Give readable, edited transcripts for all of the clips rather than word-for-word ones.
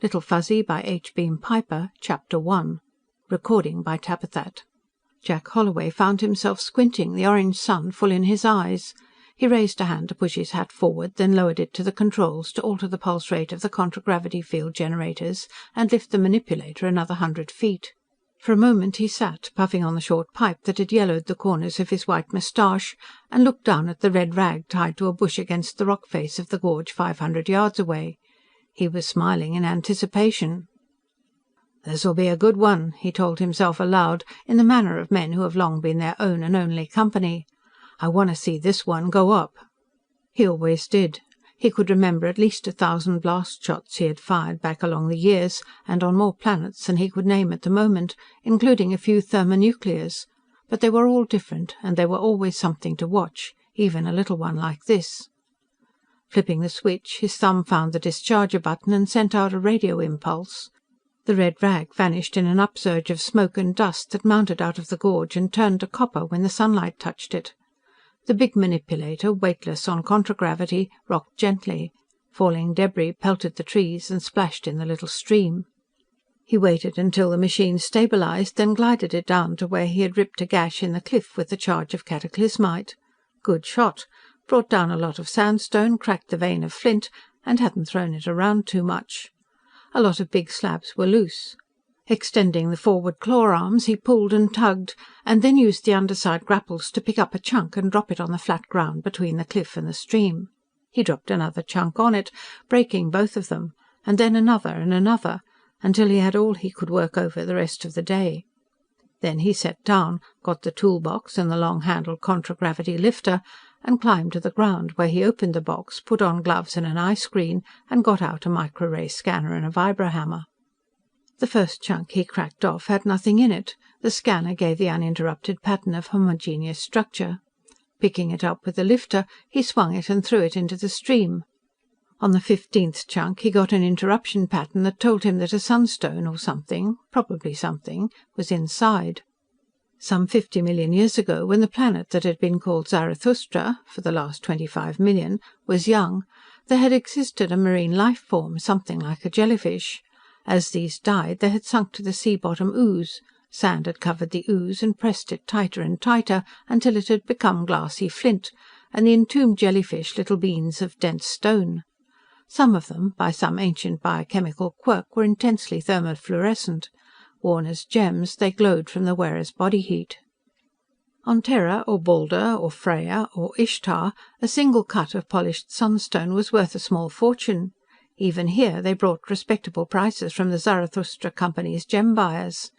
Little Fuzzy by H. Beam Piper, Chapter 1. Recording by Tapathat. Jack Holloway found himself squinting, the orange sun full in his eyes. He raised a hand to push his hat forward, then lowered it to the controls to alter the pulse rate of the contragravity field generators and lift the manipulator another 100 feet. For a moment he sat, puffing on the short pipe that had yellowed the corners of his white moustache, and looked down at the red rag tied to a bush against the rock face of the gorge 500 yards away. He was smiling in anticipation. "This'll be a good one," he told himself aloud, in the manner of men who have long been their own and only company. "I want to see this one go up." He always did. He could remember at least 1,000 blast shots he had fired back along the years, and on more planets than he could name at the moment, including a few thermonuclears. But they were all different, and they were always something to watch, even a little one like this. Flipping the switch, his thumb found the discharger button and sent out a radio impulse. The red rag vanished in an upsurge of smoke and dust that mounted out of the gorge and turned to copper when the sunlight touched it. The big manipulator, weightless on contragravity, rocked gently. Falling debris pelted the trees and splashed in the little stream. He waited until the machine stabilized, then glided it down to where he had ripped a gash in the cliff with the charge of cataclysmite. Good shot. Brought down a lot of sandstone, cracked the vein of flint, and hadn't thrown it around too much. A lot of big slabs were loose. Extending the forward claw arms, he pulled and tugged, and then used the underside grapples to pick up a chunk and drop it on the flat ground between the cliff and the stream. He dropped another chunk on it, breaking both of them, and then another and another, until he had all he could work over the rest of the day. Then he sat down, got the toolbox and the long-handled contragravity lifter, and climbed to the ground, where he opened the box, put on gloves and an eye screen, and got out a micro-ray scanner and a vibrohammer. The first chunk he cracked off had nothing in it. The scanner gave the uninterrupted pattern of homogeneous structure. Picking it up with the lifter, he swung it and threw it into the stream. On the 15th chunk he got an interruption pattern that told him that a sunstone or something, probably something, was inside. Some 50 million years ago, when the planet that had been called Zarathustra, for the last 25 million, was young, there had existed a marine life form, something like a jellyfish. As these died, they had sunk to the sea-bottom ooze. Sand had covered the ooze and pressed it tighter and tighter until it had become glassy flint, and the entombed jellyfish little beans of dense stone. Some of them, by some ancient biochemical quirk, were intensely thermofluorescent. Worn as gems, they glowed from the wearer's body heat. On Terra or Balder or Freya or Ishtar, a single cut of polished sunstone was worth a small fortune. Even here they brought respectable prices from the Zarathustra Company's gem buyers.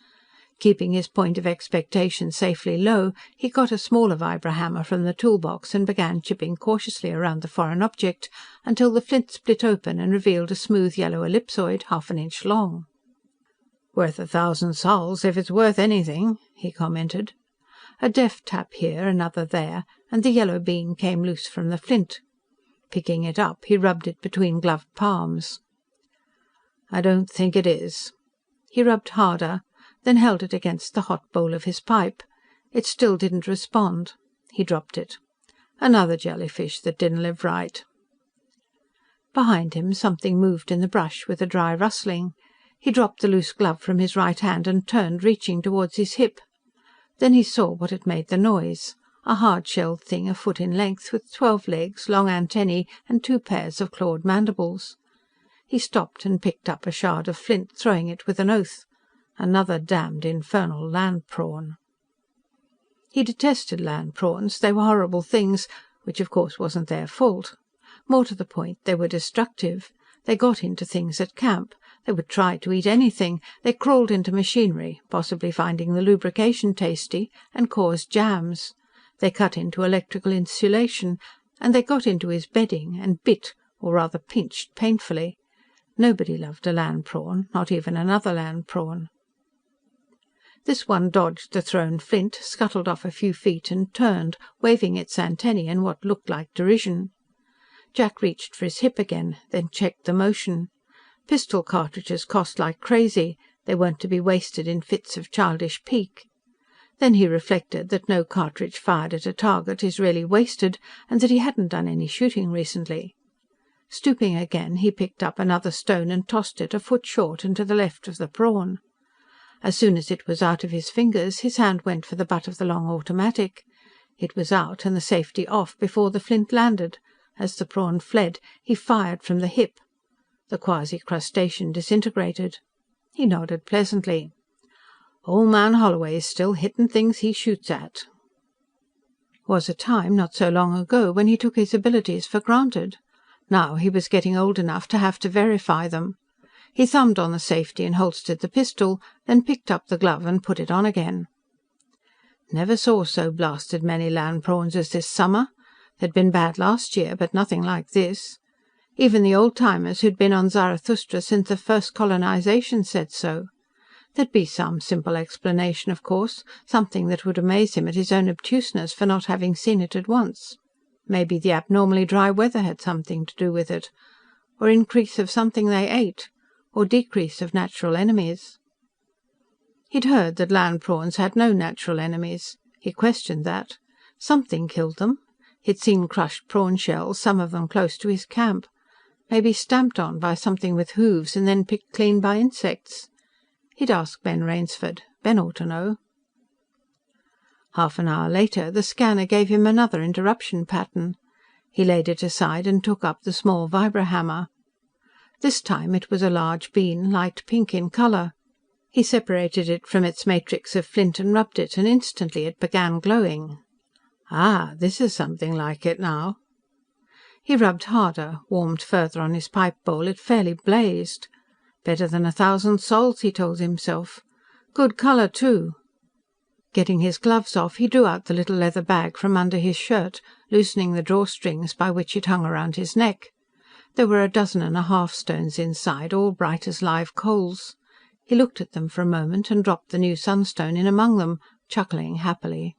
Keeping his point of expectation safely low, he got a smaller vibrohammer from the toolbox and began chipping cautiously around the foreign object until the flint split open and revealed a smooth yellow ellipsoid 1/2 inch long. "Worth 1,000 sols, if it's worth anything," he commented. A deft tap here, another there, and the yellow bean came loose from the flint. Picking it up, he rubbed it between gloved palms. "I don't think it is." He rubbed harder, then held it against the hot bowl of his pipe. It still didn't respond. He dropped it. Another jellyfish that didn't live right. Behind him, something moved in the brush with a dry rustling. He dropped the loose glove from his right hand and turned, reaching towards his hip. Then he saw what had made the noise. A hard-shelled thing 1 foot in length, with 12 legs, long antennae and 2 pairs of clawed mandibles. He stopped and picked up a shard of flint, throwing it with an oath. Another damned infernal land prawn. He detested land prawns. They were horrible things, which of course wasn't their fault. More to the point, they were destructive. They got into things at camp. They would try to eat anything. They crawled into machinery, possibly finding the lubrication tasty, and caused jams. They cut into electrical insulation, and they got into his bedding, and bit, or rather pinched, painfully. Nobody loved a land prawn, not even another land prawn. This one dodged the thrown flint, scuttled off a few feet and turned, waving its antennae in what looked like derision. Jack reached for his hip again, then checked the motion. Pistol cartridges cost like crazy. They weren't to be wasted in fits of childish pique. Then he reflected that no cartridge fired at a target is really wasted, and that he hadn't done any shooting recently. Stooping again, he picked up another stone and tossed it a foot short and to the left of the prawn. As soon as it was out of his fingers, his hand went for the butt of the long automatic. It was out and the safety off before the flint landed. As the prawn fled, he fired from the hip. The quasi-crustacean disintegrated. He nodded pleasantly. "Old man Holloway's still hittin' things he shoots at." Was a time, not so long ago, when he took his abilities for granted. Now he was getting old enough to have to verify them. He thumbed on the safety and holstered the pistol, then picked up the glove and put it on again. Never saw so blasted many land prawns as this summer. They'd been bad last year, but nothing like this. Even the old-timers who'd been on Zarathustra since the first colonization said so. There'd be some simple explanation, of course, something that would amaze him at his own obtuseness for not having seen it at once. Maybe the abnormally dry weather had something to do with it, or increase of something they ate, or decrease of natural enemies. He'd heard that land prawns had no natural enemies. He questioned that. Something killed them. He'd seen crushed prawn shells, some of them close to his camp. Maybe stamped on by something with hooves and then picked clean by insects. He'd ask Ben Rainsford. Ben ought to know. Half an hour later, the scanner gave him another interruption pattern. He laid it aside and took up the small vibrohammer. This time it was a large bean, light pink in colour. He separated it from its matrix of flint and rubbed it, and instantly it began glowing. Ah, this is something like it now. He rubbed harder, warmed further on his pipe bowl. It fairly blazed. Better than 1,000 sols, he told himself. Good colour, too. Getting his gloves off, he drew out the little leather bag from under his shirt, loosening the drawstrings by which it hung around his neck. There were 12.5 stones inside, all bright as live coals. He looked at them for a moment and dropped the new sunstone in among them, chuckling happily.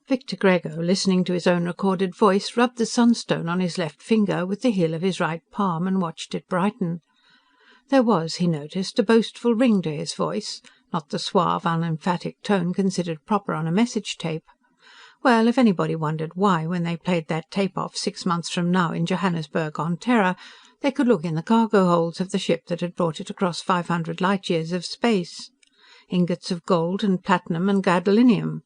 Victor Grego, listening to his own recorded voice, rubbed the sunstone on his left finger with the heel of his right palm and watched it brighten. There was, he noticed, a boastful ring to his voice, not the suave, unemphatic tone considered proper on a message tape. Well, if anybody wondered why, when they played that tape off 6 months from now in Johannesburg on Terra, they could look in the cargo holds of the ship that had brought it across 500 light-years of space. Ingots of gold and platinum and gadolinium.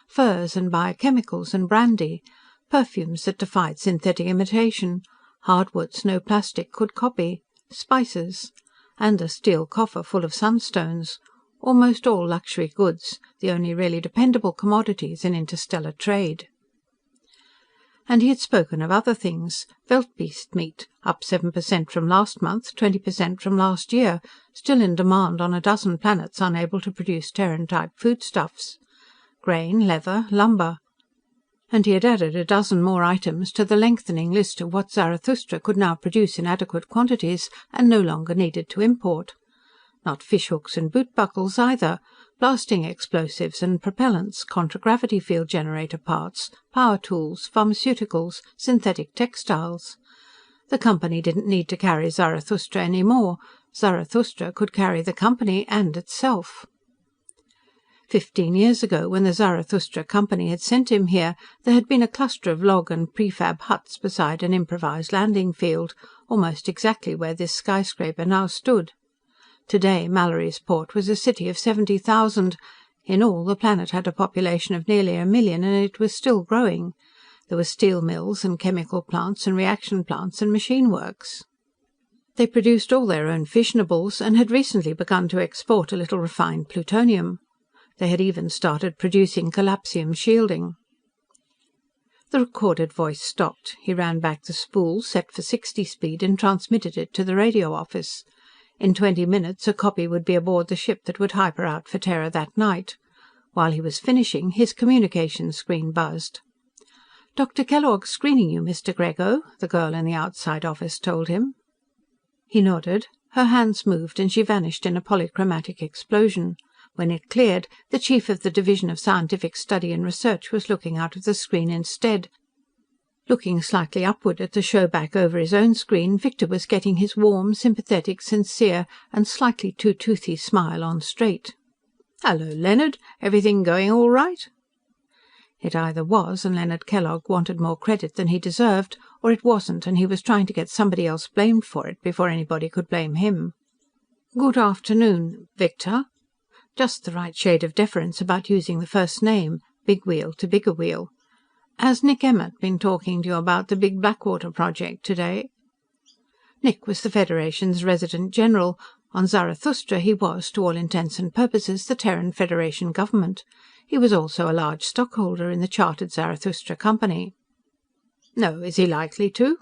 Furs and biochemicals and brandy. Perfumes that defied synthetic imitation. Hardwoods no plastic could copy. Spices. And a steel coffer full of sunstones. Almost all luxury goods, the only really dependable commodities in interstellar trade. And he had spoken of other things. Veldbeest meat, up 7% from last month, 20% from last year, still in demand on a dozen planets unable to produce Terran-type foodstuffs. Grain, leather, lumber. And he had added a dozen more items to the lengthening list of what Zarathustra could now produce in adequate quantities and no longer needed to import. Not fishhooks and boot buckles either, blasting explosives and propellants, contragravity field generator parts, power tools, pharmaceuticals, synthetic textiles. The company didn't need to carry Zarathustra any more. Zarathustra could carry the company and itself. 15 years ago, when the Zarathustra Company had sent him here, there had been a cluster of log and prefab huts beside an improvised landing field, almost exactly where this skyscraper now stood. Today, Mallorysport was a city of 70,000. In all, the planet had a population of nearly 1 million, and it was still growing. There were steel mills and chemical plants and reaction plants and machine works. They produced all their own fissionables, and had recently begun to export a little refined plutonium. They had even started producing collapsium shielding. The recorded voice stopped. He ran back the spool, set for 60 speed, and transmitted it to the radio office. In 20 minutes a copy would be aboard the ship that would hyper out for Terra that night. While he was finishing, his communications screen buzzed. "Dr. Kellogg's screening you, Mr. Grego," the girl in the outside office told him. He nodded. Her hands moved and she vanished in a polychromatic explosion. When it cleared, the chief of the Division of Scientific Study and Research was looking out of the screen instead. Looking slightly upward at the show back over his own screen, Victor was getting his warm, sympathetic, sincere and slightly too toothy smile on straight. "Hello, Leonard. Everything going all right?" It either was, and Leonard Kellogg wanted more credit than he deserved, Or it wasn't, and he was trying to get somebody else blamed for it before anybody could blame him. "Good afternoon, Victor." Just the right shade of deference about using the first name, Big Wheel to Bigger Wheel. "Has Nick Emmett been talking to you about the big Blackwater project today?" Nick was the Federation's Resident General. On Zarathustra he was, to all intents and purposes, the Terran Federation government. He was also a large stockholder in the chartered Zarathustra Company. "No, is he likely to?"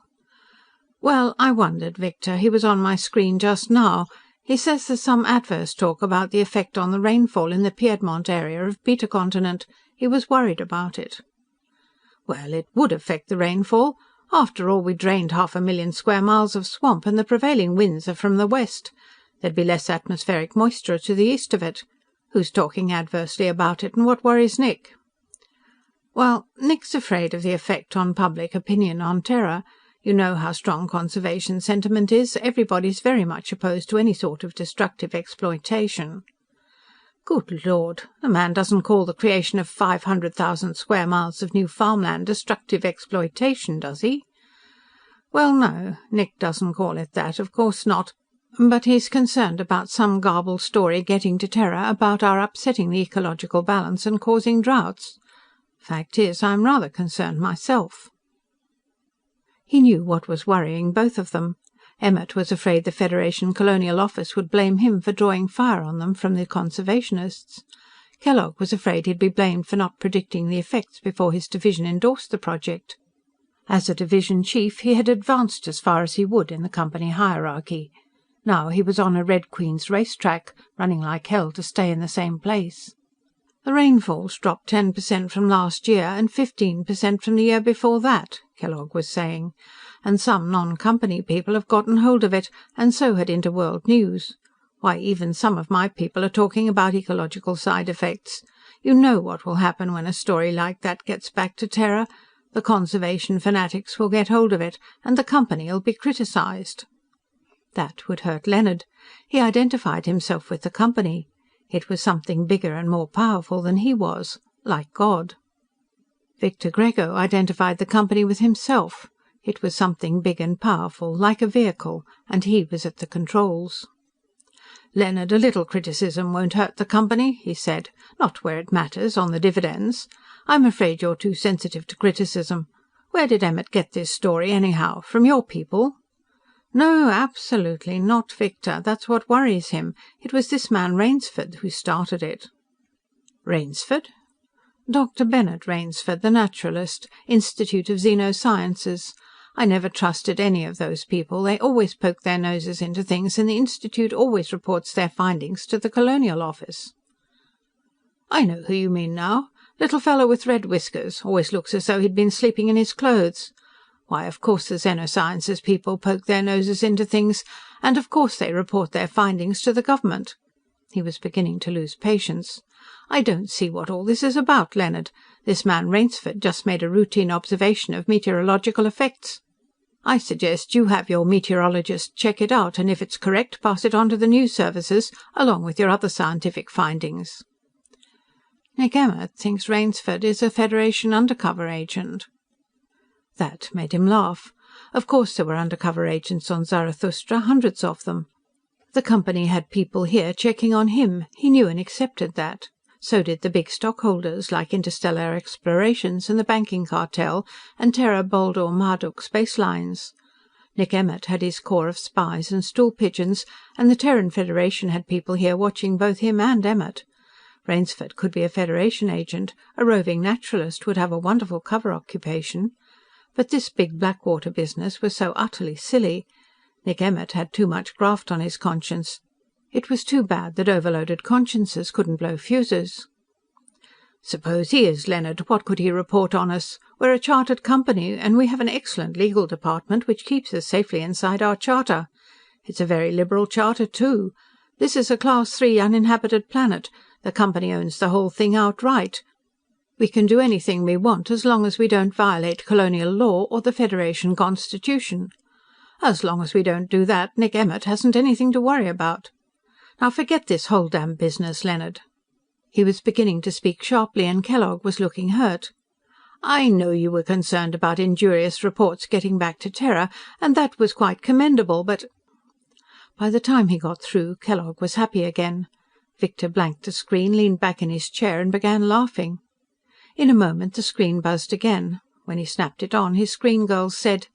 "Well, I wondered, Victor. He was on my screen just now. He says there's some adverse talk about the effect on the rainfall in the Piedmont area of Beta Continent. He was worried about it." "Well, it would affect the rainfall. After all, we drained 500,000 square miles of swamp, and the prevailing winds are from the west. There'd be less atmospheric moisture to the east of it. Who's talking adversely about it, and what worries Nick?" "Well, Nick's afraid of the effect on public opinion on Terra. You know how strong conservation sentiment is. Everybody's very much opposed to any sort of destructive exploitation." "Good Lord! The man doesn't call the creation of 500,000 square miles of new farmland destructive exploitation, does he?" "Well, no, Nick doesn't call it that, of course not. But he's concerned about some garbled story getting to Terra about our upsetting the ecological balance and causing droughts. Fact is, I'm rather concerned myself." He knew what was worrying both of them. Emmett was afraid the Federation Colonial Office would blame him for drawing fire on them from the conservationists. Kellogg was afraid he'd be blamed for not predicting the effects before his division endorsed the project. As a division chief, he had advanced as far as he would in the company hierarchy. Now he was on a Red Queen's racetrack, running like hell to stay in the same place. "The rainfall's dropped 10% from last year, and 15% from the year before that," Kellogg was saying. "And some non-company people have gotten hold of it, and so had Interworld News. Why, even some of my people are talking about ecological side effects. You know what will happen when a story like that gets back to Terra. The conservation fanatics will get hold of it, and the company'll be criticized." That would hurt Leonard. He identified himself with the company. It was something bigger and more powerful than he was, like God. Victor Grego identified the company with himself. It was something big and powerful, like a vehicle, and he was at the controls. "Leonard, a little criticism won't hurt the company," he said. "Not where it matters, on the dividends. I'm afraid you're too sensitive to criticism. Where did Emmett get this story, anyhow? From your people?" "No, absolutely not, Victor. That's what worries him. It was this man Rainsford who started it." "Rainsford?" "Dr. Bennett Rainsford, the naturalist. Institute of Xenosciences. I never trusted any of those people. They always poke their noses into things, and the Institute always reports their findings to the Colonial Office." "I know who you mean now. Little fellow with red whiskers. Always looks as though he'd been sleeping in his clothes. Why, of course the Xenosciences people poke their noses into things, and of course they report their findings to the government." He was beginning to lose patience. "I don't see what all this is about, Leonard. This man Rainsford just made a routine observation of meteorological effects. I suggest you have your meteorologist check it out, and if it's correct, pass it on to the news services, along with your other scientific findings." "Nick Emmett thinks Rainsford is a Federation undercover agent." That made him laugh. Of course there were undercover agents on Zarathustra, hundreds of them. The company had people here checking on him. He knew and accepted that. So did the big stockholders, like Interstellar Explorations and the Banking Cartel and Terra Boldor Marduk Space Lines. Nick Emmett had his corps of spies and stool pigeons, and the Terran Federation had people here watching both him and Emmett. Rainsford could be a Federation agent. A roving naturalist would have a wonderful cover occupation. But this big Blackwater business was so utterly silly. Nick Emmett had too much graft on his conscience. It was too bad that overloaded consciences couldn't blow fuses. "Suppose he is, Leonard. What could he report on us? We're a chartered company, and we have an excellent legal department which keeps us safely inside our charter. It's a very liberal charter, too. This is a Class 3 uninhabited planet. The company owns the whole thing outright. We can do anything we want as long as we don't violate colonial law or the Federation Constitution. As long as we don't do that, Nick Emmett hasn't anything to worry about. Now forget this whole damn business, Leonard." He was beginning to speak sharply, and Kellogg was looking hurt. I know you were concerned about injurious reports getting back to Terra, and that was quite commendable, but—" By the time he got through, Kellogg was happy again. Victor blanked the screen, leaned back in his chair and began laughing. In a moment the screen buzzed again. When he snapped it on, his screen girl said: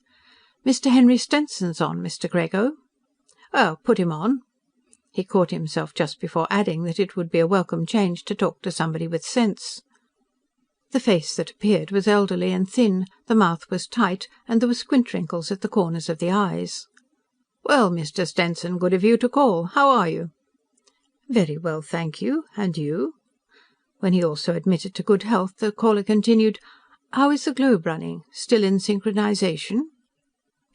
"Mr. Henry Stenson's on, Mr. Grego." "Oh, put him on." He caught himself just before adding that it would be a welcome change to talk to somebody with sense. The face that appeared was elderly and thin, the mouth was tight, and there were squint wrinkles at the corners of the eyes. "Well, Mr. Stenson, good of you to call. How are you?" "Very well, thank you. And you?" When he also admitted to good health, the caller continued: "How is the globe running? Still in synchronization?"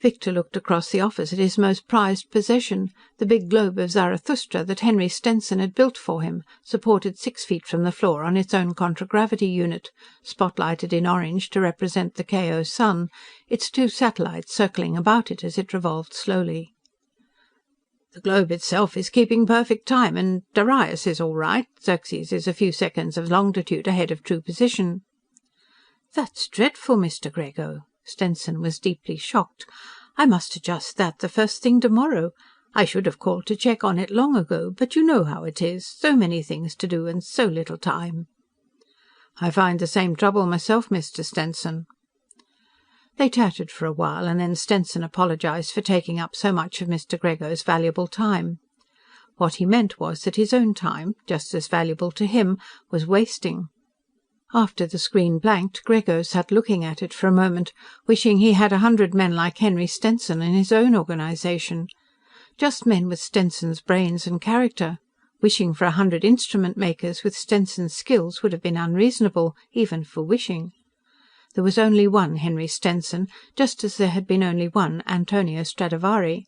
Victor looked across the office at his most prized possession, the big globe of Zarathustra that Henry Stenson had built for him, supported 6 feet from the floor on its own contragravity unit, spotlighted in orange to represent the KO sun, its 2 satellites circling about it as it revolved slowly. "The globe itself is keeping perfect time, and Darius is all right. Xerxes is a few seconds of longitude ahead of true position." "That's dreadful, Mr. Grego." Stenson was deeply shocked. "I must adjust that the first thing tomorrow. I should have called to check on it long ago, but you know how it is. So many things to do and so little time." "I find the same trouble myself, Mr. Stenson." They chatted for a while, and then Stenson apologized for taking up so much of Mr. Grego's valuable time. What he meant was that his own time, just as valuable to him, was wasting. After the screen blanked, Grego sat looking at it for a moment, wishing he had 100 men like Henry Stenson in his own organization. Just men with Stenson's brains and character. Wishing for 100 instrument makers with Stenson's skills would have been unreasonable, even for wishing. There was only one Henry Stenson, just as there had been only one Antonio Stradivari.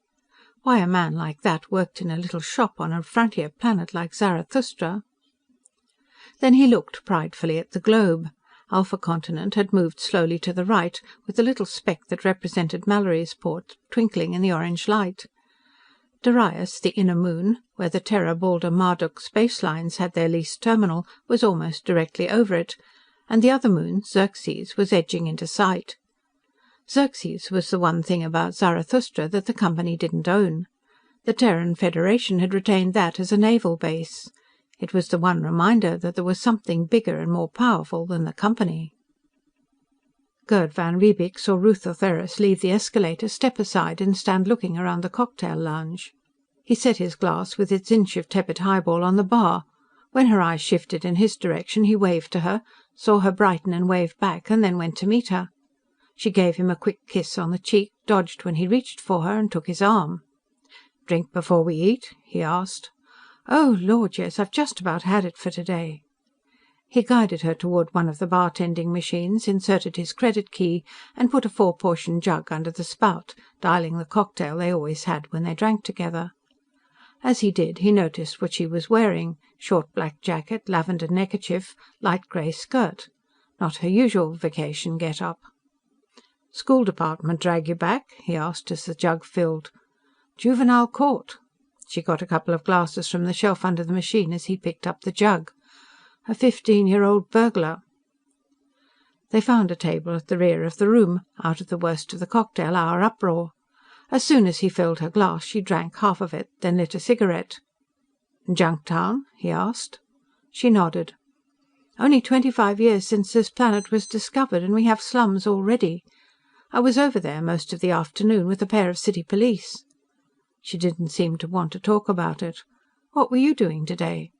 Why a man like that worked in a little shop on a frontier planet like Zarathustra? Then he looked pridefully at the globe. Alpha Continent had moved slowly to the right, with the little speck that represented Mallorysport twinkling in the orange light. Darius, the inner moon, where the Terra Balder Marduk space lines had their leased terminal, was almost directly over it, and the other moon, Xerxes, was edging into sight. Xerxes was the one thing about Zarathustra that the company didn't own. The Terran Federation had retained that as a naval base. It was the one reminder that there was something bigger and more powerful than the company. Gerd van Riebeek saw Ruth Ortheris leave the escalator, step aside and stand looking around the cocktail lounge. He set his glass with its inch of tepid highball on the bar. When her eyes shifted in his direction, he waved to her, saw her brighten and wave back, and then went to meet her. She gave him a quick kiss on the cheek, dodged when he reached for her, and took his arm. "Drink before we eat?" he asked. "Oh, Lord, yes, I've just about had it for today." He guided her toward one of the bartending machines, inserted his credit key, and put a 4-portion jug under the spout, dialing the cocktail they always had when they drank together. As he did, he noticed what she was wearing: short black jacket, lavender neckerchief, light grey skirt. Not her usual vacation get-up. "School department drag you back?" he asked as the jug filled. "Juvenile court." She got a couple of glasses from the shelf under the machine as he picked up the jug. "A 15-year-old burglar." They found a table at the rear of the room, out of the worst of the cocktail hour uproar. As soon as he filled her glass, she drank half of it, then lit a cigarette. "Junktown?" he asked. She nodded. "Only 25 years since this planet was discovered, and we have slums already. I was over there most of the afternoon with a pair of city police." She didn't seem to want to talk about it. "What were you doing today?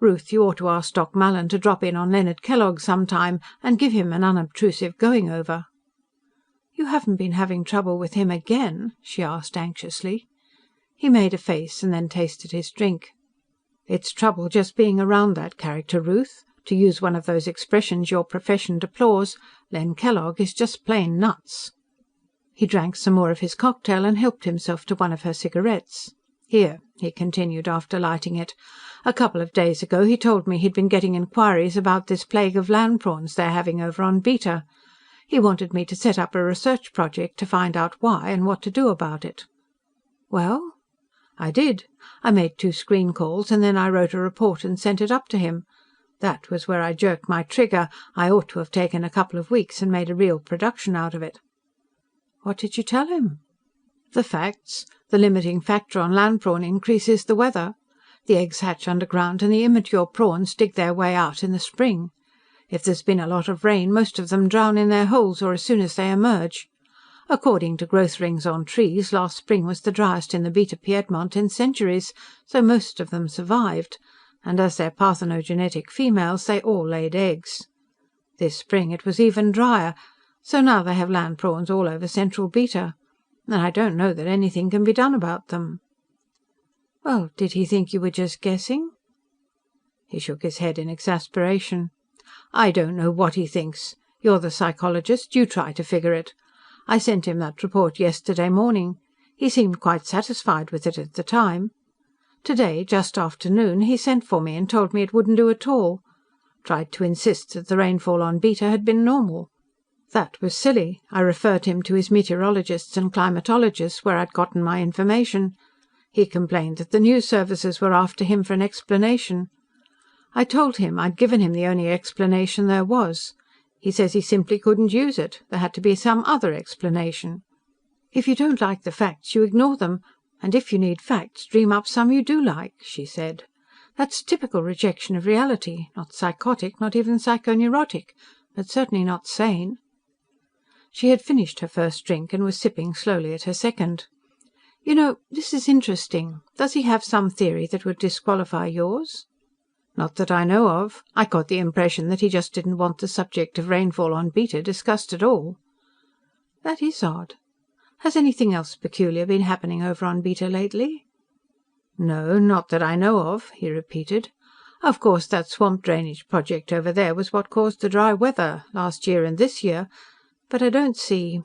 Ruth, you ought to ask Doc Mallin to drop in on Leonard Kellogg sometime and give him an unobtrusive going-over." "You haven't been having trouble with him again?" she asked anxiously. He made a face and then tasted his drink. "It's trouble just being around that character, Ruth. To use one of those expressions your profession deplores, Len Kellogg is just plain nuts." He drank some more of his cocktail and helped himself to one of her cigarettes. "Here," he continued after lighting it. "A couple of days ago he told me he'd been getting inquiries about this plague of land prawns they're having over on Beta. He wanted me to set up a research project to find out why and what to do about it." "Well?" "I did. I made 2 screen calls, and then I wrote a report and sent it up to him. That was where I jerked my trigger. I ought to have taken a couple of weeks and made a real production out of it." "What did you tell him?" "The facts. The limiting factor on land prawn increase is the weather. The eggs hatch underground and the immature prawns dig their way out in the spring. If there's been a lot of rain, most of them drown in their holes or as soon as they emerge. According to growth rings on trees, last spring was the driest in the Beta Piedmont in centuries, so most of them survived, and as they're parthenogenetic females, they all laid eggs. This spring it was even drier, so now they have land prawns all over central Beta, and I don't know that anything can be done about them." "Well, did he think you were just guessing?" He shook his head in exasperation. "I don't know what he thinks. You're the psychologist, you try to figure it. I sent him that report yesterday morning. He seemed quite satisfied with it at the time. Today, just after noon, he sent for me and told me it wouldn't do at all. Tried to insist that the rainfall on Beta had been normal. That was silly. I referred him to his meteorologists and climatologists, where I'd gotten my information. He complained that the news services were after him for an explanation. I told him I'd given him the only explanation there was. He says he simply couldn't use it. There had to be some other explanation. If you don't like the facts, you ignore them, and if you need facts, dream up some you do like," she said. "That's typical rejection of reality. Not psychotic, not even psychoneurotic, but certainly not sane." She had finished her first drink and was sipping slowly at her second. "You know, this is interesting. Does he have some theory that would disqualify yours?" "Not that I know of. I got the impression that he just didn't want the subject of rainfall on Beta discussed at all." "That is odd. Has anything else peculiar been happening over on Beta lately?" "No, not that I know of," he repeated. "Of course, that swamp drainage project over there was what caused the dry weather, last year and this year, but I don't see—"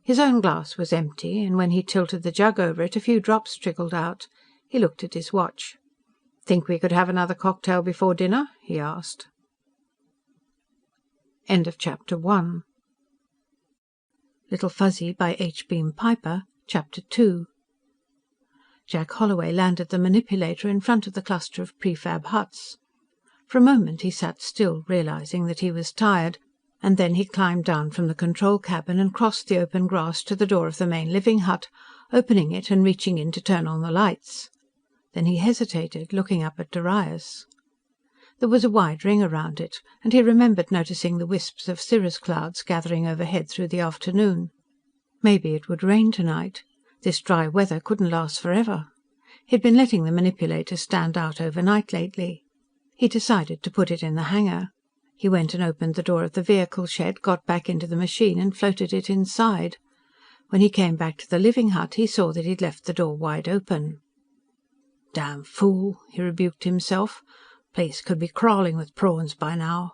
His own glass was empty, and when he tilted the jug over it, a few drops trickled out. He looked at his watch. "Think we could have another cocktail before dinner?" he asked. End of Chapter 1. Little Fuzzy by H. Beam Piper. Chapter 2. Jack Holloway landed the manipulator in front of the cluster of prefab huts. For a moment he sat still, realizing that he was tired, and then he climbed down from the control cabin and crossed the open grass to the door of the main living hut, opening it and reaching in to turn on the lights. Then he hesitated, looking up at Darius. There was a wide ring around it, and he remembered noticing the wisps of cirrus clouds gathering overhead through the afternoon. Maybe it would rain tonight. This dry weather couldn't last forever. He'd been letting the manipulator stand out overnight lately. He decided to put it in the hangar. He went and opened the door of the vehicle shed, got back into the machine and floated it inside. When he came back to the living hut, he saw that he'd left the door wide open. "Damn fool," he rebuked himself. "Place could be crawling with prawns by now."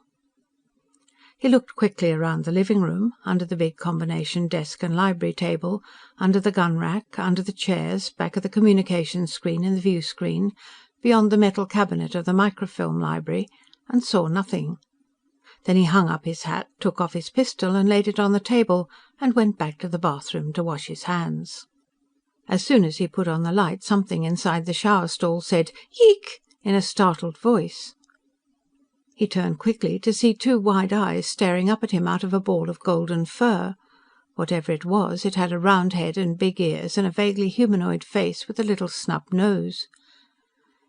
He looked quickly around the living room, under the big combination desk and library table, under the gun rack, under the chairs, back of the communications screen and the view screen, beyond the metal cabinet of the microfilm library, and saw nothing. Then he hung up his hat, took off his pistol and laid it on the table, and went back to the bathroom to wash his hands. As soon as he put on the light, something inside the shower stall said, "Yeek!" in a startled voice. He turned quickly to see two wide eyes staring up at him out of a ball of golden fur. Whatever it was, it had a round head and big ears and a vaguely humanoid face with a little snub nose.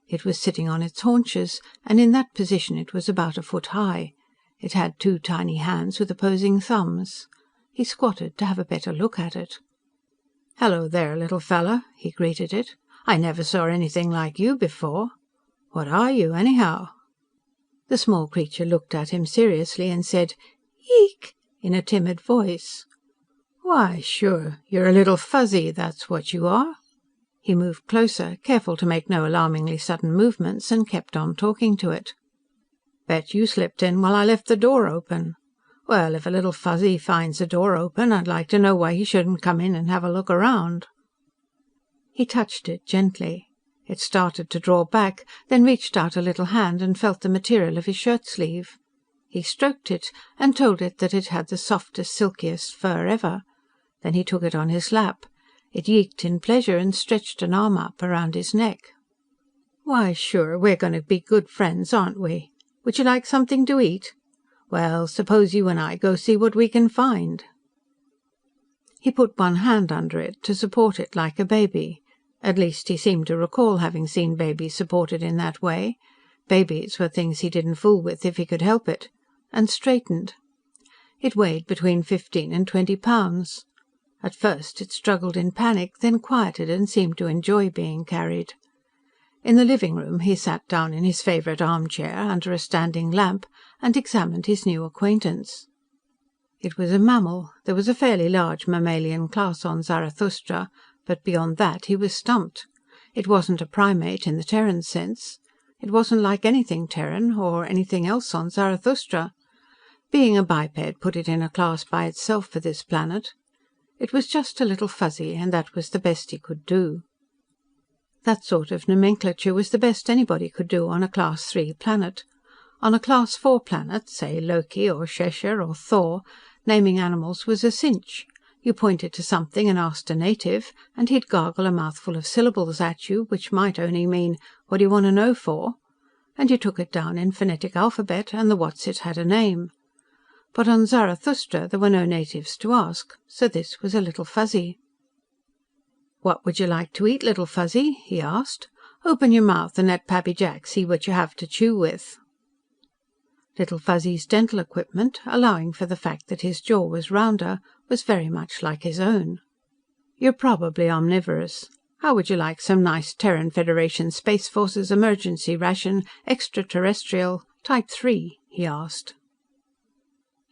It was sitting on its haunches, and in that position it was about a foot high. It had two tiny hands with opposing thumbs. He squatted to have a better look at it. "Hello there, little fella," he greeted it. "I never saw anything like you before. What are you, anyhow?" The small creature looked at him seriously and said, "Yeek!" in a timid voice. "Why, sure, you're a little Fuzzy, that's what you are." He moved closer, careful to make no alarmingly sudden movements, and kept on talking to it. "Bet you slipped in while I left the door open. Well, if a little Fuzzy finds a door open, I'd like to know why he shouldn't come in and have a look around." He touched it gently. It started to draw back, then reached out a little hand and felt the material of his shirt sleeve. He stroked it, and told it that it had the softest, silkiest fur ever. Then he took it on his lap. It yeeked in pleasure and stretched an arm up around his neck. "Why, sure, we're going to be good friends, aren't we?" Would you like something to eat? Well, suppose you and I go see what we can find." He put one hand under it, to support it like a baby. At least, he seemed to recall having seen babies supported in that way. Babies were things he didn't fool with if he could help it. And straightened. It weighed between 15 and 20 pounds. At first it struggled in panic, then quieted and seemed to enjoy being carried. In the living room he sat down in his favourite armchair, under a standing lamp, and examined his new acquaintance. It was a mammal. There was a fairly large mammalian class on Zarathustra, but beyond that he was stumped. It wasn't a primate in the Terran sense. It wasn't like anything Terran, or anything else on Zarathustra. Being a biped put it in a class by itself for this planet. It was just a Little Fuzzy, and that was the best he could do. That sort of nomenclature was the best anybody could do on a Class 3 planet. On a Class 4 planet, say Loki or Cheshire or Thor, naming animals was a cinch. You pointed to something and asked a native, and he'd gargle a mouthful of syllables at you, which might only mean, "What do you want to know for?" And you took it down in phonetic alphabet, and the what's-it had a name. But on Zarathustra there were no natives to ask, so this was a Little Fuzzy. "What would you like to eat, Little Fuzzy?" he asked. "Open your mouth and let Pappy Jack see what you have to chew with." Little Fuzzy's dental equipment, allowing for the fact that his jaw was rounder, was very much like his own. "You're probably omnivorous. How would you like some nice Terran Federation Space Forces emergency ration, extraterrestrial, Type 3? He asked.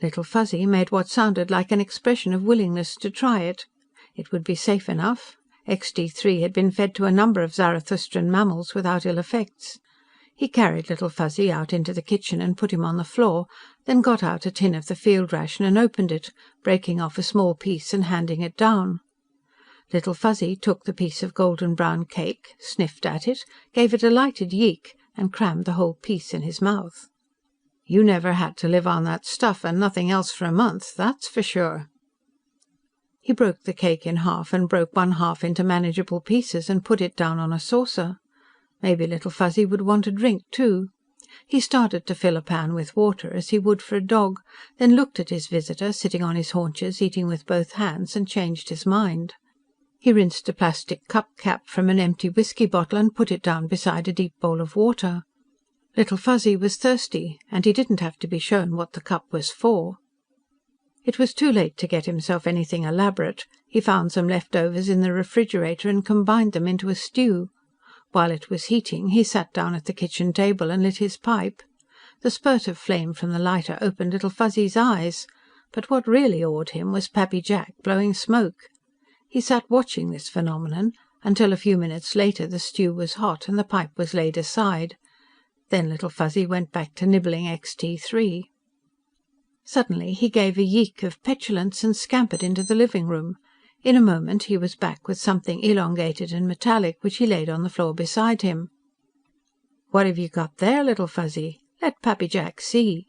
Little Fuzzy made what sounded like an expression of willingness to try it. It would be safe enough. XD3 had been fed to a number of Zarathustran mammals without ill effects. He carried Little Fuzzy out into the kitchen and put him on the floor, then got out a tin of the field ration and opened it, breaking off a small piece and handing it down. Little Fuzzy took the piece of golden brown cake, sniffed at it, gave a delighted yeek, and crammed the whole piece in his mouth. "You never had to live on that stuff and nothing else for a month, that's for sure." He broke the cake in half and broke one half into manageable pieces and put it down on a saucer. Maybe Little Fuzzy would want a drink too. He started to fill a pan with water, as he would for a dog, then looked at his visitor, sitting on his haunches, eating with both hands, and changed his mind. He rinsed a plastic cup cap from an empty whisky bottle and put it down beside a deep bowl of water. Little Fuzzy was thirsty, and he didn't have to be shown what the cup was for. It was too late to get himself anything elaborate. He found some leftovers in the refrigerator and combined them into a stew. While it was heating, he sat down at the kitchen table and lit his pipe. The spurt of flame from the lighter opened Little Fuzzy's eyes, but what really awed him was Pappy Jack blowing smoke. He sat watching this phenomenon, until a few minutes later the stew was hot and the pipe was laid aside. Then Little Fuzzy went back to nibbling XT3. Suddenly he gave a yeek of petulance and scampered into the living room. In a moment he was back with something elongated and metallic, which he laid on the floor beside him. "What have you got there, Little Fuzzy? Let Pappy Jack see."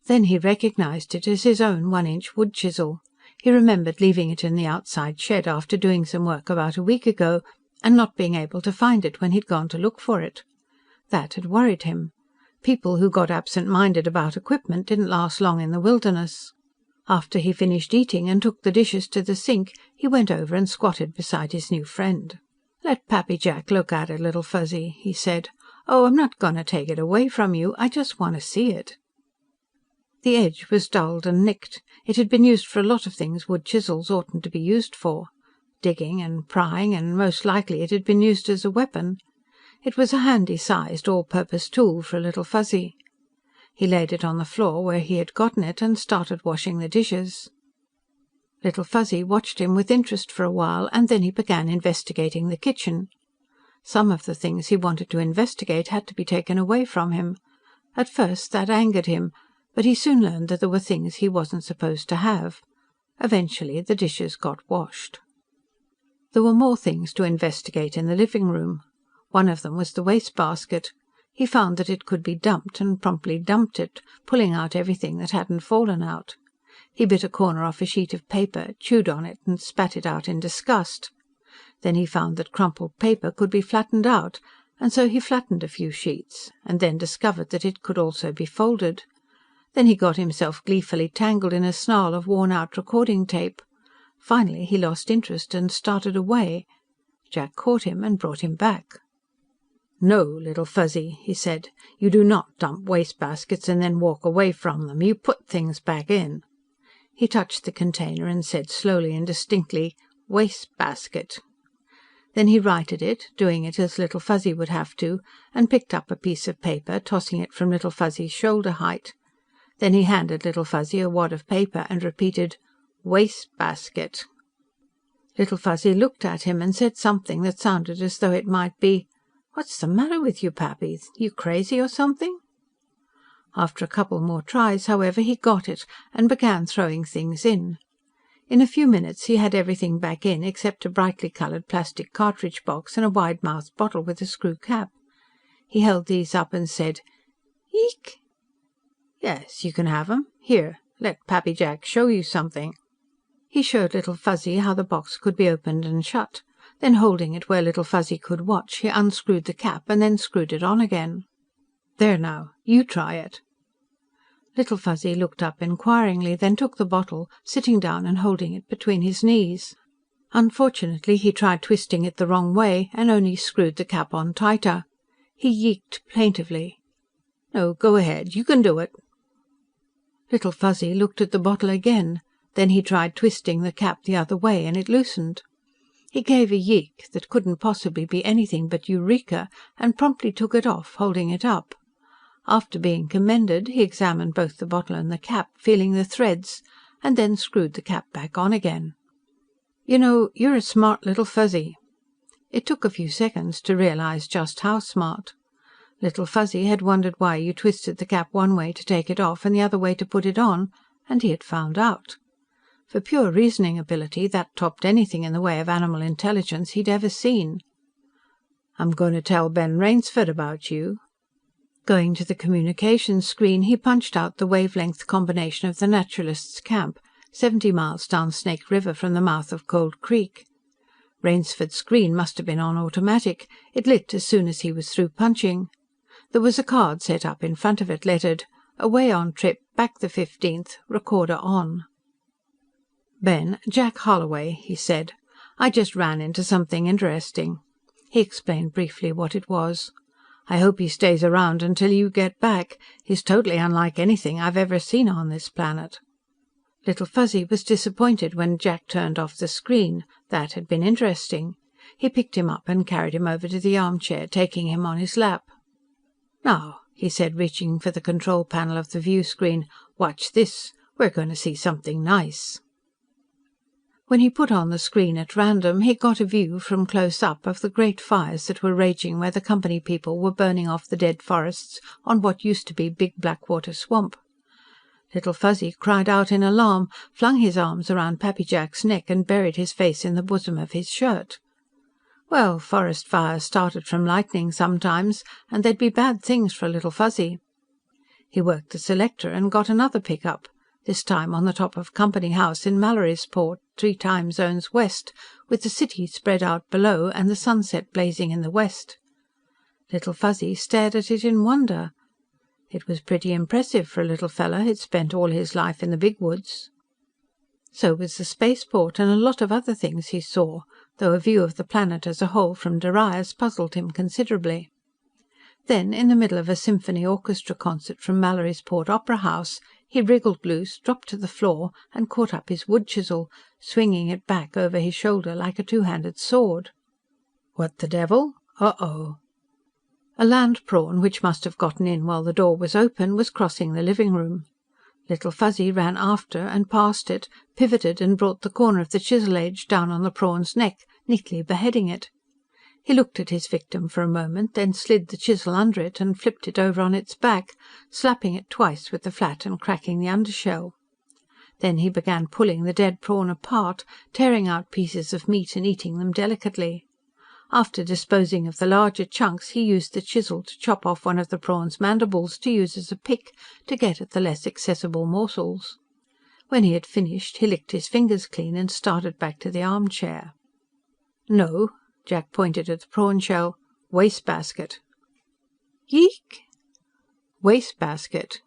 Then he recognized it as his own 1-inch wood chisel. He remembered leaving it in the outside shed after doing some work about a week ago, and not being able to find it when he'd gone to look for it. That had worried him. People who got absent-minded about equipment didn't last long in the wilderness. After he finished eating and took the dishes to the sink, he went over and squatted beside his new friend. "Let Pappy Jack look at it, Little Fuzzy," he said. "Oh, I'm not going to take it away from you. I just want to see it." The edge was dulled and nicked. It had been used for a lot of things wood chisels oughtn't to be used for. Digging and prying, and most likely it had been used as a weapon. It was a handy-sized, all-purpose tool for a Little Fuzzy. He laid it on the floor where he had gotten it and started washing the dishes. Little Fuzzy watched him with interest for a while, and then he began investigating the kitchen. Some of the things he wanted to investigate had to be taken away from him. At first that angered him, but he soon learned that there were things he wasn't supposed to have. Eventually the dishes got washed. There were more things to investigate in the living room. One of them was the wastebasket. He found that it could be dumped, and promptly dumped it, pulling out everything that hadn't fallen out. He bit a corner off a sheet of paper, chewed on it, and spat it out in disgust. Then he found that crumpled paper could be flattened out, and so he flattened a few sheets, and then discovered that it could also be folded. Then he got himself gleefully tangled in a snarl of worn-out recording tape. Finally he lost interest and started away. Jack caught him and brought him back. "No, Little Fuzzy," he said. "You do not dump wastebaskets and then walk away from them. You put things back in." He touched the container and said slowly and distinctly, "Wastebasket." Then he righted it, doing it as Little Fuzzy would have to, and picked up a piece of paper, tossing it from Little Fuzzy's shoulder height. Then he handed Little Fuzzy a wad of paper and repeated, "Wastebasket." Little Fuzzy looked at him and said something that sounded as though it might be, "What's the matter with you, Pappy? You crazy or something?" After a couple more tries, however, he got it, and began throwing things in. In a few minutes he had everything back in, except a brightly coloured plastic cartridge box and a wide-mouthed bottle with a screw cap. He held these up and said, "Eek?" "Yes, you can have 'em. Here, let Pappy Jack show you something." He showed Little Fuzzy how the box could be opened and shut. Then, holding it where Little Fuzzy could watch, he unscrewed the cap and then screwed it on again. "There now, you try it." Little Fuzzy looked up inquiringly, then took the bottle, sitting down and holding it between his knees. Unfortunately he tried twisting it the wrong way, and only screwed the cap on tighter. He yeeked plaintively. "No, go ahead. You can do it." Little Fuzzy looked at the bottle again. Then he tried twisting the cap the other way, and it loosened. He gave a yeek that couldn't possibly be anything but Eureka, and promptly took it off, holding it up. After being commended, he examined both the bottle and the cap, feeling the threads, and then screwed the cap back on again. "You know, you're a smart Little Fuzzy." It took a few seconds to realise just how smart. Little Fuzzy had wondered why you twisted the cap one way to take it off and the other way to put it on, and he had found out. For pure reasoning ability, that topped anything in the way of animal intelligence he'd ever seen. "I'm going to tell Ben Rainsford about you." Going to the communications screen, he punched out the wavelength combination of the naturalists' camp, 70 miles down Snake River from the mouth of Cold Creek. Rainsford's screen must have been on automatic. It lit as soon as he was through punching. There was a card set up in front of it, lettered, "Away on trip, back the 15th, recorder on." "Ben, Jack Holloway," he said. "I just ran into something interesting." He explained briefly what it was. "I hope he stays around until you get back. He's totally unlike anything I've ever seen on this planet." Little Fuzzy was disappointed when Jack turned off the screen. That had been interesting. He picked him up and carried him over to the armchair, taking him on his lap. "Now," he said, reaching for the control panel of the view screen, "watch this. We're going to see something nice." When he put on the screen at random, he got a view, from close up, of the great fires that were raging where the company people were burning off the dead forests on what used to be Big Blackwater Swamp. Little Fuzzy cried out in alarm, flung his arms around Pappy Jack's neck and buried his face in the bosom of his shirt. Well, forest fires started from lightning sometimes, and they'd be bad things for Little Fuzzy. He worked the selector and got another pick-up, this time on the top of Company House in Mallorysport, 3 time zones west, with the city spread out below and the sunset blazing in the west. Little Fuzzy stared at it in wonder. It was pretty impressive for a little fella who'd spent all his life in the big woods. So was the spaceport and a lot of other things he saw, though a view of the planet as a whole from Darius puzzled him considerably. Then, in the middle of a symphony orchestra concert from Mallorysport Opera House, he wriggled loose, dropped to the floor and caught up his wood chisel, swinging it back over his shoulder like a two-handed sword. "What the devil? Uh-oh." A land prawn, which must have gotten in while the door was open, was crossing the living room. Little Fuzzy ran after and past it, pivoted and brought the corner of the chisel edge down on the prawn's neck, neatly beheading it. He looked at his victim for a moment, then slid the chisel under it and flipped it over on its back, slapping it twice with the flat and cracking the undershell. Then he began pulling the dead prawn apart, tearing out pieces of meat and eating them delicately. After disposing of the larger chunks, he used the chisel to chop off one of the prawn's mandibles to use as a pick to get at the less accessible morsels. When he had finished, he licked his fingers clean and started back to the armchair. "No." Jack pointed at the prawn shell. Wastebasket. Yeek! Wastebasket.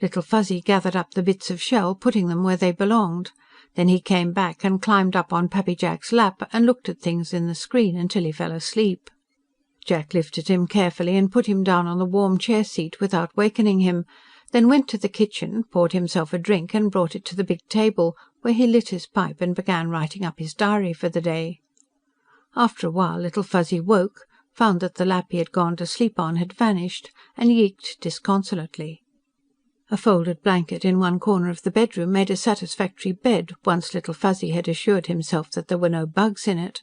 Little Fuzzy gathered up the bits of shell, putting them where they belonged. Then he came back and climbed up on Pappy Jack's lap and looked at things in the screen until he fell asleep. Jack lifted him carefully and put him down on the warm chair seat without wakening him, then went to the kitchen, poured himself a drink and brought it to the big table, where he lit his pipe and began writing up his diary for the day. After a while Little Fuzzy woke, found that the lap he had gone to sleep on had vanished, and yeeked disconsolately. A folded blanket in one corner of the bedroom made a satisfactory bed, once Little Fuzzy had assured himself that there were no bugs in it.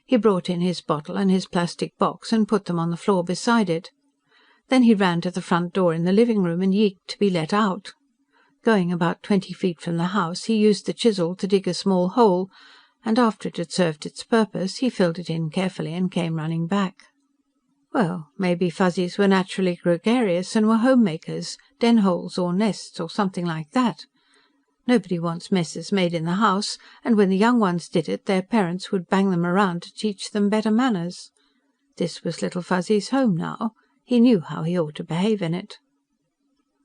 He brought in his bottle and his plastic box and put them on the floor beside it. Then he ran to the front door in the living room and yeeked to be let out. Going about 20 feet from the house, he used the chisel to dig a small hole, and after it had served its purpose, he filled it in carefully and came running back. Well, maybe Fuzzies were naturally gregarious and were homemakers, den holes or nests or something like that. Nobody wants messes made in the house, and when the young ones did it, their parents would bang them around to teach them better manners. This was Little Fuzzy's home now. He knew how he ought to behave in it.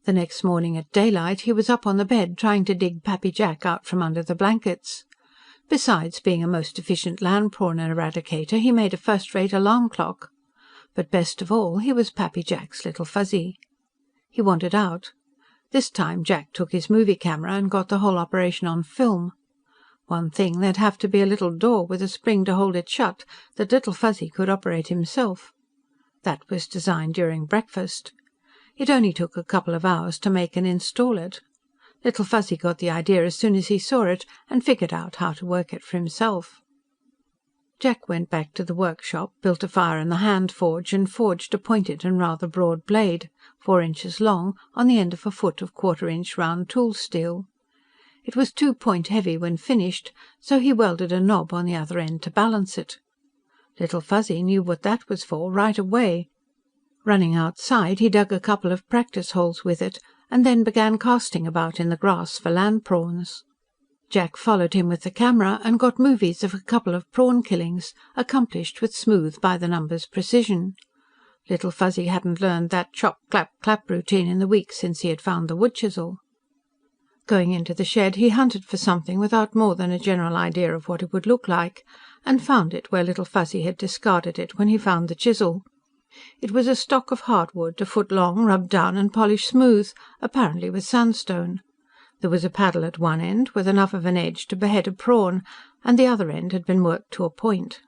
The next morning at daylight he was up on the bed trying to dig Pappy Jack out from under the blankets. Besides being a most efficient land prawn eradicator, he made a first-rate alarm clock. But best of all, he was Pappy Jack's Little Fuzzy. He wanted out. This time Jack took his movie camera and got the whole operation on film. One thing, there'd have to be a little door with a spring to hold it shut that Little Fuzzy could operate himself. That was designed during breakfast. It only took a couple of hours to make and install it. Little Fuzzy got the idea as soon as he saw it, and figured out how to work it for himself. Jack went back to the workshop, built a fire in the hand forge, and forged a pointed and rather broad blade, 4 inches long, on the end of a foot of 1/4-inch round tool steel. It was 2-point heavy when finished, so he welded a knob on the other end to balance it. Little Fuzzy knew what that was for right away. Running outside, he dug a couple of practice holes with it, and then began casting about in the grass for land prawns. Jack followed him with the camera, and got movies of a couple of prawn killings, accomplished with smooth by-the-numbers precision. Little Fuzzy hadn't learned that chop-clap-clap routine in the week since he had found the wood chisel. Going into the shed, he hunted for something without more than a general idea of what it would look like, and found it where Little Fuzzy had discarded it when he found the chisel. It was a stock of hardwood, a foot long, rubbed down and polished smooth, apparently with sandstone. There was a paddle at one end, with enough of an edge to behead a prawn, and the other end had been worked to a point.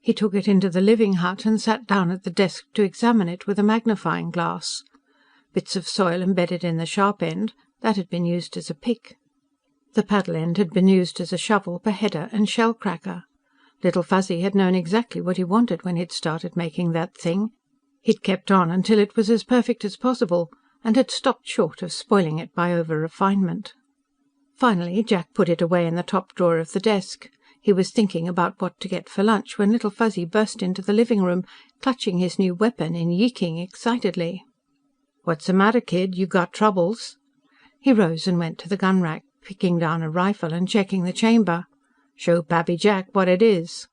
He took it into the living hut and sat down at the desk to examine it with a magnifying glass. Bits of soil embedded in the sharp end, that had been used as a pick. The paddle end had been used as a shovel, beheader and shell cracker. Little Fuzzy had known exactly what he wanted when he'd started making that thing. He'd kept on until it was as perfect as possible, and had stopped short of spoiling it by over-refinement. Finally Jack put it away in the top drawer of the desk. He was thinking about what to get for lunch when Little Fuzzy burst into the living room, clutching his new weapon and yeeking excitedly. "What's the matter, kid? You got troubles?" He rose and went to the gun rack, picking down a rifle and checking the chamber. "Show Pappy Jack what it is."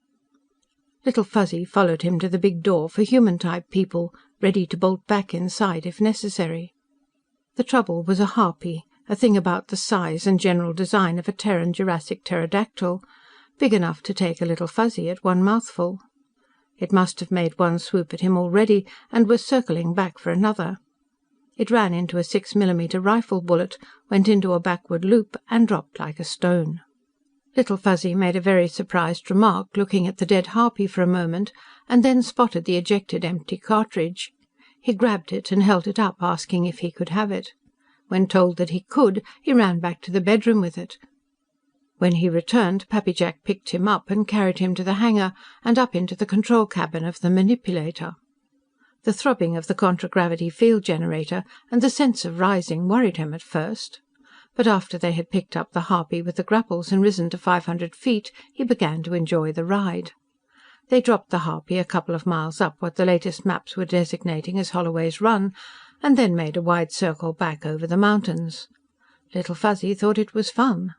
Little Fuzzy followed him to the big door for human-type people, ready to bolt back inside if necessary. The trouble was a harpy, a thing about the size and general design of a Terran Jurassic pterodactyl, big enough to take a Little Fuzzy at one mouthful. It must have made one swoop at him already, and was circling back for another. It ran into a 6mm rifle bullet, went into a backward loop, and dropped like a stone. Little Fuzzy made a very surprised remark, looking at the dead harpy for a moment, and then spotted the ejected empty cartridge. He grabbed it and held it up, asking if he could have it. When told that he could, he ran back to the bedroom with it. When he returned, Pappy Jack picked him up and carried him to the hangar and up into the control cabin of the manipulator. The throbbing of the contragravity field generator and the sense of rising worried him at first. But after they had picked up the harpy with the grapples and risen to 500 feet, he began to enjoy the ride. They dropped the harpy a couple of miles up what the latest maps were designating as Holloway's Run, and then made a wide circle back over the mountains. Little Fuzzy thought it was fun.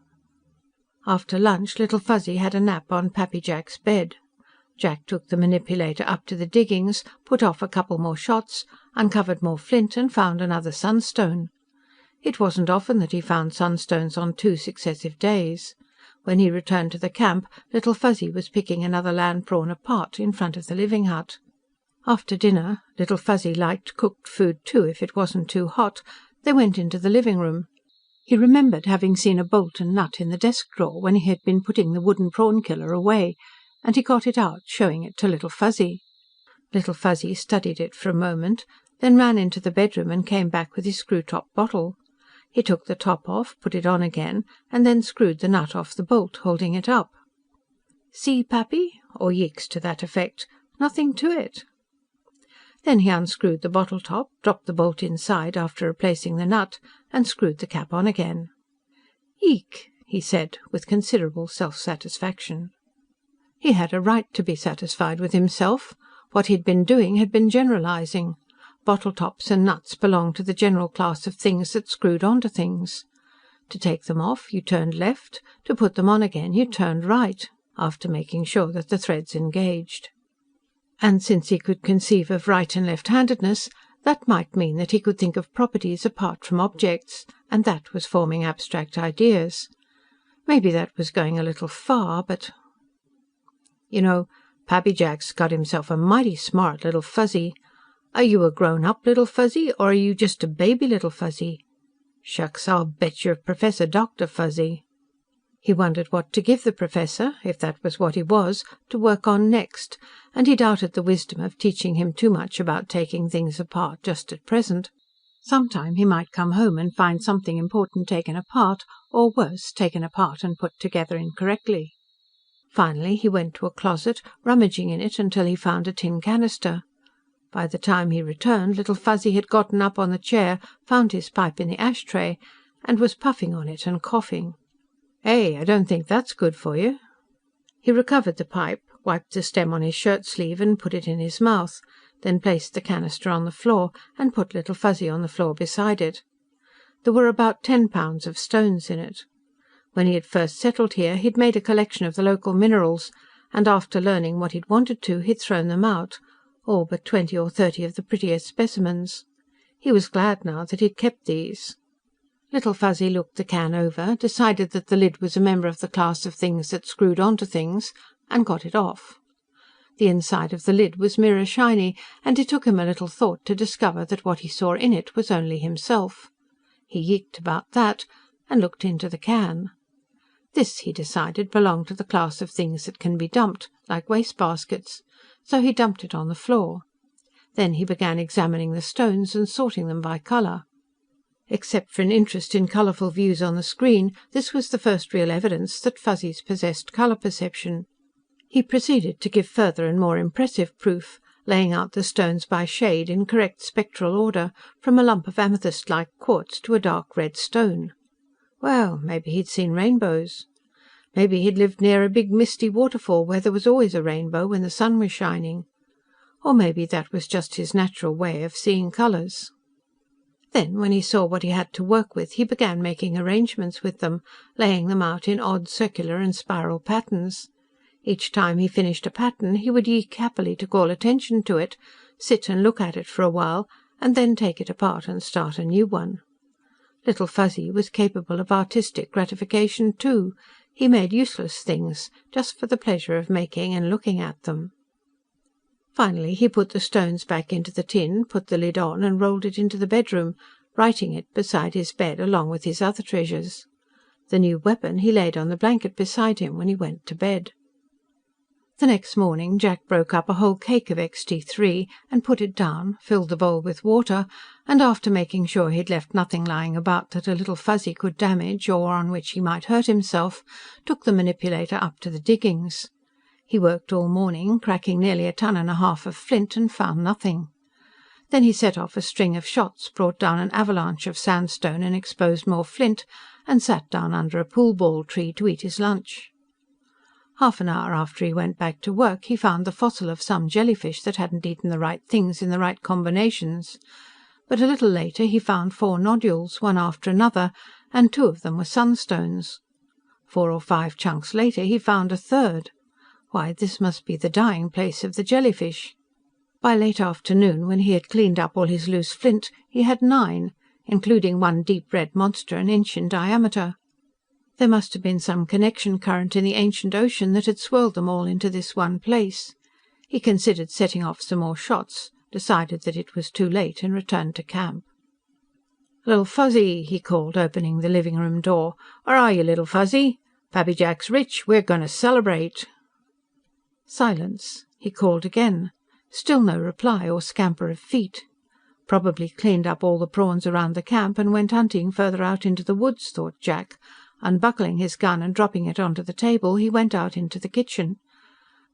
After lunch, Little Fuzzy had a nap on Pappy Jack's bed. Jack took the manipulator up to the diggings, put off a couple more shots, uncovered more flint and found another sunstone. It wasn't often that he found sunstones on 2 successive days. When he returned to the camp, Little Fuzzy was picking another land prawn apart, in front of the living hut. After dinner, Little Fuzzy liked cooked food too, if it wasn't too hot. They went into the living room. He remembered having seen a bolt and nut in the desk drawer when he had been putting the wooden prawn killer away, and he got it out, showing it to Little Fuzzy. Little Fuzzy studied it for a moment, then ran into the bedroom and came back with his screw-top bottle. He took the top off, put it on again, and then screwed the nut off the bolt, holding it up. "See, Pappy?" or yeeks to that effect. "Nothing to it." Then he unscrewed the bottle top, dropped the bolt inside after replacing the nut, and screwed the cap on again. "Eek!" he said, with considerable self-satisfaction. He had a right to be satisfied with himself. What he'd been doing had been generalising. Bottle tops and nuts belonged to the general class of things that screwed onto things. To take them off, you turned left; to put them on again, you turned right, after making sure that the threads engaged. And since he could conceive of right and left-handedness, that might mean that he could think of properties apart from objects, and that was forming abstract ideas. Maybe that was going a little far, but... "You know, Pappy Jack's got himself a mighty smart Little Fuzzy. Are you a grown-up Little Fuzzy, or are you just a baby Little Fuzzy? Shucks, I'll bet you're Professor Dr. Fuzzy." He wondered what to give the Professor, if that was what he was, to work on next, and he doubted the wisdom of teaching him too much about taking things apart just at present. Sometime he might come home and find something important taken apart, or worse, taken apart and put together incorrectly. Finally he went to a closet, rummaging in it until he found a tin canister. By the time he returned, Little Fuzzy had gotten up on the chair, found his pipe in the ash-tray, and was puffing on it and coughing. "Hey, I don't think that's good for you." He recovered the pipe, wiped the stem on his shirt-sleeve and put it in his mouth, then placed the canister on the floor and put Little Fuzzy on the floor beside it. There were about 10 pounds of stones in it. When he had first settled here, he'd made a collection of the local minerals, and after learning what he'd wanted to, he'd thrown them out, all but 20 or 30 of the prettiest specimens. He was glad now that he'd kept these. Little Fuzzy looked the can over, decided that the lid was a member of the class of things that screwed onto things, and got it off. The inside of the lid was mirror shiny, and it took him a little thought to discover that what he saw in it was only himself. He yeeked about that, and looked into the can. This, he decided, belonged to the class of things that can be dumped, like wastebaskets, so he dumped it on the floor. Then he began examining the stones and sorting them by colour. Except for an interest in colourful views on the screen, this was the first real evidence that Fuzzies possessed colour perception. He proceeded to give further and more impressive proof, laying out the stones by shade in correct spectral order, from a lump of amethyst-like quartz to a dark red stone. Well, maybe he'd seen rainbows. Maybe he'd lived near a big misty waterfall where there was always a rainbow when the sun was shining. Or maybe that was just his natural way of seeing colours. Then, when he saw what he had to work with, he began making arrangements with them, laying them out in odd circular and spiral patterns. Each time he finished a pattern, he would yeek happily to call attention to it, sit and look at it for a while, and then take it apart and start a new one. Little Fuzzy was capable of artistic gratification too. He made useless things, just for the pleasure of making and looking at them. Finally he put the stones back into the tin, put the lid on and rolled it into the bedroom, writing it beside his bed along with his other treasures. The new weapon he laid on the blanket beside him when he went to bed. The next morning Jack broke up a whole cake of XT3 and put it down, filled the bowl with water, and after making sure he'd left nothing lying about that a Little Fuzzy could damage or on which he might hurt himself, took the manipulator up to the diggings. He worked all morning, cracking nearly 1.5 tons of flint, and found nothing. Then he set off a string of shots, brought down an avalanche of sandstone and exposed more flint, and sat down under a pool-ball tree to eat his lunch. Half an hour after he went back to work, he found the fossil of some jellyfish that hadn't eaten the right things in the right combinations. But a little later he found 4 nodules, one after another, and 2 of them were sunstones. 4 or 5 chunks later he found a third. Why, this must be the dying place of the jellyfish. By late afternoon, when he had cleaned up all his loose flint, he had 9, including one deep red monster an inch in diameter. There must have been some connection current in the ancient ocean that had swirled them all into this one place. He considered setting off some more shots, decided that it was too late, and returned to camp. "Little Fuzzy," he called, opening the living-room door. "Where are you, Little Fuzzy? Pappy Jack's rich. We're going to celebrate." Silence. He called again. Still no reply or scamper of feet. Probably cleaned up all the prawns around the camp and went hunting further out into the woods, thought Jack. Unbuckling his gun and dropping it onto the table, he went out into the kitchen.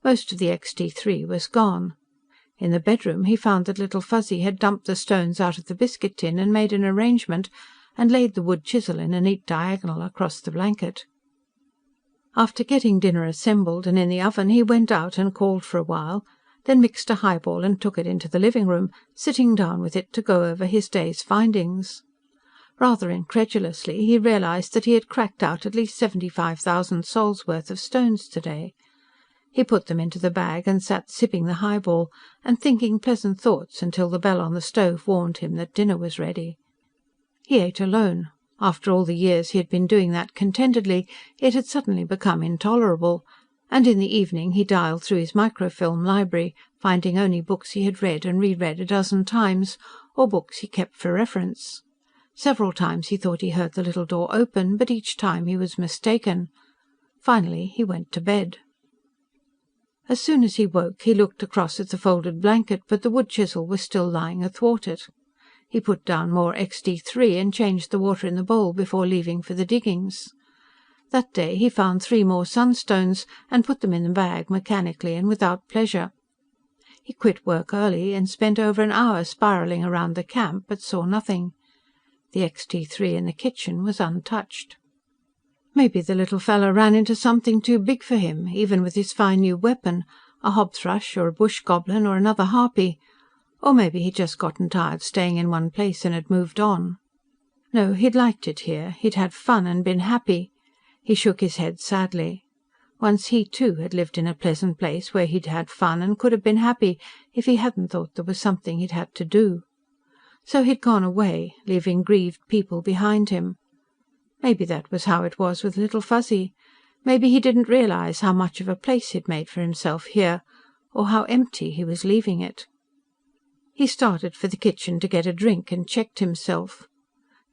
Most of the XT3 was gone. In the bedroom he found that Little Fuzzy had dumped the stones out of the biscuit tin and made an arrangement, and laid the wood chisel in a neat diagonal across the blanket. After getting dinner assembled and in the oven, he went out and called for a while, then mixed a highball and took it into the living-room, sitting down with it to go over his day's findings. Rather incredulously he realized that he had cracked out at least 75,000 sols worth of stones today. He put them into the bag and sat sipping the highball and thinking pleasant thoughts until the bell on the stove warned him that dinner was ready. He ate alone. After all the years he had been doing that contentedly, it had suddenly become intolerable, and in the evening he dialed through his microfilm library, finding only books he had read and reread a dozen times, or books he kept for reference. Several times he thought he heard the little door open, but each time he was mistaken. Finally he went to bed. As soon as he woke, he looked across at the folded blanket, but the wood chisel was still lying athwart it. He put down more XT3 and changed the water in the bowl before leaving for the diggings. That day he found 3 more sunstones and put them in the bag mechanically and without pleasure. He quit work early and spent over an hour spiralling around the camp, but saw nothing. The XT3 in the kitchen was untouched. Maybe the little fellow ran into something too big for him, even with his fine new weapon, a hobthrush or a bush goblin or another harpy. Or maybe he'd just gotten tired staying in one place and had moved on. No, he'd liked it here. He'd had fun and been happy. He shook his head sadly. Once he, too, had lived in a pleasant place where he'd had fun and could have been happy if he hadn't thought there was something he'd had to do. So he'd gone away, leaving grieved people behind him. Maybe that was how it was with Little Fuzzy. Maybe he didn't realize how much of a place he'd made for himself here, or how empty he was leaving it. He started for the kitchen to get a drink and checked himself.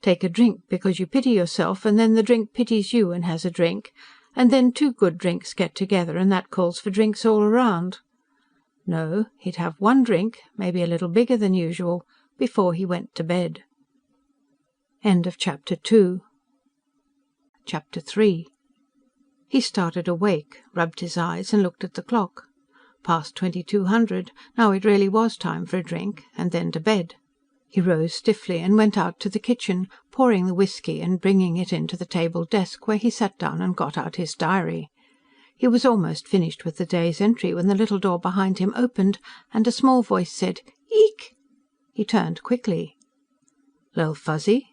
Take a drink because you pity yourself, and then the drink pities you and has a drink, and then 2 good drinks get together and that calls for drinks all around. No, he'd have 1 drink, maybe a little bigger than usual, before he went to bed. End of Chapter 2. Chapter 3. He started awake, rubbed his eyes and looked at the clock. Past 2200, now it really was time for a drink, and then to bed. He rose stiffly and went out to the kitchen, pouring the whisky and bringing it into the table desk, where he sat down and got out his diary. He was almost finished with the day's entry when the little door behind him opened and a small voice said, "Eek!" He turned quickly. "Little Fuzzy?"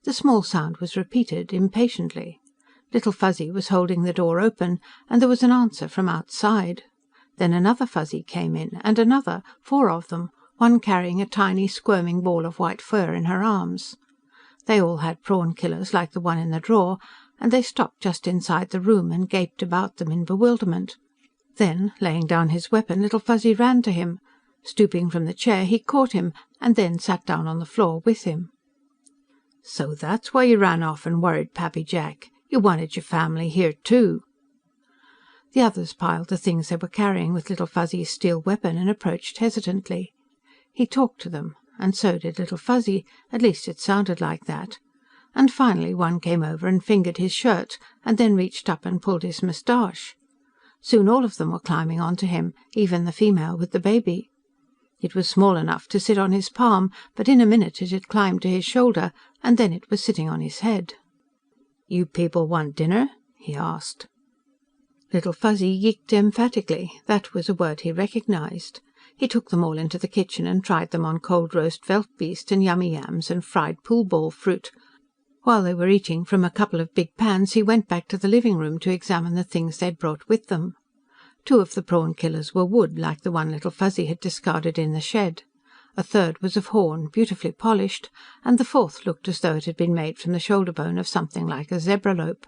The small sound was repeated, impatiently. Little Fuzzy was holding the door open, and there was an answer from outside. Then another Fuzzy came in, and another, 4 of them, one carrying a tiny, squirming ball of white fur in her arms. They all had prawn killers like the one in the drawer, and they stopped just inside the room and gaped about them in bewilderment. Then, laying down his weapon, Little Fuzzy ran to him. Stooping from the chair, he caught him, and then sat down on the floor with him. "So that's why you ran off and worried Pappy Jack. You wanted your family here, too." The others piled the things they were carrying with Little Fuzzy's steel weapon and approached hesitantly. He talked to them, and so did Little Fuzzy, at least it sounded like that. And finally one came over and fingered his shirt, and then reached up and pulled his moustache. Soon all of them were climbing onto him, even the female with the baby. It was small enough to sit on his palm, but in a minute it had climbed to his shoulder, and then it was sitting on his head. "You people want dinner?" he asked. Little Fuzzy yeeked emphatically. That was a word he recognized. He took them all into the kitchen and tried them on cold roast veldbeest and yummy yams and fried poolball fruit. While they were eating from a couple of big pans, he went back to the living room to examine the things they'd brought with them. Two of the prawn killers were wood, like the one Little Fuzzy had discarded in the shed. A third was of horn, beautifully polished, and the fourth looked as though it had been made from the shoulder bone of something like a zebra lope.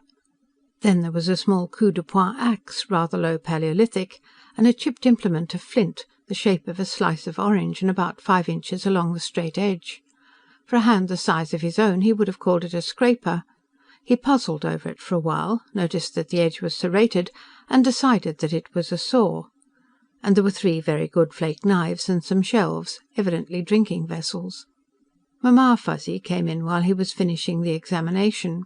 Then there was a small coup de poing axe, rather low Paleolithic, and a chipped implement of flint, the shape of a slice of orange and about 5 inches along the straight edge. For a hand the size of his own he would have called it a scraper. He puzzled over it for a while, noticed that the edge was serrated, and decided that it was a saw. And there were 3 very good flake knives and some shelves, evidently drinking vessels. Mamma Fuzzy came in while he was finishing the examination.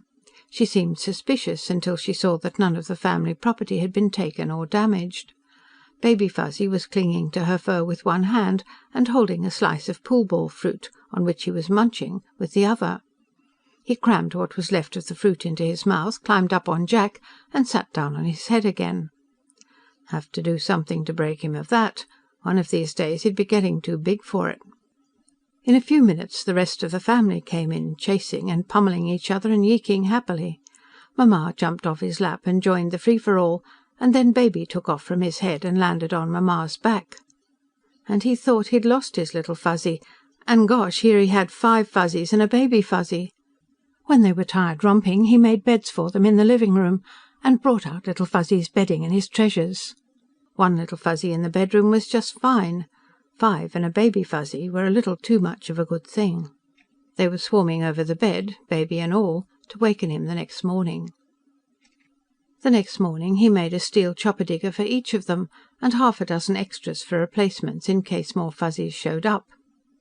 She seemed suspicious until she saw that none of the family property had been taken or damaged. Baby Fuzzy was clinging to her fur with one hand and holding a slice of pool-ball fruit, on which he was munching, with the other. He crammed what was left of the fruit into his mouth, climbed up on Jack, and sat down on his head again. Have to do something to break him of that. One of these days he'd be getting too big for it. In a few minutes the rest of the family came in, chasing and pummelling each other and yeeking happily. Mamma jumped off his lap and joined the free-for-all, and then Baby took off from his head and landed on Mamma's back. And he thought he'd lost his Little Fuzzy, and gosh, here he had 5 Fuzzies and a Baby Fuzzy. When they were tired romping, he made beds for them in the living-room, and brought out Little Fuzzy's bedding and his treasures. 1 Little Fuzzy in the bedroom was just fine. 5 and a Baby Fuzzy were a little too much of a good thing. They were swarming over the bed, baby and all, to waken him the next morning. The next morning he made a steel chopper-digger for each of them, and 6 extras for replacements in case more Fuzzies showed up.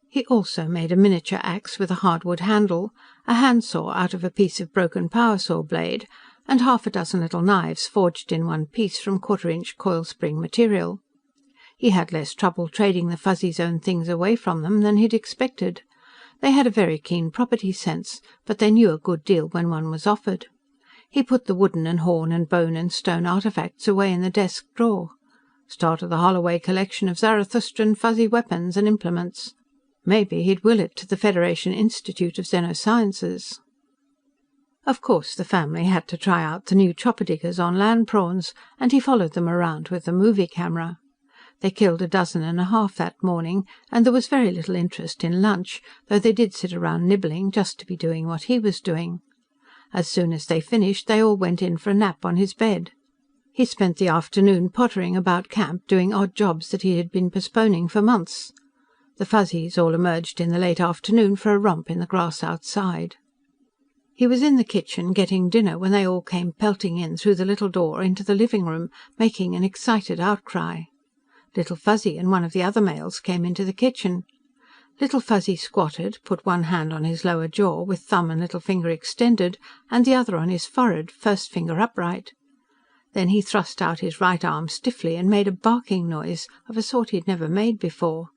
He also made a miniature axe with a hardwood handle, a handsaw out of a piece of broken power-saw blade, and 6 little knives forged in one piece from 1/4-inch coil-spring material. He had less trouble trading the Fuzzies' own things away from them than he'd expected. They had a very keen property sense, but they knew a good deal when one was offered. He put the wooden and horn and bone and stone artefacts away in the desk drawer. Start of the Holloway collection of Zarathustran Fuzzy weapons and implements. Maybe he'd will it to the Federation Institute of Xenosciences. Of course the family had to try out the new chopper-diggers on land prawns, and he followed them around with the movie camera. They killed 1.5 dozen that morning, and there was very little interest in lunch, though they did sit around nibbling, just to be doing what he was doing. As soon as they finished, they all went in for a nap on his bed. He spent the afternoon pottering about camp, doing odd jobs that he had been postponing for months. The Fuzzies all emerged in the late afternoon for a romp in the grass outside. He was in the kitchen getting dinner when they all came pelting in through the little door into the living-room, making an excited outcry. Little Fuzzy and one of the other males came into the kitchen. Little Fuzzy squatted, put one hand on his lower jaw, with thumb and little finger extended, and the other on his forehead, first finger upright. Then he thrust out his right arm stiffly and made a barking noise, of a sort he had never made before.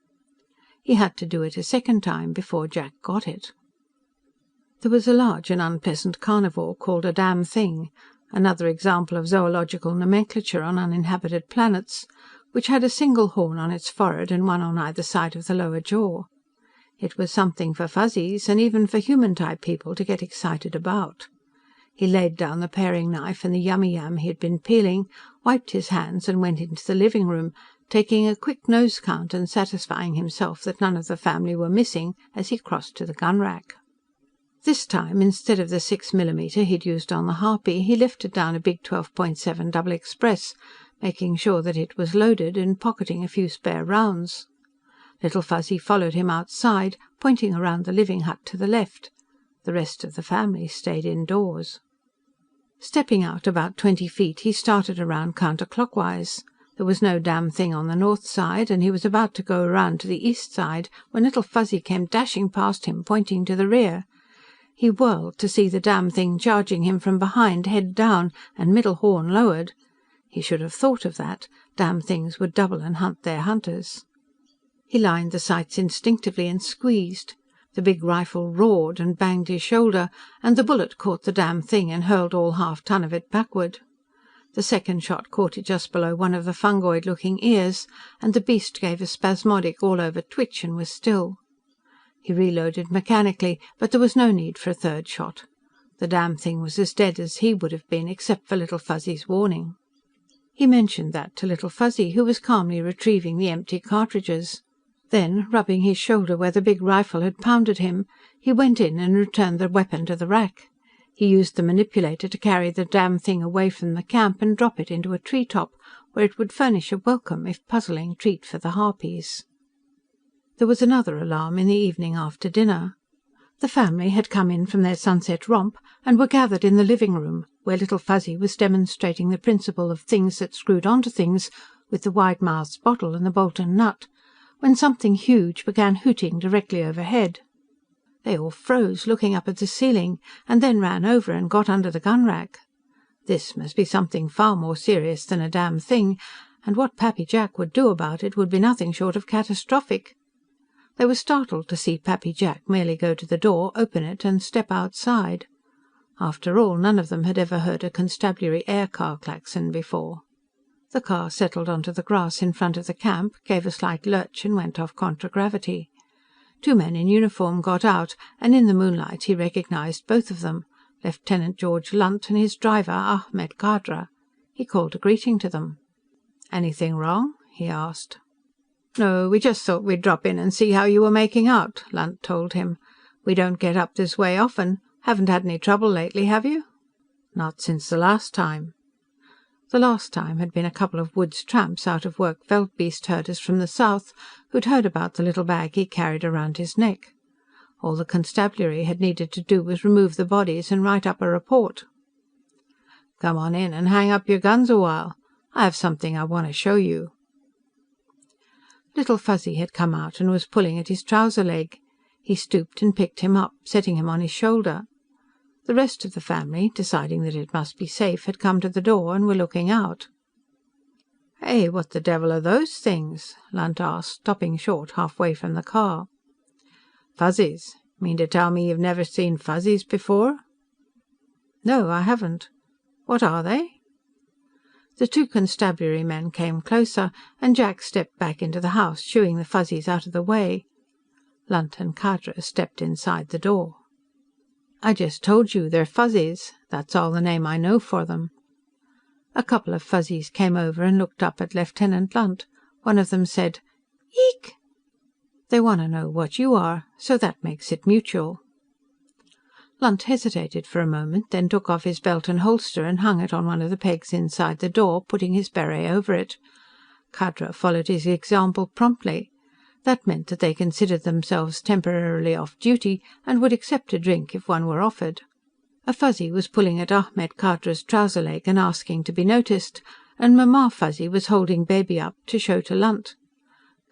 He had to do it a second time before Jack got it. There was a large and unpleasant carnivore called a damn thing, another example of zoological nomenclature on uninhabited planets, which had a single horn on its forehead and one on either side of the lower jaw. It was something for Fuzzies, and even for human-type people, to get excited about. He laid down the paring knife and the yummy-yam he had been peeling, wiped his hands and went into the living-room, taking a quick nose-count and satisfying himself that none of the family were missing as he crossed to the gun-rack. This time, instead of the 6mm he'd used on the Harpy, he lifted down a big 12.7 double express, making sure that it was loaded and pocketing a few spare rounds. Little Fuzzy followed him outside, pointing around the living hut to the left. The rest of the family stayed indoors. Stepping out about 20 feet, he started around counterclockwise. There was no damn thing on the north side, and he was about to go around to the east side when Little Fuzzy came dashing past him, pointing to the rear. He whirled to see the damn thing charging him from behind, head down and middle horn lowered. He should have thought of that. Damn things would double and hunt their hunters. He lined the sights instinctively and squeezed. The big rifle roared and banged his shoulder, and the bullet caught the damn thing and hurled all half-ton of it backward. The second shot caught it just below one of the fungoid-looking ears, and the beast gave a spasmodic all-over twitch and was still. He reloaded mechanically, but there was no need for a third shot. The damn thing was as dead as he would have been, except for Little Fuzzy's warning. He mentioned that to Little Fuzzy, who was calmly retrieving the empty cartridges. Then, rubbing his shoulder where the big rifle had pounded him, he went in and returned the weapon to the rack. He used the manipulator to carry the damn thing away from the camp and drop it into a tree top, where it would furnish a welcome, if puzzling, treat for the harpies. There was another alarm in the evening after dinner. The family had come in from their sunset romp and were gathered in the living room, where Little Fuzzy was demonstrating the principle of things that screwed onto things, with the wide-mouthed bottle and the Bolton nut, when something huge began hooting directly overhead. They all froze, looking up at the ceiling, and then ran over and got under the gun-rack. This must be something far more serious than a damn thing, and what Pappy Jack would do about it would be nothing short of catastrophic. They were startled to see Pappy Jack merely go to the door, open it, and step outside. After all, none of them had ever heard a constabulary air-car klaxon before. The car settled onto the grass in front of the camp, gave a slight lurch and went off contragravity. 2 men in uniform got out, and in the moonlight he recognized both of them, Lieutenant George Lunt and his driver, Ahmed Khadra. He called a greeting to them. "Anything wrong?" he asked. "No, we just thought we'd drop in and see how you were making out," Lunt told him. "We don't get up this way often. Haven't had any trouble lately, have you?" "Not since the last time." The last time had been a couple of woods tramps, out-of-work veldbeest herders from the south, who'd heard about the little bag he carried around his neck. All the constabulary had needed to do was remove the bodies and write up a report. "Come on in and hang up your guns a while. I have something I want to show you." Little Fuzzy had come out and was pulling at his trouser leg. He stooped and picked him up, setting him on his shoulder. The rest of the family, deciding that it must be safe, had come to the door and were looking out. "Hey, what the devil are those things?" Lunt asked, stopping short halfway from the car. "Fuzzies. Mean to tell me you've never seen Fuzzies before?" "No, I haven't. What are they?" The 2 constabulary men came closer, and Jack stepped back into the house, shooing the Fuzzies out of the way. Lunt and Khadra stepped inside the door. "I just told you, they're Fuzzies. That's all the name I know for them." A couple of Fuzzies came over and looked up at Lieutenant Lunt. One of them said, "Eek!" "They want to know what you are, so that makes it mutual." Lunt hesitated for a moment, then took off his belt and holster and hung it on one of the pegs inside the door, putting his beret over it. Khadra followed his example promptly. That meant that they considered themselves temporarily off duty and would accept a drink if one were offered. A Fuzzy was pulling at Ahmed Khadra's trouser leg and asking to be noticed, and Mamma Fuzzy was holding Baby up to show to Lunt.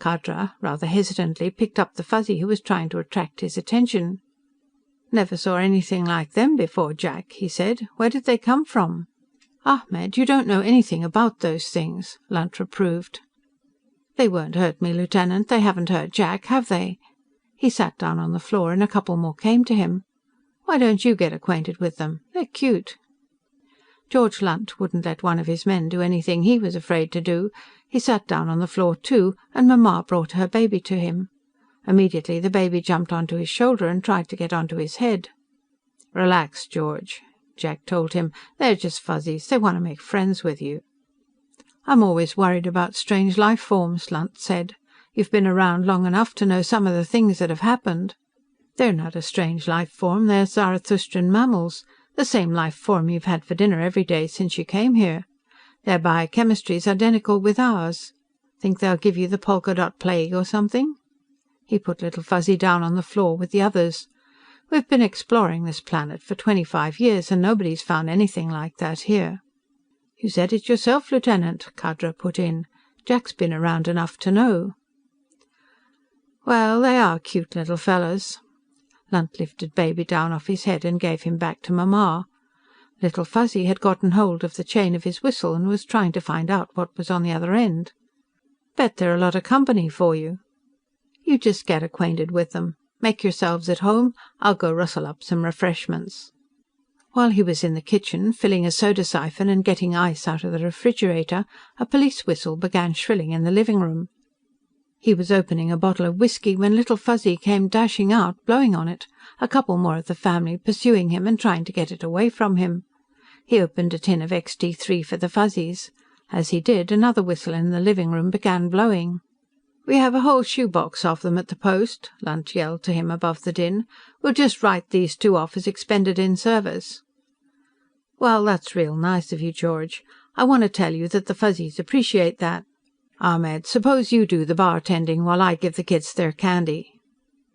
Khadra, rather hesitantly, picked up the Fuzzy who was trying to attract his attention. "Never saw anything like them before, Jack," he said. "Where did they come from?" "Ahmed, you don't know anything about those things," Lunt reproved. "They won't hurt me, Lieutenant. They haven't hurt Jack, have they?" He sat down on the floor and a couple more came to him. "Why don't you get acquainted with them? They're cute." George Lunt wouldn't let one of his men do anything he was afraid to do. He sat down on the floor too, and Mamma brought her baby to him. Immediately the baby jumped onto his shoulder and tried to get onto his head. "Relax, George," Jack told him. "They're just Fuzzies. They want to make friends with you." "I'm always worried about strange life forms," Lunt said. "You've been around long enough to know some of the things that have happened." "They're not a strange life form. They're Zarathustrian mammals. The same life form you've had for dinner every day since you came here. Their biochemistry's identical with ours. Think they'll give you the polka-dot plague or something?" He put Little Fuzzy down on the floor with the others. "We've been exploring this planet for 25 years, and nobody's found anything like that here." "You said it yourself, Lieutenant," Khadra put in. "Jack's been around enough to know." "Well, they are cute little fellas." Lunt lifted Baby down off his head and gave him back to Mamma. Little Fuzzy had gotten hold of the chain of his whistle and was trying to find out what was on the other end. "Bet they're a lot of company for you." "You just get acquainted with them. Make yourselves at home. I'll go rustle up some refreshments." While he was in the kitchen, filling a soda siphon and getting ice out of the refrigerator, a police whistle began shrilling in the living room. He was opening a bottle of whisky when Little Fuzzy came dashing out, blowing on it, a couple more of the family pursuing him and trying to get it away from him. He opened a tin of XT3 for the Fuzzies. As he did, another whistle in the living room began blowing. "We have a whole shoebox of them at the post," Lunt yelled to him above the din. "We'll just write these two off as expended in service." "Well, that's real nice of you, George. I want to tell you that the Fuzzies appreciate that. Ahmed, suppose you do the bartending while I give the kids their candy."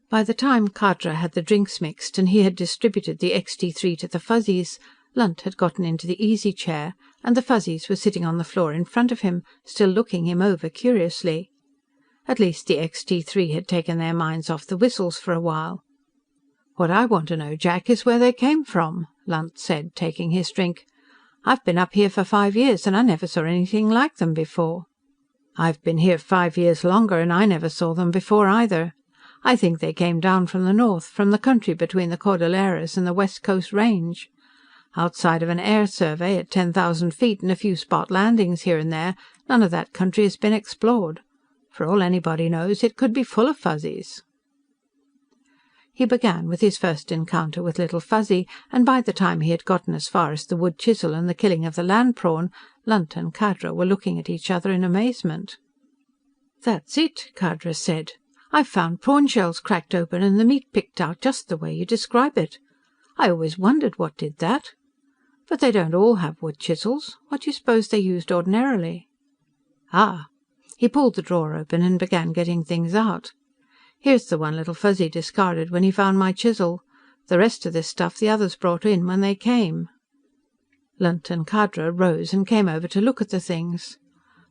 By the time Khadra had the drinks mixed and he had distributed the XT3 to the Fuzzies, Lunt had gotten into the easy chair, and the Fuzzies were sitting on the floor in front of him, still looking him over curiously. At least the XT3 had taken their minds off the whistles for a while. "What I want to know, Jack, is where they came from," Lunt said, taking his drink. "I've been up here for 5 years, and I never saw anything like them before." "I've been here 5 years longer, and I never saw them before either. I think they came down from the north, from the country between the Cordilleras and the West Coast Range. Outside of an air survey at 10,000 feet and a few spot landings here and there, none of that country has been explored. For all anybody knows, it could be full of Fuzzies." He began with his first encounter with Little Fuzzy, and by the time he had gotten as far as the wood chisel and the killing of the land prawn, Lunt and Khadra were looking at each other in amazement. "That's it," Khadra said. "I've found prawn shells cracked open and the meat picked out just the way you describe it. I always wondered what did that. But they don't all have wood chisels. What do you suppose they used ordinarily?" "Ah." He pulled the drawer open and began getting things out. "Here's the one Little Fuzzy discarded when he found my chisel. The rest of this stuff the others brought in when they came." Lunt and Khadra rose and came over to look at the things.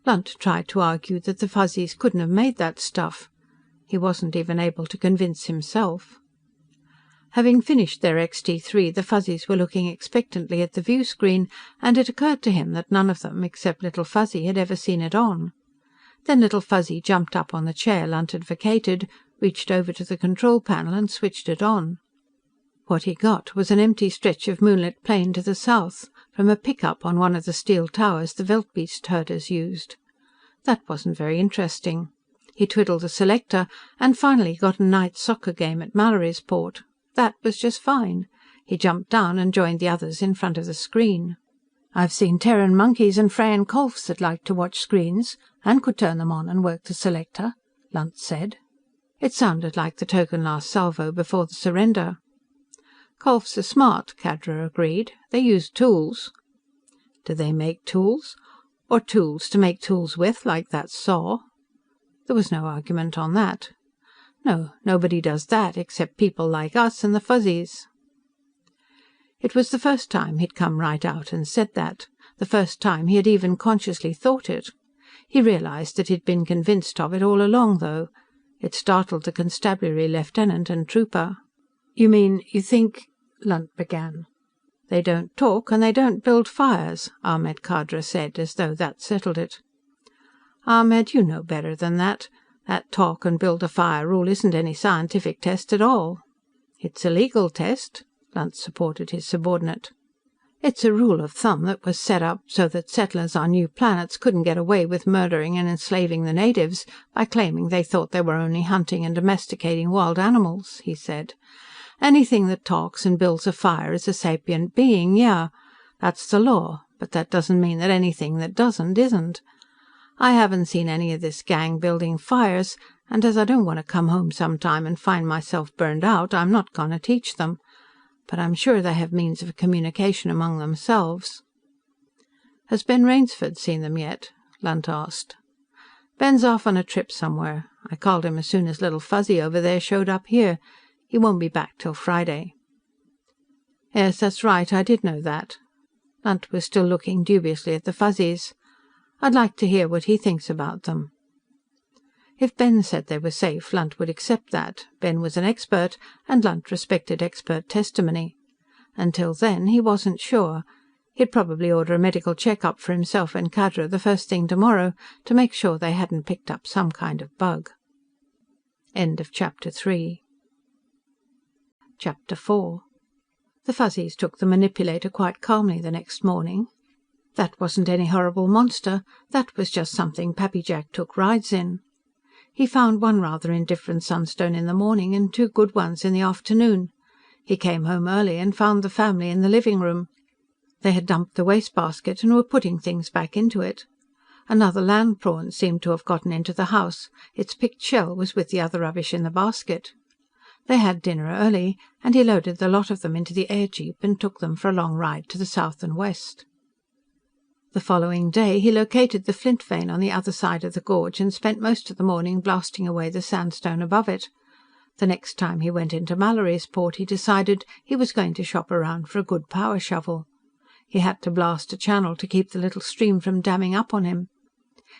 Lunt tried to argue that the Fuzzies couldn't have made that stuff. He wasn't even able to convince himself. Having finished their XT3, the Fuzzies were looking expectantly at the view screen, and it occurred to him that none of them, except Little Fuzzy, had ever seen it on. Then Little Fuzzy jumped up on the chair Lunt had vacated, reached over to the control panel and switched it on. What he got was an empty stretch of moonlit plain to the south, from a pick-up on one of the steel towers the veldbeest herders used. That wasn't very interesting. He twiddled the selector, and finally got a night soccer game at Mallorysport. That was just fine. He jumped down and joined the others in front of the screen. "I've seen Terran monkeys and Freyan Kolfs that liked to watch screens, and could turn them on and work the selector," Lunt said. It sounded like the token last salvo before the surrender. "Kolfs are smart," Khadra agreed. "They use tools." "Do they make tools? Or tools to make tools with, like that saw?" There was no argument on that. "No, nobody does that, except people like us and the Fuzzies." It was the first time he'd come right out and said that. The first time he had even consciously thought it. He realized that he'd been convinced of it all along, though. It startled the constabulary lieutenant and trooper. "You mean, you think—" Lunt began. "They don't talk, and they don't build fires," Ahmed Khadra said, as though that settled it. "Ahmed, you know better than that. That talk and build a fire rule isn't any scientific test at all." "It's a legal test," Lunt supported his subordinate. "It's a rule of thumb that was set up so that settlers on new planets couldn't get away with murdering and enslaving the natives by claiming they thought they were only hunting and domesticating wild animals," he said. "Anything that talks and builds a fire is a sapient being, yeah. That's the law, but that doesn't mean that anything that doesn't, isn't. I haven't seen any of this gang building fires, and as I don't want to come home sometime and find myself burned out, I'm not going to teach them. But I'm sure they have means of communication among themselves." "Has Ben Rainsford seen them yet?" Lunt asked. "Ben's off on a trip somewhere. I called him as soon as Little Fuzzy over there showed up here. He won't be back till Friday." "Yes, that's right, I did know that." Lunt was still looking dubiously at the Fuzzies. "I'd like to hear what he thinks about them." If Ben said they were safe, Lunt would accept that. Ben was an expert, and Lunt respected expert testimony. Until then, he wasn't sure. He'd probably order a medical check-up for himself and Khadra the first thing tomorrow, to make sure they hadn't picked up some kind of bug. End of Chapter 3. Chapter 4. The Fuzzies took the manipulator quite calmly the next morning. That wasn't any horrible monster. That was just something Pappy Jack took rides in. He found one rather indifferent sunstone in the morning, and 2 good ones in the afternoon. He came home early and found the family in the living room. They had dumped the wastebasket and were putting things back into it. Another land prawn seemed to have gotten into the house; its picked shell was with the other rubbish in the basket. They had dinner early, and he loaded the lot of them into the air jeep and took them for a long ride to the south and west. The following day he located the flint vein on the other side of the gorge and spent most of the morning blasting away the sandstone above it. The next time he went into Mallorysport he decided he was going to shop around for a good power shovel. He had to blast a channel to keep the little stream from damming up on him.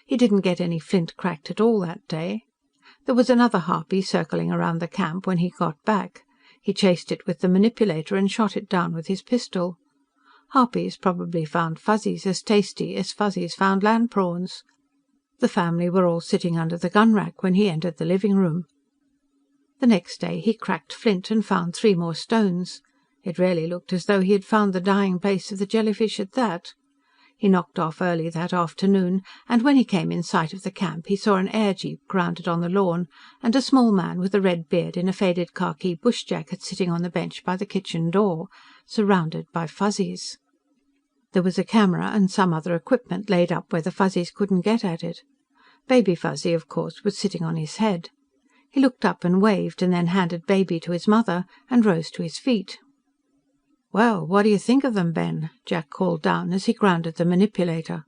He didn't get any flint cracked at all that day. There was another harpy circling around the camp when he got back. He chased it with the manipulator and shot it down with his pistol. Harpies probably found Fuzzies as tasty as Fuzzies found land prawns. The family were all sitting under the gun rack when he entered the living room. The next day he cracked flint and found 3 more stones. It really looked as though he had found the dying place of the jellyfish at that. He knocked off early that afternoon, and when he came in sight of the camp he saw an air jeep grounded on the lawn, and a small man with a red beard in a faded khaki bush jacket sitting on the bench by the kitchen door, surrounded by Fuzzies. There was a camera and some other equipment laid up where the Fuzzies couldn't get at it. Baby Fuzzy, of course, was sitting on his head. He looked up and waved, and then handed Baby to his mother, and rose to his feet. "Well, what do you think of them, Ben?" Jack called down as he grounded the manipulator.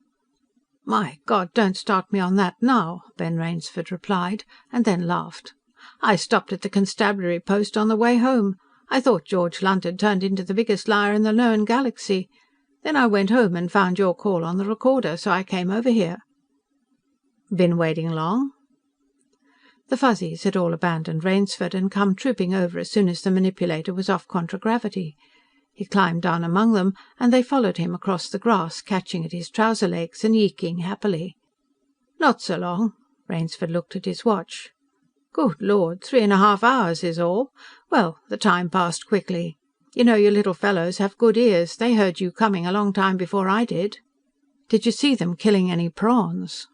"My God, don't start me on that now," Ben Rainsford replied, and then laughed. "I stopped at the constabulary post on the way home. I thought George Lunt had turned into the biggest liar in the known galaxy. Then I went home and found your call on the recorder, so I came over here." "Been waiting long?" The Fuzzies had all abandoned Rainsford and come trooping over as soon as the manipulator was off contragravity. He climbed down among them, and they followed him across the grass, catching at his trouser legs and yeeking happily. "Not so long." Rainsford looked at his watch. "Good Lord, 3.5 hours is all. Well, the time passed quickly. You know, you little fellows have good ears. They heard you coming a long time before I did." "Did you see them killing any prawns?"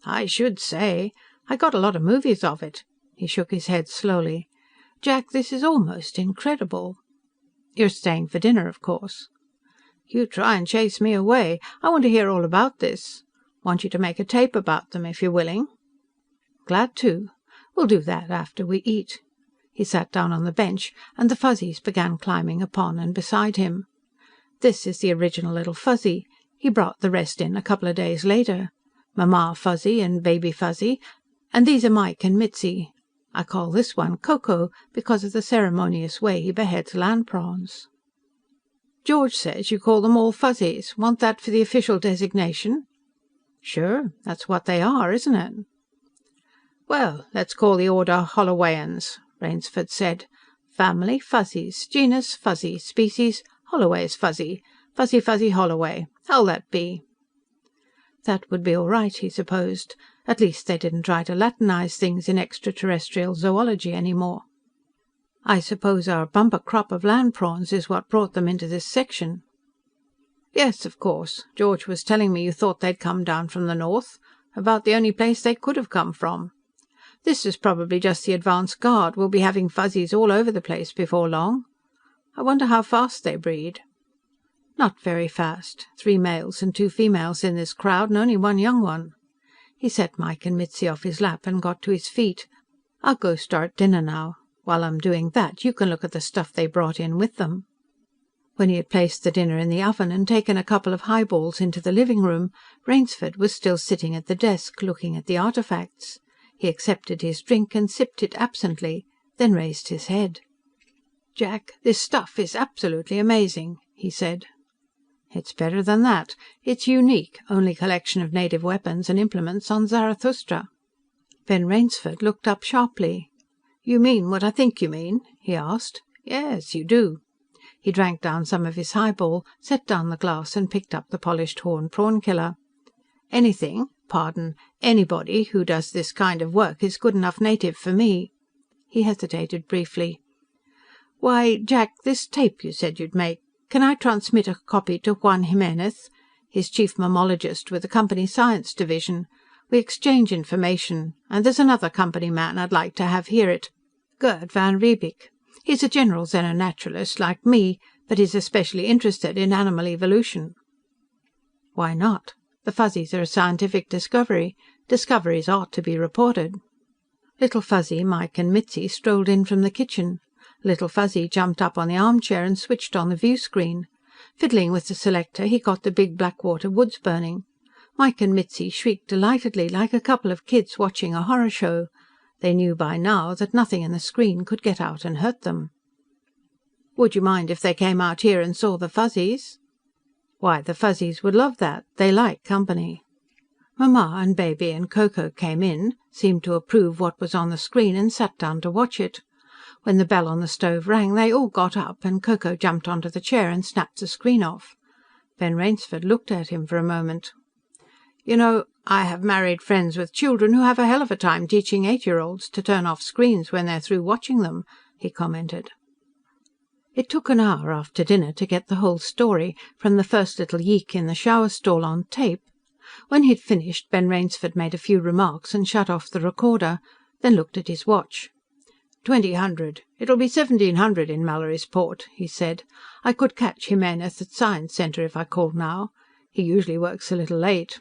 "I should say. I got a lot of movies of it." He shook his head slowly. "Jack, this is almost incredible." "You're staying for dinner, of course." "You try and chase me away. I want to hear all about this. Want you to make a tape about them, if you're willing." "Glad to. We'll do that after we eat." He sat down on the bench, and the Fuzzies began climbing upon and beside him. "This is the original little Fuzzy. He brought the rest in a couple of days later. Mamma Fuzzy and Baby Fuzzy. And these are Mike and Mitzi. I call this one Coco because of the ceremonious way he beheads land prawns." "George says you call them all Fuzzies. Want that for the official designation?" "Sure. That's what they are, isn't it?" "Well, let's call the order Hollowayans," Rainsford said. "Family, Fuzzies. Genus, Fuzzy. Species, Holloway's Fuzzy. Fuzzy Fuzzy Holloway. How'll that be?" That would be all right, he supposed. At least they didn't try to Latinize things in extraterrestrial zoology anymore. "I suppose our bumper crop of land prawns is what brought them into this section." "Yes, of course. George was telling me you thought they'd come down from the north. About the only place they could have come from. This is probably just the advance guard. We'll be having Fuzzies all over the place before long. I wonder how fast they breed." "Not very fast. 3 males and 2 females in this crowd, and only 1 young one." He set Mike and Mitzi off his lap and got to his feet. "I'll go start dinner now. While I'm doing that, you can look at the stuff they brought in with them." When he had placed the dinner in the oven and taken a couple of highballs into the living room, Rainsford was still sitting at the desk, looking at the artefacts. He accepted his drink and sipped it absently, then raised his head. "Jack, this stuff is absolutely amazing," he said. "It's better than that. It's unique, only collection of native weapons and implements on Zarathustra." Ben Rainsford looked up sharply. "You mean what I think you mean?" he asked. "Yes, you do." He drank down some of his highball, set down the glass and picked up the polished horn prawn killer. Anybody who does this kind of work is good enough native for me." He hesitated briefly. "Why, Jack, this tape you said you'd make. Can I transmit a copy to Juan Jimenez? He's chief mammologist with the company science division. We exchange information. And there's another company man I'd like to have hear it. Gerd van Riebeek. He's a general xenonaturalist like me, but he's especially interested in animal evolution." "Why not?" The Fuzzies are a scientific discovery. Discoveries ought to be reported." Little Fuzzy, Mike and Mitzi strolled in from the kitchen. Little Fuzzy jumped up on the armchair and switched on the view screen. Fiddling with the selector, he got the big Blackwater woods burning. Mike and Mitzi shrieked delightedly, like a couple of kids watching a horror show. They knew by now that nothing in the screen could get out and hurt them. "Would you mind if they came out here and saw the Fuzzies?" "Why, the Fuzzies would love that. They like company." Mamma and Baby and Ko Ko came in, seemed to approve what was on the screen, and sat down to watch it. When the bell on the stove rang, they all got up, and Ko Ko jumped onto the chair and snapped the screen off. Ben Rainsford looked at him for a moment. "You know, I have married friends with children who have a hell of a time teaching 8-year-olds to turn off screens when they're through watching them," he commented. It took an hour after dinner to get the whole story, from the first little yeek in the shower stall, on tape. When he'd finished, Ben Rainsford made a few remarks and shut off the recorder, then looked at his watch. 2000. It'll be 1700 in Mallory's Port, he said. "I could catch Jimenez at Science Center if I called now. He usually works a little late."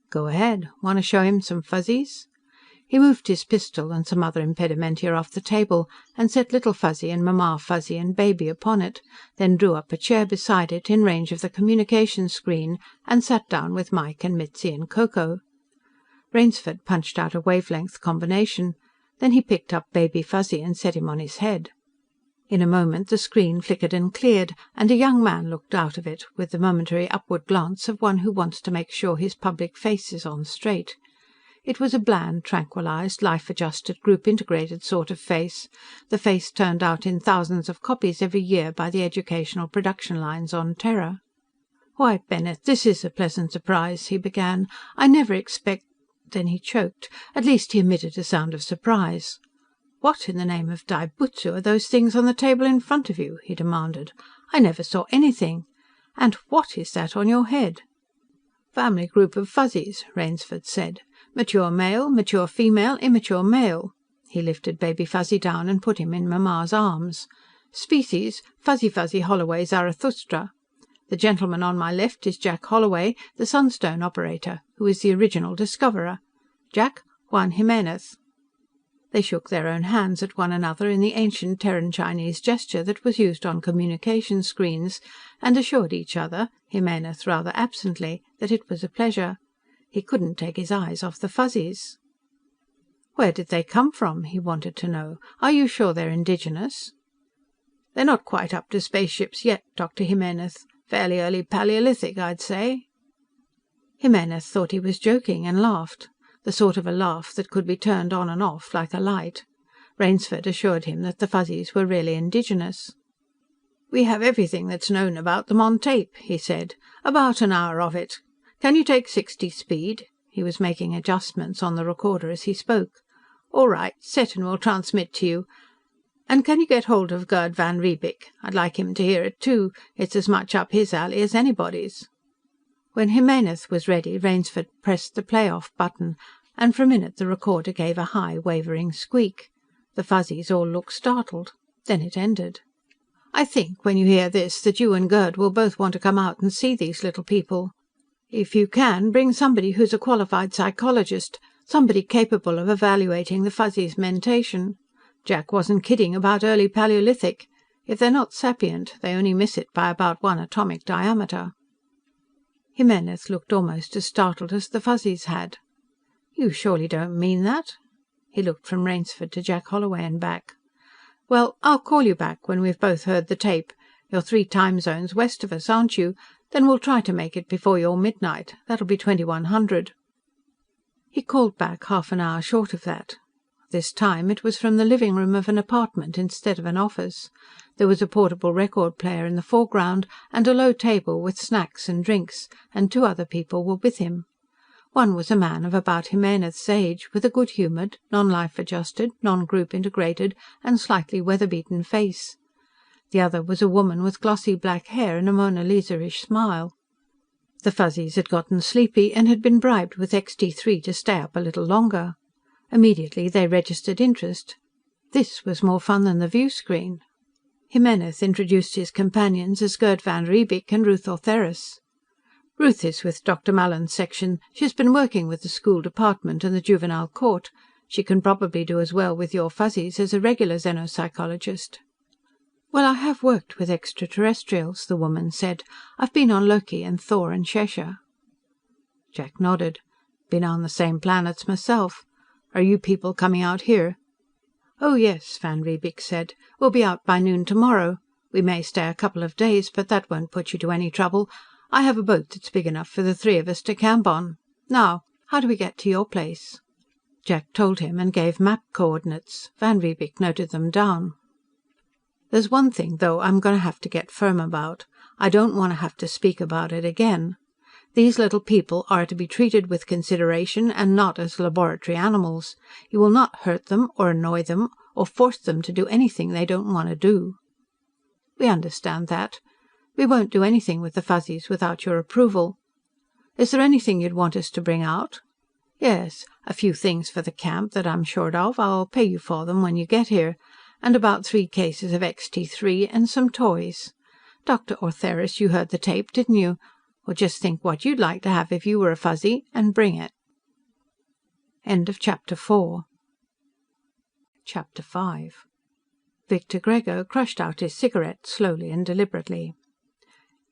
"Go ahead. Want to show him some Fuzzies?" He moved his pistol and some other impedimenta off the table, and set Little Fuzzy and Mamma Fuzzy and Baby upon it, then drew up a chair beside it, in range of the communication screen, and sat down with Mike and Mitzi and Ko Ko. Rainsford punched out a wavelength combination. Then he picked up Baby Fuzzy and set him on his head. In a moment the screen flickered and cleared, and a young man looked out of it, with the momentary upward glance of one who wants to make sure his public face is on straight. It was a bland, tranquilized, life-adjusted, group-integrated sort of face, the face turned out in thousands of copies every year by the educational production lines on Terra. "Why, Bennett, this is a pleasant surprise," he began. "I never Then he choked. At least he emitted a sound of surprise. "What in the name of Daibutsu are those things on the table in front of you?" he demanded. "I never saw anything. And what is that on your head?" "Family group of Fuzzies," Rainsford said. "Mature male, mature female, immature male." He lifted Baby Fuzzy down and put him in Mamma's arms. "Species, Fuzzy Fuzzy Holloway Zarathustra. The gentleman on my left is Jack Holloway, the sunstone operator, who is the original discoverer. Jack, Juan Jimenez." They shook their own hands at one another in the ancient Terran Chinese gesture that was used on communication screens, and assured each other, Jimenez rather absently, that it was a pleasure. He couldn't take his eyes off the Fuzzies. "Where did they come from?" he wanted to know. "Are you sure they're indigenous?" "They're not quite up to spaceships yet, Dr. Jimenez. Fairly early Paleolithic, I'd say." Jimenez thought he was joking, and laughed. The sort of a laugh that could be turned on and off like a light. Rainsford assured him that the Fuzzies were really indigenous. "We have everything that's known about them on tape," he said. "About an hour of it. Can you take 60 speed?" He was making adjustments on the recorder as he spoke. "All right, set and we'll transmit to you. And can you get hold of Gerd van Riebeek? I'd like him to hear it too. It's as much up his alley as anybody's." When Jimenez was ready, Rainsford pressed the play-off button, and for a minute the recorder gave a high, wavering squeak. The Fuzzies all looked startled. Then it ended. "I think, when you hear this, that you and Gerd will both want to come out and see these little people. If you can, bring somebody who's a qualified psychologist, somebody capable of evaluating the Fuzzies' mentation. Jack wasn't kidding about early Paleolithic. If they're not sapient, they only miss it by about 1 atomic diameter." Jimenez looked almost as startled as the Fuzzies had. "You surely don't mean that?" He looked from Rainsford to Jack Holloway and back. "Well, I'll call you back when we've both heard the tape. You're 3 time zones west of us, aren't you? Then we'll try to make it before your midnight. That'll be 2100. He called back half an hour short of that. This time it was from the living room of an apartment instead of an office. There was a portable record player in the foreground, and a low table with snacks and drinks, and 2 other people were with him. One was a man of about Jimenez's age, with a good-humoured, non-life adjusted, non-group integrated, and slightly weather-beaten face. The other was a woman with glossy black hair and a Mona Lisa-ish smile. The Fuzzies had gotten sleepy, and had been bribed with XT3 to stay up a little longer. Immediately they registered interest. This was more fun than the view screen. Jimenez introduced his companions as Gerd van Riebeek and Ruth Ortheris. Ruth is with Dr. Mallon's section. She's been working with the school department and the juvenile court. She can probably do as well with your Fuzzies as a regular xenopsychologist." "Well, I have worked with extraterrestrials," the woman said. "I've been on Loki and Thor and Cheshire." Jack nodded. "Been on the same planets myself. Are you people coming out here?" "Oh, yes," Van Riebeek said. "We'll be out by noon tomorrow. We may stay a couple of days, but that won't put you to any trouble. I have a boat that's big enough for the three of us to camp on. Now, how do we get to your place?" Jack told him and gave map coordinates. Van Riebeek noted them down. "There's one thing, though, I'm going to have to get firm about. I don't want to have to speak about it again. These little people are to be treated with consideration and not as laboratory animals. You will not hurt them, or annoy them, or force them to do anything they don't want to do." "We understand that. We won't do anything with the Fuzzies without your approval. Is there anything you'd want us to bring out?" "Yes, a few things for the camp that I'm short of. I'll pay you for them when you get here. And about 3 cases of XT3 and some toys. Dr. Ortheris, you heard the tape, didn't you? Well, just think what you'd like to have if you were a Fuzzy, and bring it." End of Chapter 4. Chapter 5. Victor Grego crushed out his cigarette slowly and deliberately.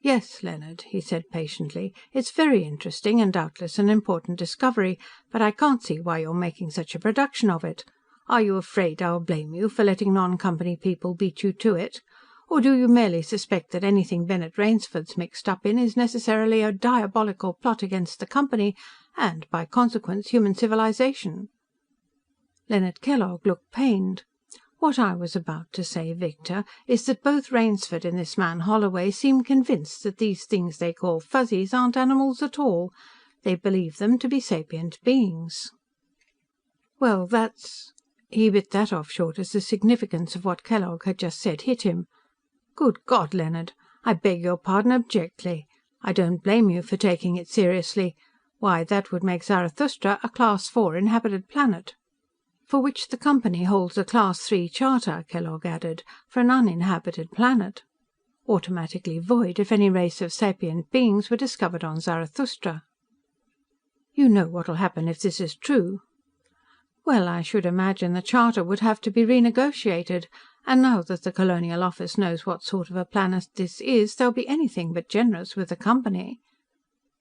"Yes, Leonard," he said patiently. "It's very interesting, and doubtless an important discovery, but I can't see why you're making such a production of it. Are you afraid I'll blame you for letting non-company people beat you to it? Or do you merely suspect that anything Bennett Rainsford's mixed up in is necessarily a diabolical plot against the company, and, by consequence, human civilization?" Leonard Kellogg looked pained. "What I was about to say, Victor, is that both Rainsford and this man Holloway seem convinced that these things they call Fuzzies aren't animals at all. They believe them to be sapient beings." "Well, that's—" He bit that off short as the significance of what Kellogg had just said hit him. "Good God, Leonard, I beg your pardon abjectly. I don't blame you for taking it seriously. Why, that would make Zarathustra a Class 4 inhabited planet." "For which the company holds a Class 3 charter," Kellogg added, "for an uninhabited planet. Automatically void if any race of sapient beings were discovered on Zarathustra." "You know what'll happen if this is true?" "Well, I should imagine the charter would have to be renegotiated. And now that the Colonial Office knows what sort of a planet this is, they'll be anything but generous with the company."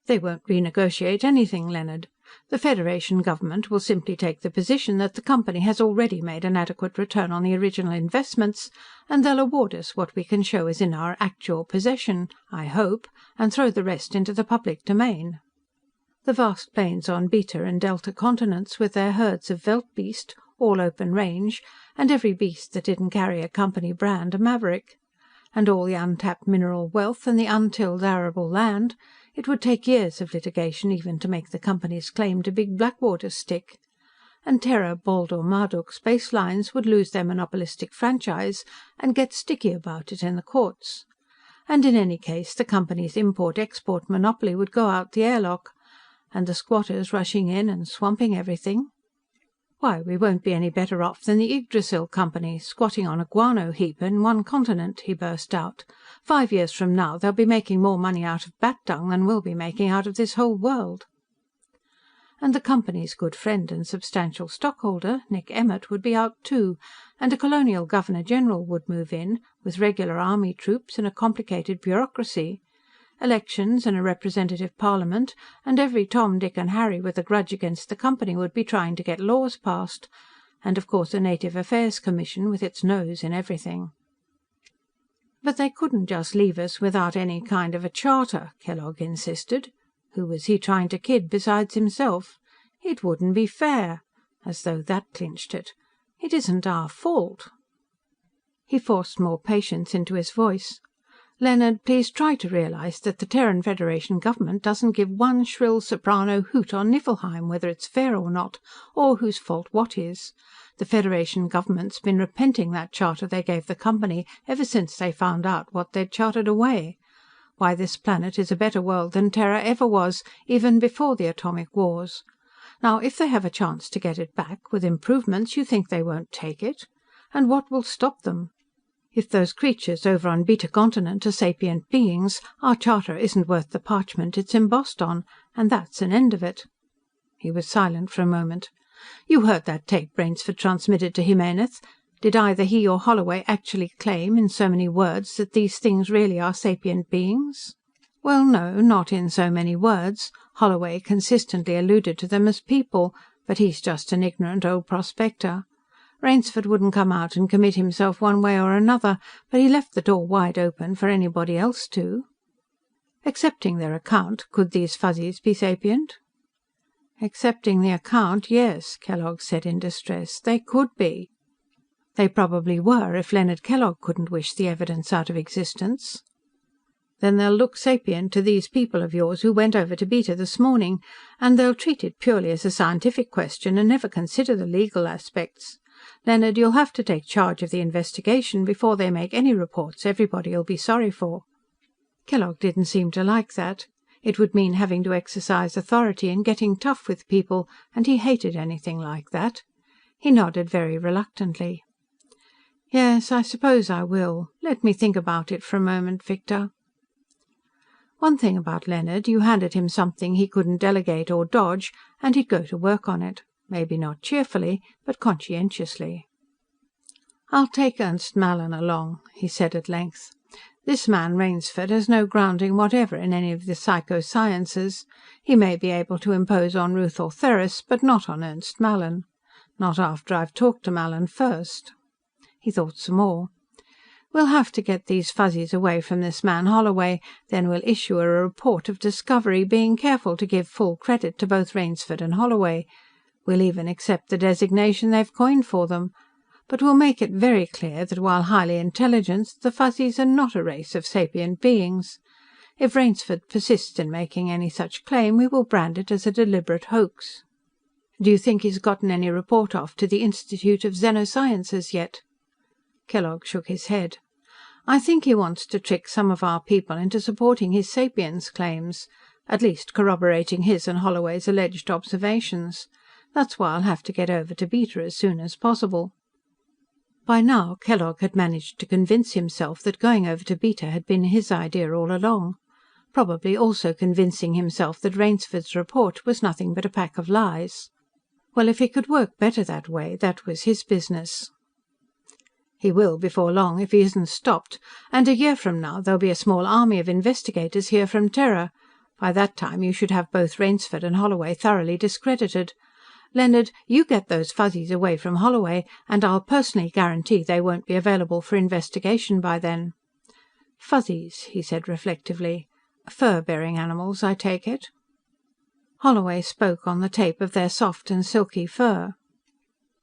"They won't renegotiate anything, Leonard. The Federation government will simply take the position that the company has already made an adequate return on the original investments, and they'll award us what we can show is in our actual possession, I hope, and throw the rest into the public domain. The vast plains on Beta and Delta continents, with their herds of veldbeest, all open range, and every beast that didn't carry a company brand a maverick. And all the untapped mineral wealth and the untilled arable land. It would take years of litigation even to make the company's claim to Big Blackwater stick. And Terra, Baldur, Marduk space lines would lose their monopolistic franchise and get sticky about it in the courts. And in any case, the company's import-export monopoly would go out the airlock. And the squatters rushing in and swamping everything. Why, we won't be any better off than the Yggdrasil Company, squatting on a guano heap in one continent," he burst out. 5 years from now, they'll be making more money out of bat dung than we'll be making out of this whole world. And the company's good friend and substantial stockholder, Nick Emmett, would be out too, and a colonial governor-general would move in, with regular army troops and a complicated bureaucracy. Elections and a representative parliament, and every Tom, Dick and Harry with a grudge against the company would be trying to get laws passed. And of course a Native Affairs Commission with its nose in everything. "But they couldn't just leave us without any kind of a charter," Kellogg insisted. Who was he trying to kid besides himself? "It wouldn't be fair." As though that clinched it. "It isn't our fault." He forced more patience into his voice. "Leonard, please try to realize that the Terran Federation government doesn't give one shrill soprano hoot on Niflheim whether it's fair or not, or whose fault what is. The Federation government's been repenting that charter they gave the company ever since they found out what they'd chartered away. Why, this planet is a better world than Terra ever was, even before the atomic wars. Now, if they have a chance to get it back, with improvements, you think they won't take it? And what will stop them?" If those creatures over on Beta Continent are sapient beings, our charter isn't worth the parchment it's embossed on, and that's an end of it." He was silent for a moment. "You heard that tape Rainsford transmitted to Jimenez. Did either he or Holloway actually claim, in so many words, that these things really are sapient beings?" "Well, no, not in so many words. Holloway consistently alluded to them as people, but he's just an ignorant old prospector. Rainsford wouldn't come out and commit himself one way or another, but he left the door wide open for anybody else to." "Accepting their account, could these Fuzzies be sapient?" "Accepting the account, yes," Kellogg said in distress. "They could be." "They probably were, if Leonard Kellogg couldn't wish the evidence out of existence." "Then they'll look sapient to these people of yours who went over to Beta this morning, and they'll treat it purely as a scientific question and never consider the legal aspects. Leonard, you'll have to take charge of the investigation before they make any reports everybody'll be sorry for." Kellogg didn't seem to like that. It would mean having to exercise authority and getting tough with people, and he hated anything like that. He nodded very reluctantly. "Yes, I suppose I will. Let me think about it for a moment, Victor." One thing about Leonard, you handed him something he couldn't delegate or dodge, and he'd go to work on it. Maybe not cheerfully, but conscientiously. "I'll take Ernst Mallin along," he said at length. "This man Rainsford has no grounding whatever in any of the psychosciences. He may be able to impose on Ruth Ortheris, but not on Ernst Mallin. Not after I've talked to Mallin first." He thought some more. "We'll have to get these Fuzzies away from this man Holloway, then we'll issue a report of discovery, being careful to give full credit to both Rainsford and Holloway. We'll even accept the designation they've coined for them. But we'll make it very clear that while highly intelligent, the Fuzzies are not a race of sapient beings. If Rainsford persists in making any such claim, we will brand it as a deliberate hoax." "Do you think he's gotten any report off to the Institute of Xenosciences yet?" Kellogg shook his head. "I think he wants to trick some of our people into supporting his sapience claims, at least corroborating his and Holloway's alleged observations. That's why I'll have to get over to Beta as soon as possible." By now, Kellogg had managed to convince himself that going over to Beta had been his idea all along. Probably also convincing himself that Rainsford's report was nothing but a pack of lies. Well, if he could work better that way, that was his business. "He will before long, if he isn't stopped. And a year from now, there'll be a small army of investigators here from Terra. By that time, you should have both Rainsford and Holloway thoroughly discredited. Leonard, you get those Fuzzies away from Holloway, and I'll personally guarantee they won't be available for investigation by then." "Fuzzies," he said reflectively. "Fur-bearing animals, I take it?" Holloway spoke on the tape of their soft and silky fur.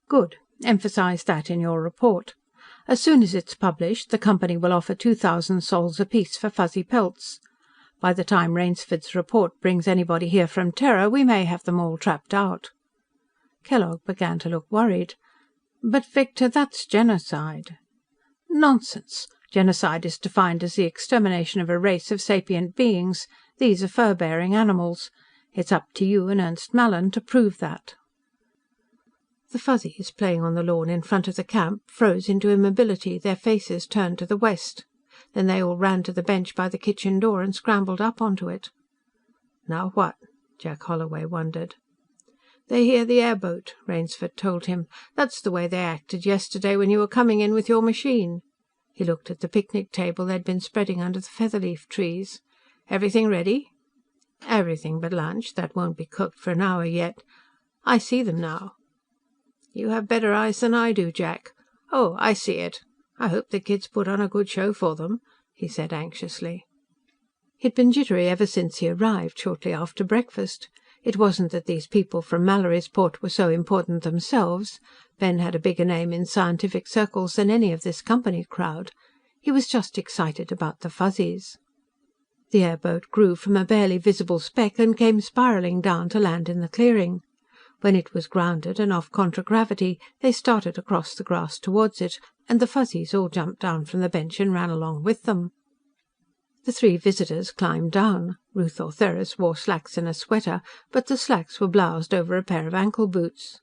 "Good. Emphasize that in your report. As soon as it's published, the company will offer 2,000 sols apiece for Fuzzy pelts. By the time Rainsford's report brings anybody here from Terra, we may have them all trapped out." Kellogg began to look worried. "But, Victor, that's genocide." "Nonsense! Genocide is defined as the extermination of a race of sapient beings. These are fur-bearing animals. It's up to you and Ernst Mallin to prove that." The Fuzzies, playing on the lawn in front of the camp, froze into immobility, their faces turned to the west. Then they all ran to the bench by the kitchen door and scrambled up onto it. "Now what?" Jack Holloway wondered. "They hear the airboat," Rainsford told him. "That's the way they acted yesterday when you were coming in with your machine." He looked at the picnic table they'd been spreading under the featherleaf trees. "Everything ready?" "Everything but lunch. That won't be cooked for an hour yet. I see them now." "You have better eyes than I do, Jack. Oh, I see it. I hope the kids put on a good show for them," he said anxiously. He'd been jittery ever since he arrived, shortly after breakfast. It wasn't that these people from Mallorysport were so important themselves. Ben had a bigger name in scientific circles than any of this company crowd. He was just excited about the Fuzzies. The airboat grew from a barely visible speck and came spiraling down to land in the clearing. When it was grounded and off contragravity, they started across the grass towards it, and the Fuzzies all jumped down from the bench and ran along with them. The three visitors climbed down. Ruth Ortheris wore slacks and a sweater, but the slacks were bloused over a pair of ankle boots.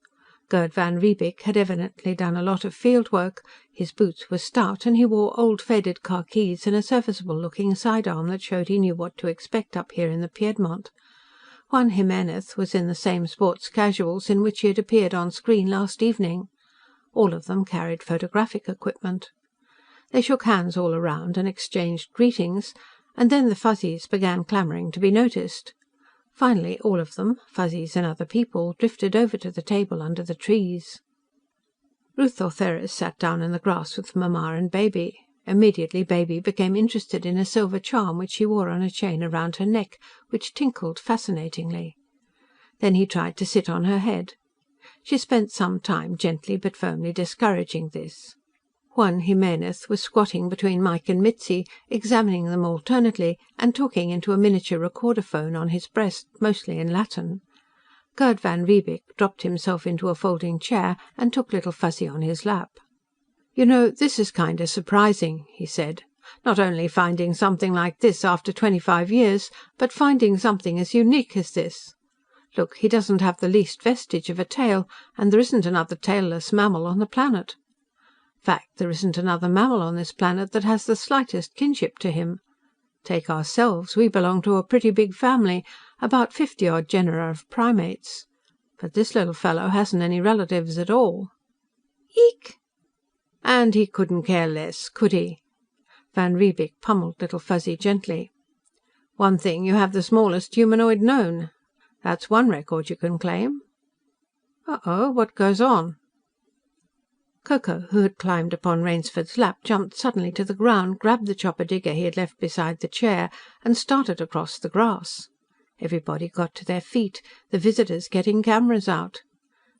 Gerd van Riebeek had evidently done a lot of field work. His boots were stout, and he wore old faded khakis and a serviceable-looking sidearm that showed he knew what to expect up here in the Piedmont. Juan Jimenez was in the same sports casuals in which he had appeared on screen last evening. All of them carried photographic equipment. They shook hands all around and exchanged greetings, and then the Fuzzies began clamouring to be noticed. Finally all of them, Fuzzies and other people, drifted over to the table under the trees. Ruth Ortheris sat down in the grass with Mamma and Baby. Immediately Baby became interested in a silver charm which she wore on a chain around her neck, which tinkled fascinatingly. Then he tried to sit on her head. She spent some time gently but firmly discouraging this. Juan Jimenez was squatting between Mike and Mitzi, examining them alternately, and talking into a miniature recorder phone on his breast, mostly in Latin. Gerd van Riebeek dropped himself into a folding chair and took Little Fuzzy on his lap. "You know, this is kind of surprising," he said. "Not only finding something like this after 25 years, but finding something as unique as this. Look, he doesn't have the least vestige of a tail, and there isn't another tailless mammal on the planet. Fact, there isn't another mammal on this planet that has the slightest kinship to him. Take ourselves, we belong to a pretty big family, about 50-odd genera of primates. But this little fellow hasn't any relatives at all." "Eek!" "And he couldn't care less, could he?" Van Riebeek pummeled Little Fuzzy gently. "One thing, you have the smallest humanoid known. That's one record you can claim." "Uh-oh, what goes on?" Ko Ko, who had climbed upon Rainsford's lap, jumped suddenly to the ground, grabbed the chopper digger he had left beside the chair, and started across the grass. Everybody got to their feet, the visitors getting cameras out.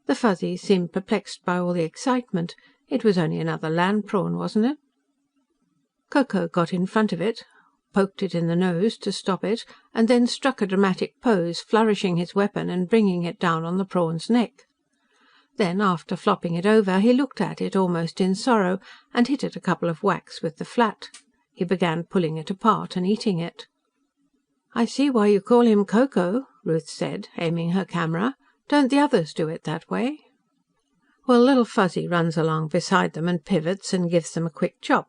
The Fuzzies seemed perplexed by all the excitement. It was only another land prawn, wasn't it? Ko Ko got in front of it, poked it in the nose to stop it, and then struck a dramatic pose, flourishing his weapon and bringing it down on the prawn's neck. Then, after flopping it over, he looked at it, almost in sorrow, and hit it a couple of whacks with the flat. He began pulling it apart and eating it. "I see why you call him Ko Ko," Ruth said, aiming her camera. "Don't the others do it that way?" Well, Little Fuzzy runs along beside them and pivots and gives them a quick chop.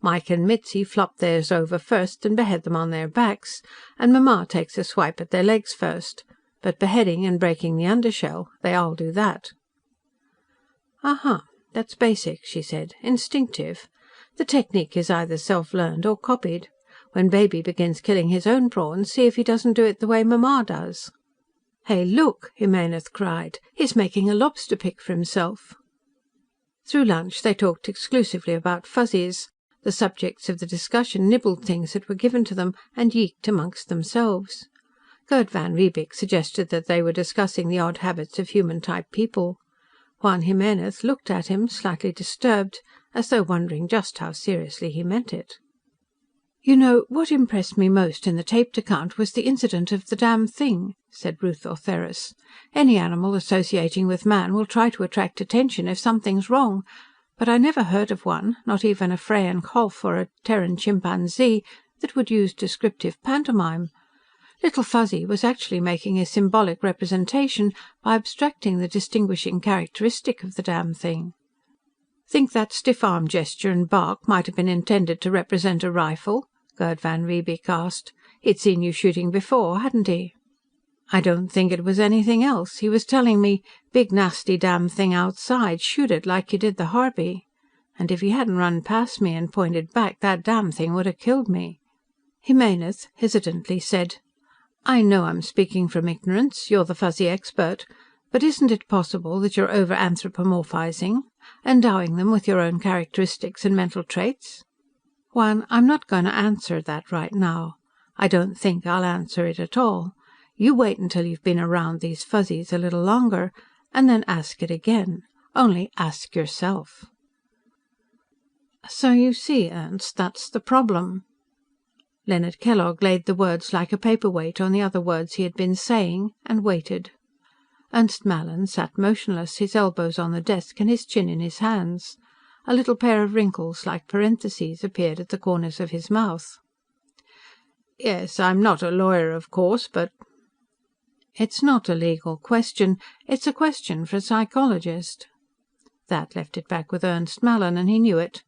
Mike and Mitzi flop theirs over first and behead them on their backs, and Mamma takes a swipe at their legs first. But beheading and breaking the undershell, they all do that. "Aha, that's basic," she said. "Instinctive. The technique is either self-learned or copied. When Baby begins killing his own prawns, see if he doesn't do it the way Mamma does." "Hey, look!" Jimenez cried. "He's making a lobster pick for himself." Through lunch they talked exclusively about Fuzzies. The subjects of the discussion nibbled things that were given to them, and yeeked amongst themselves. Gerd van Riebeek suggested that they were discussing the odd habits of human-type people. Juan Jimenez looked at him, slightly disturbed, as though wondering just how seriously he meant it. "You know, what impressed me most in the taped account was the incident of the damn thing," said Ruth Ortheris. "Any animal associating with man will try to attract attention if something's wrong. But I never heard of one, not even a Freyan Kholf or a Terran chimpanzee, that would use descriptive pantomime. Little Fuzzy was actually making a symbolic representation by abstracting the distinguishing characteristic of the damn thing." "Think that stiff arm gesture and bark might have been intended to represent a rifle?" Gerd van Riebeek asked. "He'd seen you shooting before, hadn't he?" "I don't think it was anything else. He was telling me, 'Big nasty damn thing outside, shoot it like you did the harpy.' And if he hadn't run past me and pointed back, that damn thing would have killed me." Jimenez hesitantly said, "I know I'm speaking from ignorance, you're the Fuzzy expert, but isn't it possible that you're over-anthropomorphizing, endowing them with your own characteristics and mental traits?" "Juan, I'm not going to answer that right now. I don't think I'll answer it at all. You wait until you've been around these Fuzzies a little longer, and then ask it again. Only ask yourself." "So you see, Ernst, that's the problem." Leonard Kellogg laid the words like a paperweight on the other words he had been saying, and waited. Ernst Mallin sat motionless, his elbows on the desk and his chin in his hands. A little pair of wrinkles like parentheses appeared at the corners of his mouth. "Yes, I'm not a lawyer, of course, but..." It's not a legal question. It's a question for a psychologist. That left it back with Ernst Mallin, and he knew it.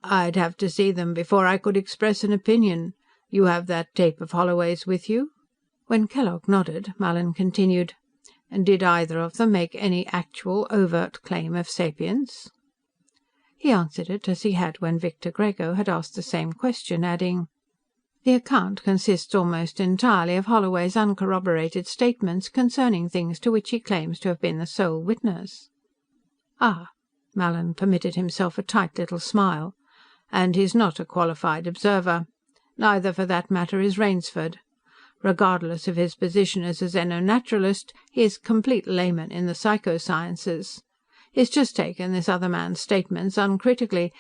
"I'd have to see them before I could express an opinion. You have that tape of Holloway's with you?" When Kellogg nodded, Mallin continued, "And did either of them make any actual, overt claim of sapience?" He answered it as he had when Victor Grego had asked the same question, adding, "The account consists almost entirely of Holloway's uncorroborated statements concerning things to which he claims to have been the sole witness." "Ah." Mallin permitted himself a tight little smile. "And he's not a qualified observer. Neither, for that matter, is Rainsford. Regardless of his position as a xenonaturalist, he is a complete layman in the psychosciences. He's just taken this other man's statements uncritically.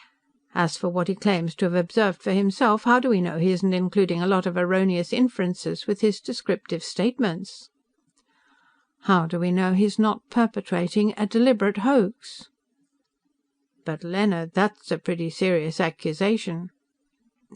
As for what he claims to have observed for himself, how do we know he isn't including a lot of erroneous inferences with his descriptive statements?" "How do we know he's not perpetrating a deliberate hoax?" "But, Leonard, that's a pretty serious accusation."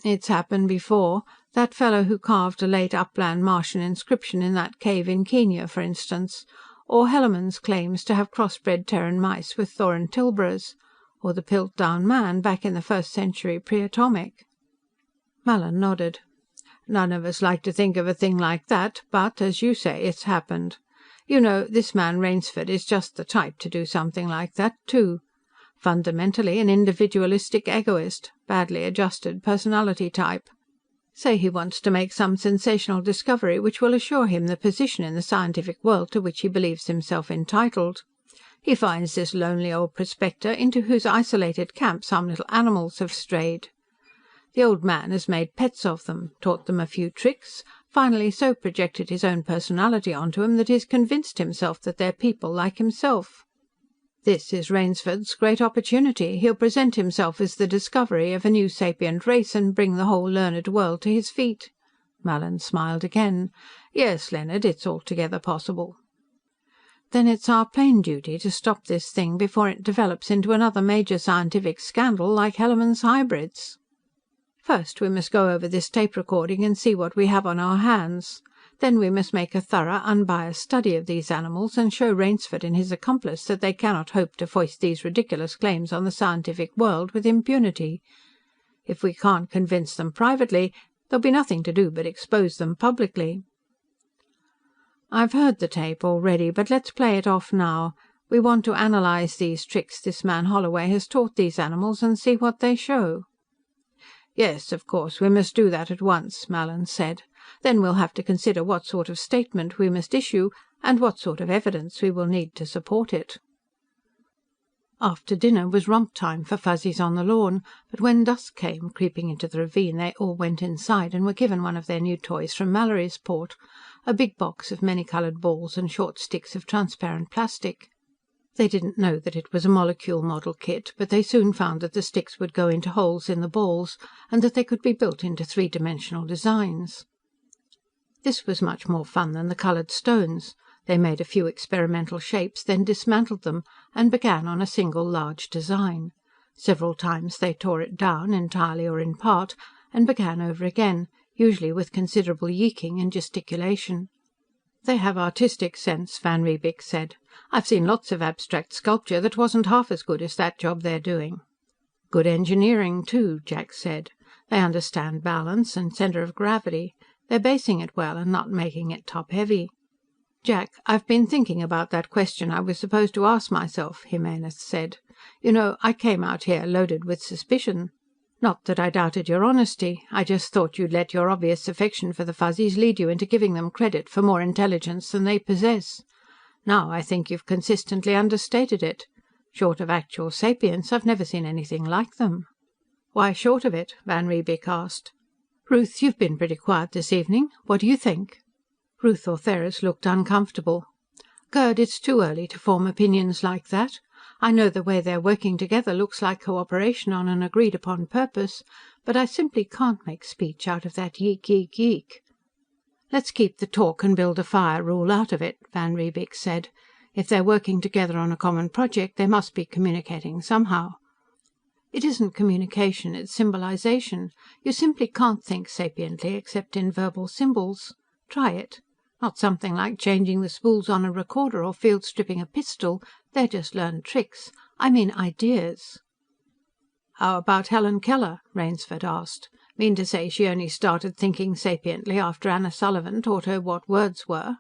"It's happened before. That fellow who carved a late upland Martian inscription in that cave in Kenya, for instance. Or Hellermann's claims to have crossbred Terran mice with Thoran Tilbras. Or the Piltdown Man back in the 1st century pre-atomic." Mallin nodded. "None of us like to think of a thing like that, but, as you say, it's happened. You know, this man Rainsford is just the type to do something like that, too. Fundamentally an individualistic egoist, badly adjusted personality type. Say he wants to make some sensational discovery which will assure him the position in the scientific world to which he believes himself entitled. He finds this lonely old prospector into whose isolated camp some little animals have strayed. The old man has made pets of them, taught them a few tricks, finally so projected his own personality onto them that he's convinced himself that they're people like himself. This is Rainsford's great opportunity. He'll present himself as the discovery of a new sapient race and bring the whole learned world to his feet." Mallin smiled again. "Yes, Leonard, it's altogether possible." "Then it's our plain duty to stop this thing before it develops into another major scientific scandal like Hellermann's hybrids." "First, we must go over this tape recording and see what we have on our hands. Then we must make a thorough, unbiased study of these animals and show Rainsford and his accomplice that they cannot hope to foist these ridiculous claims on the scientific world with impunity. If we can't convince them privately, there'll be nothing to do but expose them publicly." "I've heard the tape already, but let's play it off now. We want to analyze these tricks this man Holloway has taught these animals and see what they show." "Yes, of course, we must do that at once," Mallin said. "Then we'll have to consider what sort of statement we must issue and what sort of evidence we will need to support it." After dinner was romp time for Fuzzies on the lawn, but when dusk came creeping into the ravine they all went inside and were given one of their new toys from Mallorysport, a big box of many-colored balls and short sticks of transparent plastic. They didn't know that it was a molecule model kit, but they soon found that the sticks would go into holes in the balls and that they could be built into three-dimensional designs. This was much more fun than the colored stones. They made a few experimental shapes, then dismantled them and began on a single large design. Several times they tore it down, entirely or in part, and began over again, usually with considerable yeeking and gesticulation. "They have artistic sense," Van Riebeek said. "I've seen lots of abstract sculpture that wasn't half as good as that job they're doing." "Good engineering, too," Jack said. "They understand balance and center of gravity. They're basing it well and not making it top-heavy." "Jack, I've been thinking about that question I was supposed to ask myself," Jimenez said. "You know, I came out here loaded with suspicion. Not that I doubted your honesty. I just thought you'd let your obvious affection for the Fuzzies lead you into giving them credit for more intelligence than they possess. Now I think you've consistently understated it. Short of actual sapience, I've never seen anything like them." "Why short of it?" Van Riebeek asked. "Ruth, you've been pretty quiet this evening. What do you think?" Ruth Ortheris looked uncomfortable. "Gerd, it's too early to form opinions like that. I know the way they're working together looks like cooperation on an agreed-upon purpose, but I simply can't make speech out of that yeek, yeek, yeek." "Let's keep the talk and build a fire rule out of it," Van Riebeek said. "If they're working together on a common project, they must be communicating somehow." "It isn't communication, it's symbolization. You simply can't think sapiently except in verbal symbols. Try it." Not something like changing the spools on a recorder or field stripping a pistol. They're just learned tricks. I mean ideas." "How about Helen Keller?" Rainsford asked. "Mean to say she only started thinking sapiently after Anna Sullivan taught her what words were?"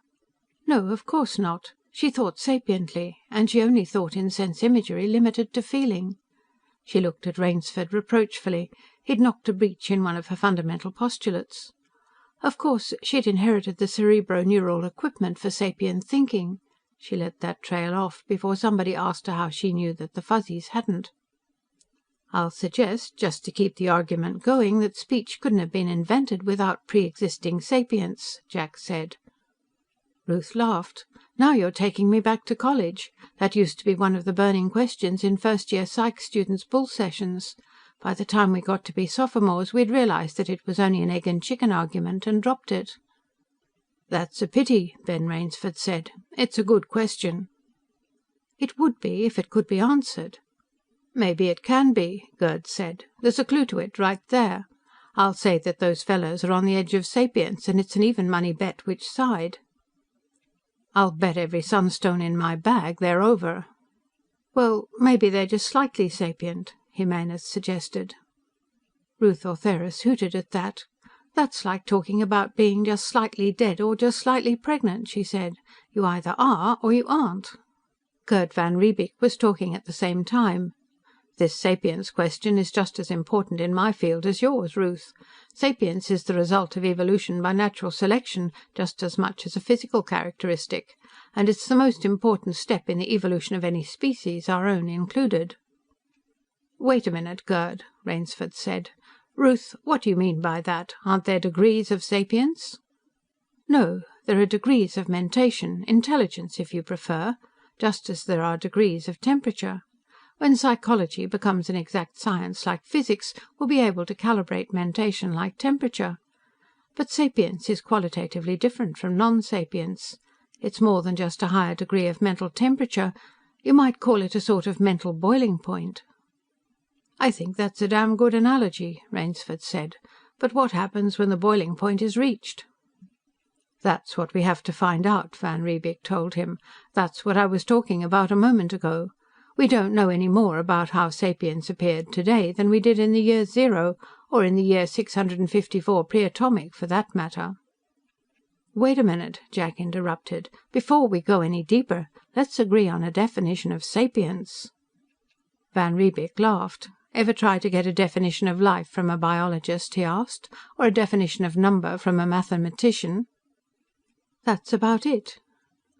"No, of course not. She thought sapiently, and she only thought in sense imagery limited to feeling." She looked at Rainsford reproachfully. He'd knocked a breach in one of her fundamental postulates. "Of course, she'd inherited the cerebro-neural equipment for sapient thinking." She let that trail off before somebody asked her how she knew that the Fuzzies hadn't. "I'll suggest, just to keep the argument going, that speech couldn't have been invented without pre-existing sapience," Jack said. Ruth laughed. "Now you're taking me back to college. That used to be one of the burning questions in first-year psych students' bull sessions. By the time we got to be sophomores, we'd realized that it was only an egg-and-chicken argument, and dropped it." "That's a pity," Ben Rainsford said. "It's a good question." "It would be, if it could be answered." "Maybe it can be," Gerd said. "There's a clue to it right there. I'll say that those fellows are on the edge of sapience, and it's an even money bet which side." "I'll bet every sunstone in my bag they're over." "Well, maybe they're just slightly sapient," Jimenez suggested. Ruth Ortheris hooted at that. "That's like talking about being just slightly dead or just slightly pregnant," she said. "You either are or you aren't." Gerd van Riebeek was talking at the same time. "This sapience question is just as important in my field as yours, Ruth. Sapience is the result of evolution by natural selection just as much as a physical characteristic. And it's the most important step in the evolution of any species, our own included." "Wait a minute, Gerd," Rainsford said. "Ruth, what do you mean by that? Aren't there degrees of sapience?" "No, there are degrees of mentation, intelligence if you prefer, just as there are degrees of temperature. When psychology becomes an exact science like physics, we'll be able to calibrate mentation like temperature. But sapience is qualitatively different from non-sapience. It's more than just a higher degree of mental temperature. You might call it a sort of mental boiling point." "I think that's a damn good analogy," Rainsford said. "But what happens when the boiling point is reached?" "That's what we have to find out," Van Riebeek told him. "That's what I was talking about a moment ago. We don't know any more about how sapience appeared today than we did in the year zero, or in the year 654 pre-atomic, for that matter." "Wait a minute," Jack interrupted. "Before we go any deeper, let's agree on a definition of sapience." Van Riebeek laughed. "Ever try to get a definition of life from a biologist?" he asked. "Or a definition of number from a mathematician?" "That's about it."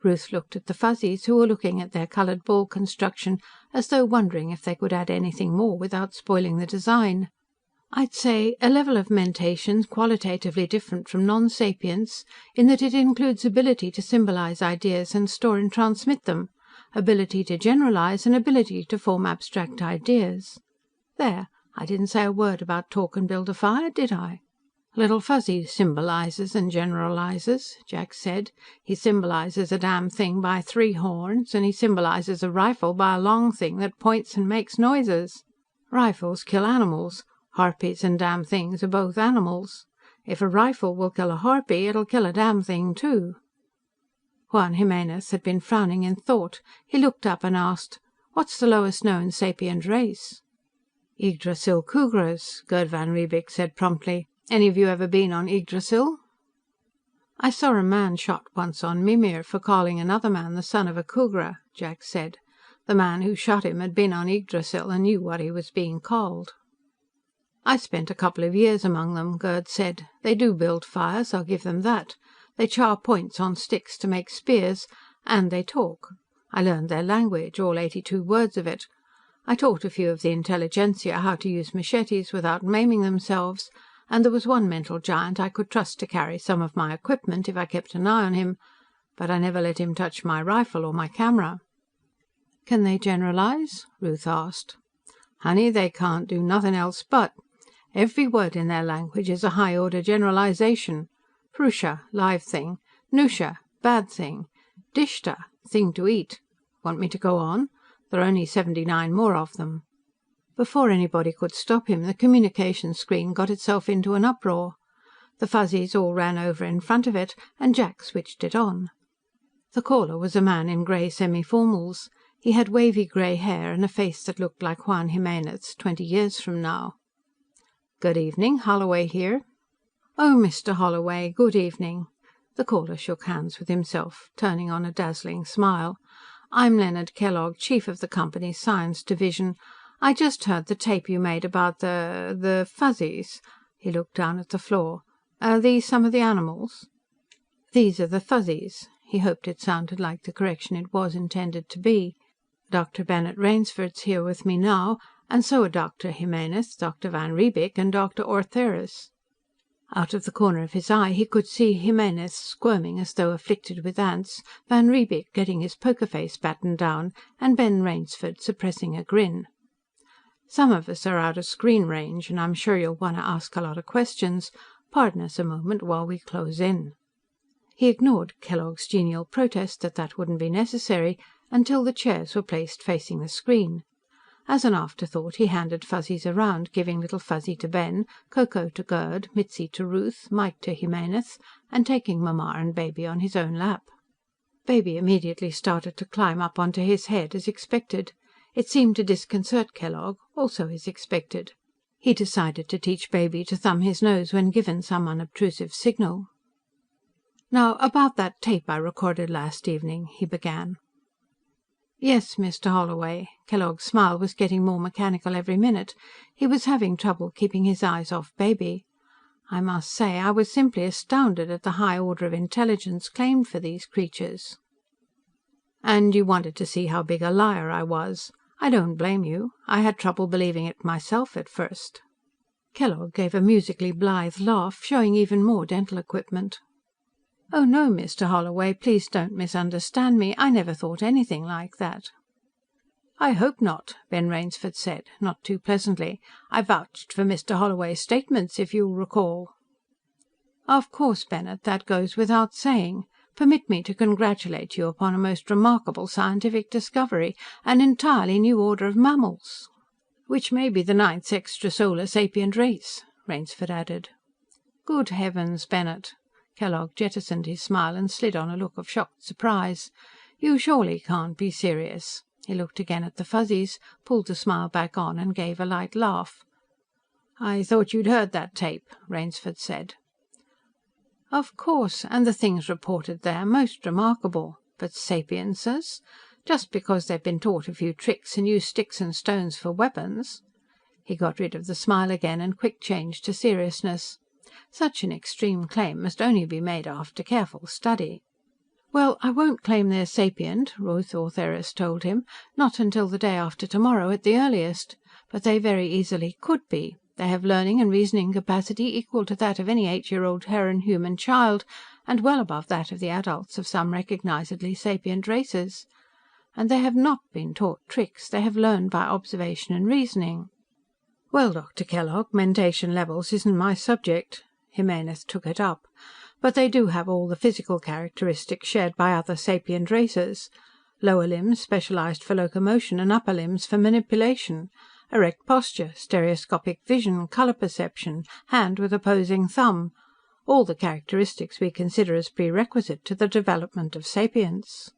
Ruth looked at the Fuzzies, who were looking at their colored ball construction as though wondering if they could add anything more without spoiling the design. "I'd say a level of mentation qualitatively different from non-sapience, in that it includes ability to symbolize ideas and store and transmit them, ability to generalize, and ability to form abstract ideas. There, I didn't say a word about talk and build a fire, did I?" "Little Fuzzy symbolizes and generalizes," Jack said. "He symbolizes a damn thing by 3 horns, and he symbolizes a rifle by a long thing that points and makes noises. Rifles kill animals. Harpies and damn things are both animals. If a rifle will kill a harpy, it'll kill a damn thing too." Juan Jimenez had been frowning in thought. He looked up and asked, "What's the lowest known sapient race?" "Yggdrasil Khugras," Gerd van Riebeek said promptly. "Any of you ever been on Yggdrasil?" "I saw a man shot once on Mimir for calling another man the son of a Khugra," Jack said. "The man who shot him had been on Yggdrasil and knew what he was being called." "I spent a couple of years among them," Gerd said. "They do build fires, I'll give them that. They char points on sticks to make spears, and they talk. I learned their language, all 82 words of it. I taught a few of the intelligentsia how to use machetes without maiming themselves, and there was one mental giant I could trust to carry some of my equipment if I kept an eye on him, but I never let him touch my rifle or my camera." "Can they generalize?" Ruth asked. "Honey, they can't do nothing else but. Every word in their language is a high-order generalization. Prusha, live thing. Nusha, bad thing. Dishta, thing to eat. Want me to go on? There are only 79 more of them." Before anybody could stop him, the communication screen got itself into an uproar. The Fuzzies all ran over in front of it, and Jack switched it on. The caller was a man in grey semi-formals. He had wavy grey hair and a face that looked like Juan Jimenez's 20 years from now. "Good evening, Holloway here." "Oh, Mr. Holloway, good evening." The caller shook hands with himself, turning on a dazzling smile. "I'm Leonard Kellogg, chief of the company's science division. I just heard the tape you made about the Fuzzies." He looked down at the floor. "Are these some of the animals?" "These are the Fuzzies." He hoped it sounded like the correction it was intended to be. "Dr. Bennett Rainsford's here with me now, and so are Dr. Jimenez, Dr. van Riebeek and Dr. Ortheris." Out of the corner of his eye he could see Jimenez squirming as though afflicted with ants, van Riebeek getting his poker face battened down, and Ben Rainsford suppressing a grin. "Some of us are out of screen range, and I'm sure you'll want to ask a lot of questions. Pardon us a moment while we close in." He ignored Kellogg's genial protest that wouldn't be necessary, until the chairs were placed facing the screen. As an afterthought, he handed Fuzzies around, giving Little Fuzzy to Ben, Ko Ko to Gerd, Mitzi to Ruth, Mike to Jimenez, and taking Mamma and Baby on his own lap. Baby immediately started to climb up onto his head, as expected. It seemed to disconcert Kellogg, also as expected. He decided to teach Baby to thumb his nose when given some unobtrusive signal. "Now, about that tape I recorded last evening," he began. "Yes, Mr. Holloway." Kellogg's smile was getting more mechanical every minute. He was having trouble keeping his eyes off Baby. "I must say, I was simply astounded at the high order of intelligence claimed for these creatures." "And you wanted to see how big a liar I was. I don't blame you. I had trouble believing it myself at first." Kellogg gave a musically blithe laugh, showing even more dental equipment. "Oh no, Mr. Holloway, please don't misunderstand me. I never thought anything like that." "I hope not," Ben Rainsford said, not too pleasantly. "I vouched for Mr. Holloway's statements, if you'll recall." "Of course, Bennett, that goes without saying. Permit me to congratulate you upon a most remarkable scientific discovery, an entirely new order of mammals." "Which may be the 9th extrasolar sapient race," Rainsford added. "Good heavens, Bennett." Kellogg jettisoned his smile and slid on a look of shocked surprise. "You surely can't be serious." He looked again at the Fuzzies, pulled the smile back on and gave a light laugh. "I thought you'd heard that tape," Rainsford said. "Of course, and the things reported there, most remarkable. But sapiences? Just because they've been taught a few tricks and use sticks and stones for weapons?" He got rid of the smile again and quick changed to seriousness. Such an extreme claim must only be made after careful study. "Well, I won't claim they're sapient," Ruth Ortheris told him. "Not until the day after tomorrow at the earliest. But they very easily could be. They have learning and reasoning capacity equal to that of any 8-year-old Terran human child, and well above that of the adults of some recognizedly sapient races. And they have not been taught tricks. They have learned by observation and reasoning." "Well, Dr. Kellogg, mentation levels isn't my subject." Jimenez took it up. "But they do have all the physical characteristics shared by other sapient races. Lower limbs specialized for locomotion and upper limbs for manipulation. Erect posture, stereoscopic vision, color perception, hand with opposing thumb. All the characteristics we consider as prerequisite to the development of sapience."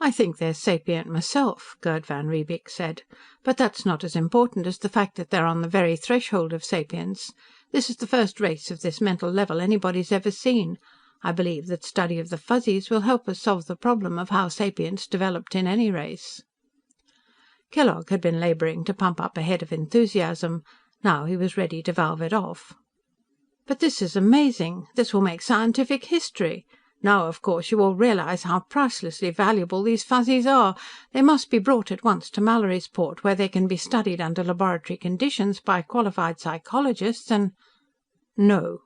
"I think they're sapient myself," Gerd van Riebeek said. "But that's not as important as the fact that they're on the very threshold of sapience. This is the first race of this mental level anybody's ever seen. I believe that study of the Fuzzies will help us solve the problem of how sapience developed in any race." Kellogg had been laboring to pump up a head of enthusiasm. Now he was ready to valve it off. "But this is amazing! This will make scientific history! Now, of course, you all realize how pricelessly valuable these Fuzzies are. They must be brought at once to Mallorysport, where they can be studied under laboratory conditions by qualified psychologists and—" "No."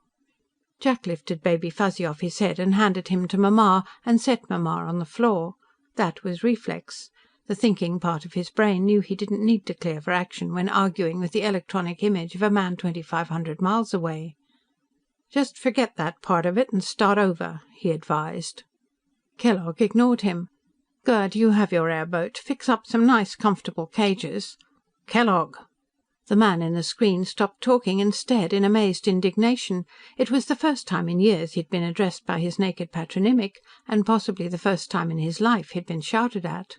Jack lifted Baby Fuzzy off his head and handed him to Mamma and set Mamma on the floor. That was reflex. The thinking part of his brain knew he didn't need to clear for action when arguing with the electronic image of a man 2,500 miles away. "Just forget that part of it and start over," he advised. Kellogg ignored him. "Gerd, you have your airboat. Fix up some nice, comfortable cages." "Kellogg!" The man in the screen stopped talking and stared in amazed indignation. It was the first time in years he'd been addressed by his naked patronymic, and possibly the first time in his life he'd been shouted at.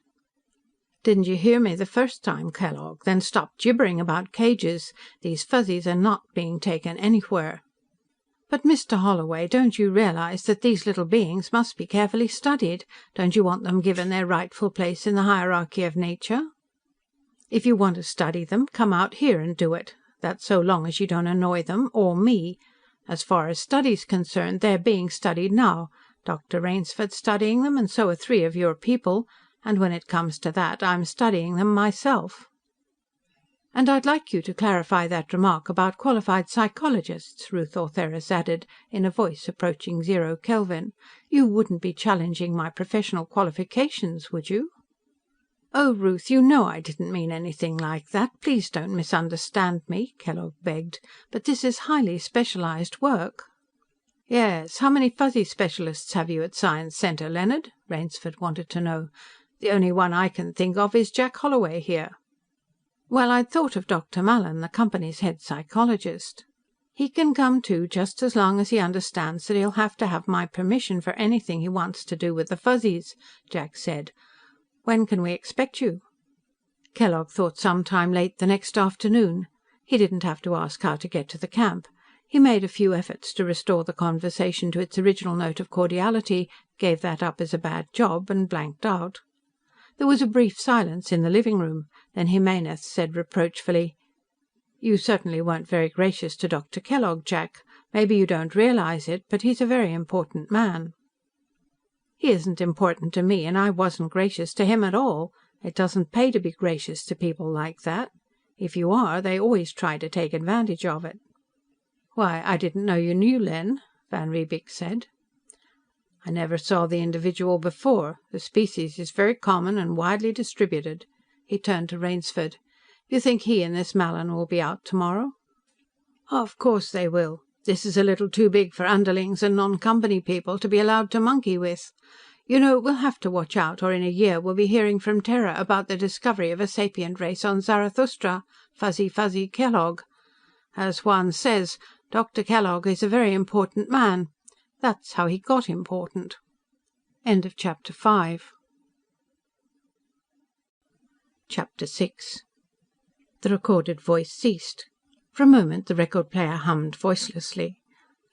"Didn't you hear me the first time, Kellogg? Then stop gibbering about cages. These Fuzzies are not being taken anywhere." "But, Mr. Holloway, don't you realize that these little beings must be carefully studied? Don't you want them given their rightful place in the hierarchy of nature? If you want to study them, come out here and do it. That's so long as you don't annoy them, or me. As far as study's concerned, they're being studied now. Dr. Rainsford's studying them, and so are 3 of your people. And when it comes to that, I'm studying them myself." "And I'd like you to clarify that remark about qualified psychologists," Ruth Ortheris added, in a voice approaching 0 Kelvin. "You wouldn't be challenging my professional qualifications, would you?" "Oh, Ruth, you know I didn't mean anything like that. Please don't misunderstand me," Kellogg begged. "But this is highly specialized work." "Yes. How many Fuzzy specialists have you at Science Center, Leonard?" Rainsford wanted to know. "The only one I can think of is Jack Holloway here." "Well, I'd thought of Dr. Mallin, the company's head psychologist." "He can come too, just as long as he understands that he'll have to have my permission for anything he wants to do with the Fuzzies," Jack said. "When can we expect you?" Kellogg thought sometime late the next afternoon. He didn't have to ask how to get to the camp. He made a few efforts to restore the conversation to its original note of cordiality, gave that up as a bad job, and blanked out. There was a brief silence in the living room. Then Jimenez said reproachfully, "You certainly weren't very gracious to Dr. Kellogg, Jack. Maybe you don't realize it, but he's a very important man." "He isn't important to me, and I wasn't gracious to him at all. It doesn't pay to be gracious to people like that. If you are, they always try to take advantage of it." "Why, I didn't know you knew Len," Van Riebeek said. "I never saw the individual before. The species is very common and widely distributed." He turned to Rainsford. "You think he and this Mallin will be out tomorrow?" "Of course they will. This is a little too big for underlings and non-company people to be allowed to monkey with. You know, we'll have to watch out, or in a year we'll be hearing from Terra about the discovery of a sapient race on Zarathustra. Fuzzy Kellogg. As Juan says, Dr. Kellogg is a very important man. That's how he got important." End of chapter 5. Chapter 6. The recorded voice ceased. For a moment the record player hummed voicelessly.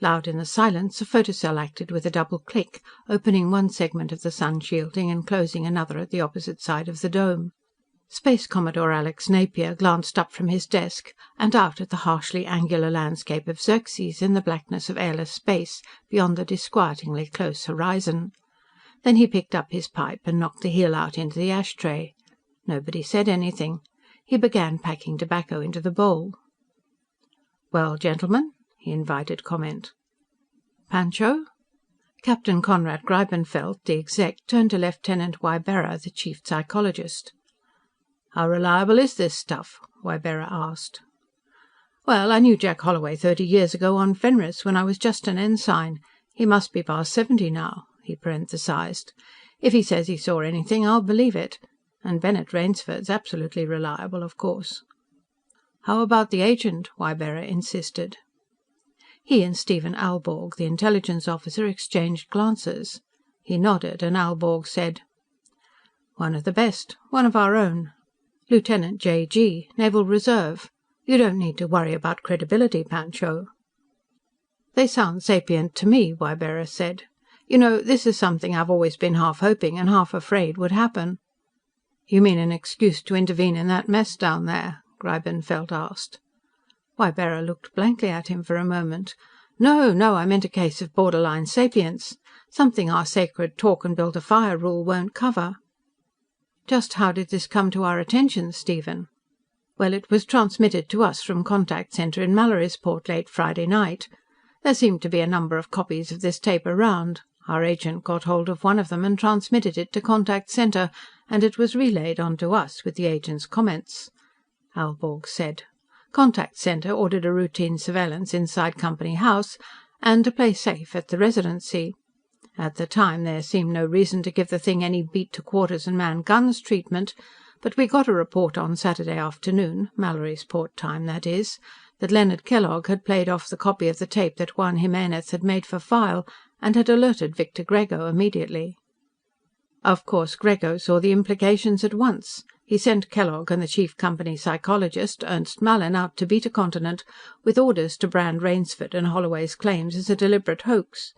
Loud in the silence, a photocell acted with a double click, opening one segment of the sun shielding and closing another at the opposite side of the dome. Space Commodore Alex Napier glanced up from his desk and out at the harshly angular landscape of Xerxes in the blackness of airless space beyond the disquietingly close horizon. Then he picked up his pipe and knocked the heel out into the ashtray. Nobody said anything. He began packing tobacco into the bowl. "Well, gentlemen?" he invited comment. "Pancho?" Captain Conrad Greibenfeld, the exec, turned to Lieutenant Ybarra, the chief psychologist. "How reliable is this stuff?" Ybarra asked. "Well, I knew Jack Holloway 30 years ago on Fenris, when I was just an ensign. He must be past 70 now," he parenthesized. "If he says he saw anything, I'll believe it. And Bennett Rainsford's absolutely reliable, of course." "How about the agent?" Ybarra insisted. He and Stephen Alborg, the intelligence officer, exchanged glances. He nodded, and Alborg said, "One of the best. One of our own. Lieutenant J.G., Naval Reserve. You don't need to worry about credibility, Pancho." "They sound sapient to me," Ybarra said. "You know, this is something I've always been half hoping and half afraid would happen." "You mean an excuse to intervene in that mess down there?" Greibenfeld asked. Ybarra looked blankly at him for a moment. No, I meant a case of borderline sapience. Something our sacred talk and build a fire rule won't cover." "Just how did this come to our attention, Stephen?" "Well, it was transmitted to us from Contact Center in Mallorysport late Friday night. There seemed to be a number of copies of this tape around. Our agent got hold of one of them and transmitted it to Contact Center, and it was relayed on to us with the agent's comments," Alborg said. "Contact Center ordered a routine surveillance inside Company House and to play safe at the Residency. At the time, there seemed no reason to give the thing any beat to quarters and man guns treatment, But we got a report on Saturday afternoon, Mallory's port time, that is, that Leonard Kellogg had played off the copy of the tape that Juan Jimenez had made for file, and had alerted Victor Grego immediately. Of course, Grego saw the implications at once. He sent Kellogg and the chief company psychologist, Ernst Mallin, out to Beta Continent, with orders to brand Rainsford and Holloway's claims as a deliberate hoax.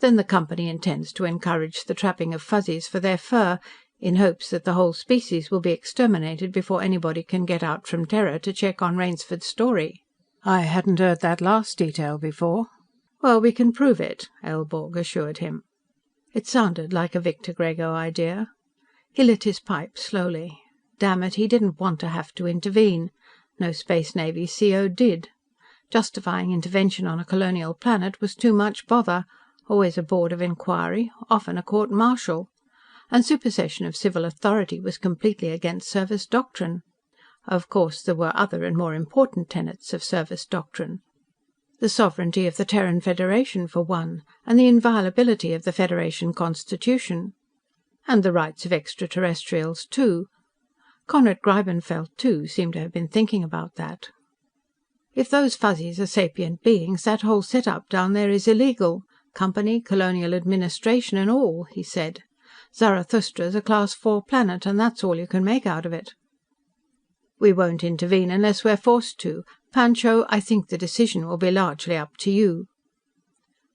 Then the company intends to encourage the trapping of Fuzzies for their fur, in hopes that the whole species will be exterminated before anybody can get out from Terra to check on Rainsford's story. I hadn't heard that last detail before. Well, we can prove it, Aelborg assured him. It sounded like a Victor Grego idea. He lit his pipe slowly. Damn it, he didn't want to have to intervene. No Space Navy CO did. Justifying intervention on a colonial planet was too much bother. Always a board of inquiry, often a court-martial. And supersession of civil authority was completely against service doctrine. Of course, there were other and more important tenets of service doctrine. The sovereignty of the Terran Federation, for one, and the inviolability of the Federation Constitution. And the rights of extraterrestrials, too. Conrad Greibenfeld, too, seemed to have been thinking about that. If those Fuzzies are sapient beings, that whole setup down there is illegal. Company, colonial administration and all, he said. Zarathustra's a Class 4 planet, and that's all you can make out of it. We won't intervene unless we're forced to. Pancho, I think the decision will be largely up to you.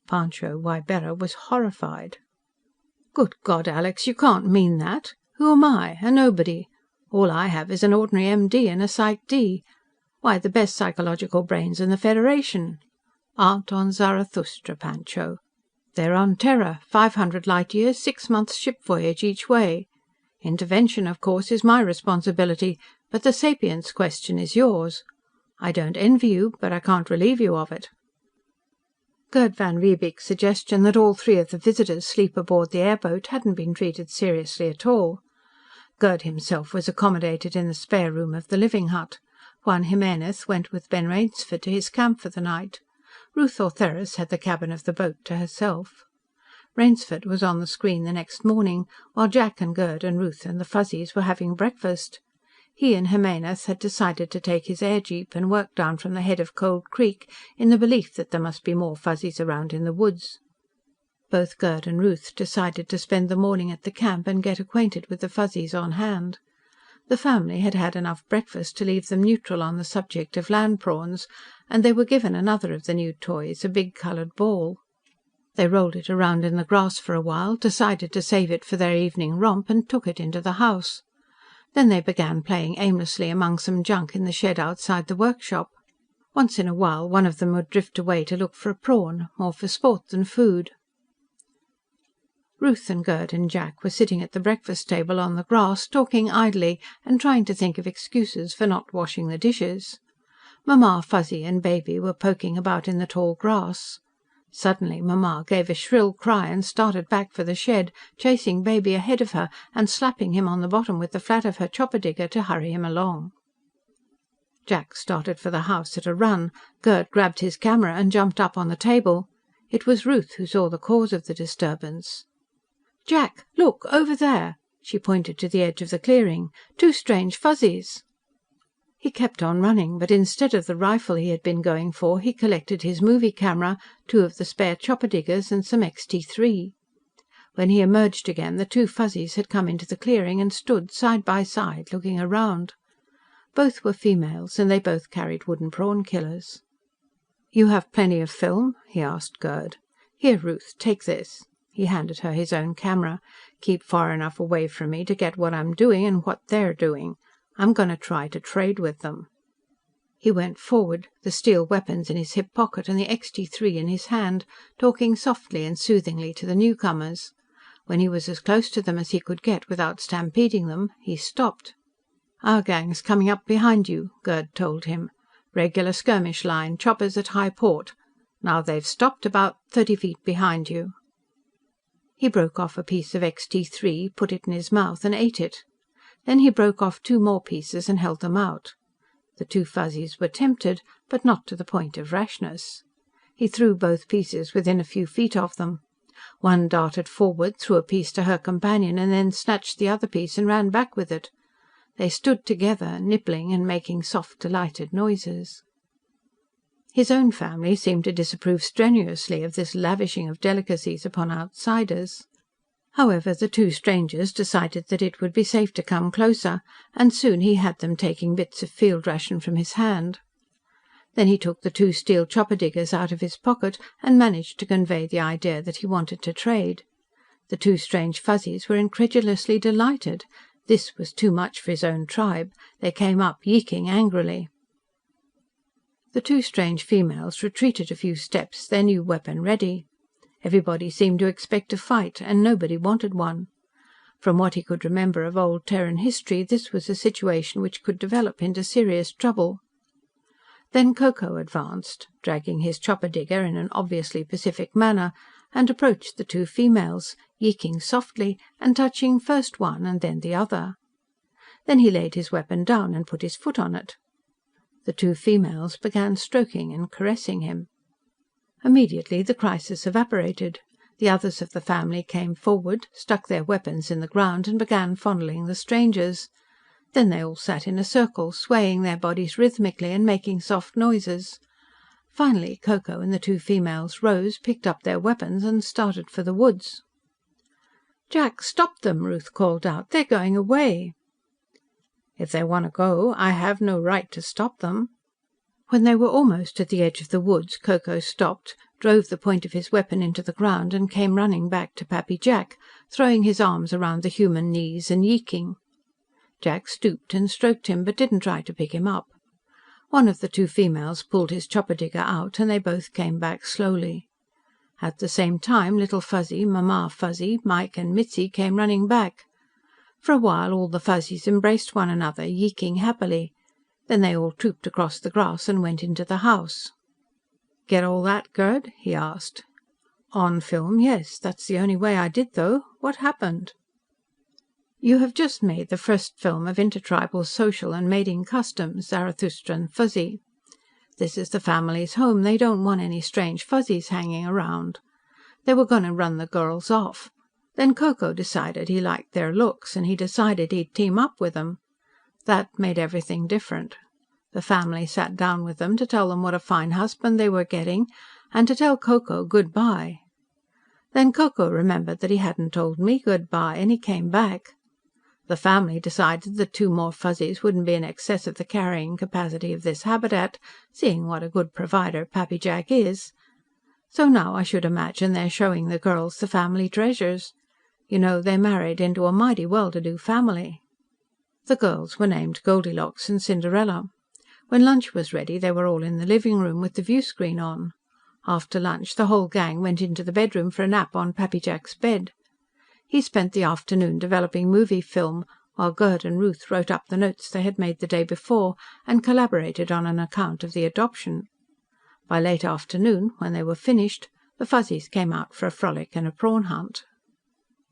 Pancho Wybera was horrified. Good God, Alex, you can't mean that. Who am I? A nobody. All I have is an ordinary MD and a Psych D. Why, the best psychological brains in the Federation aren't on Zarathustra, Pancho. They're on Terra, 500 light-years, 6 months ship voyage each way. Intervention, of course, is my responsibility, but the sapience question is yours. I don't envy you, but I can't relieve you of it. Gerd van Riebeek's suggestion that all 3 of the visitors sleep aboard the airboat hadn't been treated seriously at all. Gerd himself was accommodated in the spare room of the living hut. Juan Jimenez went with Ben Rainsford to his camp for the night. Ruth Ortheris had the cabin of the boat to herself. Rainsford was on the screen the next morning, while Jack and Gerd and Ruth and the Fuzzies were having breakfast. He and Jimenez had decided to take his air-jeep and work down from the head of Cold Creek, in the belief that there must be more Fuzzies around in the woods. Both Gerd and Ruth decided to spend the morning at the camp and get acquainted with the Fuzzies on hand. The family had had enough breakfast to leave them neutral on the subject of land prawns, and they were given another of the new toys, a big coloured ball. They rolled it around in the grass for a while, decided to save it for their evening romp, and took it into the house. Then they began playing aimlessly among some junk in the shed outside the workshop. Once in a while one of them would drift away to look for a prawn, more for sport than food. Ruth and Gerd and Jack were sitting at the breakfast table on the grass, talking idly and trying to think of excuses for not washing the dishes. Mamma Fuzzy and Baby were poking about in the tall grass. Suddenly Mamma gave a shrill cry and started back for the shed, chasing Baby ahead of her and slapping him on the bottom with the flat of her chopper-digger to hurry him along. Jack started for the house at a run. Gerd grabbed his camera and jumped up on the table. It was Ruth who saw the cause of the disturbance. "Jack, look, over there!" She pointed to the edge of the clearing. "2 strange Fuzzies!" He kept on running, but instead of the rifle he had been going for, he collected his movie camera, 2 of the spare chopper-diggers and some XT3. When he emerged again, the 2 Fuzzies had come into the clearing and stood side by side, looking around. Both were females, and they both carried wooden prawn killers. "You have plenty of film?" he asked Gerd. "Here, Ruth, take this." He handed her his own camera. "Keep far enough away from me to get what I'm doing and what they're doing. I'm going to try to trade with them." He went forward, the steel weapons in his hip pocket and the XT3 in his hand, talking softly and soothingly to the newcomers. When he was as close to them as he could get without stampeding them, he stopped. "Our gang's coming up behind you," Gerd told him. "Regular skirmish line, choppers at high port. Now they've stopped about 30 feet behind you." He broke off a piece of XT3, put it in his mouth and ate it. Then he broke off 2 more pieces and held them out. The 2 Fuzzies were tempted, but not to the point of rashness. He threw both pieces within a few feet of them. One darted forward, threw a piece to her companion, and then snatched the other piece and ran back with it. They stood together, nibbling and making soft, delighted noises. His own family seemed to disapprove strenuously of this lavishing of delicacies upon outsiders. However, the two strangers decided that it would be safe to come closer, and soon he had them taking bits of field ration from his hand. Then he took the 2 steel chopper diggers out of his pocket and managed to convey the idea that he wanted to trade. The 2 strange Fuzzies were incredulously delighted. This was too much for his own tribe. They came up, yeeking angrily. The 2 strange females retreated a few steps, their new weapon ready. Everybody seemed to expect a fight, and nobody wanted one. From what he could remember of old Terran history, this was a situation which could develop into serious trouble. Then Ko Ko advanced, dragging his chopper digger in an obviously pacific manner, and approached the 2 females, yeeking softly, and touching first one and then the other. Then he laid his weapon down and put his foot on it. The 2 females began stroking and caressing him. Immediately the crisis evaporated. The others of the family came forward, stuck their weapons in the ground, and began fondling the strangers. Then they all sat in a circle, swaying their bodies rhythmically and making soft noises. Finally Ko Ko and the 2 females rose, picked up their weapons, and started for the woods. "Jack, stop them!" Ruth called out. "They're going away." "If they want to go, I have no right to stop them." When they were almost at the edge of the woods, Ko Ko stopped, drove the point of his weapon into the ground, and came running back to Pappy Jack, throwing his arms around the human knees and yeeking. Jack stooped and stroked him, but didn't try to pick him up. One of the 2 females pulled his chopper digger out, and they both came back slowly. At the same time, Little Fuzzy, Mamma Fuzzy, Mike and Mitzi came running back. For a while all the Fuzzies embraced one another, yeeking happily. Then they all trooped across the grass and went into the house. "Get all that, Gerd?" he asked. "On film, yes. That's the only way I did, though. What happened?" "You have just made the first film of intertribal social and mating customs, Zarathustran Fuzzy. This is the family's home. They don't want any strange Fuzzies hanging around. They were going to run the girls off. Then Ko Ko decided he liked their looks, and he decided he'd team up with them. That made everything different. The family sat down with them to tell them what a fine husband they were getting, and to tell Ko Ko goodbye. Then Ko Ko remembered that he hadn't told me goodbye, and he came back. The family decided that 2 more Fuzzies wouldn't be in excess of the carrying capacity of this habitat, seeing what a good provider Pappy Jack is. So now I should imagine they're showing the girls the family treasures. You know, they married into a mighty well-to-do family." The girls were named Goldilocks and Cinderella. When lunch was ready, they were all in the living room with the viewscreen on. After lunch, the whole gang went into the bedroom for a nap on Pappy Jack's bed. He spent the afternoon developing movie film, while Gerd and Ruth wrote up the notes they had made the day before, and collaborated on an account of the adoption. By late afternoon, when they were finished, the Fuzzies came out for a frolic and a prawn hunt.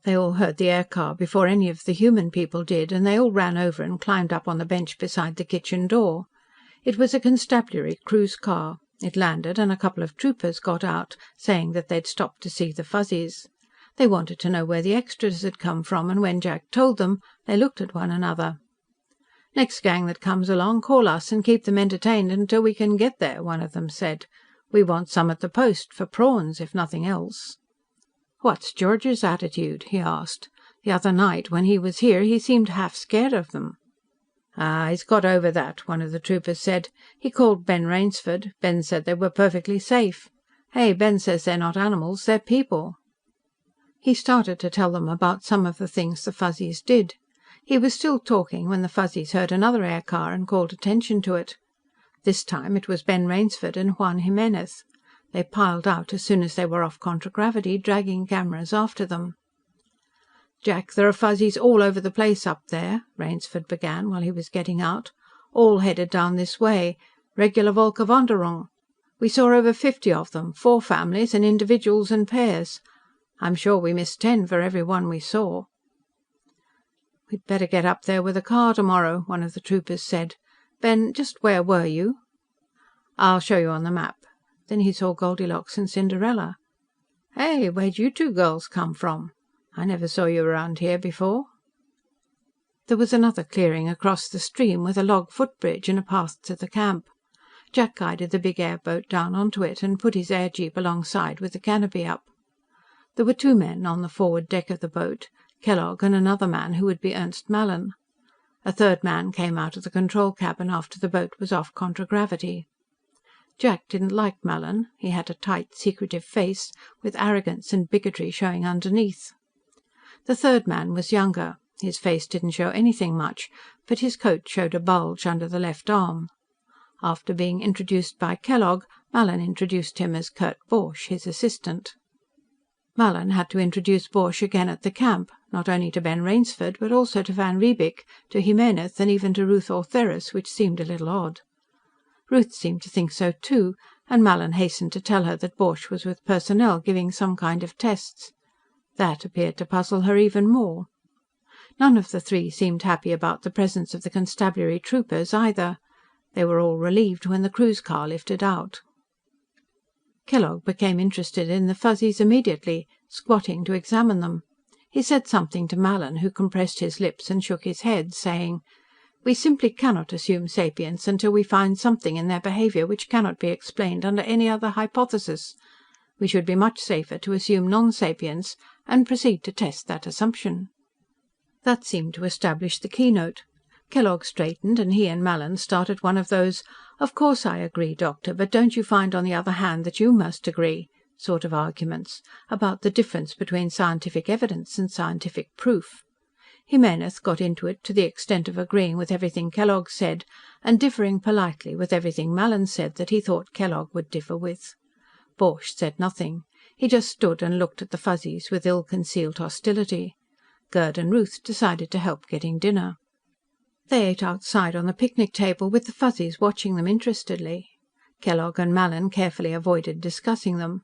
They all heard the air car before any of the human people did, and they all ran over and climbed up on the bench beside the kitchen door. It was a constabulary cruise car. It landed, and a couple of troopers got out, saying that they'd stopped to see the Fuzzies. They wanted to know where the extras had come from, and when Jack told them, they looked at one another. "Next gang that comes along, call us and keep them entertained until we can get there," one of them said. "We want some at the post, for prawns, if nothing else." "What's George's attitude?" he asked. "The other night, when he was here, he seemed half scared of them." "Ah, he's got over that," one of the troopers said. "He called Ben Rainsford. Ben said they were perfectly safe. Hey, Ben says they're not animals, they're people." He started to tell them about some of the things the Fuzzies did. He was still talking when the Fuzzies heard another air car and called attention to it. This time it was Ben Rainsford and Juan Jimenez. They piled out as soon as they were off contragravity, dragging cameras after them. "Jack, there are Fuzzies all over the place up there," Rainsford began while he was getting out. "All headed down this way. Regular Volkerwanderung. We saw over 50 of them, 4 families and individuals and pairs. I'm sure we missed 10 for every one we saw." "We'd better get up there with a car tomorrow," one of the troopers said. "Ben, just where were you?" "I'll show you on the map." Then he saw Goldilocks and Cinderella. "Hey, where'd you 2 girls come from? I never saw you around here before." There was another clearing across the stream, with a log footbridge and a path to the camp. Jack guided the big airboat down onto it, and put his airjeep alongside with the canopy up. There were 2 men on the forward deck of the boat, Kellogg and another man who would be Ernst Mallin. A 3rd man came out of the control cabin after the boat was off contragravity. Jack didn't like Mallin. He had a tight, secretive face, with arrogance and bigotry showing underneath. The 3rd man was younger. His face didn't show anything much, but his coat showed a bulge under the left arm. After being introduced by Kellogg, Mallin introduced him as Kurt Borch, his assistant. Mallin had to introduce Borch again at the camp, not only to Ben Rainsford, but also to Van Riebeek, to Jimenez, and even to Ruth Ortheris, which seemed a little odd. Ruth seemed to think so too, and Mallin hastened to tell her that Borch was with personnel giving some kind of tests. That appeared to puzzle her even more. None of the 3 seemed happy about the presence of the constabulary troopers either. They were all relieved when the cruise car lifted out. Kellogg became interested in the Fuzzies immediately, squatting to examine them. He said something to Mallin, who compressed his lips and shook his head, saying, "We simply cannot assume sapience until we find something in their behaviour which cannot be explained under any other hypothesis. We should be much safer to assume non-sapience, and proceed to test that assumption." That seemed to establish the keynote. Kellogg straightened, and he and Mallin started one of those "of course I agree, doctor, but don't you find on the other hand that you must agree" sort of arguments, about the difference between scientific evidence and scientific proof. Jimenez got into it to the extent of agreeing with everything Kellogg said, and differing politely with everything Mallin said that he thought Kellogg would differ with. Borch said nothing. He just stood and looked at the Fuzzies with ill-concealed hostility. Gerd and Ruth decided to help getting dinner. They ate outside on the picnic table, with the Fuzzies watching them interestedly. Kellogg and Mallin carefully avoided discussing them.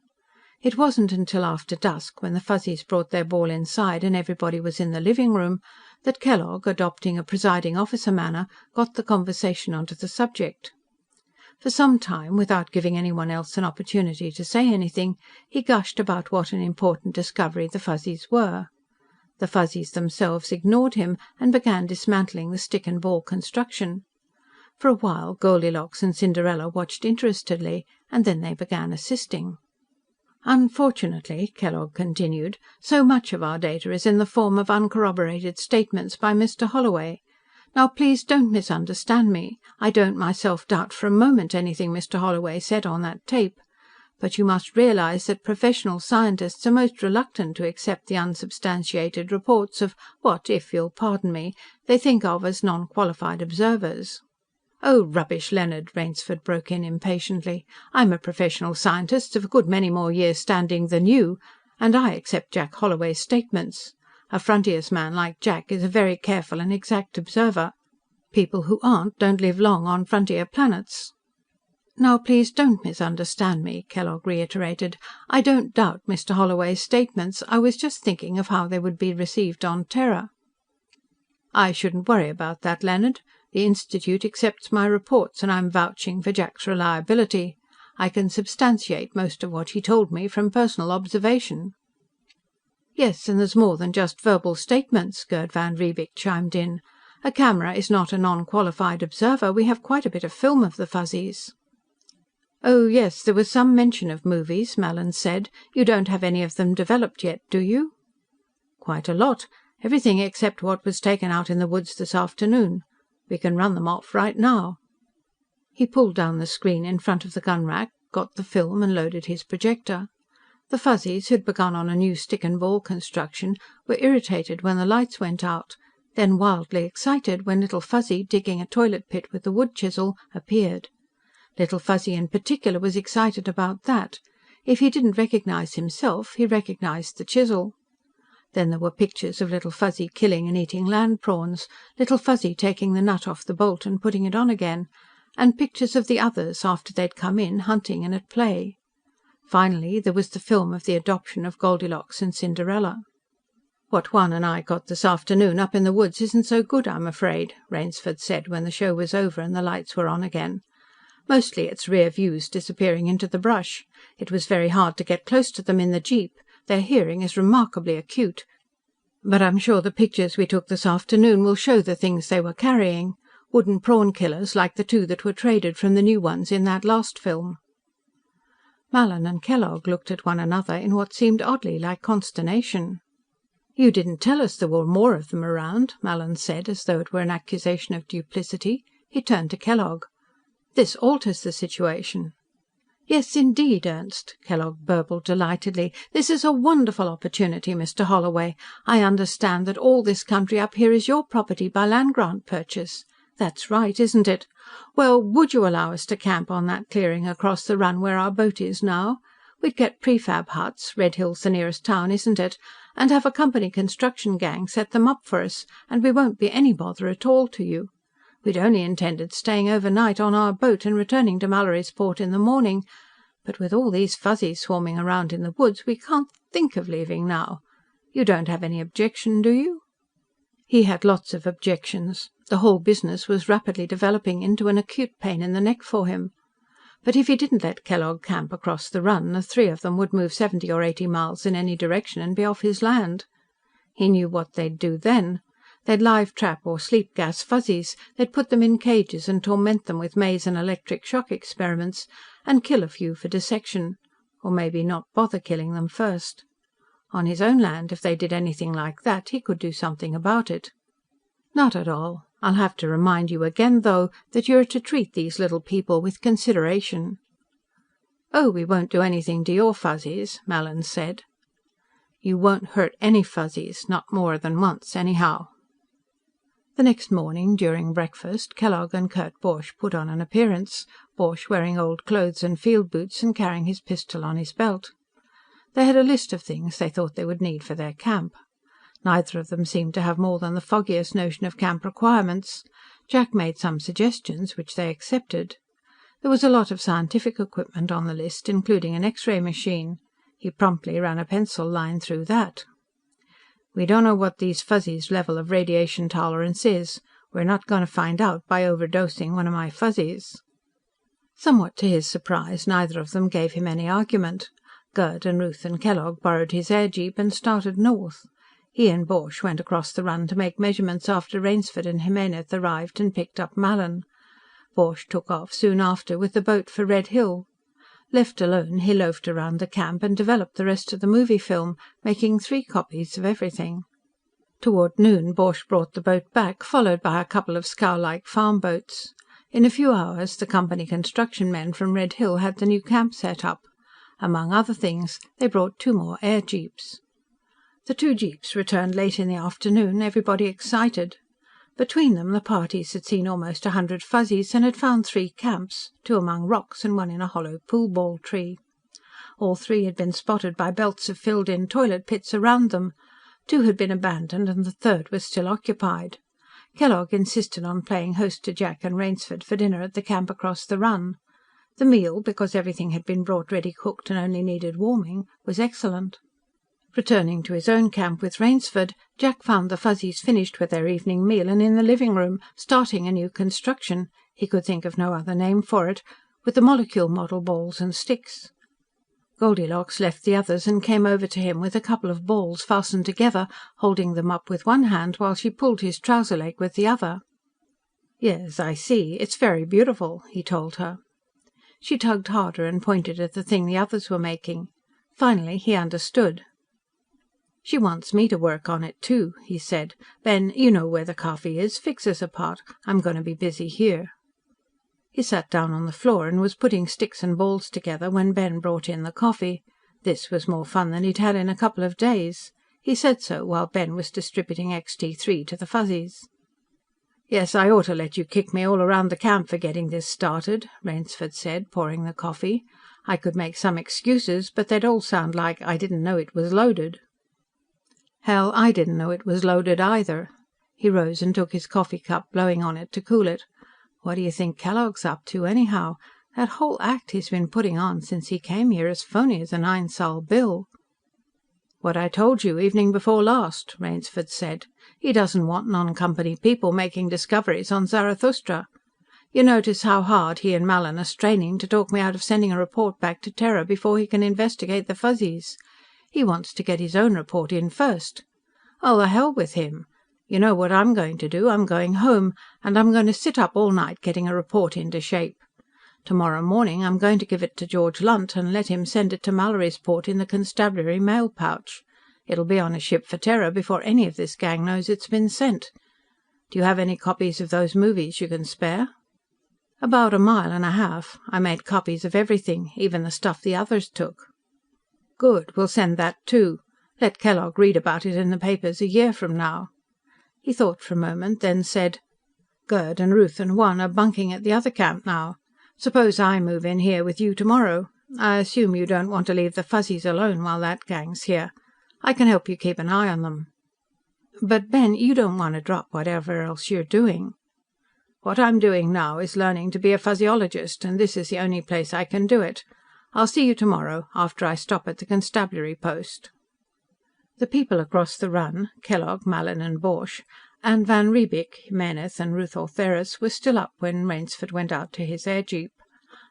It wasn't until after dusk, when the Fuzzies brought their ball inside and everybody was in the living room, that Kellogg, adopting a presiding officer manner, got the conversation onto the subject. For some time, without giving anyone else an opportunity to say anything, he gushed about what an important discovery the Fuzzies were. The Fuzzies themselves ignored him, and began dismantling the stick-and-ball construction. For a while Goldilocks and Cinderella watched interestedly, and then they began assisting. "Unfortunately," Kellogg continued, "so much of our data is in the form of uncorroborated statements by Mr. Holloway. Now please don't misunderstand me. I don't myself doubt for a moment anything Mr. Holloway said on that tape. But you must realize that professional scientists are most reluctant to accept the unsubstantiated reports of what, if you'll pardon me, they think of as non-qualified observers." "Oh, rubbish, Leonard!" Rainsford broke in impatiently. "I'm a professional scientist of a good many more years' standing than you, and I accept Jack Holloway's statements. A frontiersman like Jack is a very careful and exact observer. People who aren't don't live long on frontier planets." "Now please don't misunderstand me," Kellogg reiterated. "I don't doubt Mr. Holloway's statements. I was just thinking of how they would be received on Terra." "I shouldn't worry about that, Leonard. The Institute accepts my reports, and I'm vouching for Jack's reliability. I can substantiate most of what he told me from personal observation." "Yes, and there's more than just verbal statements," Gerd van Riebeek chimed in. "A camera is not a non-qualified observer. We have quite a bit of film of the Fuzzies." "Oh, yes, there was some mention of movies," Mallin said. "You don't have any of them developed yet, do you?" "Quite a lot. Everything except what was taken out in the woods this afternoon. We can run them off right now." He pulled down the screen in front of the gun rack, got the film and loaded his projector. The Fuzzies, who'd begun on a new stick-and-ball construction, were irritated when the lights went out, then wildly excited when Little Fuzzy, digging a toilet pit with the wood chisel, appeared. Little Fuzzy in particular was excited about that. If he didn't recognize himself, he recognized the chisel. Then there were pictures of Little Fuzzy killing and eating land prawns, Little Fuzzy taking the nut off the bolt and putting it on again, and pictures of the others, after they'd come in, hunting and at play. Finally, there was the film of the adoption of Goldilocks and Cinderella. "What Juan and I got this afternoon up in the woods isn't so good, I'm afraid," Rainsford said when the show was over and the lights were on again. "Mostly it's rear views disappearing into the brush. It was very hard to get close to them in the jeep. Their hearing is remarkably acute." But I'm sure the pictures we took this afternoon will show the things they were carrying. Wooden prawn killers like the two that were traded from the new ones in that last film." Mallin and Kellogg looked at one another in what seemed oddly like consternation. "You didn't tell us there were more of them around," Mallin said, as though it were an accusation of duplicity. He turned to Kellogg. "This alters the situation." "Yes, indeed, Ernst," Kellogg burbled delightedly. "This is a wonderful opportunity, Mr. Holloway. I understand that all this country up here is your property by land grant purchase. That's right, isn't it? Well, would you allow us to camp on that clearing across the run where our boat is now? We'd get prefab huts, Red Hill's the nearest town, isn't it? And have a company construction gang set them up for us, and we won't be any bother at all to you. We'd only intended staying overnight on our boat and returning to Mallorysport in the morning, but with all these Fuzzies swarming around in the woods, we can't think of leaving now. You don't have any objection, do you?" He had lots of objections. The whole business was rapidly developing into an acute pain in the neck for him. But if he didn't let Kellogg camp across the run, the three of them would move 70 or 80 miles in any direction and be off his land. He knew what they'd do then. They'd live trap or sleep gas Fuzzies, they'd put them in cages and torment them with maze and electric shock experiments, and kill a few for dissection. Or maybe not bother killing them first. On his own land, if they did anything like that, he could do something about it. "Not at all. I'll have to remind you again, though, that you're to treat these little people with consideration." "Oh, we won't do anything to your Fuzzies," Mallin said. "You won't hurt any Fuzzies, not more than once, anyhow." The next morning, during breakfast, Kellogg and Kurt Borch put on an appearance, Borch wearing old clothes and field boots and carrying his pistol on his belt. They had a list of things they thought they would need for their camp. Neither of them seemed to have more than the foggiest notion of camp requirements. Jack made some suggestions, which they accepted. There was a lot of scientific equipment on the list, including an X-ray machine. He promptly ran a pencil line through that. "We don't know what these Fuzzies' level of radiation tolerance is. We're not going to find out by overdosing one of my Fuzzies." Somewhat to his surprise, neither of them gave him any argument. Gerd and Ruth and Kellogg borrowed his air-jeep and started north. He and Borch went across the run to make measurements after Rainsford and Jimenez arrived and picked up Mallin. Borch took off soon after with the boat for Red Hill. Left alone, he loafed around the camp and developed the rest of the movie film, making 3 copies of everything. Toward noon, Borch brought the boat back, followed by a couple of scow-like farm boats. In a few hours, the company construction men from Red Hill had the new camp set up. Among other things, they brought 2 more air-jeeps. The 2 jeeps returned late in the afternoon, everybody excited. Between them, the parties had seen almost 100 Fuzzies and had found 3 camps, 2 among rocks and 1 in a hollow pool-ball tree. All 3 had been spotted by belts of filled-in toilet pits around them. 2 had been abandoned and the 3rd was still occupied. Kellogg insisted on playing host to Jack and Rainsford for dinner at the camp across the run. The meal, because everything had been brought ready cooked and only needed warming, was excellent. Returning to his own camp with Rainsford, Jack found the Fuzzies finished with their evening meal and in the living room, starting a new construction, he could think of no other name for it, with the molecule model balls and sticks. Goldilocks left the others and came over to him with a couple of balls fastened together, holding them up with one hand while she pulled his trouser leg with the other. "Yes, I see. It's very beautiful," he told her. She tugged harder and pointed at the thing the others were making. Finally, he understood. "She wants me to work on it, too," he said. "Ben, you know where the coffee is. Fix us a pot. I'm going to be busy here." He sat down on the floor and was putting sticks and balls together when Ben brought in the coffee. This was more fun than he'd had in a couple of days. He said so while Ben was distributing XT3 to the Fuzzies. "Yes, I ought to let you kick me all around the camp for getting this started," Rainsford said, pouring the coffee. "I could make some excuses, but they'd all sound like I didn't know it was loaded." Hell, I didn't know it was loaded either. He rose and took his coffee cup, blowing on it to cool it. "What do you think Kellogg's up to, anyhow? That whole act he's been putting on since he came here is phony as a 9-sol bill." "What I told you evening before last," Rainsford said. "He doesn't want non-company people making discoveries on Zarathustra. You notice how hard he and Mallin are straining to talk me out of sending a report back to Terra before he can investigate the Fuzzies. He wants to get his own report in first. "Oh, the hell with him. You know what I'm going to do? I'm going home, and I'm going to sit up all night getting a report into shape. Tomorrow morning I'm going to give it to George Lunt and let him send it to Mallorysport in the constabulary mail pouch. It'll be on a ship for Terra before any of this gang knows it's been sent. Do you have any copies of those movies you can spare?" "About 1.5 miles. I made copies of everything, even the stuff the others took." "Good. We'll send that too. Let Kellogg read about it in the papers a year from now." He thought for a moment, then said: "Gerd and Ruth and Juan are bunking at the other camp now. Suppose I move in here with you tomorrow. I assume you don't want to leave the Fuzzies alone while that gang's here. I can help you keep an eye on them." "But, Ben, you don't want to drop whatever else you're doing." "What I'm doing now is learning to be a Fuzzyologist, and this is the only place I can do it. I'll see you tomorrow, after I stop at the constabulary post." The people across the run, Kellogg, Mallin and Borsch, and Van Riebeek, Jimenez and Ruth Ortheris were still up when Rainsford went out to his air jeep.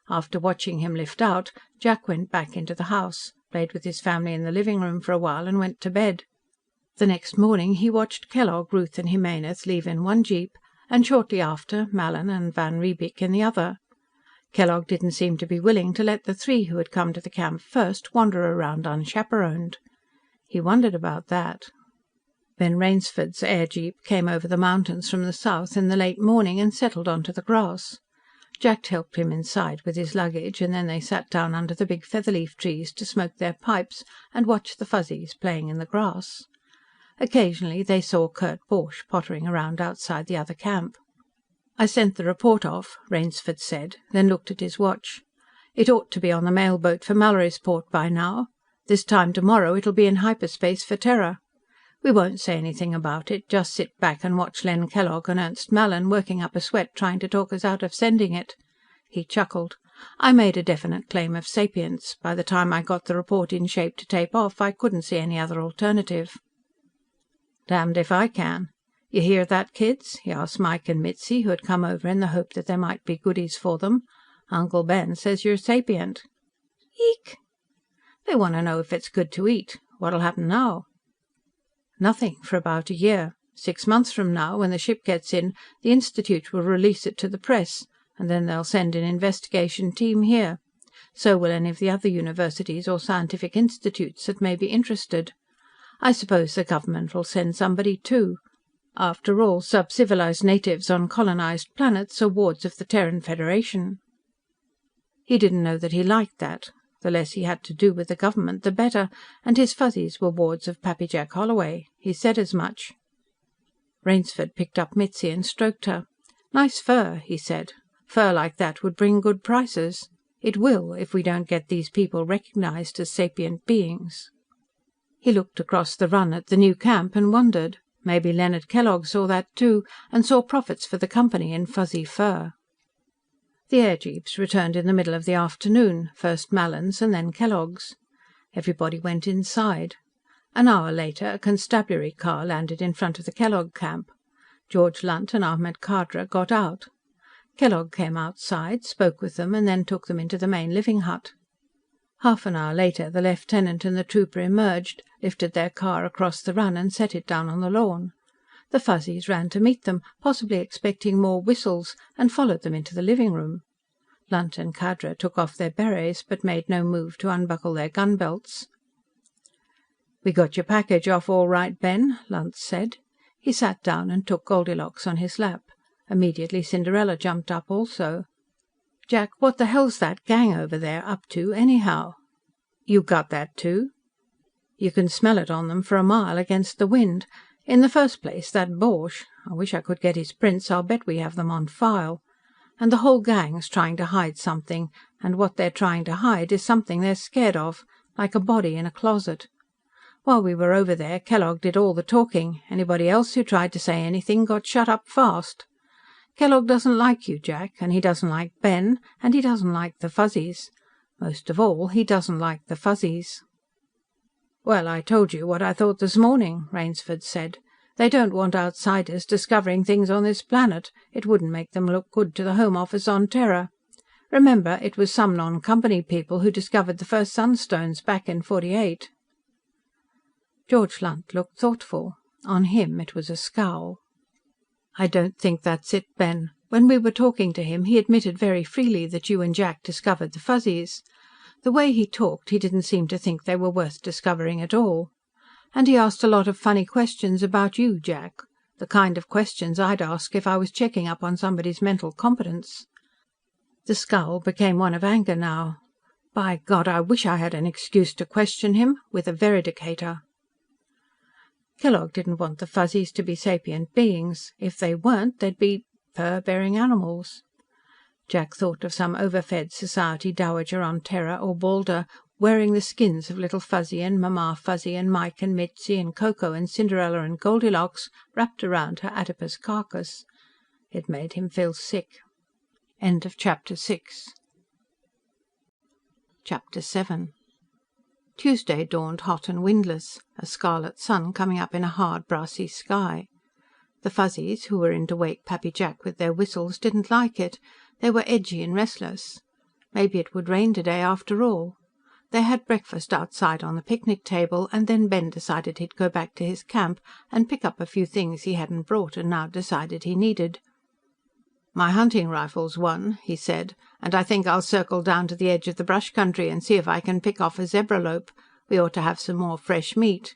After watching him lift out, Jack went back into the house, played with his family in the living room for a while and went to bed. The next morning he watched Kellogg, Ruth and Jimenez leave in one jeep, and shortly after Mallin and Van Riebeek in the other. Kellogg didn't seem to be willing to let the three who had come to the camp first wander around unchaperoned. He wondered about that. Then Rainsford's air jeep came over the mountains from the south in the late morning and settled onto the grass. Jack helped him inside with his luggage, and then they sat down under the big featherleaf trees to smoke their pipes and watch the Fuzzies playing in the grass. Occasionally they saw Kurt Borsch pottering around outside the other camp. "I sent the report off," Rainsford said, then looked at his watch. "It ought to be on the mail boat for Mallorysport by now. This time tomorrow it'll be in hyperspace for Terra. We won't say anything about it, just sit back and watch Len Kellogg and Ernst Mallin working up a sweat trying to talk us out of sending it." He chuckled. "I made a definite claim of sapience. By the time I got the report in shape to tape off, I couldn't see any other alternative." "Damned if I can. You hear that, kids?" he asked Mike and Mitzi, who had come over in the hope that there might be goodies for them. "Uncle Ben says you're sapient." "Eek!" "They want to know if it's good to eat. What'll happen now?" "Nothing for about a year. 6 months from now, when the ship gets in, the Institute will release it to the press, and then they'll send an investigation team here. So will any of the other universities or scientific institutes that may be interested. I suppose the government will send somebody too. After all, sub-civilized natives on colonized planets are wards of the Terran Federation." He didn't know that he liked that. The less he had to do with the government, the better, and his Fuzzies were wards of Pappy Jack Holloway. He said as much. Rainsford picked up Mitzi and stroked her. "Nice fur," he said. "Fur like that would bring good prices. It will, if we don't get these people recognized as sapient beings." He looked across the run at the new camp and wondered. Maybe Leonard Kellogg saw that too, and saw profits for the company in Fuzzy fur. The air jeeps returned in the middle of the afternoon, first Mallin's and then Kellogg's. Everybody went inside. An hour later a constabulary car landed in front of the Kellogg camp. George Lunt and Ahmed Khadra got out. Kellogg came outside, spoke with them, and then took them into the main living hut. Half an hour later the lieutenant and the trooper emerged, lifted their car across the run and set it down on the lawn. The Fuzzies ran to meet them, possibly expecting more whistles, and followed them into the living room. Lunt and Khadra took off their berets, but made no move to unbuckle their gun belts. "We got your package off all right, Ben," Lunt said. He sat down and took Goldilocks on his lap. Immediately Cinderella jumped up also. "Jack, what the hell's that gang over there up to, anyhow?" "You got that too?" "You can smell it on them for a mile against the wind. In the first place, that Borsch, I wish I could get his prints, I'll bet we have them on file. And the whole gang's trying to hide something, and what they're trying to hide is something they're scared of, like a body in a closet. While we were over there, Kellogg did all the talking. Anybody else who tried to say anything got shut up fast. Kellogg doesn't like you, Jack, and he doesn't like Ben, and he doesn't like the Fuzzies. Most of all, he doesn't like the Fuzzies." "Well, I told you what I thought this morning," Rainsford said. "They don't want outsiders discovering things on this planet. It wouldn't make them look good to the Home Office on Terra. Remember, it was some non-company people who discovered the first sunstones back in '48. George Lunt looked thoughtful. On him it was a scowl. "I don't think that's it, Ben. When we were talking to him, he admitted very freely that you and Jack discovered the Fuzzies. The way he talked, he didn't seem to think they were worth discovering at all. And he asked a lot of funny questions about you, Jack. The kind of questions I'd ask if I was checking up on somebody's mental competence." The scowl became one of anger now. "By God, I wish I had an excuse to question him with a veridicator." Kellogg didn't want the Fuzzies to be sapient beings. If they weren't, they'd be fur-bearing animals. Jack thought of some overfed society dowager on Terra or Balder, wearing the skins of Little Fuzzy and Mamma Fuzzy and Mike and Mitzi and Coco and Cinderella and Goldilocks wrapped around her adipose carcass. It made him feel sick. End of chapter 6. Chapter 7. Tuesday dawned hot and windless, a scarlet sun coming up in a hard, brassy sky. The Fuzzies, who were in to wake Pappy Jack with their whistles, didn't like it. They were edgy and restless. Maybe it would rain today after all. They had breakfast outside on the picnic table, and then Ben decided he'd go back to his camp and pick up a few things he hadn't brought and now decided he needed. "My hunting rifle's one," he said, "and I think I'll circle down to the edge of the brush country and see if I can pick off a zebralope. We ought to have some more fresh meat."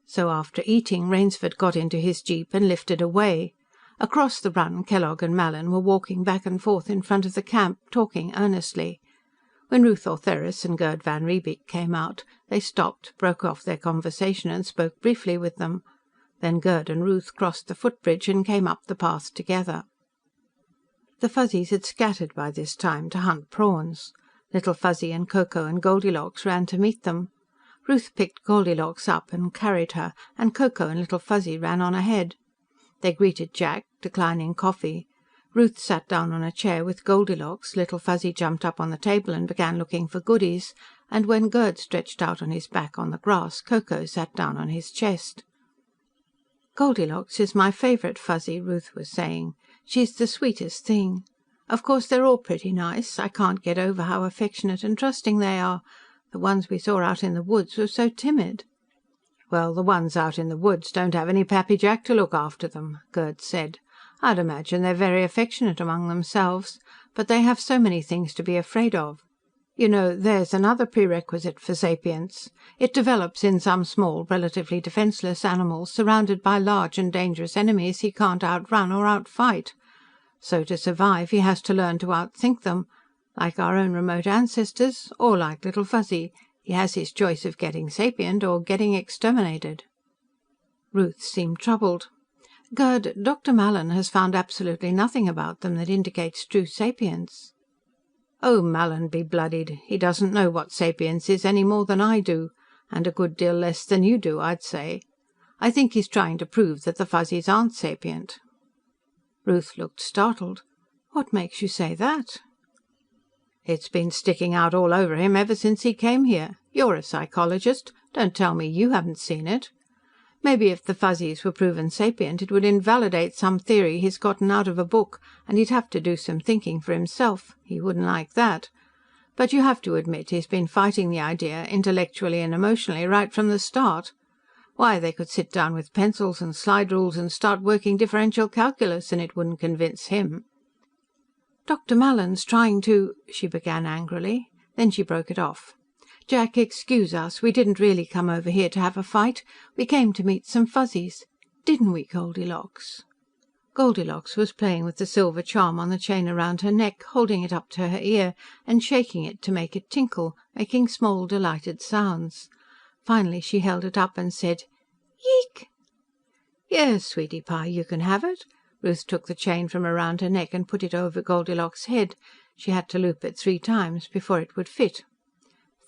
So after eating, Rainsford got into his jeep and lifted away. Across the run, Kellogg and Mallin were walking back and forth in front of the camp, talking earnestly. When Ruth Ortheris and Gerd van Riebeek came out, they stopped, broke off their conversation and spoke briefly with them. Then Gerd and Ruth crossed the footbridge and came up the path together. The Fuzzies had scattered by this time to hunt prawns. Little Fuzzy and Coco and Goldilocks ran to meet them. Ruth picked Goldilocks up and carried her, and Coco and Little Fuzzy ran on ahead. They greeted Jack, declining coffee. Ruth sat down on a chair with Goldilocks, Little Fuzzy jumped up on the table and began looking for goodies, and when Gerd stretched out on his back on the grass, Coco sat down on his chest. "Goldilocks is my favourite Fuzzy," Ruth was saying. "She's the sweetest thing. Of course they're all pretty nice. I can't get over how affectionate and trusting they are. The ones we saw out in the woods were so timid." "Well, the ones out in the woods don't have any Pappy Jack to look after them," Gerd said. "I'd imagine they're very affectionate among themselves, but they have so many things to be afraid of. You know, there's another prerequisite for sapience. It develops in some small, relatively defenceless animals, surrounded by large and dangerous enemies he can't outrun or outfight. So to survive, he has to learn to outthink them. Like our own remote ancestors, or like Little Fuzzy, he has his choice of getting sapient or getting exterminated." Ruth seemed troubled. "Gerd, Dr. Mallin has found absolutely nothing about them that indicates true sapience." "Oh, Mallin be bloodied. He doesn't know what sapience is any more than I do. And a good deal less than you do, I'd say. I think he's trying to prove that the Fuzzies aren't sapient." Ruth looked startled. "What makes you say that?" "It's been sticking out all over him ever since he came here. You're a psychologist. Don't tell me you haven't seen it. Maybe if the Fuzzies were proven sapient, it would invalidate some theory he's gotten out of a book, and he'd have to do some thinking for himself. He wouldn't like that. But you have to admit he's been fighting the idea, intellectually and emotionally, right from the start. Why, they could sit down with pencils and slide rules and start working differential calculus, and it wouldn't convince him." "Dr. Mallin's trying to..." she began angrily. Then she broke it off. "Jack, excuse us. We didn't really come over here to have a fight. We came to meet some Fuzzies. Didn't we, Goldilocks?" Goldilocks was playing with the silver charm on the chain around her neck, holding it up to her ear and shaking it to make it tinkle, making small, delighted sounds. Finally she held it up and said, "Yeek!" "Yes, sweetie pie, you can have it." Ruth took the chain from around her neck and put it over Goldilocks' head. She had to loop it 3 times before it would fit.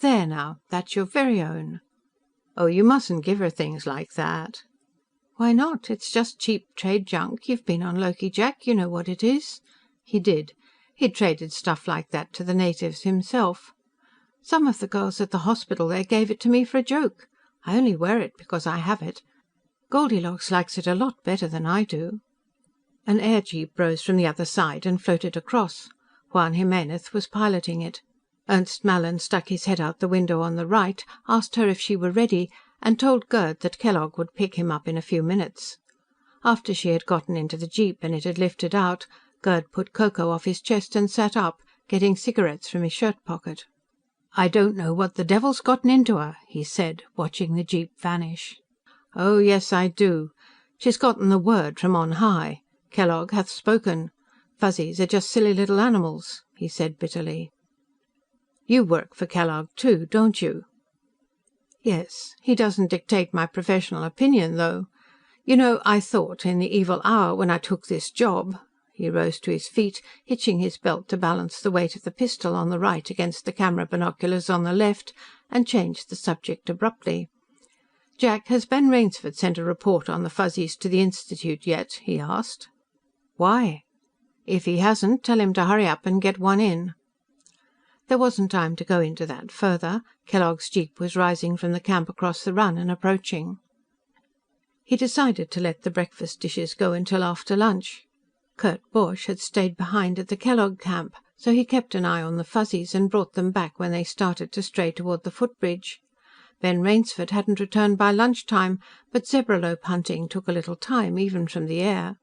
"There now, that's your very own." "Oh, you mustn't give her things like that." "Why not? It's just cheap trade junk. You've been on Loki, Jack. You know what it is." He did. He'd traded stuff like that to the natives himself. "Some of the girls at the hospital there gave it to me for a joke. I only wear it because I have it. Goldilocks likes it a lot better than I do." An air jeep rose from the other side and floated across. Juan Jimenez was piloting it. Ernst Mallin stuck his head out the window on the right, asked her if she were ready, and told Gerd that Kellogg would pick him up in a few minutes. After she had gotten into the jeep and it had lifted out, Gerd put Ko Ko off his chest and sat up, getting cigarettes from his shirt pocket. "I don't know what the devil's gotten into her," he said, watching the jeep vanish. "Oh, yes, I do. She's gotten the word from on high. Kellogg hath spoken. Fuzzies are just silly little animals," he said bitterly. "You work for Kellogg too, don't you?" "Yes. He doesn't dictate my professional opinion, though. You know, I thought, in the evil hour when I took this job..." He rose to his feet, hitching his belt to balance the weight of the pistol on the right against the camera binoculars on the left, and changed the subject abruptly. "Jack, has Ben Rainsford sent a report on the Fuzzies to the Institute yet?" he asked. "Why?" "If he hasn't, tell him to hurry up and get one in." There wasn't time to go into that further. Kellogg's jeep was rising from the camp across the run and approaching. He decided to let the breakfast dishes go until after lunch. Kurt Borch had stayed behind at the Kellogg camp, so he kept an eye on the Fuzzies and brought them back when they started to stray toward the footbridge. Ben Rainsford hadn't returned by lunchtime, but zebralope hunting took a little time, even from the air.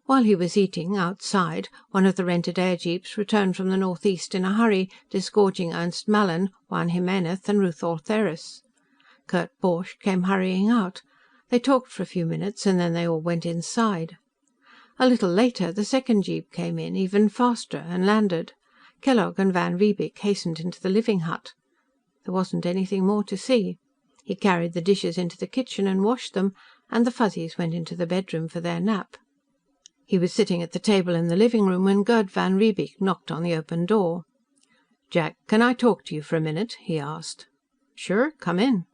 While he was eating, outside, one of the rented air jeeps returned from the northeast in a hurry, disgorging Ernst Mallin, Juan Jimenez and Ruth Ortheris. Kurt Borch came hurrying out. They talked for a few minutes, and then they all went inside. A little later, the second jeep came in, even faster, and landed. Kellogg and Van Riebeek hastened into the living hut. There wasn't anything more to see. He carried the dishes into the kitchen and washed them, and the Fuzzies went into the bedroom for their nap. He was sitting at the table in the living room when Gerd van Riebeek knocked on the open door. "Jack, can I talk to you for a minute?" he asked. "Sure, come in."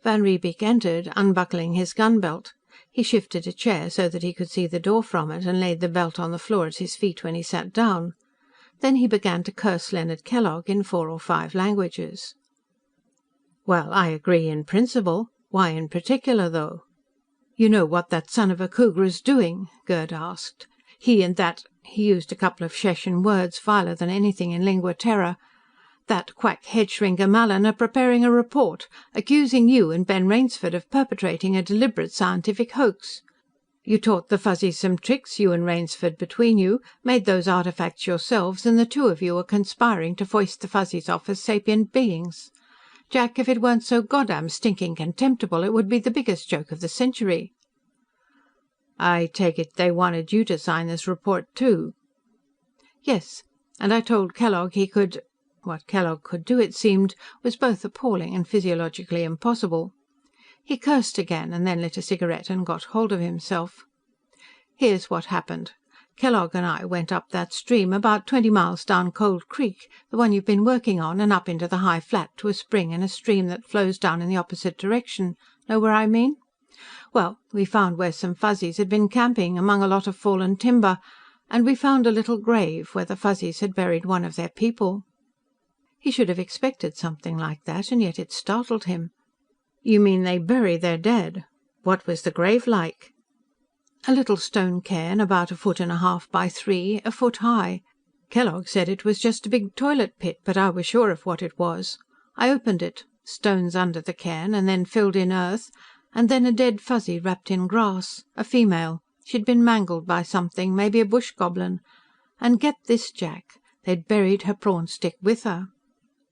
Van Riebeek entered, unbuckling his gun belt. He shifted a chair so that he could see the door from it, and laid the belt on the floor at his feet when he sat down. Then he began to curse Leonard Kellogg in 4 or 5 languages. "Well, I agree in principle. Why in particular, though?" "You know what that son of a cougar is doing?" Gerd asked. "He and that," he used a couple of Sheshan words viler than anything in Lingua Terra, "that quack headshrinker Mallin are preparing a report, accusing you and Ben Rainsford of perpetrating a deliberate scientific hoax. You taught the Fuzzies some tricks, you and Rainsford between you, made those artifacts yourselves, and the two of you are conspiring to foist the Fuzzies off as sapient beings. Jack, if it weren't so goddamn stinking contemptible, it would be the biggest joke of the century." "I take it they wanted you to sign this report, too?" "Yes, and I told Kellogg he could..." What Kellogg could do, it seemed, was both appalling and physiologically impossible. He cursed again, and then lit a cigarette and got hold of himself. "Here's what happened. Kellogg and I went up that stream, about 20 miles down Cold Creek, the one you've been working on, and up into the high flat to a spring in a stream that flows down in the opposite direction. Know where I mean? Well, we found where some Fuzzies had been camping, among a lot of fallen timber, and we found a little grave where the Fuzzies had buried one of their people." He should have expected something like that, and yet it startled him. "You mean they bury their dead? What was the grave like?" "A little stone cairn, about 1.5 feet by 3, a foot high. Kellogg said it was just a big toilet pit, but I was sure of what it was. I opened it. Stones under the cairn, and then filled in earth, and then a dead Fuzzy wrapped in grass. A female. She'd been mangled by something, maybe a bush goblin. And get this, Jack, they'd buried her prawn stick with her."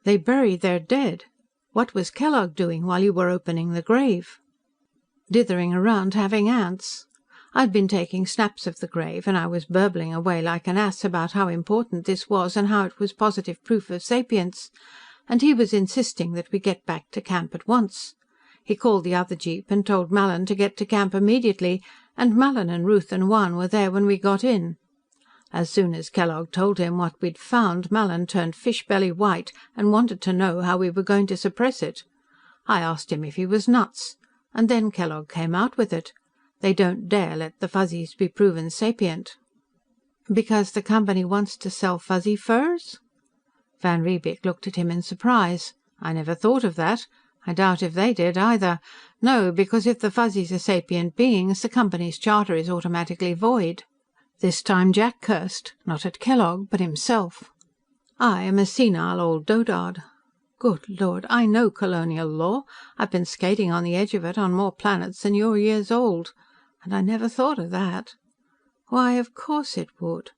"They bury their dead? What was Kellogg doing while you were opening the grave?" "Dithering around having ants. I'd been taking snaps of the grave, and I was burbling away like an ass about how important this was and how it was positive proof of sapience. And he was insisting that we get back to camp at once. He called the other jeep and told Mallin to get to camp immediately, and Mallin and Ruth and Juan were there when we got in. As soon as Kellogg told him what we'd found, Mallin turned fish-belly white and wanted to know how we were going to suppress it. I asked him if he was nuts. And then Kellogg came out with it. They don't dare let the Fuzzies be proven sapient." "Because the company wants to sell Fuzzy furs?" Van Riebeek looked at him in surprise. "I never thought of that. I doubt if they did, either. No, because if the Fuzzies are sapient beings, the company's charter is automatically void." This time Jack cursed, not at Kellogg, but himself. "I am a senile old dotard." Good Lord, I know colonial law. I've been skating on the edge of it on more planets than you're years old. And I never thought of that. Why, of course it would.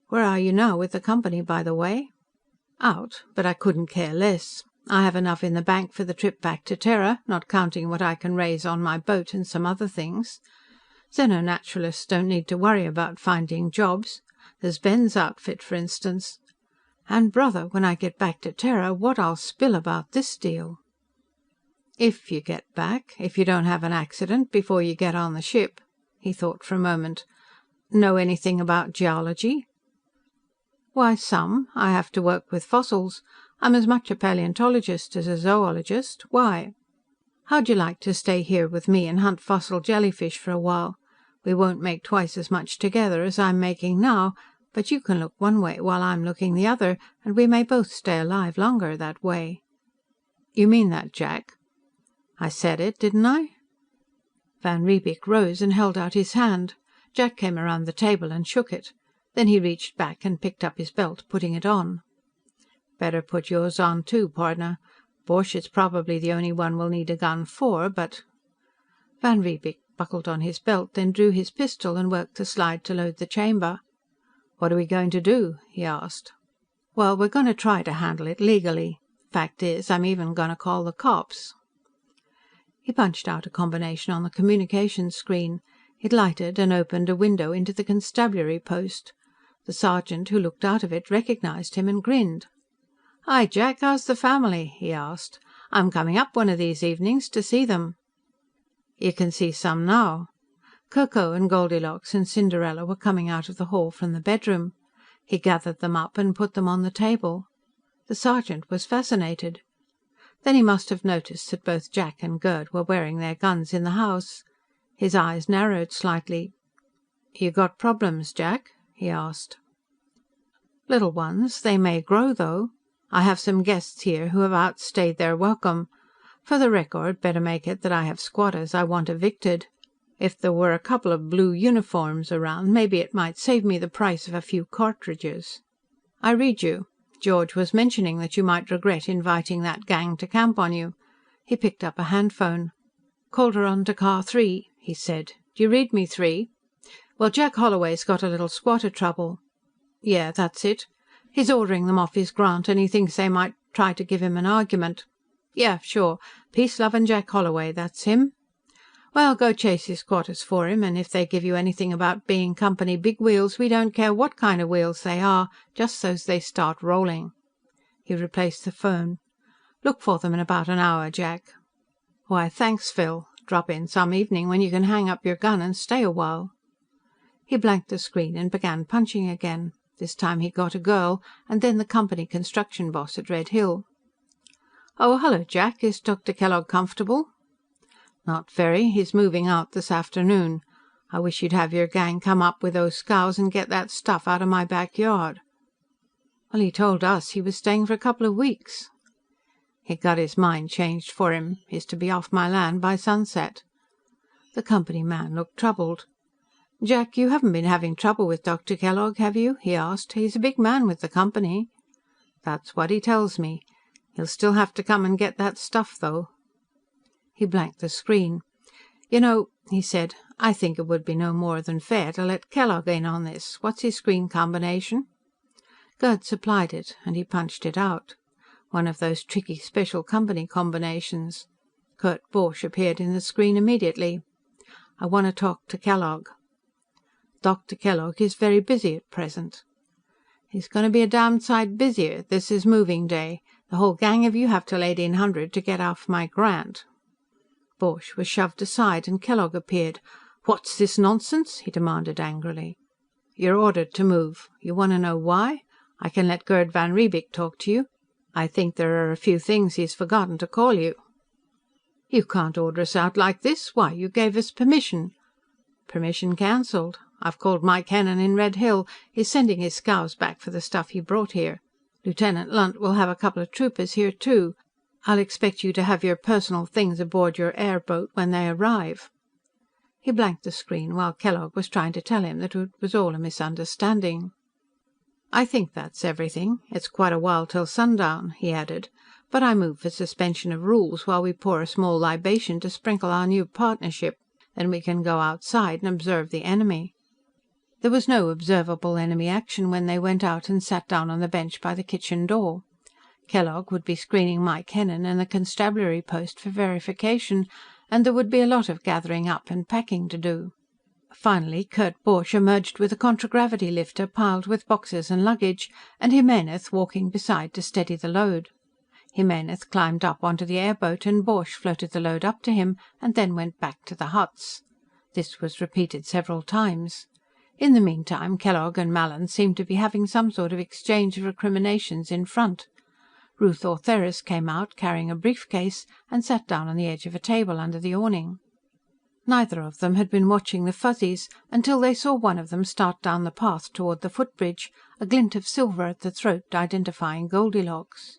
Where are you now with the company, by the way? Out, but I couldn't care less. I have enough in the bank for the trip back to Terra, not counting what I can raise on my boat and some other things. Xenonaturalists don't need to worry about finding jobs. There's Ben's outfit, for instance. And, brother, when I get back to Terra, what I'll spill about this deal. If you get back, if you don't have an accident before you get on the ship. He thought for a moment. Know anything about geology? Why, some. I have to work with fossils. I'm as much a paleontologist as a zoologist. Why? How'd you like to stay here with me and hunt fossil jellyfish for a while? We won't make twice as much together as I'm making now, but you can look one way while I'm looking the other, and we may both stay alive longer that way. You mean that, Jack? I said it, didn't I? Van Riebeek rose and held out his hand. Jack came around the table and shook it. Then he reached back and picked up his belt, putting it on. Better put yours on too, partner. Borch is probably the only one we'll need a gun for, but... Van Riebeek buckled on his belt, then drew his pistol and worked the slide to load the chamber. What are we going to do? He asked. Well, we're going to try to handle it legally. Fact is, I'm even going to call the cops. He punched out a combination on the communications screen. It lighted and opened a window into the constabulary post. The sergeant who looked out of it recognized him and grinned. "Hi, Jack, how's the family?" he asked. "I'm coming up one of these evenings to see them." "You can see some now." Ko and Goldilocks and Cinderella were coming out of the hall from the bedroom. He gathered them up and put them on the table. The sergeant was fascinated. Then he must have noticed that both Jack and Gerd were wearing their guns in the house. His eyes narrowed slightly. "You got problems, Jack?" he asked. "Little ones. They may grow, though. I have some guests here who have outstayed their welcome. For the record, better make it that I have squatters I want evicted. If there were a couple of blue uniforms around, maybe it might save me the price of a few cartridges. I read you. George was mentioning that you might regret inviting that gang to camp on you." He picked up a handphone. "Called her on to car 3, he said. Do you read me, 3? Well, Jack Holloway's got a little squatter trouble. Yeah, that's it. He's ordering them off his grant, and he thinks they might try to give him an argument. Yeah, sure. Peace-lovin' Jack Holloway, that's him. Well, go chase his squatters for him, and if they give you anything about being company big wheels, we don't care what kind of wheels they are, just so's they start rolling." He replaced the phone. "Look for them in about an hour, Jack." "Why, thanks, Phil. Drop in some evening when you can hang up your gun and stay a while." He blanked the screen and began punching again. This time he got a girl, and then the company construction boss at Red Hill. "Oh, hello, Jack. Is Dr. Kellogg comfortable?" "Not very. He's moving out this afternoon. I wish you'd have your gang come up with those scows and get that stuff out of my backyard." "Well, he told us he was staying for a couple of weeks." "He got his mind changed for him. He's to be off my land by sunset." The company man looked troubled. "Jack, you haven't been having trouble with Dr. Kellogg, have you?" he asked. "He's a big man with the company." "That's what he tells me. He'll still have to come and get that stuff, though." He blanked the screen. "You know," he said, "I think it would be no more than fair to let Kellogg in on this. What's his screen combination?" Gerd supplied it, and he punched it out. One of those tricky special company combinations. Kurt Borch appeared in the screen immediately. "I want to talk to Kellogg." "Dr. Kellogg is very busy at present." "He's going to be a damned sight busier. This is moving day. The whole gang of you have till 1800 to get off my grant." Borch was shoved aside, and Kellogg appeared. "What's this nonsense?" he demanded angrily. "You're ordered to move. You want to know why? I can let Gerd van Riebeek talk to you. I think there are a few things he's forgotten to call you." "You can't order us out like this. Why, you gave us permission." "Permission cancelled. I've called Mike Hennon in Red Hill. He's sending his scows back for the stuff he brought here. Lieutenant Lunt will have a couple of troopers here, too. I'll expect you to have your personal things aboard your airboat when they arrive." He blanked the screen while Kellogg was trying to tell him that it was all a misunderstanding. "I think that's everything. It's quite a while till sundown," he added. "But I move for suspension of rules while we pour a small libation to sprinkle our new partnership. Then we can go outside and observe the enemy." There was no observable enemy action when they went out and sat down on the bench by the kitchen door. Kellogg would be screening Mike Hennon and the constabulary post for verification, and there would be a lot of gathering up and packing to do. Finally, Kurt Borch emerged with a contragravity lifter piled with boxes and luggage, and Jimenez walking beside to steady the load. Jimenez climbed up onto the airboat, and Borch floated the load up to him, and then went back to the huts. This was repeated several times. In the meantime, Kellogg and Mallin seemed to be having some sort of exchange of recriminations in front. Ruth Ortheris came out, carrying a briefcase, and sat down on the edge of a table under the awning. Neither of them had been watching the Fuzzies until they saw one of them start down the path toward the footbridge, a glint of silver at the throat identifying Goldilocks.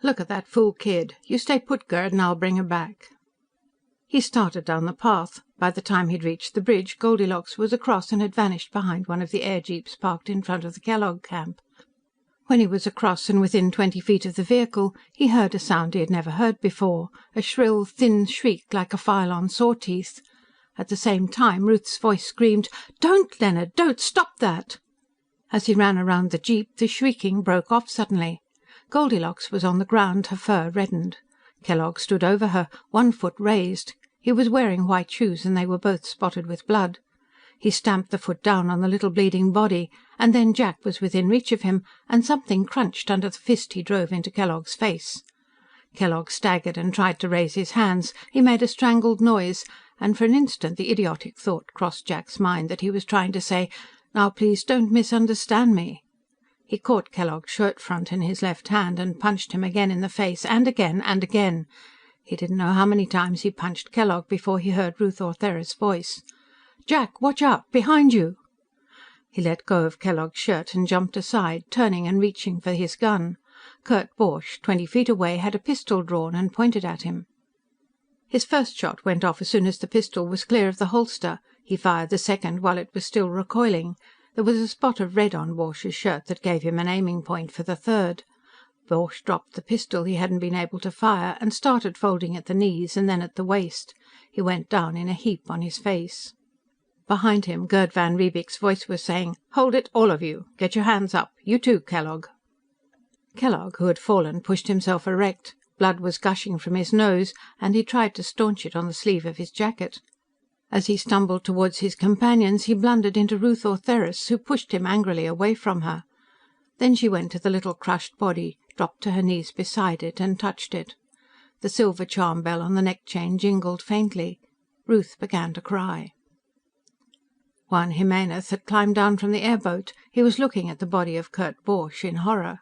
"Look at that fool kid. You stay put, Gerd, and I'll bring her back." He started down the path. By the time he'd reached the bridge, Goldilocks was across and had vanished behind one of the air jeeps parked in front of the Kellogg camp. When he was across and within 20 feet of the vehicle, he heard a sound he had never heard before, a shrill, thin shriek like a file on saw-teeth. At the same time, Ruth's voice screamed, "Don't, Leonard, don't! Stop that!" As he ran around the jeep, the shrieking broke off suddenly. Goldilocks was on the ground, her fur reddened. Kellogg stood over her, one foot raised. He was wearing white shoes, and they were both spotted with blood. He stamped the foot down on the little bleeding body, and then Jack was within reach of him, and something crunched under the fist he drove into Kellogg's face. Kellogg staggered and tried to raise his hands. He made a strangled noise, and for an instant the idiotic thought crossed Jack's mind that he was trying to say, "Now please don't misunderstand me." He caught Kellogg's shirt front in his left hand and punched him again in the face, and again and again. He didn't know how many times he punched Kellogg before he heard Ruth Ortheris' voice. "Jack, watch out! Behind you!" He let go of Kellogg's shirt and jumped aside, turning and reaching for his gun. Kurt Borch, 20 feet away, had a pistol drawn and pointed at him. His first shot went off as soon as the pistol was clear of the holster. He fired the second while it was still recoiling. There was a spot of red on Borch's shirt that gave him an aiming point for the third. Borch dropped the pistol he hadn't been able to fire and started folding at the knees and then at the waist. He went down in a heap on his face. Behind him, Gerd van Riebeek's voice was saying, "Hold it, all of you! Get your hands up! You too, Kellogg!" Kellogg, who had fallen, pushed himself erect. Blood was gushing from his nose, and he tried to staunch it on the sleeve of his jacket. As he stumbled towards his companions, he blundered into Ruth Ortheris, who pushed him angrily away from her. Then she went to the little crushed body, dropped to her knees beside it, and touched it. The silver charm bell on the neck chain jingled faintly. Ruth began to cry. Juan Jimenez had climbed down from the airboat. He was looking at the body of Kurt Borch in horror.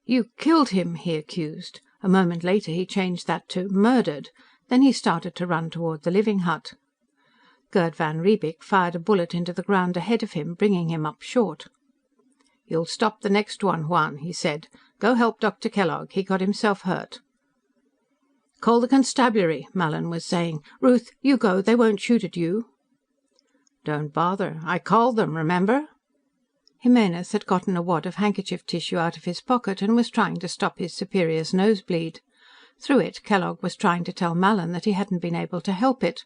"You killed him!" he accused. A moment later he changed that to "murdered." Then he started to run toward the living hut. Gerd van Riebeek fired a bullet into the ground ahead of him, bringing him up short. "You'll stop the next one, Juan," he said. "Go help Dr. Kellogg. He got himself hurt." "Call the constabulary," Mallin was saying. "Ruth, you go. They won't shoot at you." "Don't bother. I called them, remember?" Jimenez had gotten a wad of handkerchief tissue out of his pocket and was trying to stop his superior's nosebleed. Through it, Kellogg was trying to tell Mallin that he hadn't been able to help it.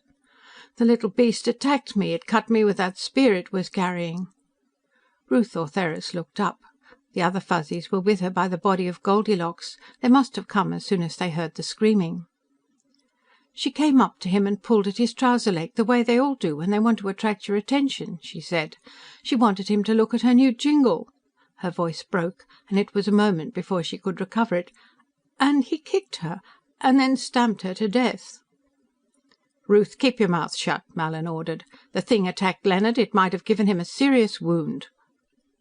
"The little beast attacked me. It cut me with that spear it was carrying." Ruth Ortheris looked up. The other Fuzzies were with her by the body of Goldilocks. They must have come as soon as they heard the screaming. "She came up to him and pulled at his trouser leg, the way they all do when they want to attract your attention," she said. "She wanted him to look at her new jingle." Her voice broke, and it was a moment before she could recover it. "And he kicked her, and then stamped her to death." "Ruth, keep your mouth shut," Mallin ordered. "The thing attacked Leonard. It might have given him a serious wound."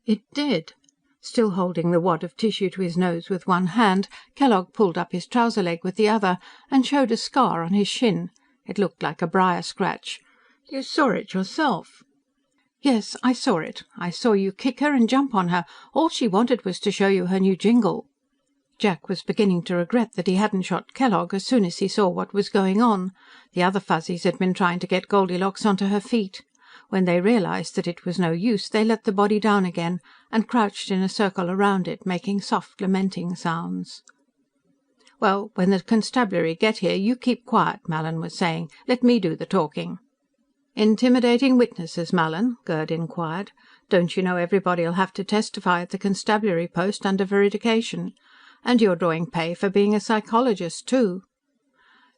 "It did." Still holding the wad of tissue to his nose with one hand, Kellogg pulled up his trouser leg with the other, and showed a scar on his shin. It looked like a briar scratch. "You saw it yourself?" "Yes, I saw it. I saw you kick her and jump on her. All she wanted was to show you her new jingle." Jack was beginning to regret that he hadn't shot Kellogg as soon as he saw what was going on. The other Fuzzies had been trying to get Goldilocks onto her feet. When they realized that it was no use, they let the body down again, and crouched in a circle around it, making soft, lamenting sounds. "Well, when the constabulary get here, you keep quiet," Mallin was saying. "Let me do the talking." "Intimidating witnesses, Mallin?" Gerd inquired. "Don't you know everybody'll have to testify at the constabulary post under veridication? And you're drawing pay for being a psychologist, too."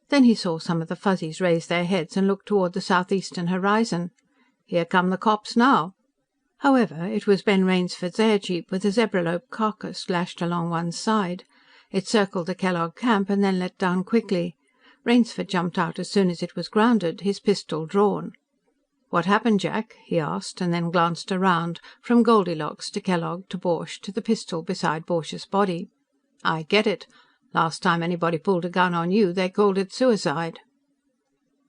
Then he saw some of the Fuzzies raise their heads and look toward the southeastern horizon. "Here come the cops now." However, it was Ben Rainsford's airjeep with a zebralope carcass lashed along one side. It circled the Kellogg camp and then let down quickly. Rainsford jumped out as soon as it was grounded, his pistol drawn. "What happened, Jack?" he asked, and then glanced around, from Goldilocks to Kellogg to Borch to the pistol beside Borch's body. "I get it. Last time anybody pulled a gun on you, they called it suicide."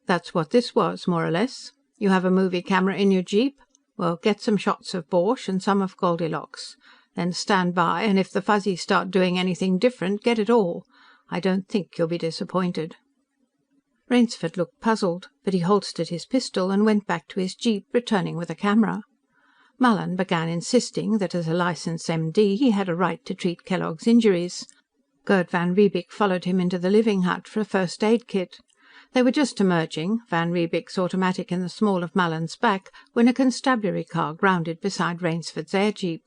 "That's what this was, more or less. You have a movie camera in your jeep? Well, get some shots of Borch and some of Goldilocks. Then stand by, and if the Fuzzies start doing anything different, get it all. I don't think you'll be disappointed." Rainsford looked puzzled, but he holstered his pistol and went back to his jeep, returning with a camera. Mallin began insisting that, as a licensed MD, he had a right to treat Kellogg's injuries. Gerd van Riebeek followed him into the living hut for a first aid kit. They were just emerging, Van Riebeek's automatic in the small of Mallin's back, when a constabulary car grounded beside Rainsford's airjeep.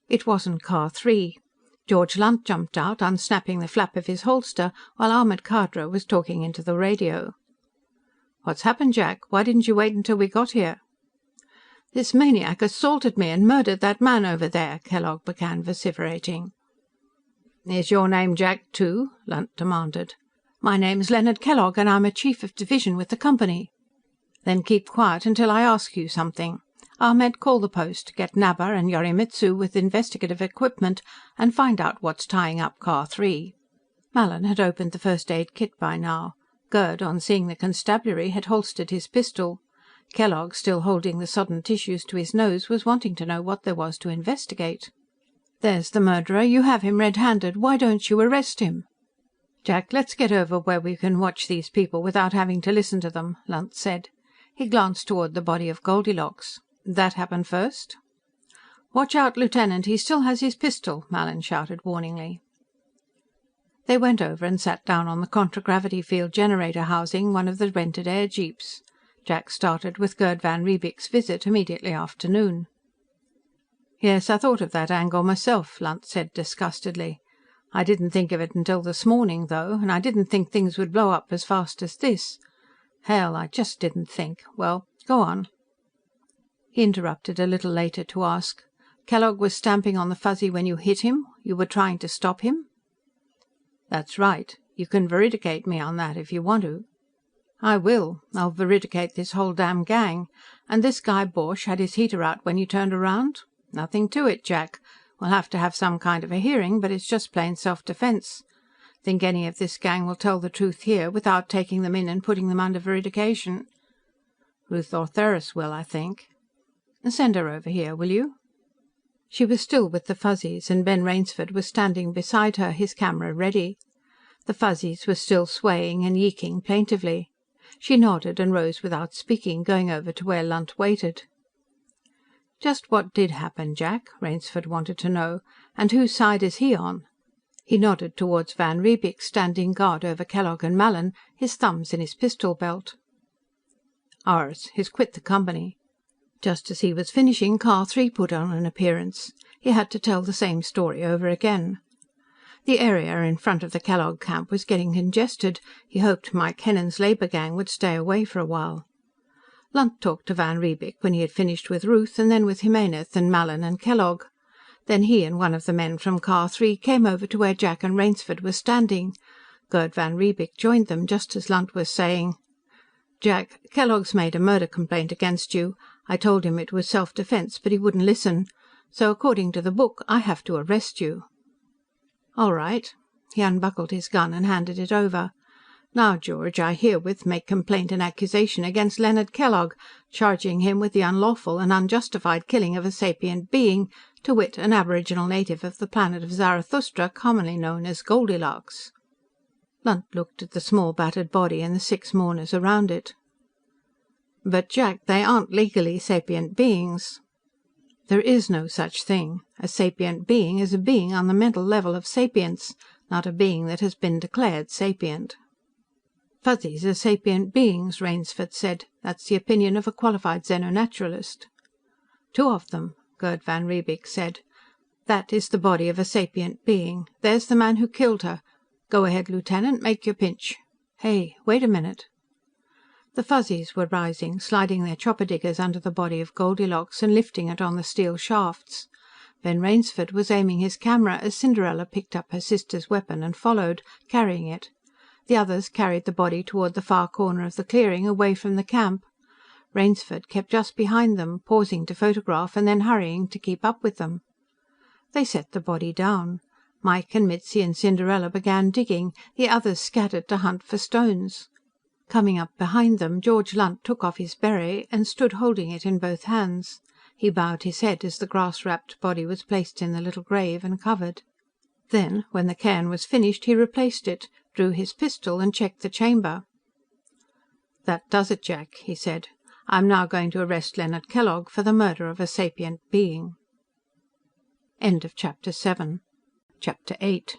It wasn't Car 3. George Lunt jumped out, unsnapping the flap of his holster, while Ahmed Khadra was talking into the radio. "What's happened, Jack? Why didn't you wait until we got here?" "This maniac assaulted me and murdered that man over there," Kellogg began vociferating. "Is your name Jack, too?" Lunt demanded. "My name's Leonard Kellogg, and I'm a chief of division with the company." "Then keep quiet until I ask you something. Ahmed, call the post, get Nabha and Yorimitsu with investigative equipment, and find out what's tying up Car 3. Mallin had opened the first aid kit by now. Gerd, on seeing the constabulary, had holstered his pistol. Kellogg, still holding the sodden tissues to his nose, was wanting to know what there was to investigate. "There's the murderer. You have him red-handed. Why don't you arrest him?" "Jack, let's get over where we can watch these people without having to listen to them," Lunt said. He glanced toward the body of Goldilocks. "That happened first?" "Watch out, Lieutenant, he still has his pistol," Mallin shouted warningly. They went over and sat down on the contragravity field generator housing one of the rented air jeeps. Jack started with Gerd van Riebeek's visit immediately after noon. "Yes, I thought of that angle myself," Lunt said disgustedly. "I didn't think of it until this morning, though, and I didn't think things would blow up as fast as this. Hell, I just didn't think. Well, go on." He interrupted a little later to ask, "Kellogg was stamping on the Fuzzy when you hit him? You were trying to stop him?" "That's right. You can veridicate me on that if you want to." "I will. I'll veridicate this whole damn gang. And this guy Borch had his heater out when you turned around? Nothing to it, Jack. We'll have to have some kind of a hearing, but it's just plain self-defense. Think any of this gang will tell the truth here, without taking them in and putting them under veridication?" "Ruth Ortheris will, I think." "Send her over here, will you?" She was still with the Fuzzies, and Ben Rainsford was standing beside her, his camera ready. The Fuzzies were still swaying and yeeking plaintively. She nodded and rose without speaking, going over to where Lunt waited. "Just what did happen, Jack?" Rainsford wanted to know. "And whose side is he on?" He nodded towards Van Riebeek, standing guard over Kellogg and Mallin, his thumbs in his pistol belt. "Ours. He's quit the company." Just as he was finishing, Car 3 put on an appearance. He had to tell the same story over again. The area in front of the Kellogg camp was getting congested. He hoped Mike Hennon's labor gang would stay away for a while. Lunt talked to Van Riebeek when he had finished with Ruth, and then with Jimenez and Mallin and Kellogg. Then he and one of the men from Car 3 came over to where Jack and Rainsford were standing. Gerd van Riebeek joined them just as Lunt was saying, "Jack, Kellogg's made a murder complaint against you. I told him it was self-defense, but he wouldn't listen. So according to the book, I have to arrest you." "All right." He unbuckled his gun and handed it over. "Now, George, I herewith make complaint and accusation against Leonard Kellogg, charging him with the unlawful and unjustified killing of a sapient being, to wit, an aboriginal native of the planet of Zarathustra, commonly known as Goldilocks." Lunt looked at the small battered body and the 6 mourners around it. "But, Jack, they aren't legally sapient beings." "There is no such thing. A sapient being is a being on the mental level of sapience, not a being that has been declared sapient." "Fuzzies are sapient beings," Rainsford said. "That's the opinion of a qualified xenonaturalist." "Two of them," Gerd van Riebeek said. "That is the body of a sapient being. There's the man who killed her. Go ahead, Lieutenant, make your pinch. Hey, wait a minute." The Fuzzies were rising, sliding their chopper diggers under the body of Goldilocks and lifting it on the steel shafts. Ben Rainsford was aiming his camera as Cinderella picked up her sister's weapon and followed, carrying it. The others carried the body toward the far corner of the clearing, away from the camp. Rainsford kept just behind them, pausing to photograph and then hurrying to keep up with them. They set the body down. Mike and Mitzi and Cinderella began digging, the others scattered to hunt for stones. Coming up behind them, George Lunt took off his beret and stood holding it in both hands. He bowed his head as the grass-wrapped body was placed in the little grave and covered. Then, when the cairn was finished, he replaced it, drew his pistol and checked the chamber. "That does it, Jack," he said. "I'm now going to arrest Leonard Kellogg for the murder of a sapient being." End of Chapter 7. Chapter 8.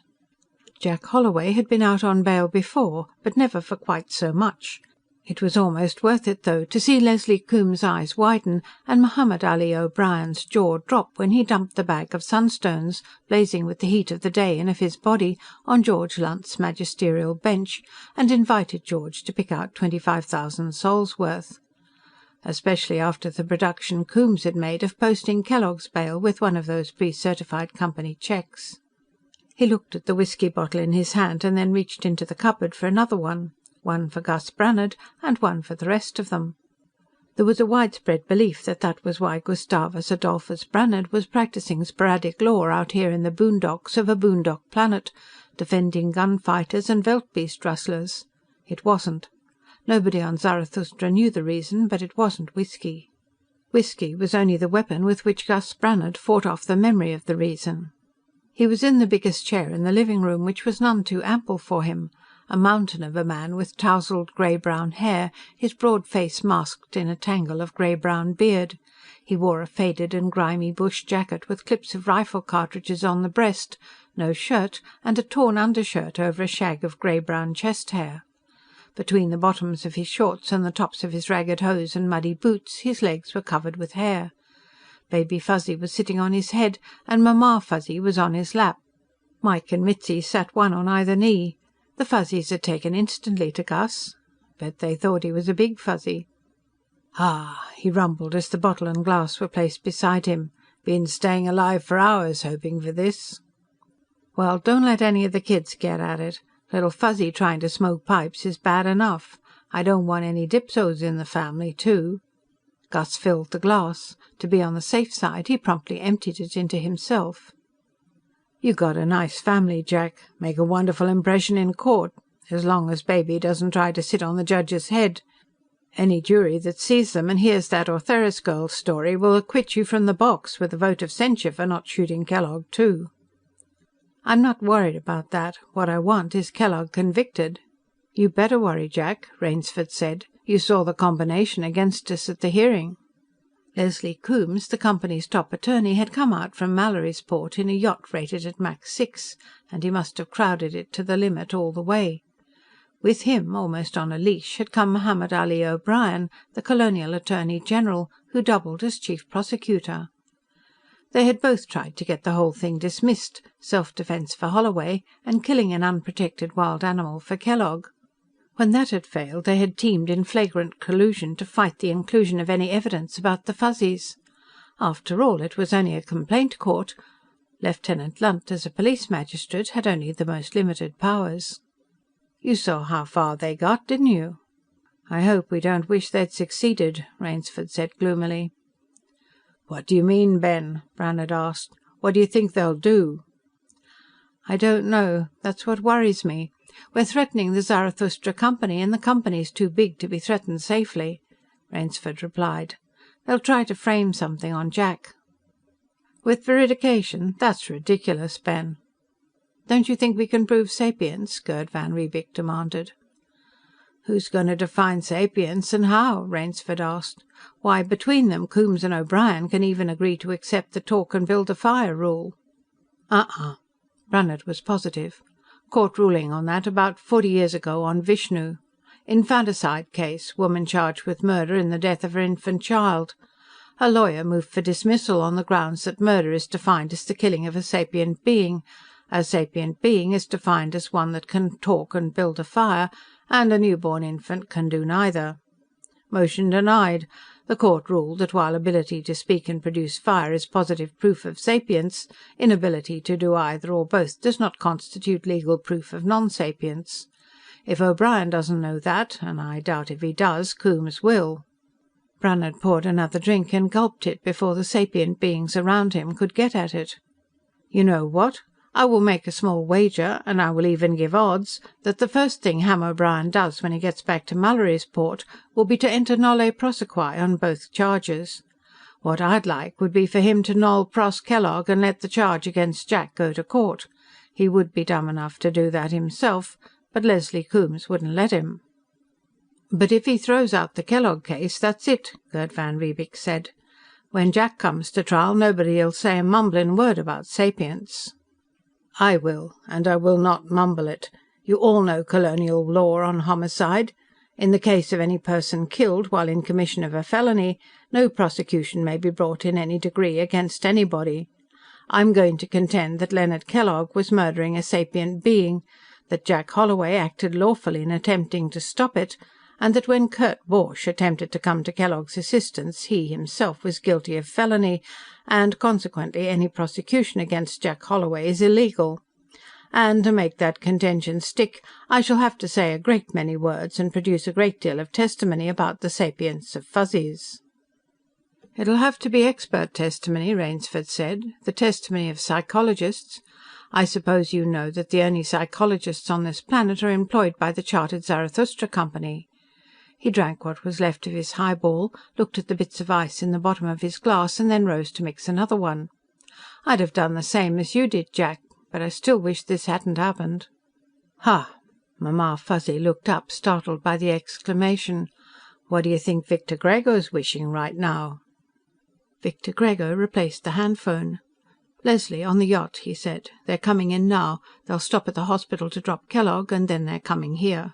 Jack Holloway had been out on bail before, but never for quite so much. It was almost worth it, though, to see Leslie Coombes's eyes widen and Muhammad Ali O'Brien's jaw drop when he dumped the bag of sunstones, blazing with the heat of the day and of his body, on George Lunt's magisterial bench, and invited George to pick out 25,000 sols worth. Especially after the production Coombes had made of posting Kellogg's bail with one of those pre-certified company checks. He looked at the whisky bottle in his hand and then reached into the cupboard for another one. One for Gus Brannhard and one for the rest of them. There was a widespread belief that that was why Gustavus Adolphus Brannhard was practicing sporadic law out here in the boondocks of a boondock planet, defending gunfighters and veldbeest rustlers. It wasn't. Nobody on Zarathustra knew the reason, but it wasn't whisky. Whisky was only the weapon with which Gus Brannhard fought off the memory of the reason. He was in the biggest chair in the living room, which was none too ample for him. A mountain of a man with tousled grey-brown hair, his broad face masked in a tangle of grey-brown beard. He wore a faded and grimy bush jacket with clips of rifle cartridges on the breast, no shirt, and a torn undershirt over a shag of grey-brown chest hair. Between the bottoms of his shorts and the tops of his ragged hose and muddy boots, his legs were covered with hair. Baby Fuzzy was sitting on his head, and Mamma Fuzzy was on his lap. Mike and Mitzi sat one on either knee. The Fuzzies had taken instantly to Gus. Bet they thought he was a big Fuzzy. "Ah," he rumbled as the bottle and glass were placed beside him. "Been staying alive for hours, hoping for this." "Well, don't let any of the kids get at it. Little Fuzzy trying to smoke pipes is bad enough. I don't want any dipsos in the family, too." Gus filled the glass. To be on the safe side, he promptly emptied it into himself. "You got a nice family, Jack. Make a wonderful impression in court. As long as Baby doesn't try to sit on the judge's head. Any jury that sees them and hears that Ortheris girl's story will acquit you from the box with a vote of censure for not shooting Kellogg, too." "I'm not worried about that. What I want is Kellogg convicted." "You better worry, Jack," Rainsford said. "You saw the combination against us at the hearing." Leslie Coombes, the company's top attorney, had come out from Mallorysport in a yacht rated at Mach 6, and he must have crowded it to the limit all the way. With him, almost on a leash, had come Muhammad Ali O'Brien, the Colonial Attorney General, who doubled as Chief Prosecutor. They had both tried to get the whole thing dismissed, self-defence for Holloway, and killing an unprotected wild animal for Kellogg. When that had failed, they had teamed in flagrant collusion to fight the inclusion of any evidence about the Fuzzies. After all, it was only a complaint court. Lieutenant Lunt, as a police magistrate, had only the most limited powers. "You saw how far they got, didn't you?" "I hope we don't wish they'd succeeded," Rainsford said gloomily. "What do you mean, Ben?" Brannhard asked. "What do you think they'll do?" "I don't know. That's what worries me. We're threatening the Zarathustra Company, and the company's too big to be threatened safely," Rainsford replied. "They'll try to frame something on Jack." "With veridication? That's ridiculous, Ben." "Don't you think we can prove sapience?" Gerd van Riebeek demanded. "Who's going to define sapience, and how?" Rainsford asked. "Why, between them, Coombes and O'Brien can even agree to accept the talk and build a fire rule." Brannhard was positive. "Court ruling on that about 40 years ago on Vishnu. Infanticide case, woman charged with murder in the death of her infant child. Her lawyer moved for dismissal on the grounds that murder is defined as the killing of a sapient being. A sapient being is defined as one that can talk and build a fire, and a newborn infant can do neither. Motion denied. The court ruled that while ability to speak and produce fire is positive proof of sapience, inability to do either or both does not constitute legal proof of non-sapience. If O'Brien doesn't know that, and I doubt if he does, Coombes will." Brannhard poured another drink and gulped it before the sapient beings around him could get at it. "You know what? I will make a small wager, and I will even give odds, that the first thing Ham O'Brien does when he gets back to Mallorysport will be to enter nolle prosequi on both charges. What I'd like would be for him to noll pros Kellogg and let the charge against Jack go to court. He would be dumb enough to do that himself, but Leslie Coombes wouldn't let him." "But if he throws out the Kellogg case, that's it," Gerd van Riebeek said. "When Jack comes to trial, nobody'll say a mumblin' word about sapience." "I will, and I will not mumble it. You all know colonial law on homicide. In the case of any person killed while in commission of a felony, no prosecution may be brought in any degree against anybody. I'm going to contend that Leonard Kellogg was murdering a sapient being, that Jack Holloway acted lawfully in attempting to stop it, and that when Kurt Borch attempted to come to Kellogg's assistance he himself was guilty of felony, and consequently any prosecution against Jack Holloway is illegal. And to make that contention stick, I shall have to say a great many words and produce a great deal of testimony about the sapience of Fuzzies." "It'll have to be expert testimony," Rainsford said. "The testimony of psychologists. I suppose you know that the only psychologists on this planet are employed by the Chartered Zarathustra Company." He drank what was left of his highball, looked at the bits of ice in the bottom of his glass, and then rose to mix another one. "I'd have done the same as you did, Jack, but I still wish this hadn't happened." "Ha!" Mamma Fuzzy looked up, startled by the exclamation. "What do you think Victor Grego's wishing right now?" Victor Grego replaced the handphone. "Leslie, on the yacht," he said. "They're coming in now. They'll stop at the hospital to drop Kellogg, and then they're coming here."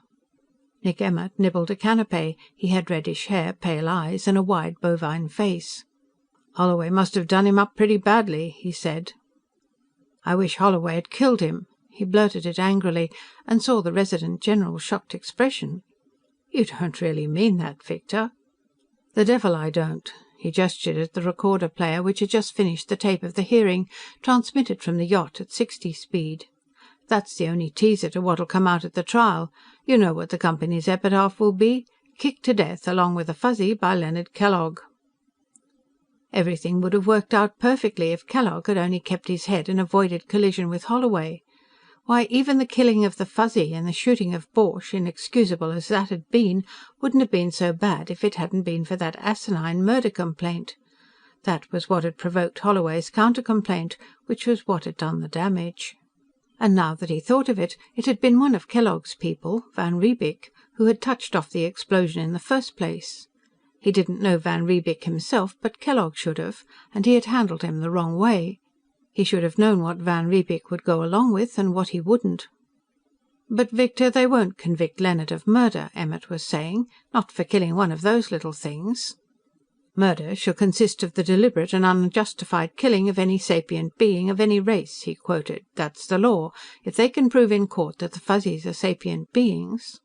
Nick Emmett nibbled a canapé. He had reddish hair, pale eyes, and a wide bovine face. "Holloway must have done him up pretty badly," he said. "I wish Holloway had killed him." He blurted it angrily, and saw the Resident General's shocked expression. "You don't really mean that, Victor?" "The devil I don't." He gestured at the recorder player, which had just finished the tape of the hearing, transmitted from the yacht at 60 speed. "That's the only teaser to what'll come out at the trial. You know what the company's epitaph will be? Kicked to death, along with a Fuzzy, by Leonard Kellogg." Everything would have worked out perfectly if Kellogg had only kept his head and avoided collision with Holloway. Why, even the killing of the Fuzzy and the shooting of Borch, inexcusable as that had been, wouldn't have been so bad if it hadn't been for that asinine murder complaint. That was what had provoked Holloway's counter-complaint, which was what had done the damage. And now that he thought of it, it had been one of Kellogg's people, Van Riebeek, who had touched off the explosion in the first place. He didn't know Van Riebeek himself, but Kellogg should have, and he had handled him the wrong way. He should have known what Van Riebeek would go along with, and what he wouldn't. "But, Victor, they won't convict Leonard of murder," Emmett was saying. "Not for killing one of those little things." "Murder shall consist of the deliberate and unjustified killing of any sapient being, of any race," he quoted. "That's the law. If they can prove in court that the Fuzzies are sapient beings..."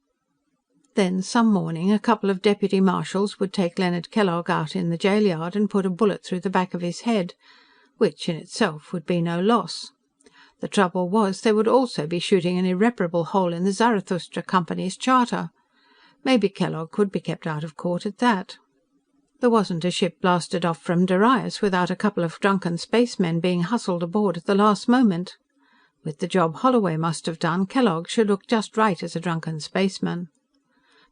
Then, some morning, a couple of deputy marshals would take Leonard Kellogg out in the jail yard and put a bullet through the back of his head. Which, in itself, would be no loss. The trouble was, they would also be shooting an irreparable hole in the Zarathustra Company's charter. Maybe Kellogg could be kept out of court at that. There wasn't a ship blasted off from Darius without a couple of drunken spacemen being hustled aboard at the last moment. With the job Holloway must have done, Kellogg should look just right as a drunken spaceman.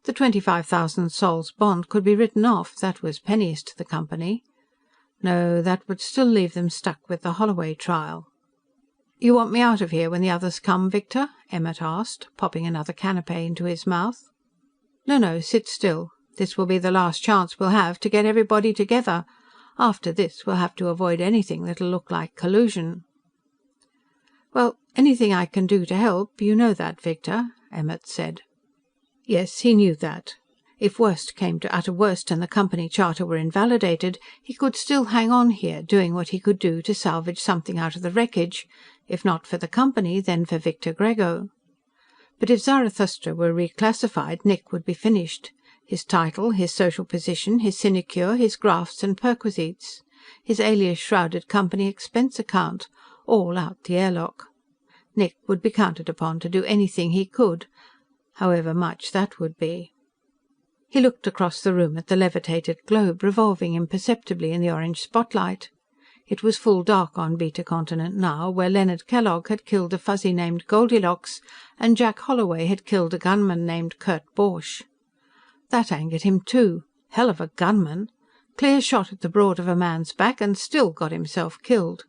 The 25,000 sols bond could be written off, that was pennies to the company. No, that would still leave them stuck with the Holloway trial. "You want me out of here when the others come, Victor?" Emmett asked, popping another canapé into his mouth. No, sit still. This will be the last chance we'll have to get everybody together. After this, we'll have to avoid anything that'll look like collusion." "Well, anything I can do to help, you know that, Victor," Emmett said. Yes, he knew that. If worst came to utter worst and the company charter were invalidated, he could still hang on here, doing what he could do to salvage something out of the wreckage, if not for the company, then for Victor Grego. But if Zarathustra were reclassified, Nick would be finished. His title, his social position, his sinecure, his grafts and perquisites, his alias-shrouded company expense account, all out the airlock. Nick would be counted upon to do anything he could, however much that would be. He looked across the room at the levitated globe, revolving imperceptibly in the orange spotlight. It was full dark on Beta Continent now, where Leonard Kellogg had killed a Fuzzy named Goldilocks, and Jack Holloway had killed a gunman named Kurt Borch. That angered him too. Hell of a gunman. Clear shot at the broad of a man's back, and still got himself killed.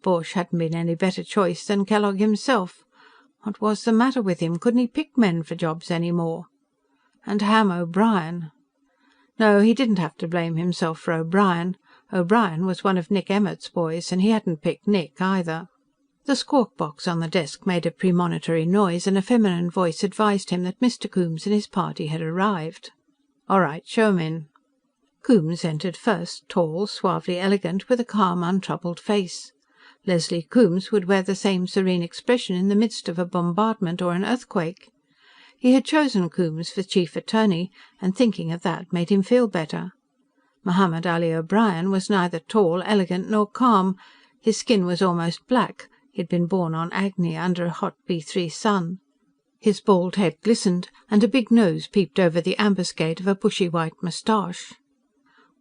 Borch hadn't been any better choice than Kellogg himself. What was the matter with him? Couldn't he pick men for jobs any more? And Ham O'Brien. No, he didn't have to blame himself for O'Brien. O'Brien was one of Nick Emmett's boys, and he hadn't picked Nick either. The squawk box on the desk made a premonitory noise, and a feminine voice advised him that Mr. Coombes and his party had arrived. "All right, show 'em in." Coombes entered first, tall, suavely elegant, with a calm, untroubled face. Leslie Coombes would wear the same serene expression in the midst of a bombardment or an earthquake. He had chosen Coombes for chief attorney, and thinking of that made him feel better. Muhammad Ali O'Brien was neither tall, elegant, nor calm. His skin was almost black. He had been born on Agni, under a hot B3 sun. His bald head glistened, and a big nose peeped over the ambuscade of a bushy white moustache.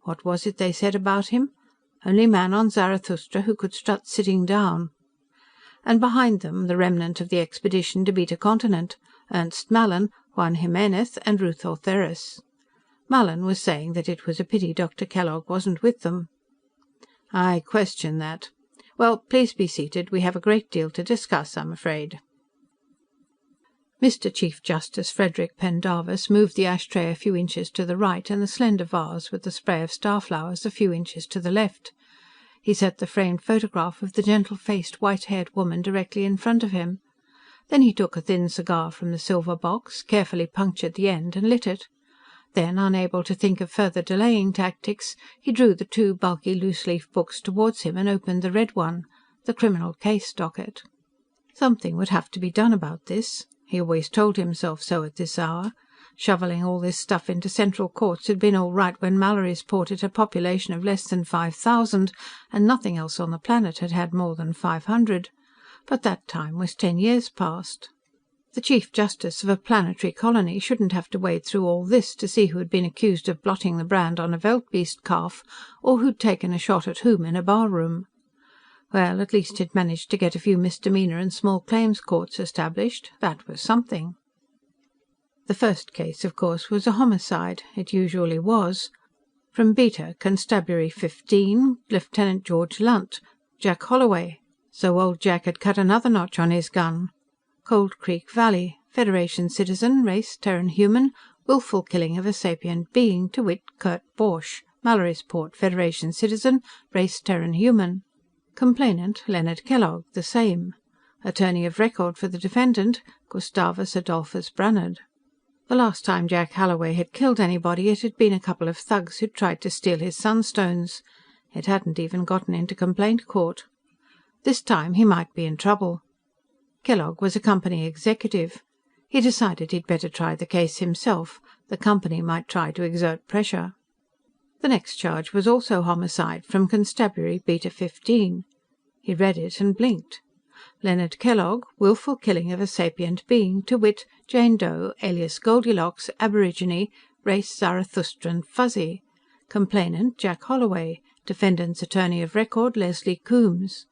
What was it they said about him? Only man on Zarathustra who could strut sitting down. And behind them, the remnant of the expedition to Beta Continent, Ernst Mallin, Juan Jimenez and Ruth Ortheris. Mallin was saying that it was a pity Dr. Kellogg wasn't with them. "I question that. Well, please be seated. We have a great deal to discuss, I'm afraid." Mr. Chief Justice Frederick Pendarvis moved the ashtray a few inches to the right, and the slender vase with the spray of starflowers a few inches to the left. He set the framed photograph of the gentle-faced, white-haired woman directly in front of him. Then he took a thin cigar from the silver box, carefully punctured the end, and lit it. Then, unable to think of further delaying tactics, he drew the two bulky loose-leaf books towards him and opened the red one, the criminal case docket. Something would have to be done about this. He always told himself so at this hour. Shoveling all this stuff into Central Courts had been all right when Mallorysport had a population of less than 5,000, and nothing else on the planet had had more than 500. But that time was 10 years past. The Chief Justice of a planetary colony shouldn't have to wade through all this to see who had been accused of blotting the brand on a veldbeest calf, or who'd taken a shot at whom in a barroom. Well, at least he'd managed to get a few misdemeanor and small claims courts established. That was something. The first case, of course, was a homicide. It usually was. From Beta, Constabulary 15, Lieutenant George Lunt, Jack Holloway. So old Jack had cut another notch on his gun. Cold Creek Valley, Federation citizen, race Terran human, willful killing of a sapient being, to wit, Kurt Borch, Mallorysport, Federation citizen, race Terran human. Complainant, Leonard Kellogg, the same. Attorney of record for the defendant, Gustavus Adolphus Brannard. The last time Jack Holloway had killed anybody, it had been a couple of thugs who'd tried to steal his sunstones. It hadn't even gotten into complaint court. This time he might be in trouble. Kellogg was a company executive. He decided he'd better try the case himself. The company might try to exert pressure. The next charge was also homicide, from Constabulary Beta 15. He read it and blinked. Leonard Kellogg, willful killing of a sapient being, to wit, Jane Doe, alias Goldilocks, aborigine, race Zarathustran Fuzzy. Complainant, Jack Holloway. Defendant's attorney of record, Leslie Coombes.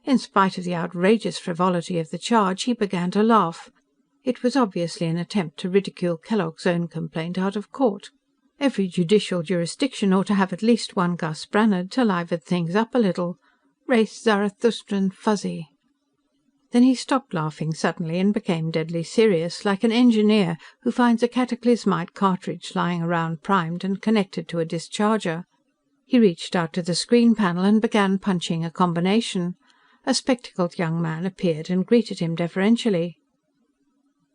In spite of the outrageous frivolity of the charge, he began to laugh. It was obviously an attempt to ridicule Kellogg's own complaint out of court. Every judicial jurisdiction ought to have at least one Gus Brannard to liven things up a little. Race Zarathustran Fuzzy. Then he stopped laughing suddenly and became deadly serious, like an engineer who finds a cataclysmite cartridge lying around primed and connected to a discharger. He reached out to the screen panel and began punching a combination. A spectacled young man appeared and greeted him deferentially.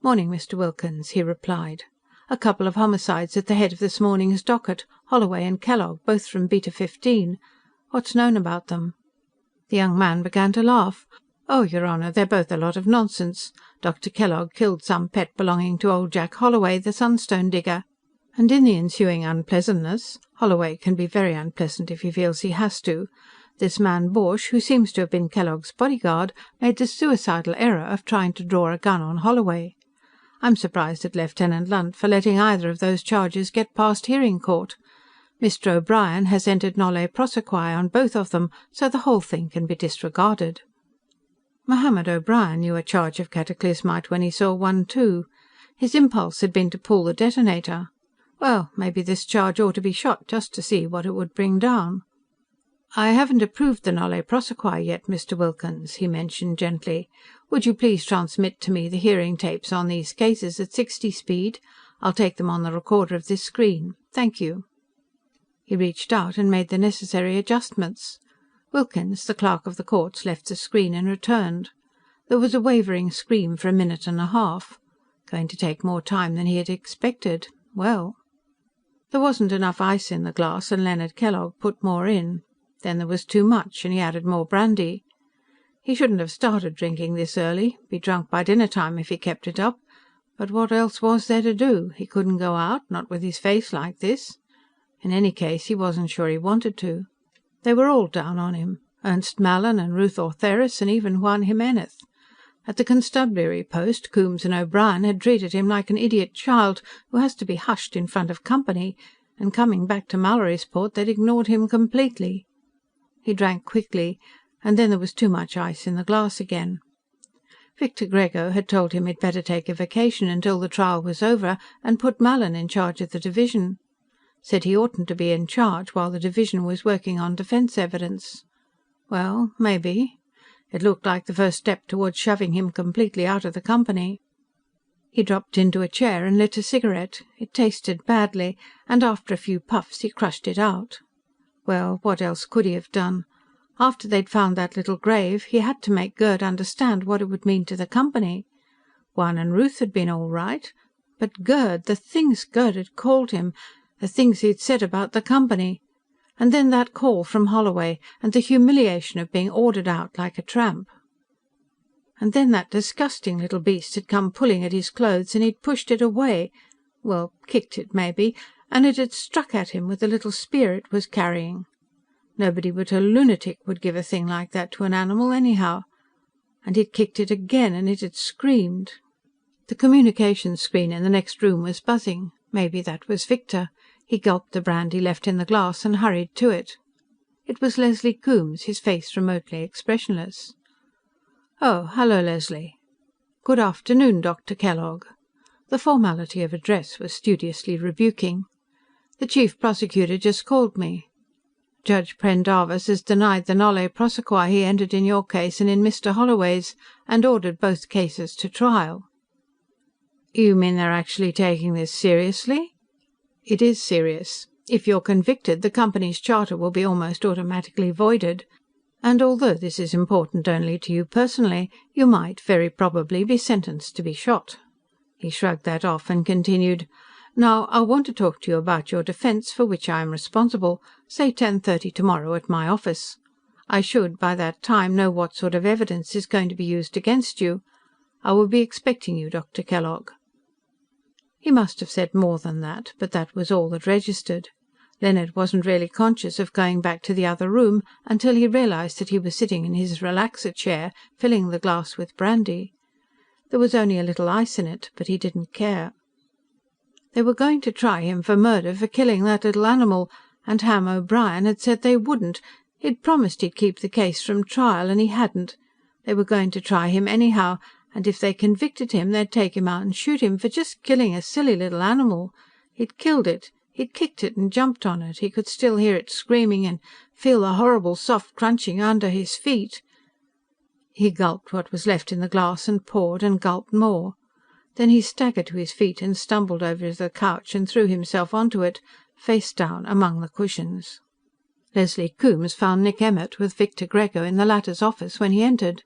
"Morning, Mr. Wilkins," he replied. "A couple of homicides at the head of this morning's docket, Holloway and Kellogg, both from Beta 15. What's known about them?" The young man began to laugh. "Oh, your Honor, they're both a lot of nonsense. Dr. Kellogg killed some pet belonging to old Jack Holloway, the sunstone digger. And in the ensuing unpleasantness Holloway can be very unpleasant if he feels he has to this man Borch, who seems to have been Kellogg's bodyguard, made the suicidal error of trying to draw a gun on Holloway. I'm surprised at Lieutenant Lunt for letting either of those charges get past hearing court. Mr. O'Brien has entered nolle prosequi on both of them, so the whole thing can be disregarded." Mohammed O'Brien knew a charge of cataclysmite when he saw one too. His impulse had been to pull the detonator. Well, maybe this charge ought to be shot just to see what it would bring down. "I haven't approved the nolle prosequi yet, Mr. Wilkins," he mentioned gently. "Would you please transmit to me the hearing tapes on these cases at 60 speed? I'll take them on the recorder of this screen. Thank you." He reached out and made the necessary adjustments. Wilkins, the clerk of the courts, left the screen and returned. There was a wavering scream for a minute and a half. Going to take more time than he had expected. Well. There wasn't enough ice in the glass, and Leonard Kellogg put more in. Then there was too much, and he added more brandy. He shouldn't have started drinking this early. Be drunk by dinner time if he kept it up. But what else was there to do? He couldn't go out, not with his face like this. In any case, he wasn't sure he wanted to. They were all down on him. Ernst Mallin and Ruth Ortheris and even Juan Jimenez. At the constabulary post, Coombes and O'Brien had treated him like an idiot child who has to be hushed in front of company, and coming back to Mallorysport they'd ignored him completely. He drank quickly, and then there was too much ice in the glass again. Victor Grego had told him he'd better take a vacation until the trial was over and put Mallin in charge of the division. Said he oughtn't to be in charge while the division was working on defense evidence. Well, maybe. It looked like the first step towards shoving him completely out of the company. He dropped into a chair and lit a cigarette. It tasted badly, and after a few puffs he crushed it out. Well, what else could he have done? After they'd found that little grave, he had to make Gerd understand what it would mean to the company. Juan and Ruth had been all right. But Gerd, the things Gerd had called him, the things he'd said about the company. And then that call from Holloway, and the humiliation of being ordered out like a tramp. And then that disgusting little beast had come pulling at his clothes, and he'd pushed it away. Well, kicked it, maybe, and it had struck at him with the little spear it was carrying. Nobody but a lunatic would give a thing like that to an animal, anyhow. And he'd kicked it again, and it had screamed. The communication screen in the next room was buzzing. Maybe that was Victor. He gulped the brandy left in the glass and hurried to it. It was Leslie Coombes, his face remotely expressionless. "Oh, hello, Leslie." "Good afternoon, Dr. Kellogg." The formality of address was studiously rebuking. "The Chief Prosecutor just called me. Judge Pendarvis has denied the nolle prosequi he entered in your case and in Mr. Holloway's, and ordered both cases to trial." "You mean they're actually taking this seriously?" "It is serious. If you're convicted, the company's charter will be almost automatically voided. And although this is important only to you personally, you might, very probably, be sentenced to be shot." He shrugged that off and continued, "Now, I'll want to talk to you about your defence, for which I am responsible, say 10:30 tomorrow at my office. I should, by that time, know what sort of evidence is going to be used against you. I will be expecting you, Dr. Kellogg." He must have said more than that, but that was all that registered. Leonard wasn't really conscious of going back to the other room until he realized that he was sitting in his relaxer chair, filling the glass with brandy. There was only a little ice in it, but he didn't care. They were going to try him for murder for killing that little animal, and Ham O'Brien had said they wouldn't. He'd promised he'd keep the case from trial, and he hadn't. They were going to try him anyhow, and if they convicted him, they'd take him out and shoot him for just killing a silly little animal. He'd killed it. He'd kicked it and jumped on it. He could still hear it screaming and feel the horrible soft crunching under his feet. He gulped what was left in the glass and poured, and gulped more. Then he staggered to his feet and stumbled over to the couch and threw himself onto it, face down among the cushions. Leslie Coombes found Nick Emmett with Victor Grego in the latter's office when he entered.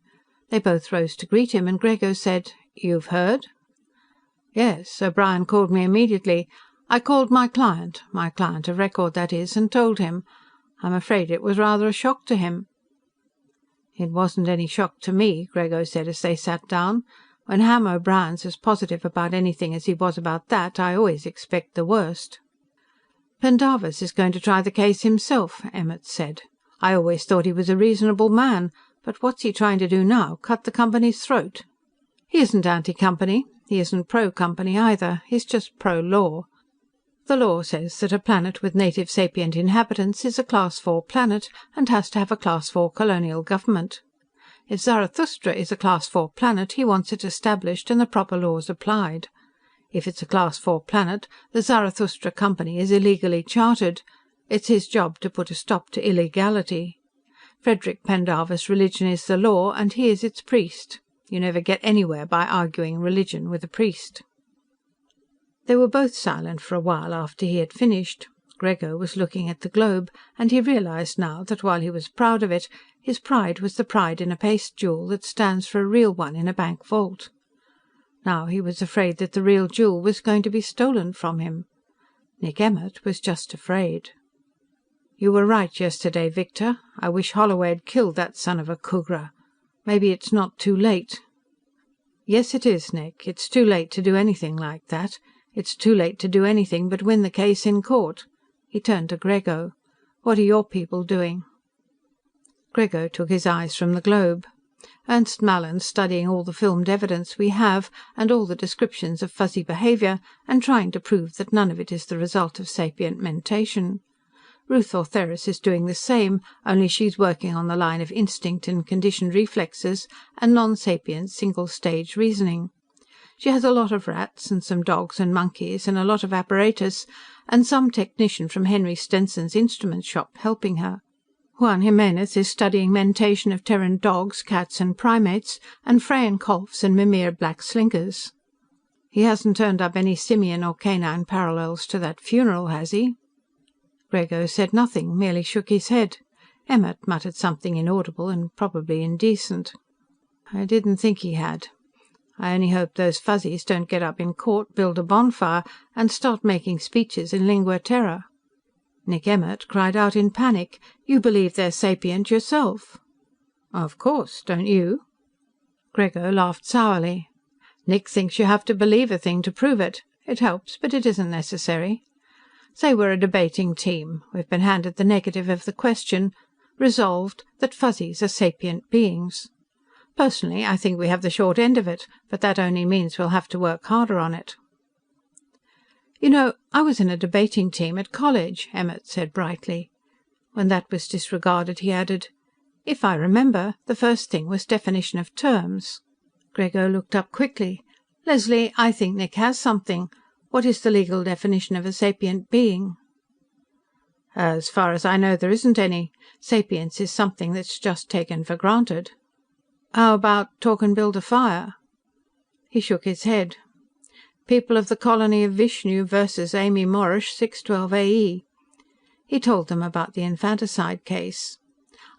They both rose to greet him, and Grego said, "You've heard?" "Yes. O'Brien called me immediately. I called my client of record, that is, and told him. I'm afraid it was rather a shock to him." "It wasn't any shock to me," Grego said as they sat down. "When Ham O'Brien's as positive about anything as he was about that, I always expect the worst." "Pendarvis is going to try the case himself," Emmett said. "I always thought he was a reasonable man. But what's he trying to do now? Cut the company's throat?" "He isn't anti-company. He isn't pro-company either. He's just pro-law. The law says that a planet with native sapient inhabitants is a Class IV planet and has to have a Class IV colonial government. If Zarathustra is a Class IV planet, he wants it established and the proper laws applied. If it's a Class IV planet, the Zarathustra Company is illegally chartered. It's his job to put a stop to illegality. Frederick Pendarvis' religion is the law, and he is its priest. You never get anywhere by arguing religion with a priest." They were both silent for a while after he had finished. Grego was looking at the globe, and he realized now that while he was proud of it, his pride was the pride in a paste jewel that stands for a real one in a bank vault. Now he was afraid that the real jewel was going to be stolen from him. Nick Emmett was just afraid. "You were right yesterday, Victor. I wish Holloway had killed that son of a Khooghra. Maybe it's not too late." "Yes, it is, Nick. It's too late to do anything like that. It's too late to do anything but win the case in court." He turned to Grego. "What are your people doing?" Grego took his eyes from the globe. "Ernst Mallin's studying all the filmed evidence we have, and all the descriptions of Fuzzy behavior, and trying to prove that none of it is the result of sapient mentation. Ruth Ortheris is doing the same, only she's working on the line of instinct and conditioned reflexes and non-sapient single-stage reasoning. She has a lot of rats, and some dogs and monkeys, and a lot of apparatus, and some technician from Henry Stenson's instrument shop helping her. Juan Jimenez is studying mentation of Terran dogs, cats and primates, and Freyan Kolfs and Mimir black slinkers. He hasn't turned up any simian or canine parallels to that funeral, has he?" Grego said nothing, merely shook his head. Emmett muttered something inaudible and probably indecent. "I didn't think he had. I only hope those Fuzzies don't get up in court, build a bonfire, and start making speeches in lingua terra." Nick Emmett cried out in panic. "You believe they're sapient yourself?" "Of course, don't you?" Grego laughed sourly. "Nick thinks you have to believe a thing to prove it. It helps, but it isn't necessary. Say we're a debating team. We've been handed the negative of the question. Resolved, that Fuzzies are sapient beings. Personally, I think we have the short end of it, but that only means we'll have to work harder on it." "You know, I was in a debating team at college," Emmett said brightly. When that was disregarded, he added, "If I remember, the first thing was definition of terms." Grego looked up quickly. "Leslie, I think Nick has something. What is the legal definition of a sapient being?" "As far as I know, there isn't any. Sapience is something that's just taken for granted." "How about talk and build a fire?" He shook his head. "People of the colony of Vishnu versus Amy Morrish, 612 AE." He told them about the infanticide case.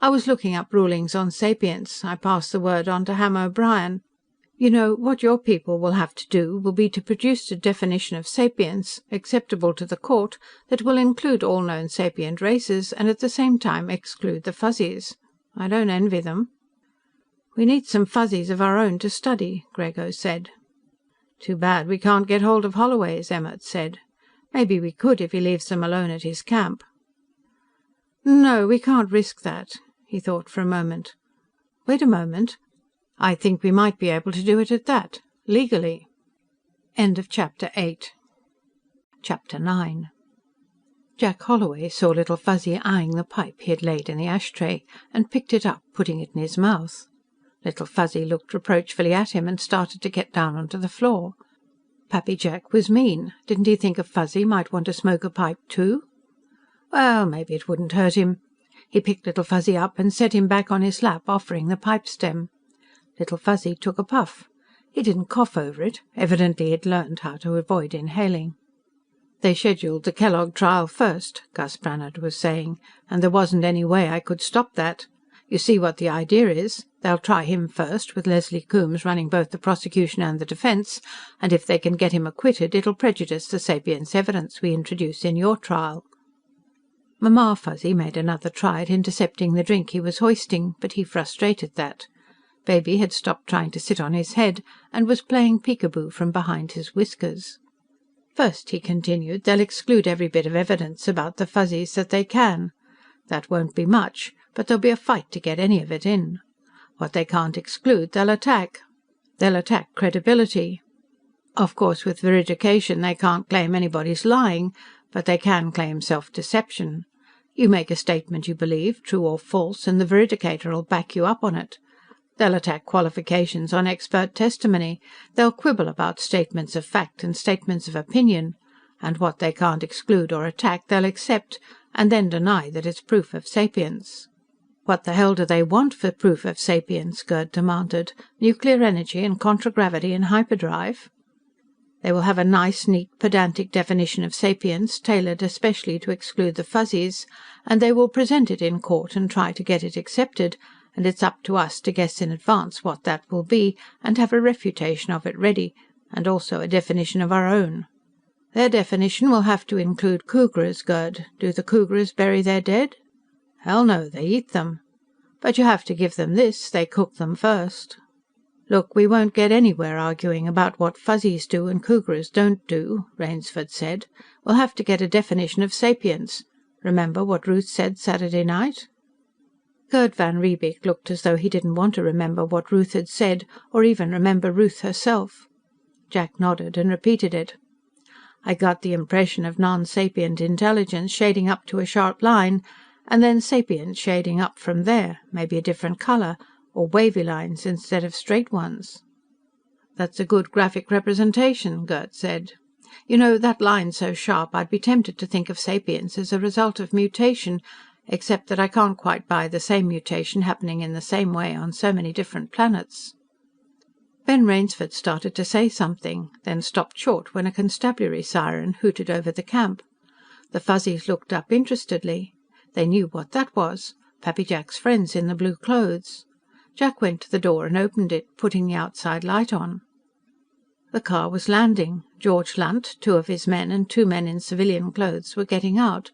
"I was looking up rulings on sapience. I passed the word on to Ham O'Brien. You know, what your people will have to do will be to produce a definition of sapience, acceptable to the court, that will include all known sapient races and at the same time exclude the Fuzzies. I don't envy them." "We need some Fuzzies of our own to study," Grego said. "Too bad we can't get hold of Holloway's," Emmett said. "Maybe we could if he leaves them alone at his camp." "No, we can't risk that." He thought for a moment. "Wait a moment. I think we might be able to do it at that. Legally." End of chapter 8. Chapter 9. Jack Holloway saw Little Fuzzy eyeing the pipe he had laid in the ashtray, and picked it up, putting it in his mouth. Little Fuzzy looked reproachfully at him and started to get down onto the floor. Pappy Jack was mean. Didn't he think a Fuzzy might want to smoke a pipe too? Well, maybe it wouldn't hurt him. He picked Little Fuzzy up and set him back on his lap, offering the pipe stem. Little Fuzzy took a puff. He didn't cough over it. Evidently he'd learned how to avoid inhaling. "They scheduled the Kellogg trial first," Gus Brannhard was saying, "and there wasn't any way I could stop that. You see what the idea is. They'll try him first, with Leslie Coombs running both the prosecution and the defense, and if they can get him acquitted, it'll prejudice the sapience evidence we introduce in your trial." Mamma Fuzzy made another try at intercepting the drink he was hoisting, but he frustrated that. Baby had stopped trying to sit on his head, and was playing peekaboo from behind his whiskers. "First," he continued, "they'll exclude every bit of evidence about the Fuzzies that they can. That won't be much, but there'll be a fight to get any of it in. What they can't exclude, they'll attack. They'll attack credibility. Of course, with veridication, they can't claim anybody's lying, but they can claim self-deception. You make a statement you believe, true or false, and the veridicator'll back you up on it. They'll attack qualifications on expert testimony. They'll quibble about statements of fact and statements of opinion. And what they can't exclude or attack, they'll accept, and then deny that it's proof of sapience." "What the hell do they want for proof of sapience?" Gerd demanded. "Nuclear energy and contragravity and hyperdrive?" "They will have a nice, neat, pedantic definition of sapience, tailored especially to exclude the Fuzzies, and they will present it in court and try to get it accepted, and it's up to us to guess in advance what that will be, and have a refutation of it ready, and also a definition of our own. Their definition will have to include Cougarers, Gerd. Do the Cougarers bury their dead? Hell no, they eat them. But you have to give them this, they cook them first. Look, we won't get anywhere arguing about what Fuzzies do and Cougarers don't do," Rainsford said. "We'll have to get a definition of sapience. Remember what Ruth said Saturday night?" Gerd van Riebeek looked as though he didn't want to remember what Ruth had said, or even remember Ruth herself. Jack nodded and repeated it. "I got the impression of non-sapient intelligence shading up to a sharp line, and then sapient shading up from there, maybe a different color, or wavy lines instead of straight ones." "That's a good graphic representation," Gerd said. "You know, that line so sharp I'd be tempted to think of sapience as a result of mutation, except that I can't quite buy the same mutation happening in the same way on so many different planets." Ben Rainsford started to say something, then stopped short when a constabulary siren hooted over the camp. The Fuzzies looked up interestedly. They knew what that was. Pappy Jack's friends in the blue clothes. Jack went to the door and opened it, putting the outside light on. The car was landing. George Lunt, 2 of his men, and 2 men in civilian clothes were getting out.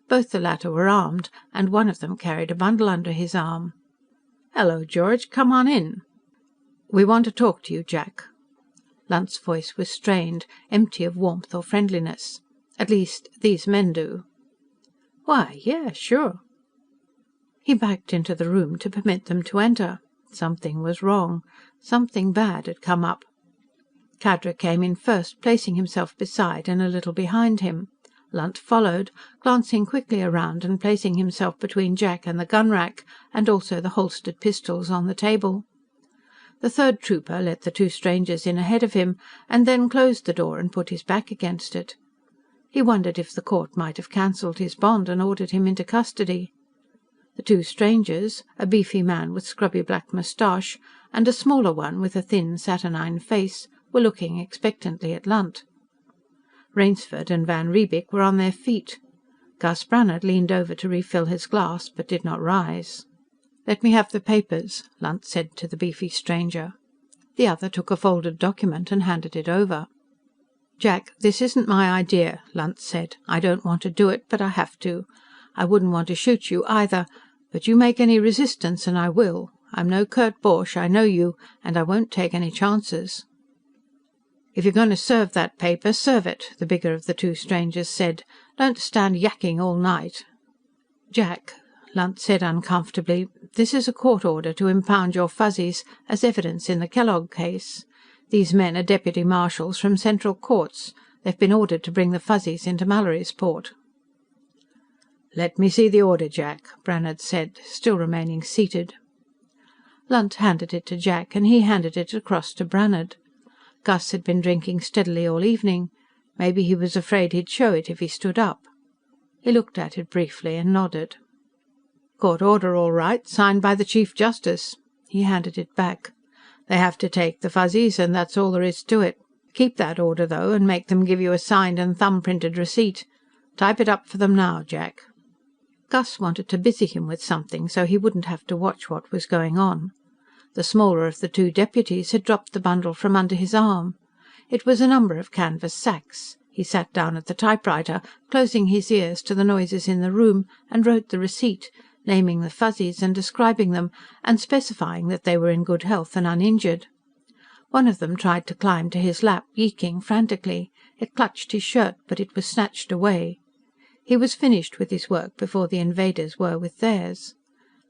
Both the latter were armed, and one of them carried a bundle under his arm. "Hello, George. Come on in." "We want to talk to you, Jack." Lunt's voice was strained, empty of warmth or friendliness. "At least, these men do." "Why, yeah, sure." He backed into the room to permit them to enter. Something was wrong. Something bad had come up. Khadra came in first, placing himself beside and a little behind him. Lunt followed, glancing quickly around and placing himself between Jack and the gun rack, and also the holstered pistols on the table. The third trooper let the 2 strangers in ahead of him, and then closed the door and put his back against it. He wondered if the court might have cancelled his bond and ordered him into custody. The 2 strangers, a beefy man with scrubby black moustache, and a smaller one with a thin, saturnine face, were looking expectantly at Lunt. Rainsford and Van Riebeek were on their feet. Gus Brannhard leaned over to refill his glass, but did not rise. "Let me have the papers," Lunt said to the beefy stranger. The other took a folded document and handed it over. "Jack, this isn't my idea," Lunt said. "I don't want to do it, but I have to. I wouldn't want to shoot you either, but you make any resistance and I will. I'm no Kurt Borsch, I know you, and I won't take any chances." "If you're going to serve that paper, serve it," the bigger of the 2 strangers said. "Don't stand yakking all night." "Jack," Lunt said uncomfortably, "this is a court order to impound your Fuzzies as evidence in the Kellogg case. These men are deputy marshals from Central Courts. They've been ordered to bring the Fuzzies into Mallorysport." "Let me see the order, Jack," Brannhard said, still remaining seated. Lunt handed it to Jack, and he handed it across to Brannhard. Gus had been drinking steadily all evening. Maybe he was afraid he'd show it if he stood up. He looked at it briefly and nodded. "Court order all right, signed by the Chief Justice." He handed it back. They have to take the Fuzzies, and that's all there is to it. Keep that order, though, and make them give you a signed and thumb-printed receipt. Type it up for them now, Jack." Gus wanted to busy him with something, so he wouldn't have to watch what was going on. The smaller of the two deputies had dropped the bundle from under his arm. It was a number of canvas sacks. He sat down at the typewriter, closing his ears to the noises in the room, and wrote the receipt, naming the Fuzzies and describing them, and specifying that they were in good health and uninjured. One of them tried to climb to his lap, yeeking frantically. It clutched his shirt, but it was snatched away. He was finished with his work before the invaders were with theirs.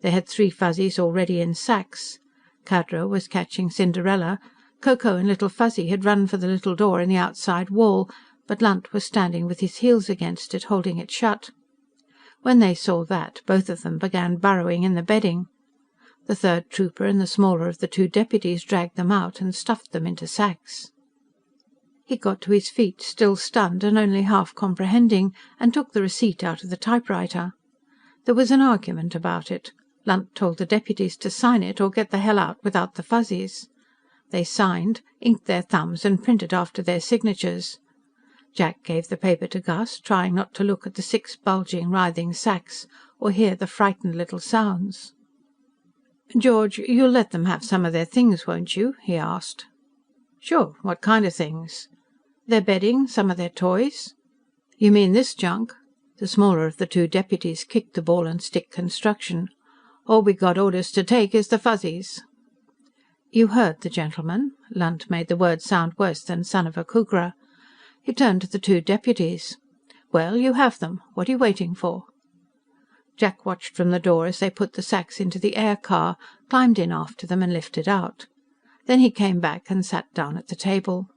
They had 3 Fuzzies already in sacks. Khadra was catching Cinderella. Ko Ko and Little Fuzzy had run for the little door in the outside wall, but Lunt was standing with his heels against it, holding it shut. When they saw that, both of them began burrowing in the bedding. The third trooper and the smaller of the 2 deputies dragged them out and stuffed them into sacks. He got to his feet, still stunned and only half comprehending, and took the receipt out of the typewriter. There was an argument about it. Lunt told the deputies to sign it or get the hell out without the Fuzzies. They signed, inked their thumbs and printed after their signatures. Jack gave the paper to Gus, trying not to look at the 6 bulging, writhing sacks, or hear the frightened little sounds. "George, you'll let them have some of their things, won't you?" he asked. "Sure. What kind of things?" "Their bedding, some of their toys." "You mean this junk?" The smaller of the 2 deputies kicked the ball and stick construction. "All we got orders to take is the Fuzzies." "You heard the gentleman." Lunt made the word sound worse than son of a Kugra. He turned to the 2 deputies. "Well, you have them. What are you waiting for?" Jack watched from the door as they put the sacks into the air car, climbed in after them and lifted out. Then he came back and sat down at the table.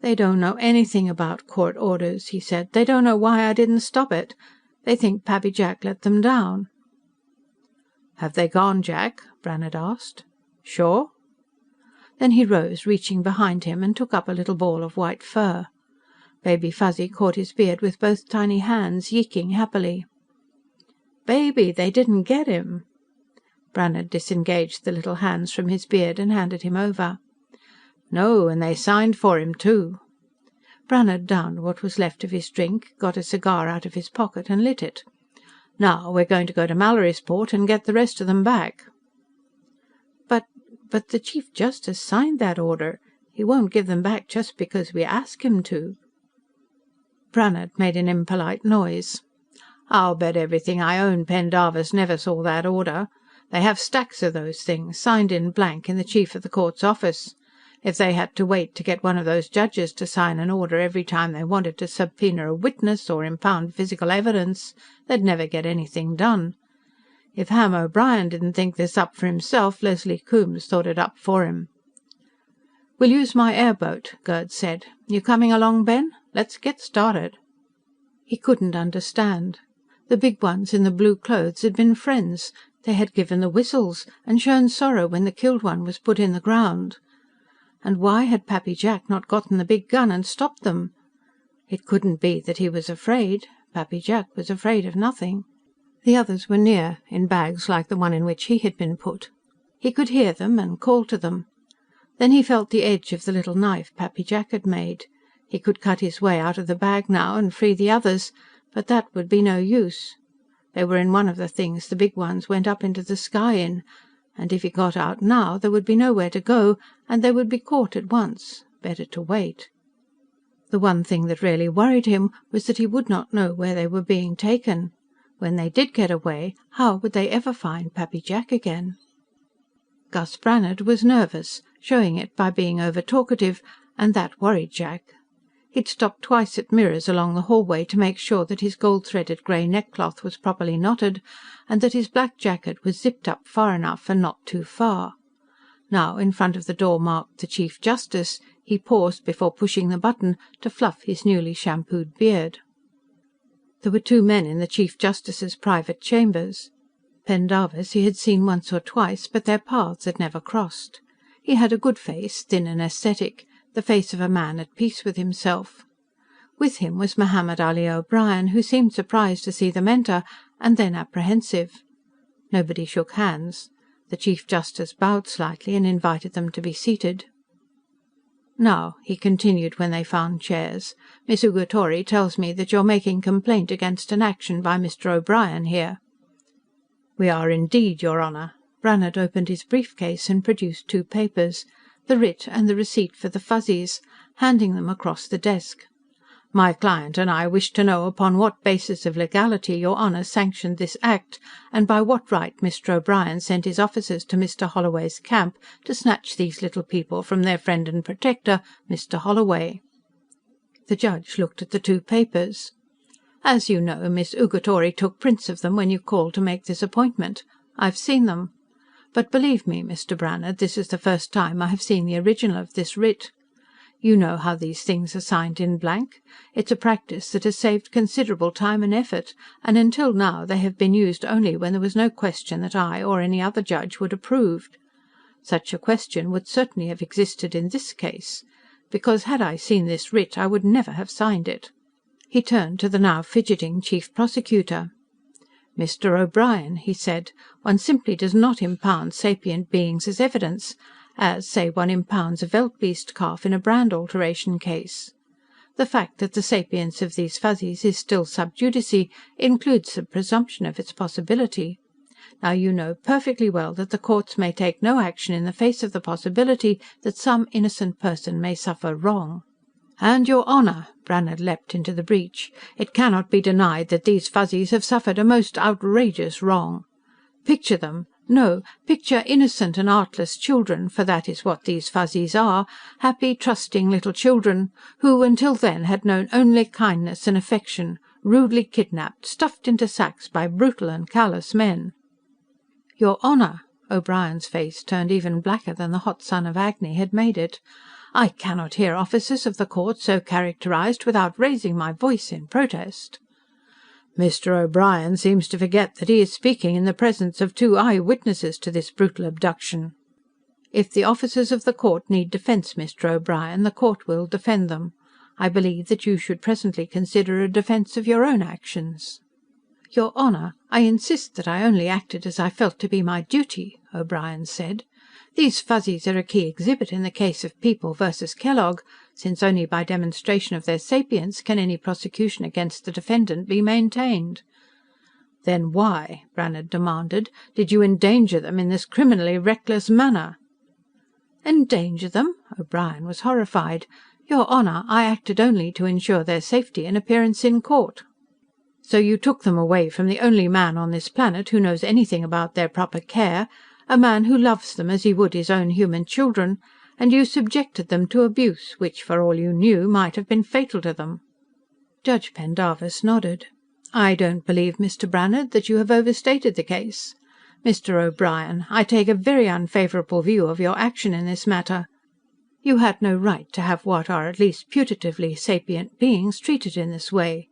"They don't know anything about court orders," he said. "They don't know why I didn't stop it. They think Pappy Jack let them down." "Have they gone, Jack?" Brannhard asked. "Sure." Then he rose, reaching behind him, and took up a little ball of white fur. Baby Fuzzy caught his beard with both tiny hands, yeeking happily. "Baby, they didn't get him." Brannhard disengaged the little hands from his beard and handed him over. "No, and they signed for him, too." Brannhard downed what was left of his drink, got a cigar out of his pocket and lit it. "Now we're going to go to Mallorysport and get the rest of them back." But the Chief Justice signed that order. He won't give them back just because we ask him to." Brannhard made an impolite noise. "I'll bet everything I own Pendarvis never saw that order. They have stacks of those things, signed in blank in the Chief of the Court's office. If they had to wait to get one of those judges to sign an order every time they wanted to subpoena a witness or impound physical evidence, they'd never get anything done. If Ham O'Brien didn't think this up for himself, Leslie Coombs thought it up for him." "We'll use my airboat," Gerd said. "You coming along, Ben? Let's get started." He couldn't understand. The big ones in the blue clothes had been friends. They had given the whistles, and shown sorrow when the killed one was put in the ground. And why had Pappy Jack not gotten the big gun and stopped them? It couldn't be that he was afraid. Pappy Jack was afraid of nothing. The others were near, in bags like the one in which he had been put. He could hear them and call to them. Then he felt the edge of the little knife Pappy Jack had made. He could cut his way out of the bag now and free the others, but that would be no use. They were in one of the things the big ones went up into the sky in, and if he got out now, there would be nowhere to go, and they would be caught at once. Better to wait. The one thing that really worried him was that he would not know where they were being taken. When they did get away, how would they ever find Pappy Jack again? Gus Brannhard was nervous, showing it by being over-talkative, and that worried Jack. He'd stopped twice at mirrors along the hallway to make sure that his gold-threaded grey neckcloth was properly knotted, and that his black jacket was zipped up far enough and not too far. Now, in front of the door marked "The Chief Justice," he paused before pushing the button to fluff his newly shampooed beard. There were 2 men in the Chief Justice's private chambers. Pendarvis he had seen once or twice, but their paths had never crossed. He had a good face, thin and aesthetic, the face of a man at peace with himself. With him was Mohammed Ali O'Brien, who seemed surprised to see them enter, and then apprehensive. Nobody shook hands. The Chief Justice bowed slightly and invited them to be seated. "Now," he continued when they found chairs, "Miss Ugatori tells me that you're making complaint against an action by Mr. O'Brien here." "We are indeed, your Honor." Brannhard opened his briefcase and produced 2 papers, the writ and the receipt for the Fuzzies, handing them across the desk. "My client and I wish to know upon what basis of legality your Honor sanctioned this act, and by what right Mr. O'Brien sent his officers to Mr. Holloway's camp to snatch these little people from their friend and protector, Mr. Holloway." The judge looked at the 2 papers. "As you know, Miss Ugatori took prints of them when you called to make this appointment. I've seen them. But believe me, Mr. Brannhard, this is the first time I have seen the original of this writ. You know how these things are signed in blank. It's a practice that has saved considerable time and effort, and until now they have been used only when there was no question that I or any other judge would approve. Such a question would certainly have existed in this case, because had I seen this writ I would never have signed it." He turned to the now fidgeting Chief Prosecutor. "Mr. O'Brien," he said, "one simply does not impound sapient beings as evidence, as, say, one impounds a veldbeest calf in a brand alteration case. The fact that the sapience of these Fuzzies is still sub judice includes the presumption of its possibility. Now you know perfectly well that the courts may take no action in the face of the possibility that some innocent person may suffer wrong." "And, your Honor," Brannhard leapt into the breach, "it cannot be denied that these Fuzzies have suffered a most outrageous wrong. Picture them. No, picture innocent and artless children, for that is what these Fuzzies are, happy, trusting little children, who until then had known only kindness and affection, rudely kidnapped, stuffed into sacks by brutal and callous men." "Your Honor," O'Brien's face turned even blacker than the hot sun of Agni had made it, "I cannot hear officers of the court so characterized without raising my voice in protest." "Mr. O'Brien seems to forget that he is speaking in the presence of 2 eye-witnesses to this brutal abduction." "If the officers of the court need defence, Mr. O'Brien, the court will defend them. I believe that you should presently consider a defence of your own actions." "Your Honor, I insist that I only acted as I felt to be my duty," O'Brien said. "These Fuzzies are a key exhibit in the case of People versus Kellogg, since only by demonstration of their sapience can any prosecution against the defendant be maintained." "Then why," Brannhard demanded, "did you endanger them in this criminally reckless manner?" "Endanger them?" O'Brien was horrified. "Your Honor, I acted only to ensure their safety and appearance in court." "So you took them away from the only man on this planet who knows anything about their proper care, a man who loves them as he would his own human children, and you subjected them to abuse which, for all you knew, might have been fatal to them." Judge Pendarvis nodded. "I don't believe, Mr. Brannhard, that you have overstated the case. Mr. O'Brien, I take a very unfavourable view of your action in this matter. You had no right to have what are at least putatively sapient beings treated in this way.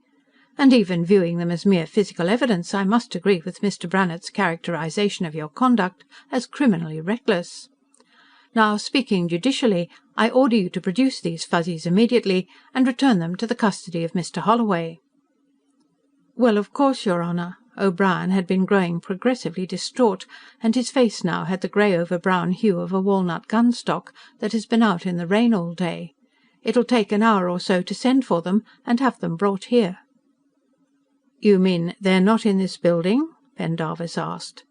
And even viewing them as mere physical evidence, I must agree with Mr. Brannhard's characterization of your conduct as criminally reckless. Now, speaking judicially, I order you to produce these Fuzzies immediately and return them to the custody of Mr. Holloway." "Well, of course, your Honor." O'Brien had been growing progressively distraught, and his face now had the grey-over-brown hue of a walnut gunstock that has been out in the rain all day. "It'll take an hour or so to send for them and have them brought here." "You mean they're not in this building?" Pendarvis asked.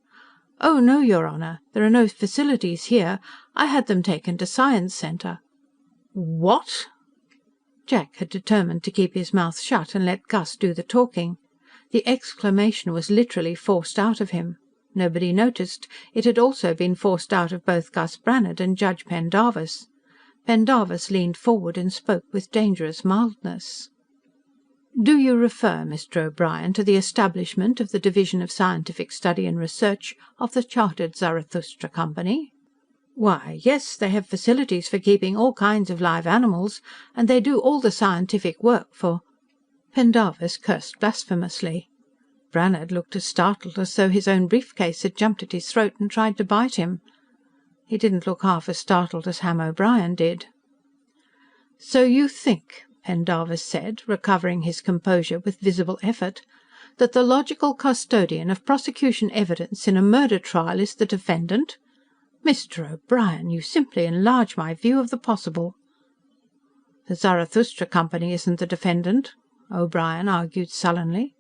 "Oh, no, your Honor. There are no facilities here. I had them taken to Science Center." "What?" Jack had determined to keep his mouth shut and let Gus do the talking. The exclamation was literally forced out of him. Nobody noticed. It had also been forced out of both Gus Brannhard and Judge Pendarvis. Pendarvis leaned forward and spoke with dangerous mildness. "Do you refer, Mr. O'Brien, to the establishment of the Division of Scientific Study and Research of the Chartered Zarathustra Company?" "Why, yes, they have facilities for keeping all kinds of live animals, and they do all the scientific work for—" Pendarvis cursed blasphemously. Brannhard looked as startled as though his own briefcase had jumped at his throat and tried to bite him. He didn't look half as startled as Ham O'Brien did. "So you think," Pendarvis said, recovering his composure with visible effort, that the logical custodian of prosecution evidence in a murder trial is the defendant? Mr. O'Brien, you simply enlarge my view of the possible." "The Zarathustra Company isn't the defendant," O'Brien argued sullenly.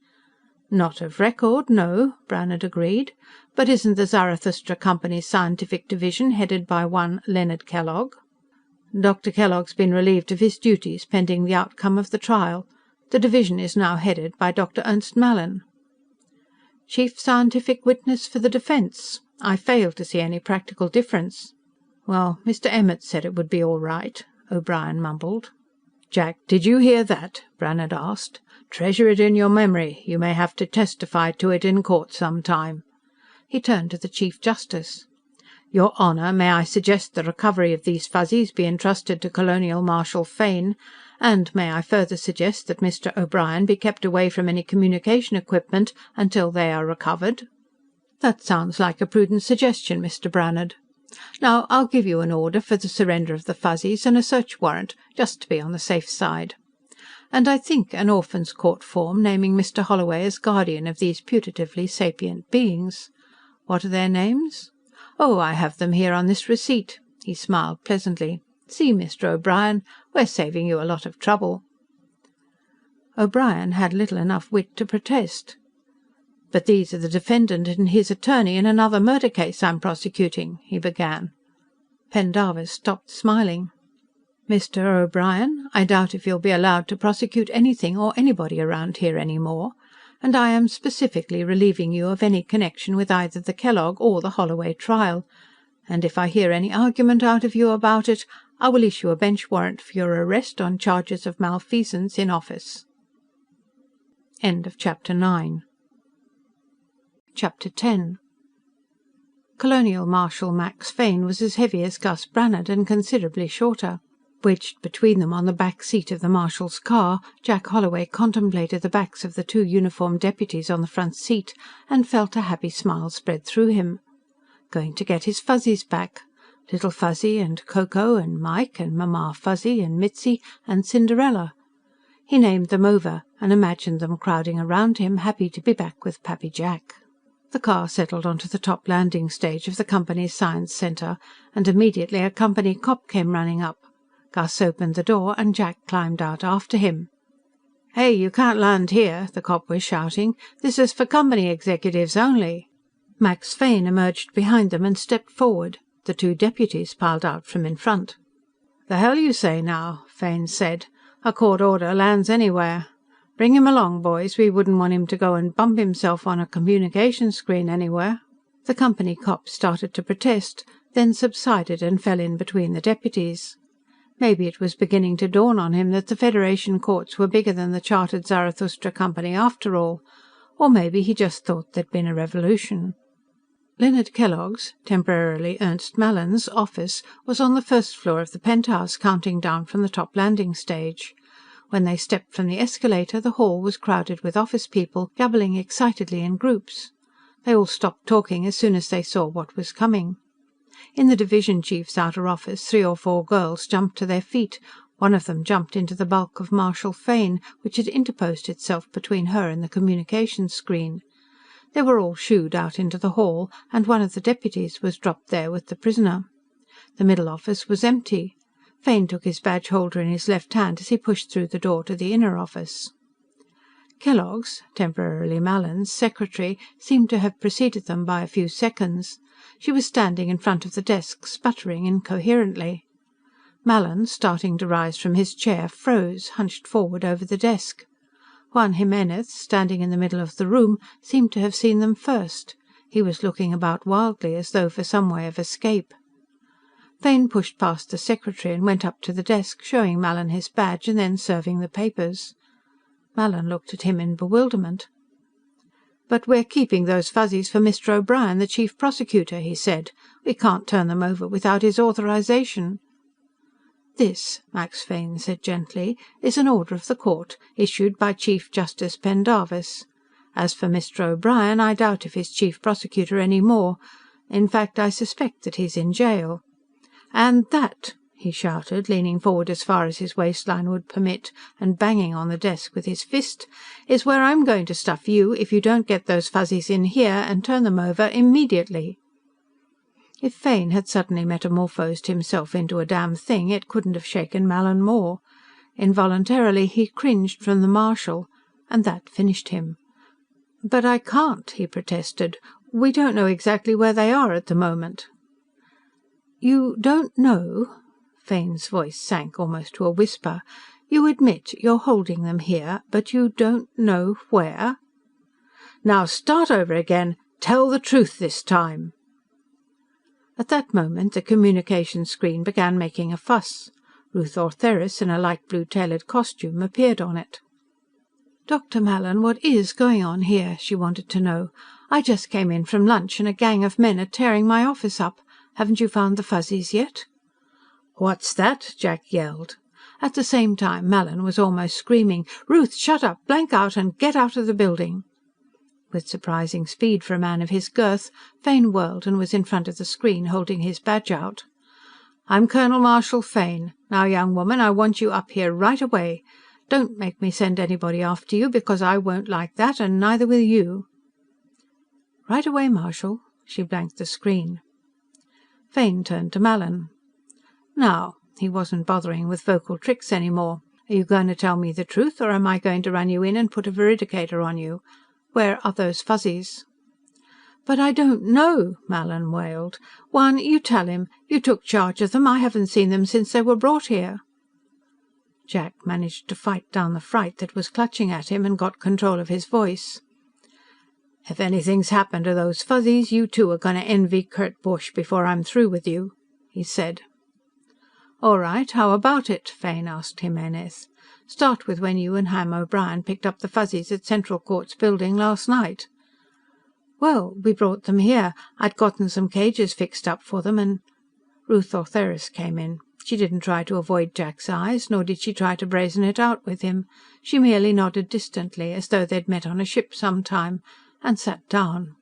"Not of record, no," Brannhard agreed. "But isn't the Zarathustra Company's scientific division headed by one Leonard Kellogg?" "Dr. Kellogg's been relieved of his duties pending the outcome of the trial. The division is now headed by Dr. Ernst Mallin." "Chief scientific witness for the defence. I fail to see any practical difference." "Well, Mr. Emmert said it would be all right," O'Brien mumbled. "Jack, did you hear that?" Brannhard asked. "Treasure it in your memory. You may have to testify to it in court some time." He turned to the Chief Justice. "Your Honor, may I suggest the recovery of these Fuzzies be entrusted to Colonial Marshal Fane? And may I further suggest that Mr. O'Brien be kept away from any communication equipment until they are recovered?" "That sounds like a prudent suggestion, Mr. Brannhard. Now, I'll give you an order for the surrender of the Fuzzies and a search warrant, just to be on the safe side. And I think an orphan's court form naming Mr. Holloway as guardian of these putatively sapient beings. What are their names? Oh, I have them here on this receipt." He smiled pleasantly. "See, Mr. O'Brien, we're saving you a lot of trouble." O'Brien had little enough wit to protest. "But these are the defendant and his attorney in another murder case I'm prosecuting," he began. Pendarvis stopped smiling. "Mr. O'Brien, I doubt if you'll be allowed to prosecute anything or anybody around here any more. And I am specifically relieving you of any connection with either the Kellogg or the Holloway trial. And if I hear any argument out of you about it, I will issue a bench warrant for your arrest on charges of malfeasance in office." End of Chapter 9. Chapter 10. Colonial Marshal Max Fane was as heavy as Gus Brannhard and considerably shorter. Wedged between them on the back seat of the Marshal's car, Jack Holloway contemplated the backs of the two uniformed deputies on the front seat and felt a happy smile spread through him. Going to get his Fuzzies back. Little Fuzzy and Coco and Mike and Mamma Fuzzy and Mitzi and Cinderella. He named them over and imagined them crowding around him, happy to be back with Pappy Jack. The car settled onto the top landing stage of the company's science centre, and immediately a company cop came running up. Gus opened the door and Jack climbed out after him. "Hey, you can't land here," the cop was shouting. "This is for company executives only." Max Fane emerged behind them and stepped forward. The two deputies piled out from in front. "The hell you say now," Fane said. "A court order lands anywhere. Bring him along, boys. We wouldn't want him to go and bump himself on a communication screen anywhere." The company cop started to protest, then subsided and fell in between the deputies. Maybe it was beginning to dawn on him that the Federation courts were bigger than the chartered Zarathustra Company after all. Or maybe he just thought there'd been a revolution. Leonard Kellogg's, temporarily Ernst Mallin's, office was on the first floor of the penthouse, counting down from the top landing stage. When they stepped from the escalator, the hall was crowded with office people, gabbling excitedly in groups. They all stopped talking as soon as they saw what was coming. In the division chief's outer office, 3 or 4 girls jumped to their feet. One of them jumped into the bulk of Marshal Fane, which had interposed itself between her and the communications screen. They were all shooed out into the hall, and one of the deputies was dropped there with the prisoner. The middle office was empty. Fane took his badge holder in his left hand as he pushed through the door to the inner office. Kellogg's, temporarily Mallin's, secretary seemed to have preceded them by a few seconds. She was standing in front of the desk, sputtering incoherently. Mallin, starting to rise from his chair, froze, hunched forward over the desk. Juan Jimenez, standing in the middle of the room, seemed to have seen them first. He was looking about wildly, as though for some way of escape. Fane pushed past the secretary and went up to the desk, showing Mallin his badge and then serving the papers. Mallin looked at him in bewilderment. "But we're keeping those Fuzzies for Mr. O'Brien, the chief prosecutor," he said. "We can't turn them over without his authorization." "This," Max Fane said gently, "is an order of the court, issued by Chief Justice Pendarvis. As for Mr. O'Brien, I doubt if he's chief prosecutor any more. In fact, I suspect that he's in jail. And that," he shouted, leaning forward as far as his waistline would permit and banging on the desk with his fist, "is where I'm going to stuff you if you don't get those Fuzzies in here and turn them over immediately." If Fane had suddenly metamorphosed himself into a damnthing, it couldn't have shaken Mallin more. Involuntarily he cringed from the marshal, and that finished him. "But I can't," he protested. "We don't know exactly where they are at the moment." "You don't know?" Fane's voice sank almost to a whisper. "You admit you're holding them here, but you don't know where?" "Now start over again. Tell the truth this time." At that moment the communication screen began making a fuss. Ruth Ortheris, in a light blue tailored costume, appeared on it. "Dr. Mallin, what is going on here?" she wanted to know. "I just came in from lunch and a gang of men are tearing my office up. Haven't you found the Fuzzies yet?" "What's that?" Jack yelled. At the same time Mallin was almost screaming, "Ruth, shut up, blank out and get out of the building!" With surprising speed for a man of his girth, Fane whirled and was in front of the screen, holding his badge out. "I'm Colonel Marshal Fane. Now, young woman, I want you up here right away. Don't make me send anybody after you, because I won't like that, and neither will you." "Right away, Marshal." She blanked the screen. Fane turned to Mallin. "Now," he wasn't bothering with vocal tricks any more, "are you going to tell me the truth, or am I going to run you in and put a veridicator on you? Where are those Fuzzies?" "But I don't know," Mallin wailed. "Juan, you tell him. You took charge of them. I haven't seen them since they were brought here." Jack managed to fight down the fright that was clutching at him and got control of his voice. "If anything's happened to those Fuzzies, you two are going to envy Kurt Busch before I'm through with you," he said. "All right, how about it?" Fane asked Jimenez. "Start with when you and Ham O'Brien picked up the Fuzzies at Central Court's building last night." "Well, we brought them here. I'd gotten some cages fixed up for them and—" Ruth Ortheris came in. She didn't try to avoid Jack's eyes, nor did she try to brazen it out with him. She merely nodded distantly, as though they'd met on a ship some time, and sat down.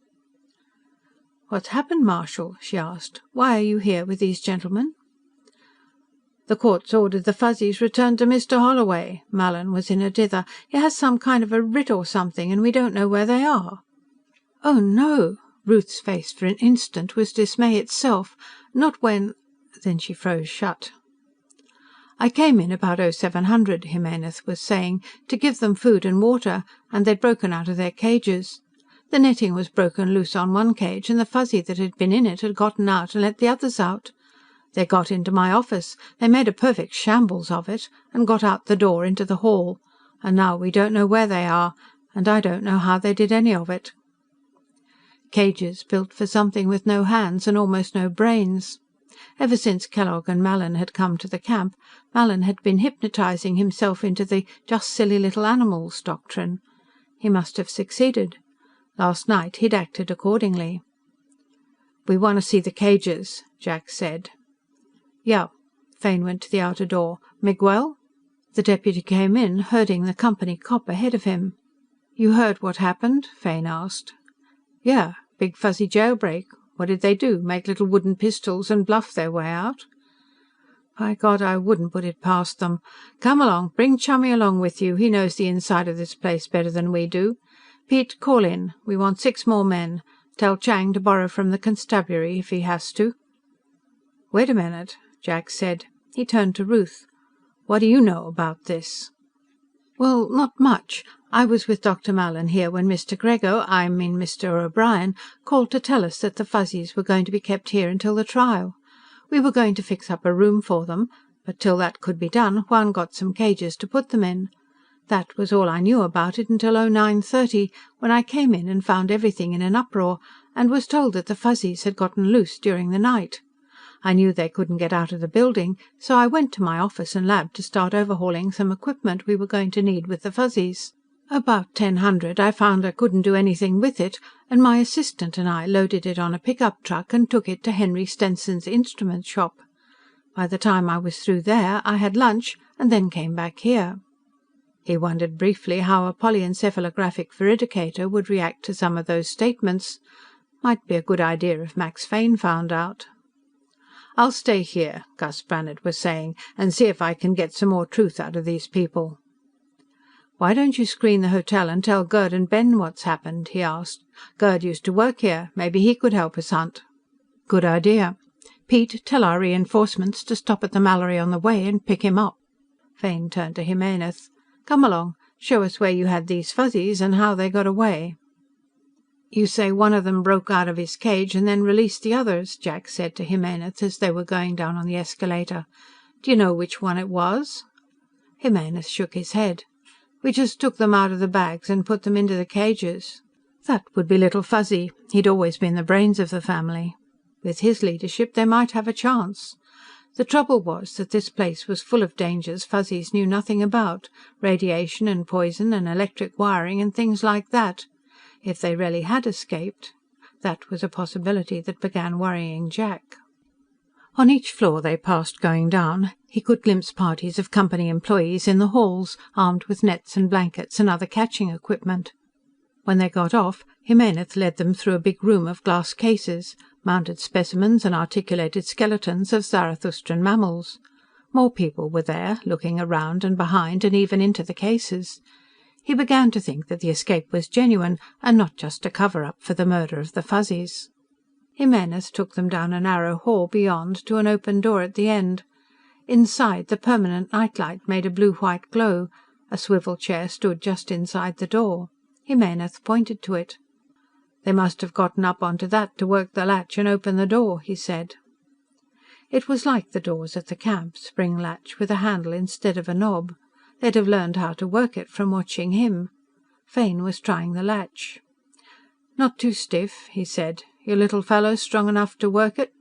"What's happened, Marshal?" she asked. "Why are you here with these gentlemen?" "The court's ordered the Fuzzies returned to Mr. Holloway." Mallin was in a dither. "He has some kind of a writ or something, and we don't know where they are." "Oh, no!" Ruth's face for an instant was dismay itself. "Not when—" Then she froze shut. "I came in about 0700, Jimenez was saying, to give them food and water, and they'd broken out of their cages. The netting was broken loose on one cage, and the Fuzzy that had been in it had gotten out and let the others out. They got into my office. They made a perfect shambles of it, and got out the door into the hall. And now we don't know where they are, and I don't know how they did any of it." Cages built for something with no hands and almost no brains. Ever since Kellogg and Mallin had come to the camp, Mallin had been hypnotizing himself into the just silly little animals doctrine. He must have succeeded. Last night he'd acted accordingly. "We want to see the cages," Jack said. "Yeah." Fane went to the outer door. "Miguel?" The deputy came in, herding the company cop ahead of him. "You heard what happened?" Fane asked. "Yeah. Big Fuzzy jailbreak. What did they do? Make little wooden pistols and bluff their way out?" "By God, I wouldn't put it past them. Come along, bring Chummy along with you. He knows the inside of this place better than we do. Pete, call in. We want 6 more men. Tell Chang to borrow from the constabulary if he has to." "Wait a minute," Jack said. He turned to Ruth. "What do you know about this?" "Well, not much. I was with Dr. Mallin here when Mr. Mr. O'Brien, called to tell us that the Fuzzies were going to be kept here until the trial. We were going to fix up a room for them, but till that could be done, Juan got some cages to put them in. That was all I knew about it until 0930, when I came in and found everything in an uproar, and was told that the Fuzzies had gotten loose during the night. I knew they couldn't get out of the building, so I went to my office and lab to start overhauling some equipment we were going to need with the Fuzzies. About 1000 I found I couldn't do anything with it, and my assistant and I loaded it on a pickup truck and took it to Henry Stenson's instrument shop. By the time I was through there, I had lunch, and then came back here." He wondered briefly how a polyencephalographic veridicator would react to some of those statements. Might be a good idea if Max Fane found out. "I'll stay here," Gus Brannhard was saying, "and see if I can get some more truth out of these people." "Why don't you screen the hotel and tell Gerd and Ben what's happened?" he asked. "Gerd used to work here. Maybe he could help us hunt." "Good idea. Pete, tell our reinforcements to stop at the Mallory on the way and pick him up." Fane turned to Jimenez. "Come along. Show us where you had these Fuzzies and how they got away." "You say one of them broke out of his cage and then released the others," Jack said to Jimenez as they were going down on the escalator. "Do you know which one it was?" Jimenez shook his head. "We just took them out of the bags and put them into the cages." That would be Little Fuzzy. He'd always been the brains of the family. With his leadership, they might have a chance. The trouble was that this place was full of dangers Fuzzies knew nothing about, radiation and poison and electric wiring and things like that. If they really had escaped, that was a possibility that began worrying Jack. On each floor they passed going down, he could glimpse parties of company employees in the halls, armed with nets and blankets and other catching equipment. When they got off, Jimenez led them through a big room of glass cases, mounted specimens and articulated skeletons of Zarathustran mammals. More people were there, looking around and behind and even into the cases. He began to think that the escape was genuine, and not just a cover-up for the murder of the Fuzzies. Jimenez took them down a narrow hall beyond to an open door at the end. Inside, the permanent nightlight made a blue-white glow. A swivel chair stood just inside the door. Jimenez pointed to it. "They must have gotten up onto that to work the latch and open the door," he said. It was like the doors at the camp, spring latch with a handle instead of a knob. They'd have learned how to work it from watching him. Fane was trying the latch. "Not too stiff," he said. "Your little fellow strong enough to work it?"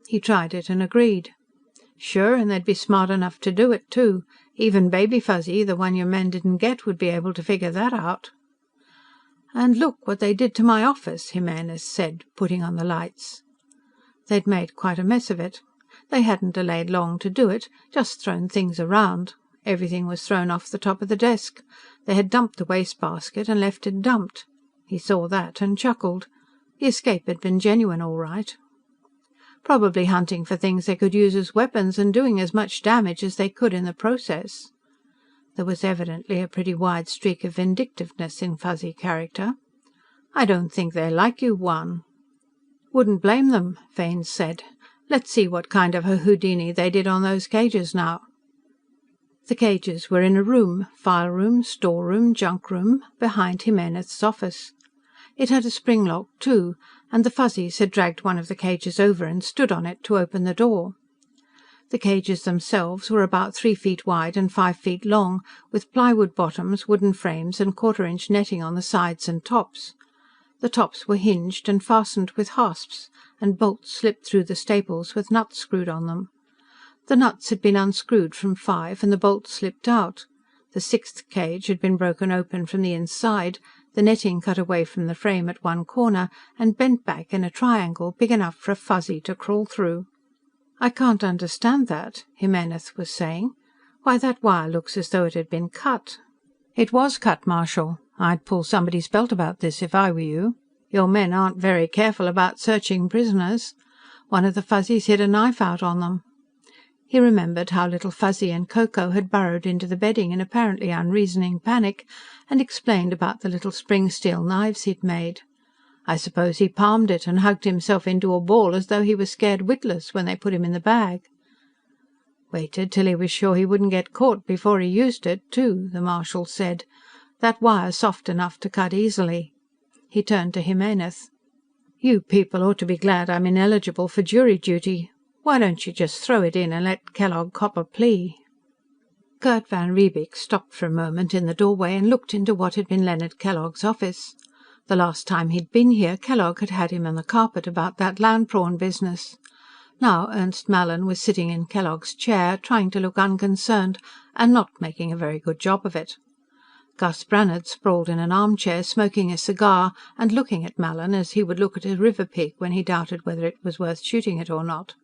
He tried it and agreed. "Sure, and they'd be smart enough to do it, too. Even Baby Fuzzy, the one your men didn't get, would be able to figure that out." "And look what they did to my office," Jimenez said, putting on the lights. They'd made quite a mess of it. They hadn't delayed long to do it, just thrown things around. Everything was thrown off the top of the desk. They had dumped the wastebasket and left it dumped. He saw that and chuckled. The escape had been genuine, all right. Probably hunting for things they could use as weapons and doing as much damage as they could in the process. There was evidently a pretty wide streak of vindictiveness in Fuzzy character. "I don't think they like you, Juan." "Wouldn't blame them," Fane said. "Let's see what kind of a Houdini they did on those cages now." The cages were in a room, file room, storeroom, junk room, behind Jimenez's office. It had a spring lock, too, and the Fuzzies had dragged one of the cages over and stood on it to open the door. The cages themselves were about 3 feet wide and 5 feet long, with plywood bottoms, wooden frames and 1/4-inch netting on the sides and tops. The tops were hinged and fastened with hasps, and bolts slipped through the staples with nuts screwed on them. The nuts had been unscrewed from 5 and the bolts slipped out. The 6th cage had been broken open from the inside, the netting cut away from the frame at one corner and bent back in a triangle big enough for a Fuzzy to crawl through. "I can't understand that," Jimenez was saying. "Why, that wire looks as though it had been cut." "It was cut, Marshal. I'd pull somebody's belt about this if I were you. Your men aren't very careful about searching prisoners. One of the Fuzzies hid a knife out on them." He remembered how Little Fuzzy and Ko Ko had burrowed into the bedding in apparently unreasoning panic, and explained about the little spring steel knives he'd made. I suppose he palmed it and hugged himself into a ball as though he was scared witless when they put him in the bag. "Waited till he was sure he wouldn't get caught before he used it, too," the Marshal said. "That wire's soft enough to cut easily." He turned to Jimenez. "You people ought to be glad I'm ineligible for jury duty. Why don't you just throw it in and let Kellogg cop a plea?" Gerd van Riebeek stopped for a moment in the doorway and looked into what had been Leonard Kellogg's office. The last time he'd been here, Kellogg had had him on the carpet about that land prawn business. Now Ernst Mallin was sitting in Kellogg's chair, trying to look unconcerned, and not making a very good job of it. Gus Brannhard sprawled in an armchair, smoking a cigar, and looking at Mallin as he would look at a river pig when he doubted whether it was worth shooting it or not.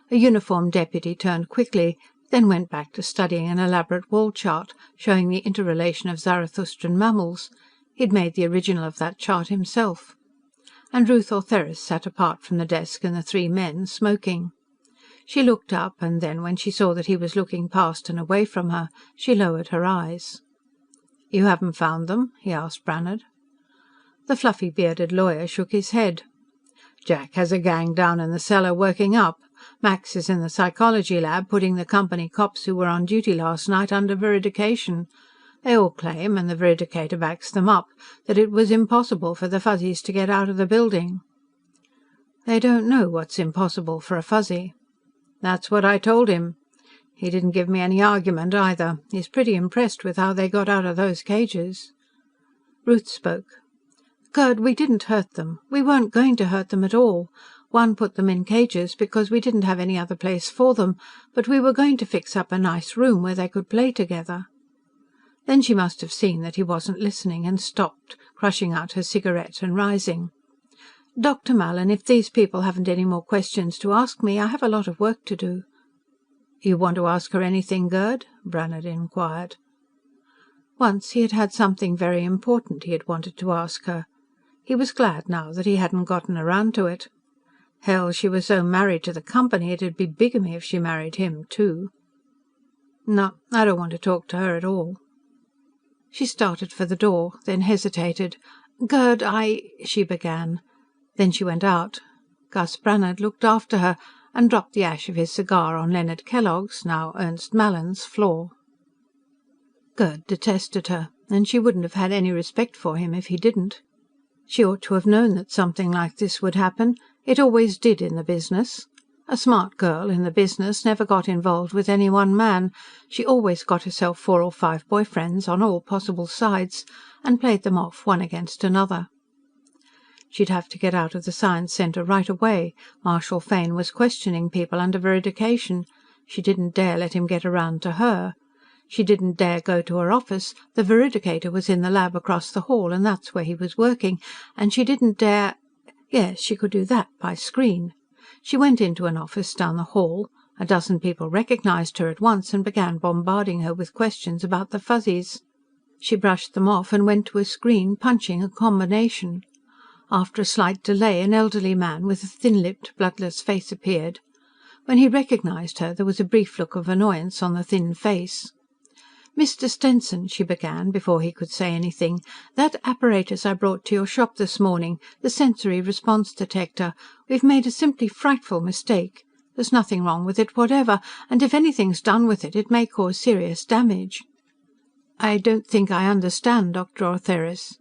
A uniformed deputy turned quickly, then went back to studying an elaborate wall chart, showing the interrelation of Zarathustran mammals. He'd made the original of that chart himself. And Ruth Ortheris sat apart from the desk and the 3 men, smoking. She looked up, and then, when she saw that he was looking past and away from her, she lowered her eyes. "You haven't found them?" he asked Brannhard. The fluffy bearded lawyer shook his head. "Jack has a gang down in the cellar working up. Max is in the psychology lab putting the company cops who were on duty last night under veridication. They all claim, and the veridicator backs them up, that it was impossible for the Fuzzies to get out of the building." "They don't know what's impossible for a Fuzzy." "That's what I told him. He didn't give me any argument either. He's pretty impressed with how they got out of those cages." Ruth spoke. "Gerd, we didn't hurt them. We weren't going to hurt them at all. One put them in cages because we didn't have any other place for them, but we were going to fix up a nice room where they could play together." Then she must have seen that he wasn't listening, and stopped, crushing out her cigarette and rising. "Dr. Mallin, if these people haven't any more questions to ask me, I have a lot of work to do." "You want to ask her anything, Gerd?" Brannhard inquired. Once he had had something very important he had wanted to ask her. He was glad now that he hadn't gotten around to it. Hell, she was so married to the company it'd be bigamy if she married him, too. "No, I don't want to talk to her at all." She started for the door, then hesitated. "Gerd, she began. Then she went out. Gus Brannhard looked after her, and dropped the ash of his cigar on Leonard Kellogg's, now Ernst Mallin's, floor. Gerd detested her, and she wouldn't have had any respect for him if he didn't. She ought to have known that something like this would happen. It always did in the business. A smart girl, in the business, never got involved with any one man. She always got herself 4 or 5 boy friends, on all possible sides, and played them off one against another. She'd have to get out of the Science Centre right away. Marshal Fane was questioning people under veridication. She didn't dare let him get around to her. She didn't dare go to her office. The veridicator was in the lab across the hall, and that's where he was working. And she didn't dare... Yes, she could do that by screen. She went into an office down the hall. A dozen people recognized her at once and began bombarding her with questions about the Fuzzies. She brushed them off and went to a screen, punching a combination. After a slight delay, an elderly man with a thin-lipped, bloodless face appeared. When he recognized her, there was a brief look of annoyance on the thin face. "Mr. Stenson," she began, before he could say anything, "that apparatus I brought to your shop this morning, the sensory response detector, we've made a simply frightful mistake. There's nothing wrong with it whatever, and if anything's done with it, it may cause serious damage." "I don't think I understand, Dr. Ortheris."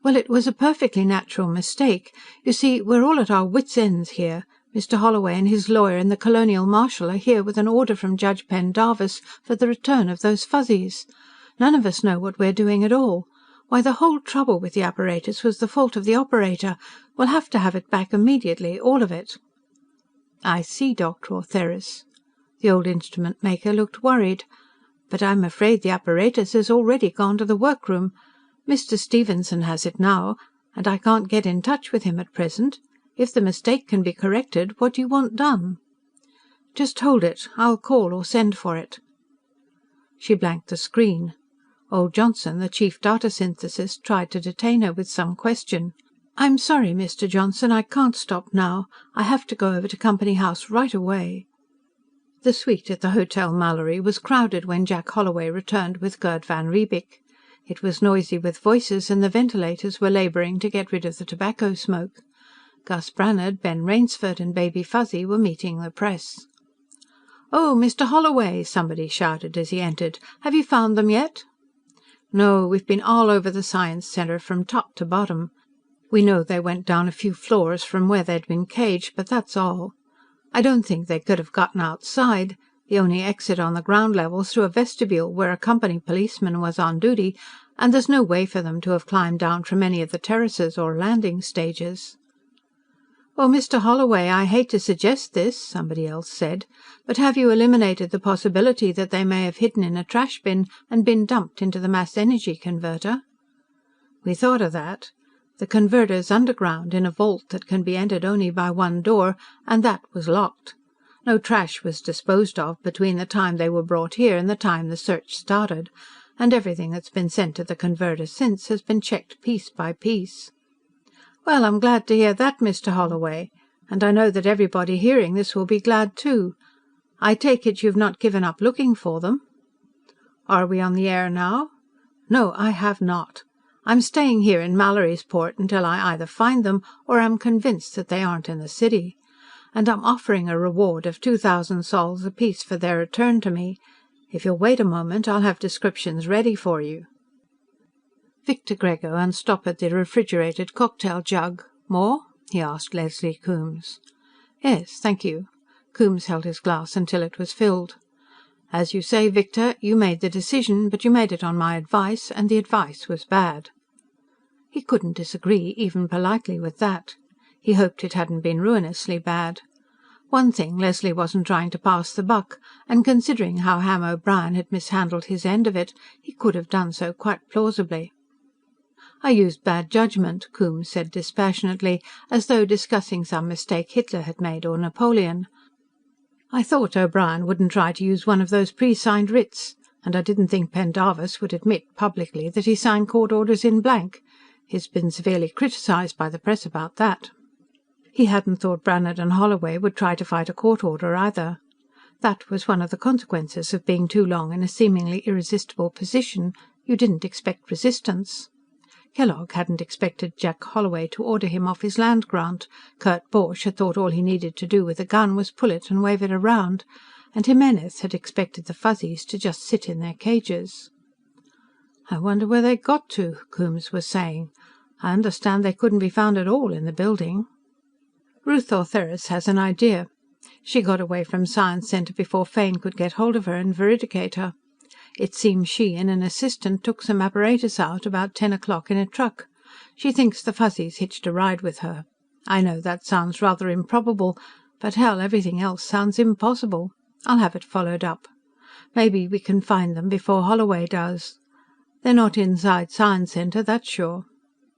"Well, it was a perfectly natural mistake. You see, we're all at our wits' ends here. Mr. Holloway and his lawyer and the Colonial Marshal are here with an order from Judge Pendarvis for the return of those Fuzzies. None of us know what we're doing at all. Why, the whole trouble with the apparatus was the fault of the operator. We'll have to have it back immediately, all of it." "I see, Dr. Ortheris." The old instrument maker looked worried. "But I'm afraid the apparatus has already gone to the workroom. Mr. Stevenson has it now, and I can't get in touch with him at present. If the mistake can be corrected, what do you want done?" "Just hold it. I'll call or send for it." She blanked the screen. Old Johnson, the chief data synthesist, tried to detain her with some question. "I'm sorry, Mr. Johnson, I can't stop now. I have to go over to Company House right away." The suite at the Hotel Mallory was crowded when Jack Holloway returned with Gerd van Riebeek. It was noisy with voices, and the ventilators were labouring to get rid of the tobacco smoke. Gus Brannhard, Ben Rainsford and Baby Fuzzy were meeting the press. "Oh, Mr. Holloway!" somebody shouted as he entered. "Have you found them yet?" "No, we've been all over the Science Centre from top to bottom. We know they went down a few floors from where they'd been caged, but that's all. I don't think they could have gotten outside. The only exit on the ground level's through a vestibule where a company policeman was on duty, and there's no way for them to have climbed down from any of the terraces or landing stages." "Well, Mr. Holloway, I hate to suggest this," somebody else said, "but have you eliminated the possibility that they may have hidden in a trash bin and been dumped into the mass energy converter?" "We thought of that. The converter's underground, in a vault that can be entered only by one door, and that was locked. No trash was disposed of between the time they were brought here and the time the search started, and everything that's been sent to the converter since has been checked piece by piece." "Well, I'm glad to hear that, Mr. Holloway. And I know that everybody hearing this will be glad too. I take it you've not given up looking for them?" "Are we on the air now?" "No, I have not. I'm staying here in Mallorysport until I either find them or am convinced that they aren't in the city. And I'm offering a reward of 2,000 sols apiece for their return to me. If you'll wait a moment, I'll have descriptions ready for you." Victor Grego unstoppered the refrigerated cocktail jug. "More?" he asked Leslie Coombes. "Yes, thank you." Coombes held his glass until it was filled. "As you say, Victor, you made the decision, but you made it on my advice, and the advice was bad." He couldn't disagree, even politely, with that. He hoped it hadn't been ruinously bad. One thing, Leslie wasn't trying to pass the buck, and considering how Ham O'Brien had mishandled his end of it, he could have done so quite plausibly. "I used bad judgment," Coombes said dispassionately, as though discussing some mistake Hitler had made or Napoleon. "I thought O'Brien wouldn't try to use one of those pre-signed writs, and I didn't think Pendarvis would admit publicly that he signed court orders in blank. He's been severely criticised by the press about that. He hadn't thought Brannhard and Holloway would try to fight a court order either. That was one of the consequences of being too long in a seemingly irresistible position. You didn't expect resistance. Kellogg hadn't expected Jack Holloway to order him off his land grant. Kurt Borch had thought all he needed to do with a gun was pull it and wave it around. And Jimenez had expected the Fuzzies to just sit in their cages. "I wonder where they got to," Coombes was saying. "I understand they couldn't be found at all in the building." "Ruth Ortheris has an idea. She got away from Science Center before Fane could get hold of her and veridicate her. It seems she and an assistant took some apparatus out about 10 o'clock in a truck. She thinks the Fuzzies hitched a ride with her. I know that sounds rather improbable, but hell, everything else sounds impossible. I'll have it followed up. Maybe we can find them before Holloway does. They're not inside Science Center, that's sure."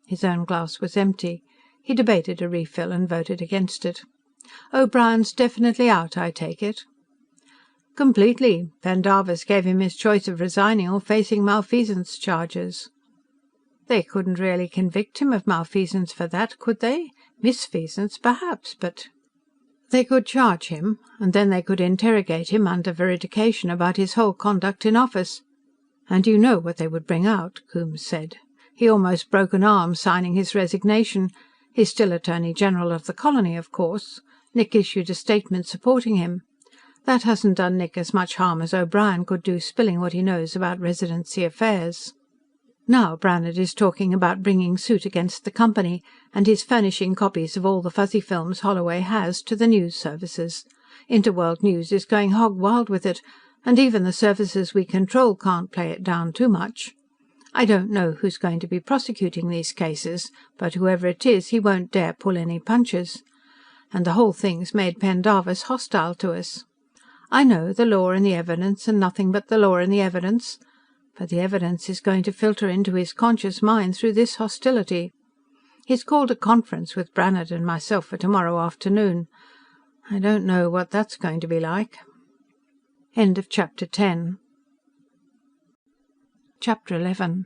His own glass was empty. He debated a refill and voted against it. "O'Brien's definitely out, I take it?" "Completely. Pendarvis gave him his choice of resigning or facing malfeasance charges." "They couldn't really convict him of malfeasance for that, could they? Misfeasance, perhaps, but—" "They could charge him, and then they could interrogate him under veridication about his whole conduct in office. And you know what they would bring out," Coombes said. "He almost broke an arm signing his resignation. He's still Attorney General of the colony, of course. Nick issued a statement supporting him. That hasn't done Nick as much harm as O'Brien could do spilling what he knows about Residency affairs. Now Brannhard is talking about bringing suit against the company, and he's furnishing copies of all the Fuzzy films Holloway has to the news services. Interworld News is going hog wild with it, and even the services we control can't play it down too much. I don't know who's going to be prosecuting these cases, but whoever it is, he won't dare pull any punches. And the whole thing's made Pendarvis hostile to us. I know, the law and the evidence, and nothing but the law and the evidence. But the evidence is going to filter into his conscious mind through this hostility. He's called a conference with Brannhard and myself for tomorrow afternoon. I don't know what that's going to be like." End of chapter 10. Chapter 11.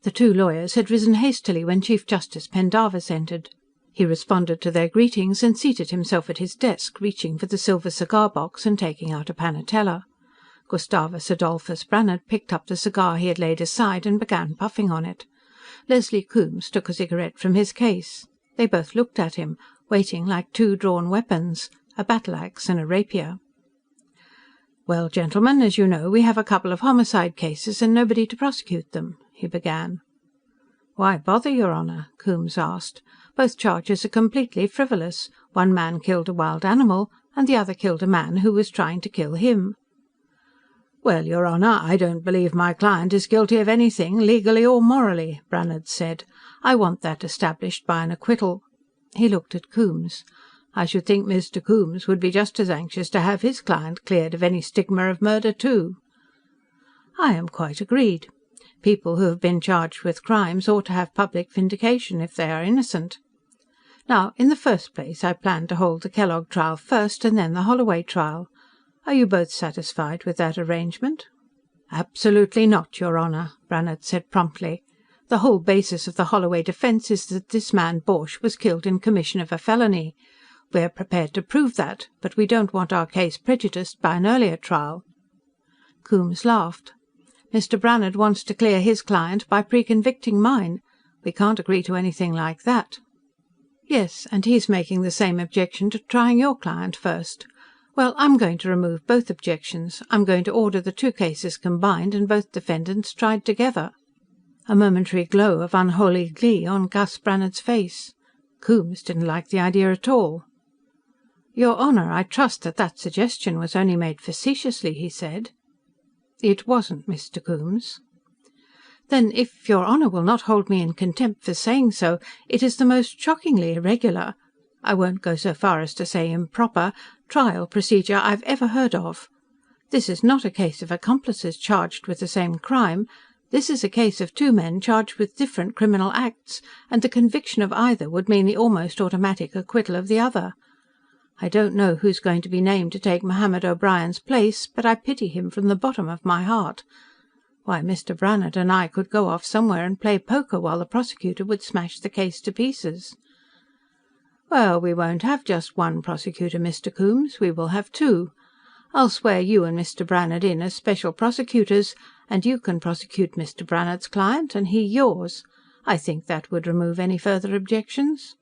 The two lawyers had risen hastily when Chief Justice Pendarvis entered. He responded to their greetings and seated himself at his desk, reaching for the silver cigar box and taking out a panatella. Gustavus Adolphus Brannhard picked up the cigar he had laid aside and began puffing on it. Leslie Coombes took a cigarette from his case. They both looked at him, waiting like two drawn weapons, a battle-axe and a rapier. "Well, gentlemen, as you know, we have a couple of homicide cases and nobody to prosecute them," he began. "Why bother, your Honor?" Coombes asked. "Both charges are completely frivolous. One man killed a wild animal, and the other killed a man who was trying to kill him." "Well, your Honor, I don't believe my client is guilty of anything, legally or morally," Brannhard said. "I want that established by an acquittal." He looked at Coombes. "I should think Mr. Coombes would be just as anxious to have his client cleared of any stigma of murder, too." "I am quite agreed. People who have been charged with crimes ought to have public vindication if they are innocent. Now, in the first place, I plan to hold the Kellogg trial first, and then the Holloway trial. Are you both satisfied with that arrangement?" "Absolutely not, your Honor," Brannhard said promptly. "The whole basis of the Holloway defence is that this man Borch was killed in commission of a felony. We're prepared to prove that, but we don't want our case prejudiced by an earlier trial." Coombes laughed. "Mr. Brannhard wants to clear his client by pre-convicting mine. We can't agree to anything like that." "Yes, and he's making the same objection to trying your client first. Well, I'm going to remove both objections. I'm going to order the two cases combined and both defendants tried together." A momentary glow of unholy glee on Gus Brannhard's face. Coombes didn't like the idea at all. "Your Honour, I trust that suggestion was only made facetiously," he said. "It wasn't, Mr. Coombes." "Then, if your Honour will not hold me in contempt for saying so, it is the most shockingly irregular, I won't go so far as to say improper, trial procedure I've ever heard of. This is not a case of accomplices charged with the same crime. This is a case of two men charged with different criminal acts, and the conviction of either would mean the almost automatic acquittal of the other. I don't know who's going to be named to take Mohammed O'Brien's place, but I pity him from the bottom of my heart. Why, Mr. Brannhard and I could go off somewhere and play poker while the prosecutor would smash the case to pieces." "Well, we won't have just one prosecutor, Mr. Coombes. We will have two. I'll swear you and Mr. Brannhard in as special prosecutors, and you can prosecute Mr. Brannhard's client and he yours. I think that would remove any further objections."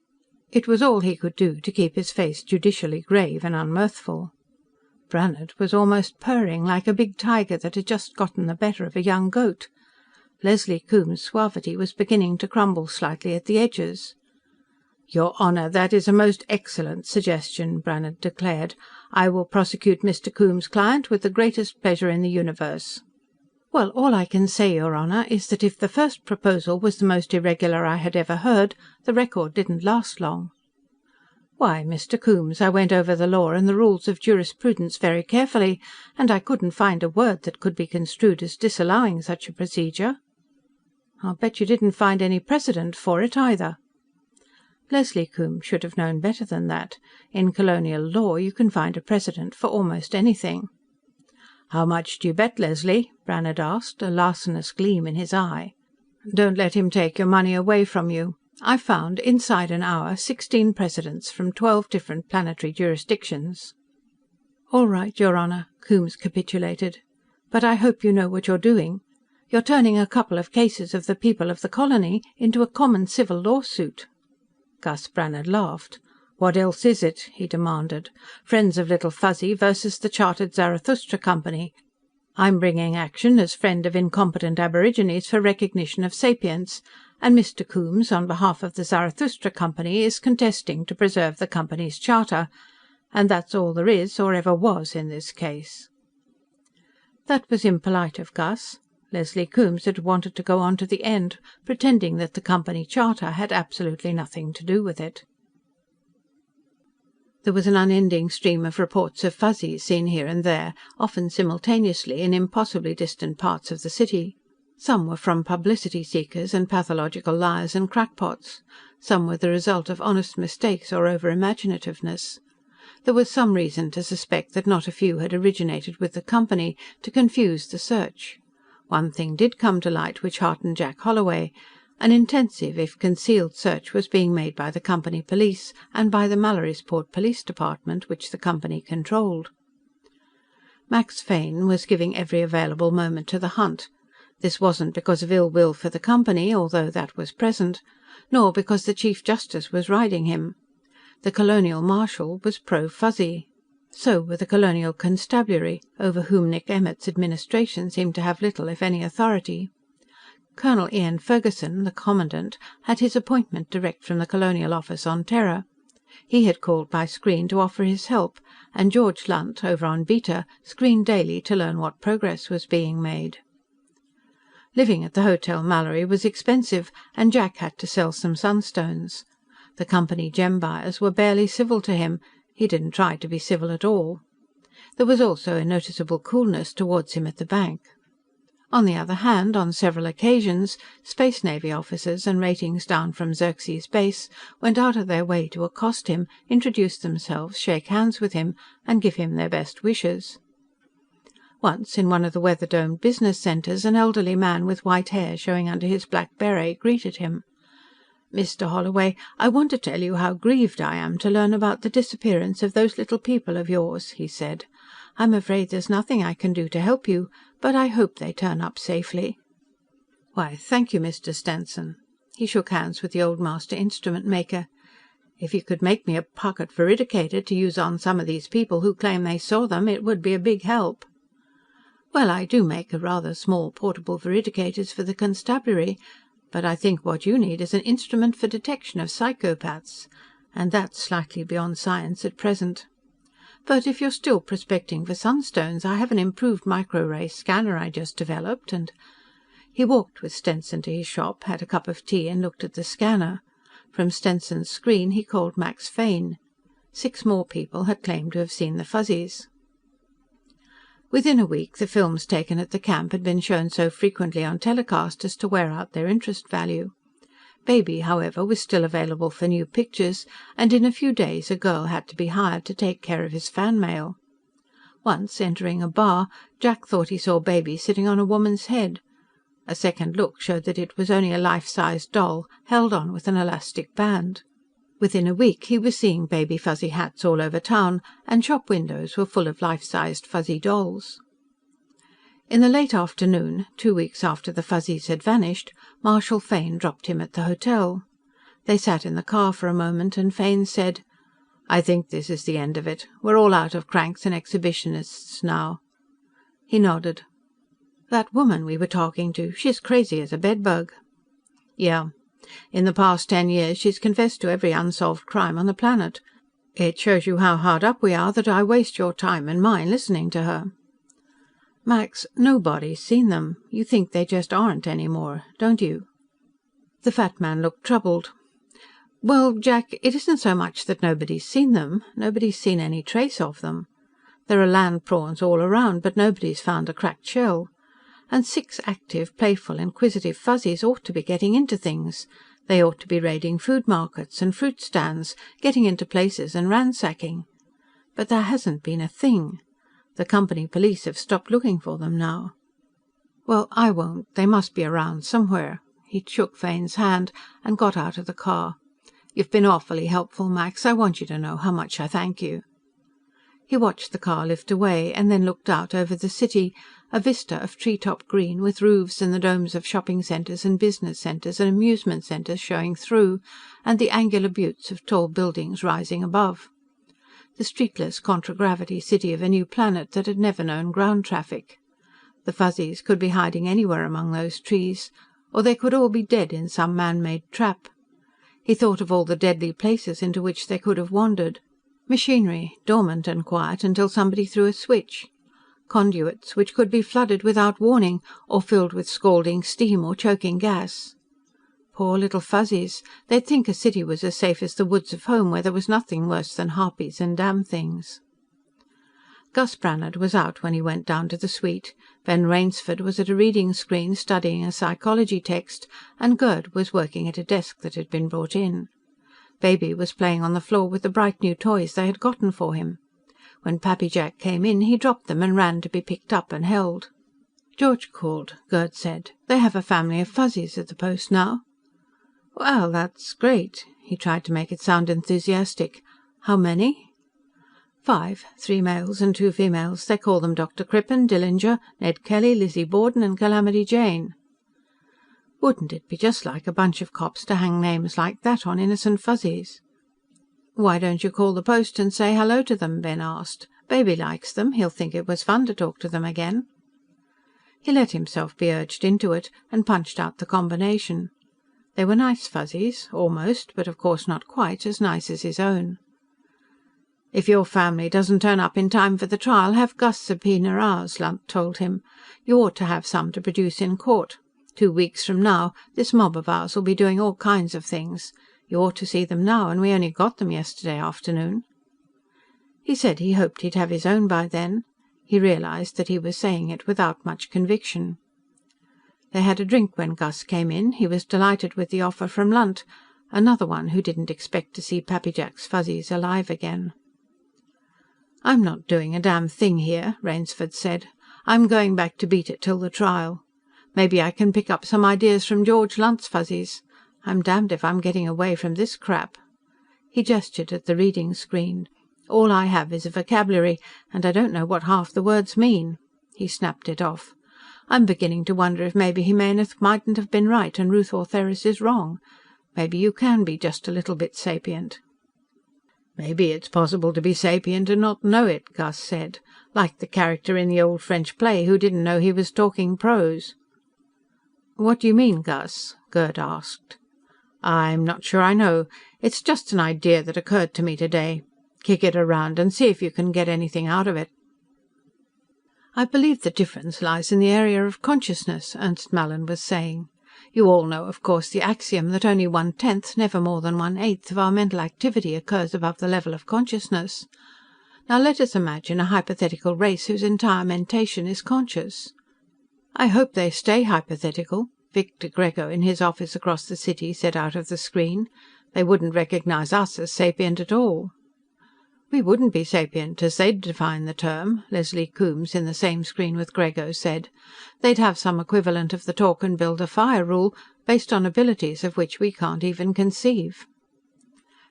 It was all he could do to keep his face judicially grave and unmirthful. Brannhard was almost purring, like a big tiger that had just gotten the better of a young goat. Leslie Coombes' suavity was beginning to crumble slightly at the edges. "Your Honour, that is a most excellent suggestion," Brannhard declared. "I will prosecute Mr. Coombes' client with the greatest pleasure in the universe." "Well, all I can say, your Honour, is that if the first proposal was the most irregular I had ever heard, the record didn't last long." "Why, Mr. Coombes, I went over the law and the rules of jurisprudence very carefully, and I couldn't find a word that could be construed as disallowing such a procedure." "I'll bet you didn't find any precedent for it, either." Leslie Coombes should have known better than that. In colonial law you can find a precedent for almost anything. "How much do you bet, Leslie?" Brannhard asked, a larcenous gleam in his eye. "Don't let him take your money away from you. I found, inside an hour, 16 precedents from 12 different planetary jurisdictions." "All right, your Honour," Coombes capitulated. "But I hope you know what you're doing. You're turning a couple of cases of the people of the colony into a common civil lawsuit." Gus Brannhard laughed. "What else is it?" he demanded. "Friends of Little Fuzzy versus the Chartered Zarathustra Company. I'm bringing action as friend of incompetent aborigines for recognition of sapience, and Mr. Coombes, on behalf of the Zarathustra Company, is contesting to preserve the company's charter. And that's all there is, or ever was, in this case." That was impolite of Gus. Leslie Coombes had wanted to go on to the end, pretending that the company charter had absolutely nothing to do with it. There was an unending stream of reports of Fuzzies seen here and there, often simultaneously, in impossibly distant parts of the city. Some were from publicity seekers and pathological liars and crackpots. Some were the result of honest mistakes or over-imaginativeness. There was some reason to suspect that not a few had originated with the company, to confuse the search. One thing did come to light which heartened Jack Holloway. An intensive, if concealed, search was being made by the company police, and by the Mallorysport Police Department, which the company controlled. Max Fane was giving every available moment to the hunt. This wasn't because of ill will for the company, although that was present, nor because the Chief Justice was riding him. The Colonial Marshal was pro-Fuzzy. So were the Colonial Constabulary, over whom Nick Emmett's administration seemed to have little, if any, authority. Colonel Ian Ferguson, the Commandant, had his appointment direct from the Colonial Office on Terra. He had called by screen to offer his help, and George Lunt, over on Beta, screened daily to learn what progress was being made. Living at the Hotel Mallory was expensive, and Jack had to sell some sunstones. The company gem buyers were barely civil to him. He didn't try to be civil at all. There was also a noticeable coolness towards him at the bank. On the other hand, on several occasions, Space Navy officers and ratings down from Xerxes Base went out of their way to accost him, introduce themselves, shake hands with him, and give him their best wishes. Once, in one of the weather-domed business centres, an elderly man with white hair showing under his black beret greeted him. "Mr. Holloway, I want to tell you how grieved I am to learn about the disappearance of those little people of yours," he said. "I'm afraid there's nothing I can do to help you, but I hope they turn up safely." "Why, thank you, Mr. Stenson." He shook hands with the old master instrument maker. "If you could make me a pocket veridicator to use on some of these people who claim they saw them, it would be a big help." "Well, I do make a rather small portable veridicators for the constabulary, but I think what you need is an instrument for detection of psychopaths, and that's slightly beyond science at present. But if you're still prospecting for sunstones, I have an improved micro-ray scanner I just developed, and—" He walked with Stenson to his shop, had a cup of tea and looked at the scanner. From Stenson's screen he called Max Fane. 6 more people had claimed to have seen the Fuzzies. Within a week, the films taken at the camp had been shown so frequently on telecast as to wear out their interest value. Baby, however, was still available for new pictures, and in a few days a girl had to be hired to take care of his fan mail. Once, entering a bar, Jack thought he saw Baby sitting on a woman's head. A second look showed that it was only a life-sized doll, held on with an elastic band. Within a week he was seeing Baby Fuzzy hats all over town, and shop windows were full of life-sized Fuzzy dolls. In the late afternoon, 2 weeks after the Fuzzies had vanished, Marshal Fane dropped him at the hotel. They sat in the car for a moment, and Fane said, "I think this is the end of it. We're all out of cranks and exhibitionists now." He nodded. "That woman we were talking to, she's crazy as a bedbug." "Yeah. In the past 10 years she's confessed to every unsolved crime on the planet. It shows you how hard up we are that I waste your time and mine listening to her." "Max, nobody's seen them. You think they just aren't any more, don't you?" The fat man looked troubled. "Well, Jack, it isn't so much that nobody's seen them. Nobody's seen any trace of them. There are land prawns all around, but nobody's found a cracked shell. And 6 active, playful, inquisitive Fuzzies ought to be getting into things. They ought to be raiding food markets and fruit stands, getting into places and ransacking. But there hasn't been a thing. The company police have stopped looking for them now." "Well, I won't. They must be around somewhere." He shook Fane's hand and got out of the car. "You've been awfully helpful, Max. I want you to know how much I thank you." He watched the car lift away, and then looked out over the city, a vista of tree-top green, with roofs and the domes of shopping centres and business centres and amusement centres showing through, and the angular buttes of tall buildings rising above. The streetless, contragravity city of a new planet that had never known ground traffic. The Fuzzies could be hiding anywhere among those trees, or they could all be dead in some man-made trap. He thought of all the deadly places into which they could have wandered. Machinery, dormant and quiet until somebody threw a switch. Conduits, which could be flooded without warning, or filled with scalding steam or choking gas. Poor little Fuzzies. They'd think a city was as safe as the woods of home, where there was nothing worse than harpies and damn-things. Gus Brannhard was out when he went down to the suite. Ben Rainsford was at a reading screen studying a psychology text, and Gerd was working at a desk that had been brought in. Baby was playing on the floor with the bright new toys they had gotten for him. When Pappy Jack came in, he dropped them and ran to be picked up and held. "George called," Gerd said. "They have a family of Fuzzies at the post now." "Well, that's great." He tried to make it sound enthusiastic. "How many?" 5, 3 males and 2 females. They call them Dr. Crippen, Dillinger, Ned Kelly, Lizzie Borden and Calamity Jane. Wouldn't it be just like a bunch of cops to hang names like that on innocent Fuzzies? "Why don't you call the post and say hello to them?" Ben asked. "Baby likes them. He'll think it was fun to talk to them again." He let himself be urged into it, and punched out the combination. They were nice Fuzzies, almost, but of course not quite, as nice as his own. "If your family doesn't turn up in time for the trial, have Gus subpoena ours," Lunt told him. "You ought to have some to produce in court. 2 weeks from now, this mob of ours will be doing all kinds of things. You ought to see them now, and we only got them yesterday afternoon." He said he hoped he'd have his own by then. He realised that he was saying it without much conviction. They had a drink when Gus came in. He was delighted with the offer from Lunt, another one who didn't expect to see Pappy Jack's Fuzzies alive again. "I'm not doing a damn thing here," Rainsford said. "I'm going back to beat it till the trial. Maybe I can pick up some ideas from George Lunt's Fuzzies. I'm damned if I'm getting away from this crap. He gestured at the reading screen. All I have is a vocabulary, and I don't know what half the words mean. He snapped it off. I'm beginning to wonder if maybe Jimenez mightn't have been right and Ruth Ortheris is wrong. Maybe you can be just a little bit sapient. Maybe it's possible to be sapient and not know it, Gus said, like the character in the old French play who didn't know he was talking prose. What do you mean, Gus? Gerd asked. I'm not sure I know. It's just an idea that occurred to me today. Kick it around and see if you can get anything out of it. I believe the difference lies in the area of consciousness, Ernst Mallin was saying. You all know, of course, the axiom that only 1/10, never more than 1/8 of our mental activity occurs above the level of consciousness. Now let us imagine a hypothetical race whose entire mentation is conscious. I hope they stay hypothetical, Victor Grego in his office across the city said out of the screen. They wouldn't recognize us as sapient at all. We wouldn't be sapient as they'd define the term, Leslie Coombs in the same screen with Grego said. They'd have some equivalent of the talk and build a fire rule, based on abilities of which we can't even conceive.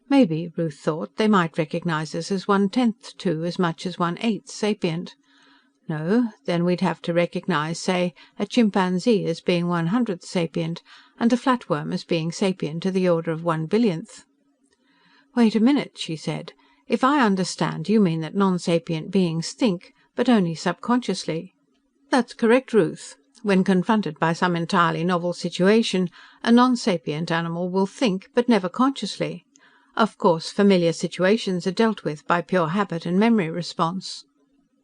Maybe, Ruth thought, they might recognize us as 1/10 too, as much as 1/8 sapient. No, then we'd have to recognize, say, a chimpanzee as being 100th sapient, and a flatworm as being sapient to the order of 1/1000th. Wait a minute, she said. If I understand, you mean that non-sapient beings think, but only subconsciously. That's correct, Ruth. When confronted by some entirely novel situation, a non-sapient animal will think, but never consciously. Of course, familiar situations are dealt with by pure habit and memory response.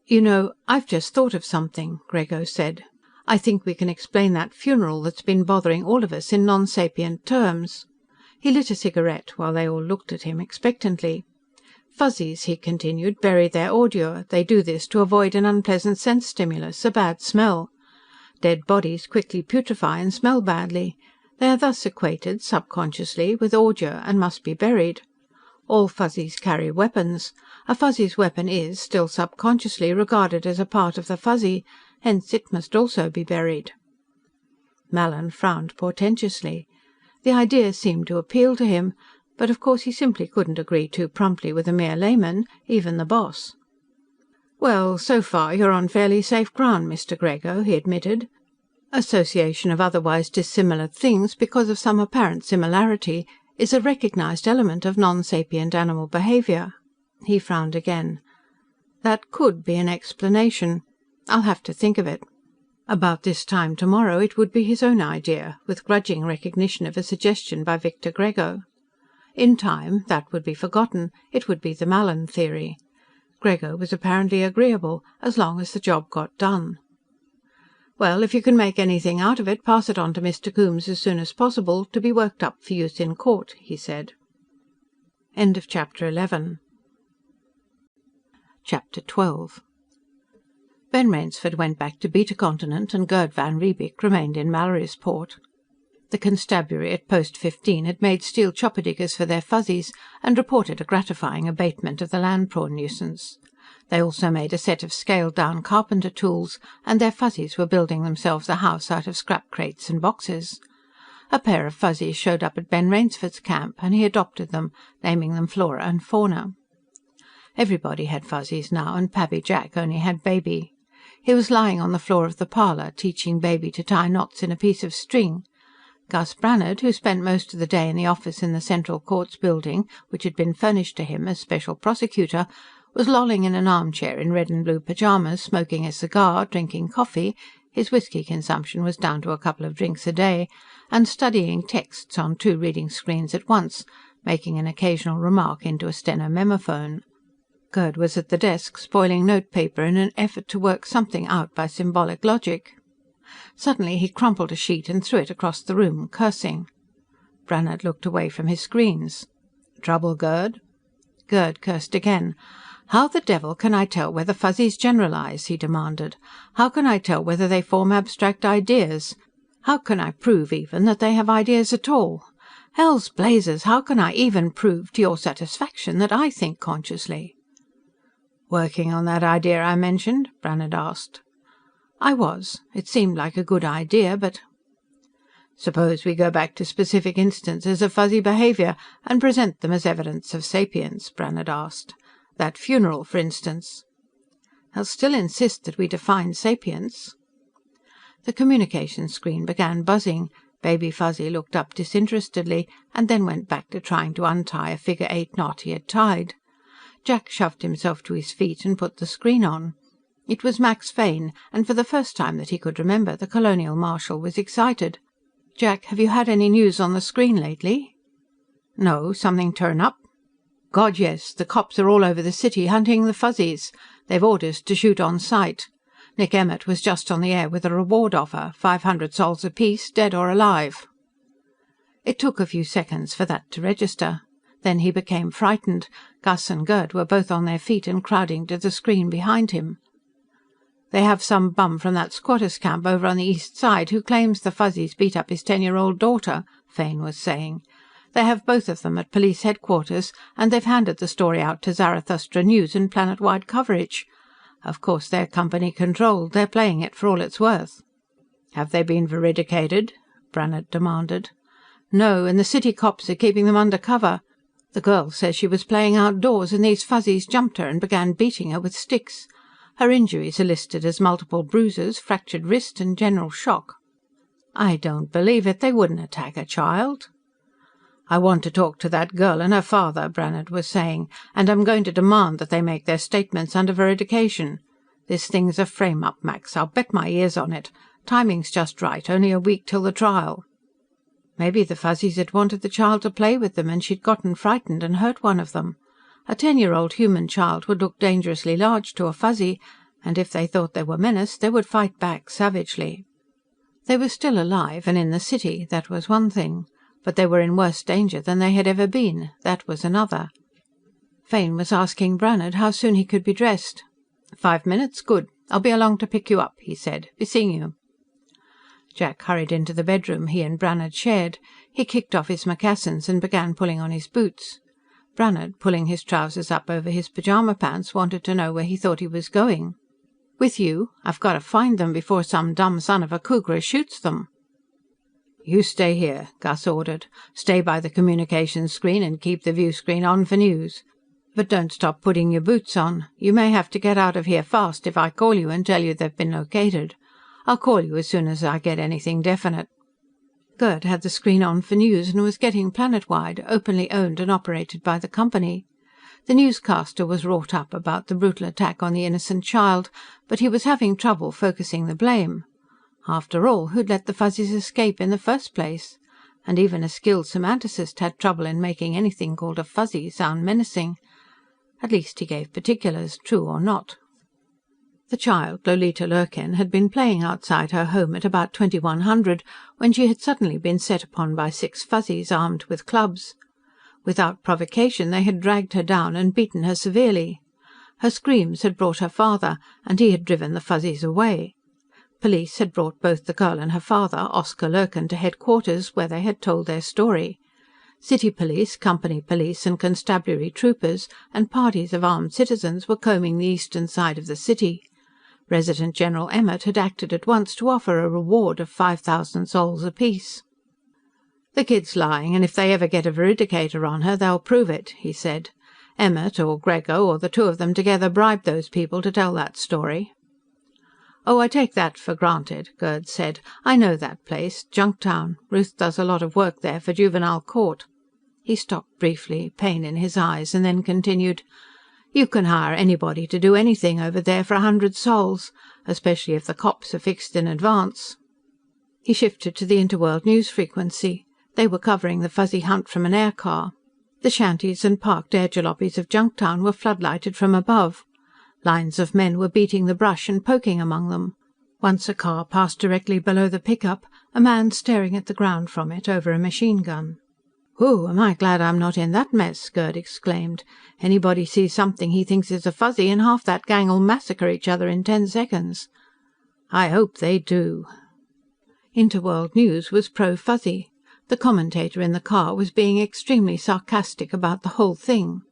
You know, I've just thought of something, Grego said. I think we can explain that funeral that's been bothering all of us in non-sapient terms. He lit a cigarette while they all looked at him expectantly. Fuzzies, he continued, bury their ordure. They do this to avoid an unpleasant sense stimulus, a bad smell. Dead bodies quickly putrefy and smell badly. They are thus equated, subconsciously, with ordure and must be buried. All Fuzzies carry weapons. A Fuzzy's weapon is, still subconsciously, regarded as a part of the Fuzzy, hence it must also be buried. Mallin frowned portentously. The idea seemed to appeal to him, but of course he simply couldn't agree too promptly with a mere layman, even the boss. Well, so far you're on fairly safe ground, Mr. Grego, he admitted. Association of otherwise dissimilar things because of some apparent similarity is a recognized element of non-sapient animal behavior. He frowned again. That could be an explanation. I'll have to think of it. About this time tomorrow it would be his own idea, with grudging recognition of a suggestion by Victor Grego. In time, that would be forgotten. It would be the Mallin theory. Grego was apparently agreeable, as long as the job got done. Well, if you can make anything out of it, pass it on to Mr. Coombs as soon as possible, to be worked up for use in court, he said. End of chapter 11. Chapter 12. Ben Rainsford went back to Beta Continent, and Gerd van Riebeek remained in Mallorysport. The constabulary at Post 15 had made steel chopper diggers for their Fuzzies, and reported a gratifying abatement of the land prawn nuisance. They also made a set of scaled-down carpenter tools, and their Fuzzies were building themselves a house out of scrap crates and boxes. A pair of Fuzzies showed up at Ben Rainsford's camp, and he adopted them, naming them Flora and Fauna. Everybody had Fuzzies now, and Pappy Jack only had Baby. He was lying on the floor of the parlour, teaching Baby to tie knots in a piece of string. Gus Brannhard, who spent most of the day in the office in the Central Courts building, which had been furnished to him as special prosecutor, was lolling in an armchair in red and blue pyjamas, smoking a cigar, drinking coffee — his whisky consumption was down to a couple of drinks a day — and studying texts on 2 reading screens at once, making an occasional remark into a steno-memophone. Gerd was at the desk, spoiling notepaper in an effort to work something out by symbolic logic. Suddenly he crumpled a sheet and threw it across the room, cursing. Brannhard looked away from his screens. "Trouble, Gerd?" Gerd cursed again. "How the devil can I tell whether Fuzzies generalize?" he demanded. "How can I tell whether they form abstract ideas? How can I prove, even, that they have ideas at all? Hell's blazes, how can I even prove, to your satisfaction, that I think consciously?" "Working on that idea I mentioned?" Brannhard asked. "I was. It seemed like a good idea, but—" Suppose we go back to specific instances of Fuzzy behaviour and present them as evidence of sapience, Brannhard asked. That funeral, for instance. They'll still insist that we define sapience. The communication screen began buzzing. Baby Fuzzy looked up disinterestedly, and then went back to trying to untie a figure-8 knot he had tied. Jack shoved himself to his feet and put the screen on. It was Max Fane, and for the first time that he could remember, the Colonial Marshal was excited. "Jack, have you had any news on the screen lately?" "No. Something turn up?" "God, yes. The cops are all over the city hunting the Fuzzies. They've orders to shoot on sight. Nick Emmett was just on the air with a reward offer, 500 sols apiece, dead or alive." It took a few seconds for that to register. Then he became frightened. Gus and Gerd were both on their feet and crowding to the screen behind him. "They have some bum from that squatters' camp over on the east side who claims the Fuzzies beat up his 10-year-old daughter," Fane was saying. "They have both of them at police headquarters, and they've handed the story out to Zarathustra News and planet-wide coverage. Of course, they're company-controlled. They're playing it for all it's worth." "Have they been veridicated?" Brannhard demanded. "No, and the city cops are keeping them under cover. The girl says she was playing outdoors, and these Fuzzies jumped her and began beating her with sticks. Her injuries are listed as multiple bruises, fractured wrist, and general shock." "I don't believe it. They wouldn't attack a child." "I want to talk to that girl and her father," Brannhard was saying, "and I'm going to demand that they make their statements under veridication. This thing's a frame-up, Max. I'll bet my ears on it. Timing's just right, only a week till the trial." Maybe the Fuzzies had wanted the child to play with them, and she'd gotten frightened and hurt one of them. A 10-year-old human child would look dangerously large to a Fuzzy, and if they thought they were menaced, they would fight back savagely. They were still alive and in the city, that was one thing. But they were in worse danger than they had ever been, that was another. Fane was asking Brannhard how soon he could be dressed. 5 minutes? Good. I'll be along to pick you up, he said. Be seeing you. Jack hurried into the bedroom he and Brannhard shared. He kicked off his moccasins and began pulling on his boots. Brannhard, pulling his trousers up over his pyjama pants, wanted to know where he thought he was going. "With you. I've got to find them before some dumb son of a cougar shoots them." "You stay here," Gus ordered. "Stay by the communications screen and keep the view screen on for news. But don't stop putting your boots on. You may have to get out of here fast if I call you and tell you they've been located. I'll call you as soon as I get anything definite." Gerd had the screen on for news and was getting planet-wide, openly owned and operated by the company. The newscaster was wrought up about the brutal attack on the innocent child, but he was having trouble focusing the blame. After all, who'd let the Fuzzies escape in the first place? And even a skilled semanticist had trouble in making anything called a Fuzzy sound menacing. At least he gave particulars, true or not. The child, Lolita Lurken, had been playing outside her home at about 2100 when she had suddenly been set upon by 6 Fuzzies armed with clubs. Without provocation they had dragged her down and beaten her severely. Her screams had brought her father, and he had driven the Fuzzies away. Police had brought both the girl and her father, Oscar Lurken, to headquarters, where they had told their story. City police, company police and constabulary troopers, and parties of armed citizens were combing the eastern side of the city. Resident General Emmett had acted at once to offer a reward of 5,000 sols apiece. "The kid's lying, and if they ever get a veridicator on her, they'll prove it," he said. "Emmett or Grego or the two of them together bribed those people to tell that story." "Oh, I take that for granted," Gerd said. "I know that place, Junktown. Ruth does a lot of work there for juvenile court." He stopped briefly, pain in his eyes, and then continued. "You can hire anybody to do anything over there for 100 sols, especially if the cops are fixed in advance." He shifted to the Interworld News frequency. They were covering the Fuzzy hunt from an air car. The shanties and parked air jalopies of Junktown were floodlighted from above. Lines of men were beating the brush and poking among them. Once a car passed directly below the pickup, a man staring at the ground from it over a machine gun. "Whew, am I glad I'm not in that mess," Gerd exclaimed. "Anybody sees something he thinks is a Fuzzy and half that gang'll massacre each other in 10 seconds." "I hope they do." Interworld News was pro-Fuzzy. The commentator in the car was being extremely sarcastic about the whole thing.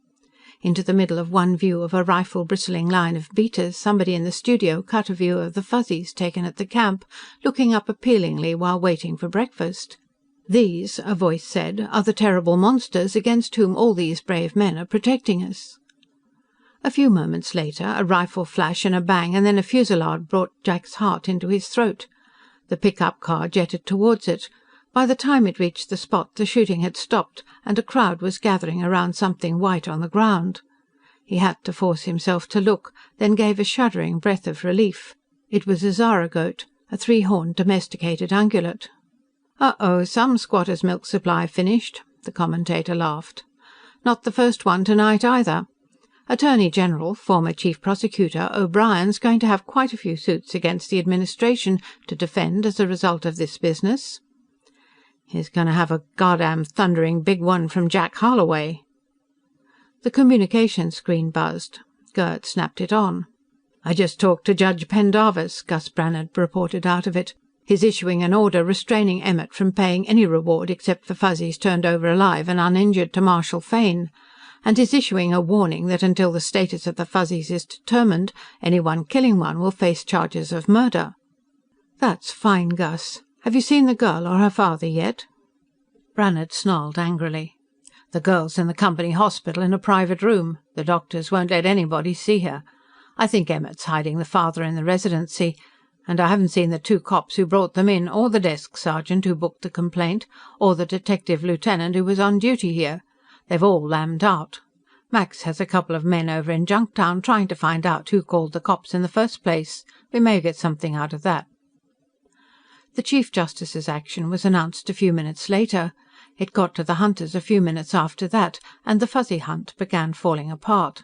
Into the middle of one view of a rifle-bristling line of beaters, somebody in the studio cut a view of the Fuzzies taken at the camp, looking up appealingly while waiting for breakfast. "These," a voice said, "are the terrible monsters against whom all these brave men are protecting us." A few moments later, a rifle flash and a bang, and then a fusillade brought Jack's heart into his throat. The pick-up car jetted towards it. By the time it reached the spot, the shooting had stopped, and a crowd was gathering around something white on the ground. He had to force himself to look, then gave a shuddering breath of relief. It was a zaragoat, a 3-horned domesticated ungulate. "Uh-oh, some squatter's milk supply finished," the commentator laughed. "Not the first one tonight, either. Attorney General, former Chief Prosecutor, O'Brien's going to have quite a few suits against the administration to defend as a result of this business." "He's going to have a goddamn thundering big one from Jack Holloway." The communication screen buzzed. Gerd snapped it on. "I just talked to Judge Pendarvis," Gus Brannhard reported out of it. "He's issuing an order restraining Emmett from paying any reward except for Fuzzies turned over alive and uninjured to Marshal Fane. And he's issuing a warning that until the status of the Fuzzies is determined, anyone killing one will face charges of murder." "That's fine, Gus. Have you seen the girl or her father yet?" Brannhard snarled angrily. "The girl's in the company hospital in a private room. The doctors won't let anybody see her. I think Emmett's hiding the father in the residency. And I haven't seen the 2 cops who brought them in, or the desk sergeant who booked the complaint, or the detective lieutenant who was on duty here. They've all lammed out. Max has a couple of men over in Junktown trying to find out who called the cops in the first place. We may get something out of that." The Chief Justice's action was announced a few minutes later. It got to the hunters a few minutes after that, and the Fuzzy hunt began falling apart.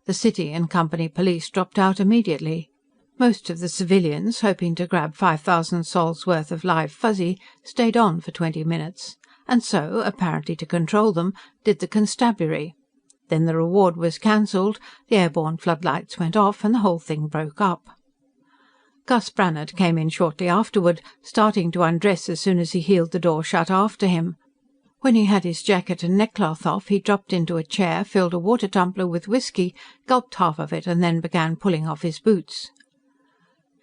The city and company police dropped out immediately. Most of the civilians, hoping to grab 5,000 sols worth of live Fuzzy, stayed on for 20 minutes. And so, apparently to control them, did the constabulary. Then the reward was cancelled, the airborne floodlights went off, and the whole thing broke up. Gus Brannhard came in shortly afterward, starting to undress as soon as he heeled the door shut after him. When he had his jacket and neckcloth off, he dropped into a chair, filled a water tumbler with whisky, gulped half of it, and then began pulling off his boots.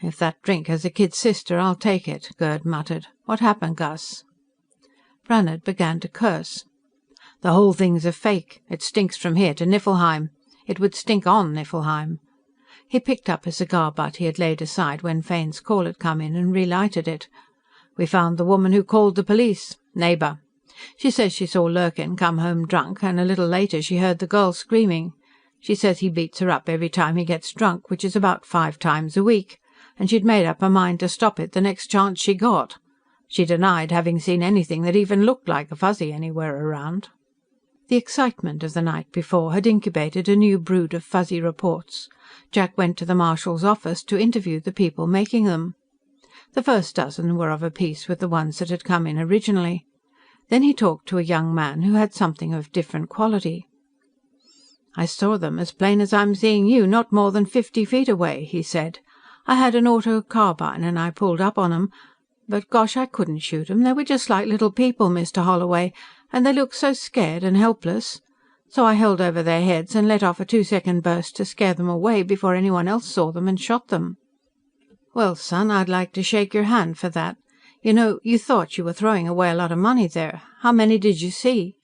"If that drink has a kid sister, I'll take it," Gerd muttered. "What happened, Gus?" Brannhard began to curse. "The whole thing's a fake. It stinks from here to Niflheim. It would stink on Niflheim." He picked up a cigar butt he had laid aside when Fane's call had come in and relighted it. "We found the woman who called the police. Neighbour. She says she saw Lurkin come home drunk, and a little later she heard the girl screaming. She says he beats her up every time he gets drunk, which is about 5 times a week, and she'd made up her mind to stop it the next chance she got. She denied having seen anything that even looked like a Fuzzy anywhere around." The excitement of the night before had incubated a new brood of Fuzzy reports. Jack went to the Marshal's office to interview the people making them. The first dozen were of a piece with the ones that had come in originally. Then he talked to a young man who had something of different quality. "I saw them as plain as I'm seeing you, not more than 50 feet away," he said. "I had an auto carbine and I pulled up on 'em. But gosh, I couldn't shoot 'em. They were just like little people, Mr. Holloway, and they looked so scared and helpless. So I held over their heads and let off a 2-second burst to scare them away before anyone else saw them, and shot them." "Well, son, I'd like to shake your hand for that. You know, you thought you were throwing away a lot of money there. How many did you see?"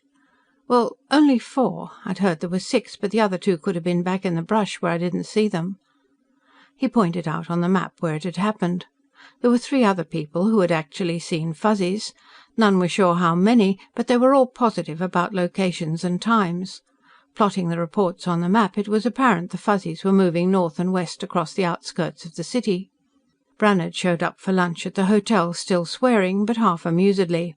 "Well, only 4. I'd heard there were 6, but the other 2 could have been back in the brush where I didn't see them." He pointed out on the map where it had happened. There were 3 other people who had actually seen Fuzzies. None were sure how many, but they were all positive about locations and times. Plotting the reports on the map, it was apparent the Fuzzies were moving north and west across the outskirts of the city. Brannhard showed up for lunch at the hotel, still swearing, but half amusedly.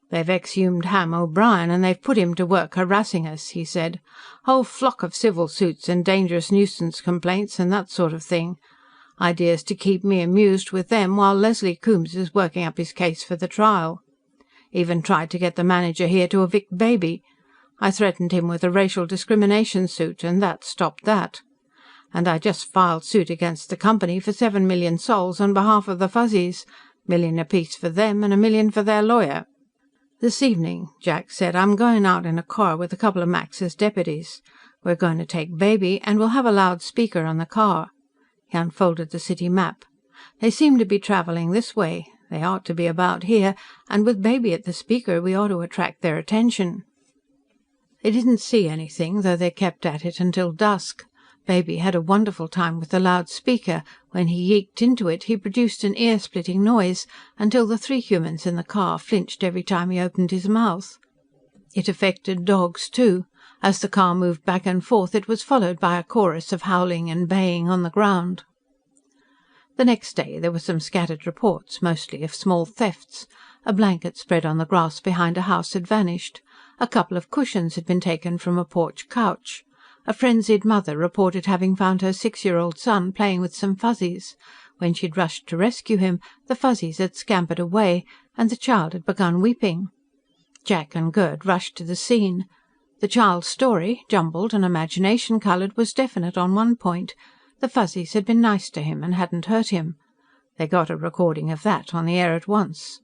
"They've exhumed Ham O'Brien, and they've put him to work harassing us," he said. "Whole flock of civil suits and dangerous nuisance complaints and that sort of thing. Idea's to keep me amused with them while Leslie Coombs is working up his case for the trial. Even tried to get the manager here to evict Baby. I threatened him with a racial discrimination suit, and that stopped that. And I just filed suit against the company for 7 million sols on behalf of the Fuzzies. $1 apiece for them and $1 million for their lawyer. This evening," Jack said, "I'm going out in a car with a couple of Max's deputies. We're going to take Baby, and we'll have a loudspeaker on the car." He unfolded the city map. "They seem to be travelling this way. They ought to be about here, and with Baby at the speaker we ought to attract their attention." They didn't see anything, though they kept at it until dusk. Baby had a wonderful time with the loudspeaker. When he yeeked into it, he produced an ear-splitting noise, until the 3 humans in the car flinched every time he opened his mouth. It affected dogs, too. As the car moved back and forth, it was followed by a chorus of howling and baying on the ground. The next day there were some scattered reports, mostly of small thefts. A blanket spread on the grass behind a house had vanished. A couple of cushions had been taken from a porch couch. A frenzied mother reported having found her 6-year-old son playing with some Fuzzies. When she'd rushed to rescue him, the Fuzzies had scampered away, and the child had begun weeping. Jack and Gerd rushed to the scene. The child's story, jumbled and imagination-coloured, was definite on one point. The Fuzzies had been nice to him and hadn't hurt him. They got a recording of that on the air at once.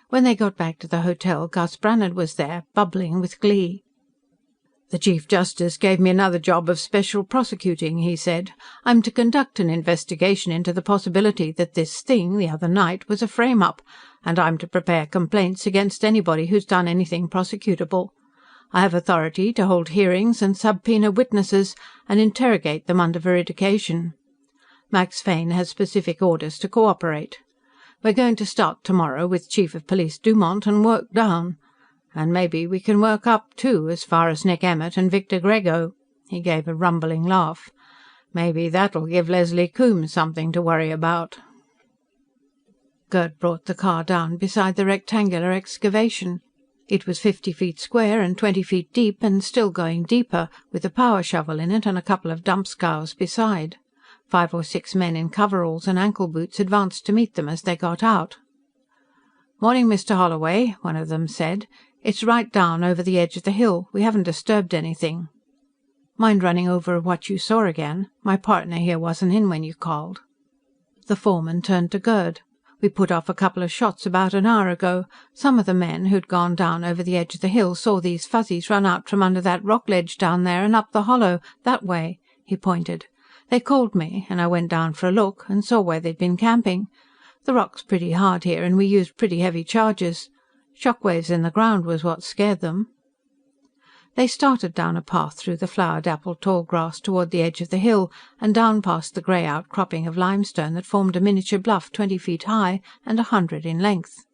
When they got back to the hotel, Gus Brannhard was there, bubbling with glee. "The Chief Justice gave me another job of special prosecuting," he said. "I'm to conduct an investigation into the possibility that this thing, the other night, was a frame-up, and I'm to prepare complaints against anybody who's done anything prosecutable. I have authority to hold hearings and subpoena witnesses and interrogate them under veridication. Max Fane has specific orders to cooperate. We're going to start tomorrow with Chief of Police Dumont and work down. And maybe we can work up, too, as far as Nick Emmett and Victor Grego." He gave a rumbling laugh. "Maybe that'll give Leslie Coombs something to worry about." Gerd brought the car down beside the rectangular excavation. It was 50 feet square and 20 feet deep, and still going deeper, with a power shovel in it and a couple of dump scows beside. 5 or 6 men in coveralls and ankle boots advanced to meet them as they got out. "Morning, Mr. Holloway," one of them said. "It's right down over the edge of the hill. We haven't disturbed anything." "Mind running over what you saw again? My partner here wasn't in when you called." The foreman turned to Gerd. "We put off a couple of shots about an hour ago. Some of the men who'd gone down over the edge of the hill saw these Fuzzies run out from under that rock ledge down there and up the hollow, that way." He pointed. "They called me, and I went down for a look, and saw where they'd been camping. The rock's pretty hard here, and we used pretty heavy charges. Shockwaves in the ground was what scared them." They started down a path through the flower-dappled tall grass toward the edge of the hill, and down past the grey outcropping of limestone that formed a miniature bluff 20 feet high and 100 in length.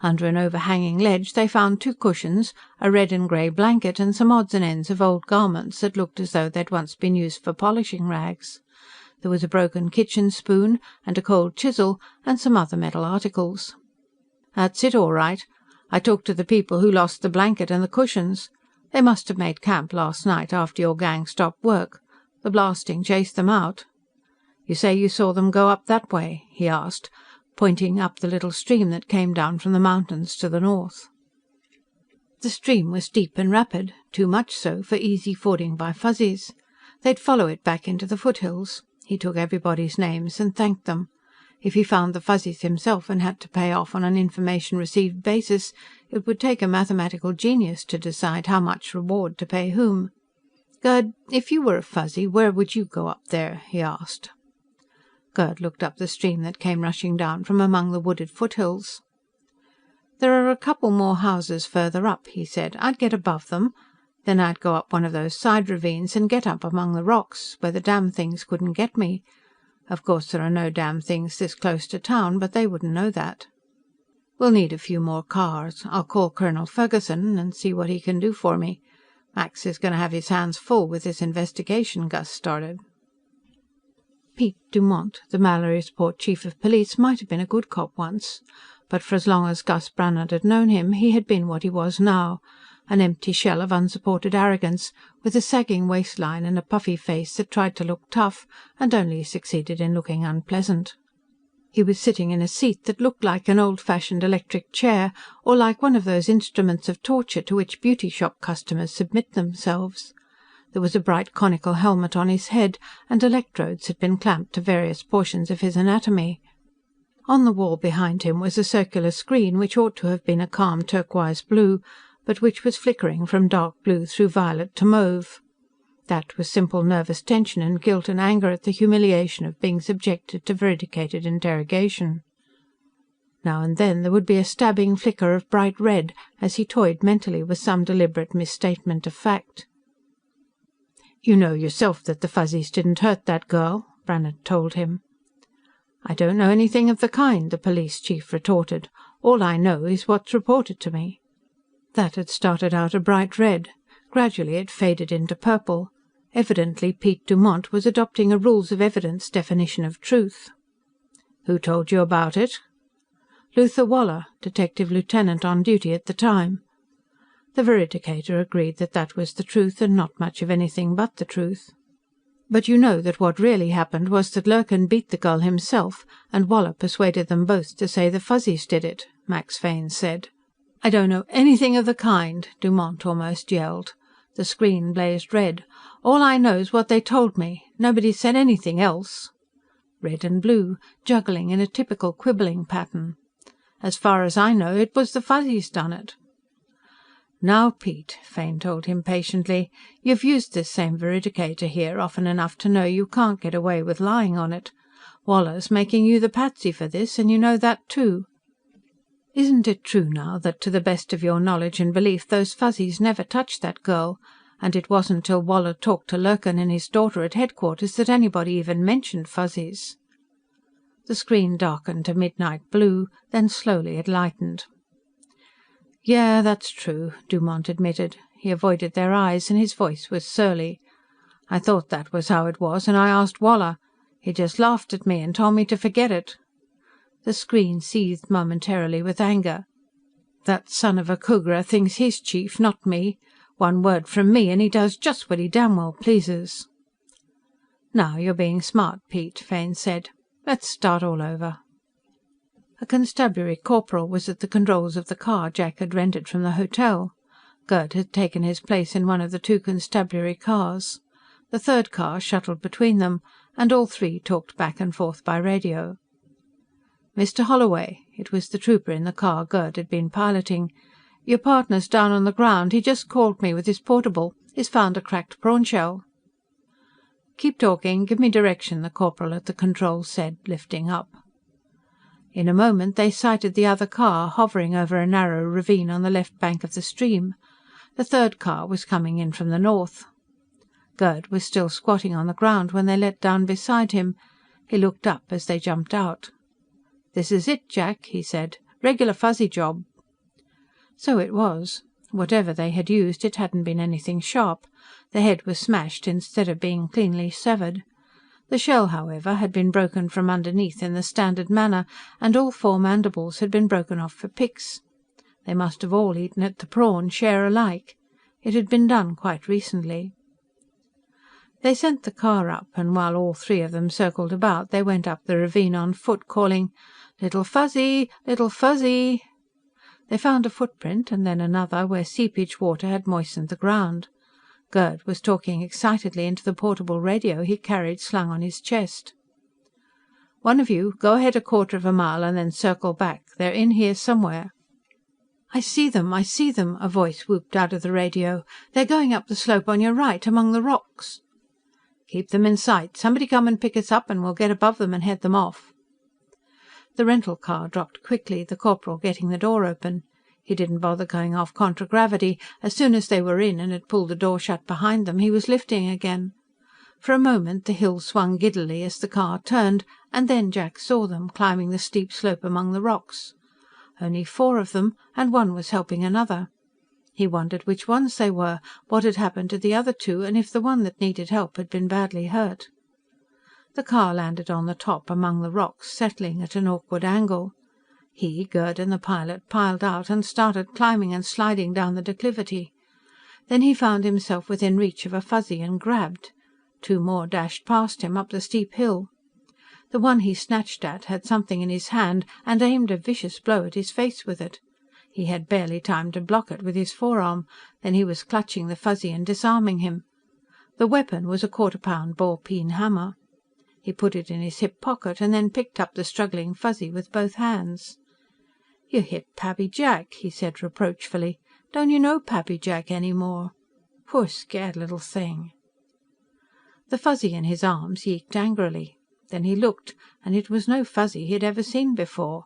Under an overhanging ledge they found 2 cushions, a red and grey blanket, and some odds and ends of old garments that looked as though they'd once been used for polishing rags. There was a broken kitchen spoon, and a cold chisel, and some other metal articles. "That's it all right. I talked to the people who lost the blanket and the cushions. They must have made camp last night after your gang stopped work. The blasting chased them out." "You say you saw them go up that way?" he asked, pointing up the little stream that came down from the mountains to the north. The stream was deep and rapid, too much so for easy fording by Fuzzies. They'd follow it back into the foothills. He took everybody's names and thanked them. If he found the Fuzzies himself and had to pay off on an information-received basis, it would take a mathematical genius to decide how much reward to pay whom. "Gerd, if you were a Fuzzy, where would you go up there?" he asked. Gerd looked up the stream that came rushing down from among the wooded foothills. "There are a couple more houses further up," he said. "I'd get above them. Then I'd go up one of those side ravines and get up among the rocks, where the damn-things couldn't get me. Of course there are no damn-things this close to town, but they wouldn't know that. We'll need a few more cars. I'll call Colonel Ferguson and see what he can do for me. Max is going to have his hands full with this investigation Gus started." Pete Dumont, the Mallorysport Chief of Police, might have been a good cop once. But for as long as Gus Brannhard had known him, he had been what he was now. An empty shell of unsupported arrogance, with a sagging waistline and a puffy face that tried to look tough and only succeeded in looking unpleasant. He was sitting in a seat that looked like an old-fashioned electric chair, or like one of those instruments of torture to which beauty-shop customers submit themselves. There was a bright conical helmet on his head, and electrodes had been clamped to various portions of his anatomy. On the wall behind him was a circular screen which ought to have been a calm turquoise blue, but which was flickering from dark blue through violet to mauve. That was simple nervous tension and guilt and anger at the humiliation of being subjected to veridicated interrogation. Now and then there would be a stabbing flicker of bright red, as he toyed mentally with some deliberate misstatement of fact. "You know yourself that the Fuzzies didn't hurt that girl," Brannhard told him. "I don't know anything of the kind," the police chief retorted. "All I know is what's reported to me." That had started out a bright red. Gradually it faded into purple. Evidently Pete Dumont was adopting a rules of evidence definition of truth. "Who told you about it?" "Luther Woller, detective lieutenant on duty at the time." The veridicator agreed that that was the truth, and not much of anything but the truth. "But you know that what really happened was that Lurkin beat the girl himself, and Woller persuaded them both to say the Fuzzies did it," Max Fane said. "I don't know anything of the kind," Dumont almost yelled. The screen blazed red. "All I know's what they told me. Nobody said anything else." Red and blue, juggling in a typical quibbling pattern. "As far as I know, it was the Fuzzies done it." "Now, Pete," Fane told him patiently, "you've used this same veridicator here often enough to know you can't get away with lying on it. Woller's making you the patsy for this, and you know that too. Isn't it true now that, to the best of your knowledge and belief, those Fuzzies never touched that girl, and it wasn't till Woller talked to Lurkin and his daughter at headquarters that anybody even mentioned Fuzzies?" The screen darkened to midnight blue, then slowly it lightened. "Yeah, that's true," Dumont admitted. He avoided their eyes, and his voice was surly. "I thought that was how it was, and I asked Woller. He just laughed at me and told me to forget it." The screen seethed momentarily with anger. "That son of a Cougar thinks he's chief, not me. One word from me and he does just what he damn well pleases." "Now you're being smart, Pete," Fane said. "Let's start all over." A constabulary corporal was at the controls of the car Jack had rented from the hotel. Gerd had taken his place in one of the two constabulary cars. The third car shuttled between them, and all three talked back and forth by radio. "Mr. Holloway," it was the trooper in the car Gerd had been piloting, "your partner's down on the ground. He just called me with his portable. He's found a cracked prawn shell." "Keep talking. Give me direction," the corporal at the controls said, lifting up. In a moment they sighted the other car, hovering over a narrow ravine on the left bank of the stream. The third car was coming in from the north. Gerd was still squatting on the ground when they let down beside him. He looked up as they jumped out. "This is it, Jack," he said. "Regular Fuzzy job." So it was. Whatever they had used, it hadn't been anything sharp. The head was smashed instead of being cleanly severed. The shell, however, had been broken from underneath in the standard manner, and all four mandibles had been broken off for picks. They must have all eaten at the prawn, share alike. It had been done quite recently. They sent the car up, and while all three of them circled about, they went up the ravine on foot, calling, "Little Fuzzy! Little Fuzzy!" They found a footprint, and then another, where seepage water had moistened the ground. Gerd was talking excitedly into the portable radio he carried slung on his chest. "One of you, go ahead a quarter of a mile and then circle back. They're in here somewhere." "I see them, I see them!" a voice whooped out of the radio. "They're going up the slope on your right, among the rocks." "Keep them in sight. Somebody come and pick us up, and we'll get above them and head them off." The rental car dropped quickly, the corporal getting the door open. He didn't bother going off contragravity. As soon as they were in and had pulled the door shut behind them, he was lifting again. For a moment the hill swung giddily as the car turned, and then Jack saw them, climbing the steep slope among the rocks. Only 4 of them, and one was helping another. He wondered which ones they were, what had happened to the other 2, and if the one that needed help had been badly hurt. The car landed on the top, among the rocks, settling at an awkward angle. He, Gerd and the pilot piled out and started climbing and sliding down the declivity. Then he found himself within reach of a Fuzzy and grabbed. 2 more dashed past him, up the steep hill. The one he snatched at had something in his hand and aimed a vicious blow at his face with it. He had barely time to block it with his forearm, then he was clutching the Fuzzy and disarming him. The weapon was a 1/4-pound ball-peen hammer. He put it in his hip pocket and then picked up the struggling Fuzzy with both hands. "You hit Pappy Jack," he said reproachfully. "Don't you know Pappy Jack any more? Poor scared little thing." The Fuzzy in his arms yeeked angrily. Then he looked, and it was no Fuzzy he had ever seen before.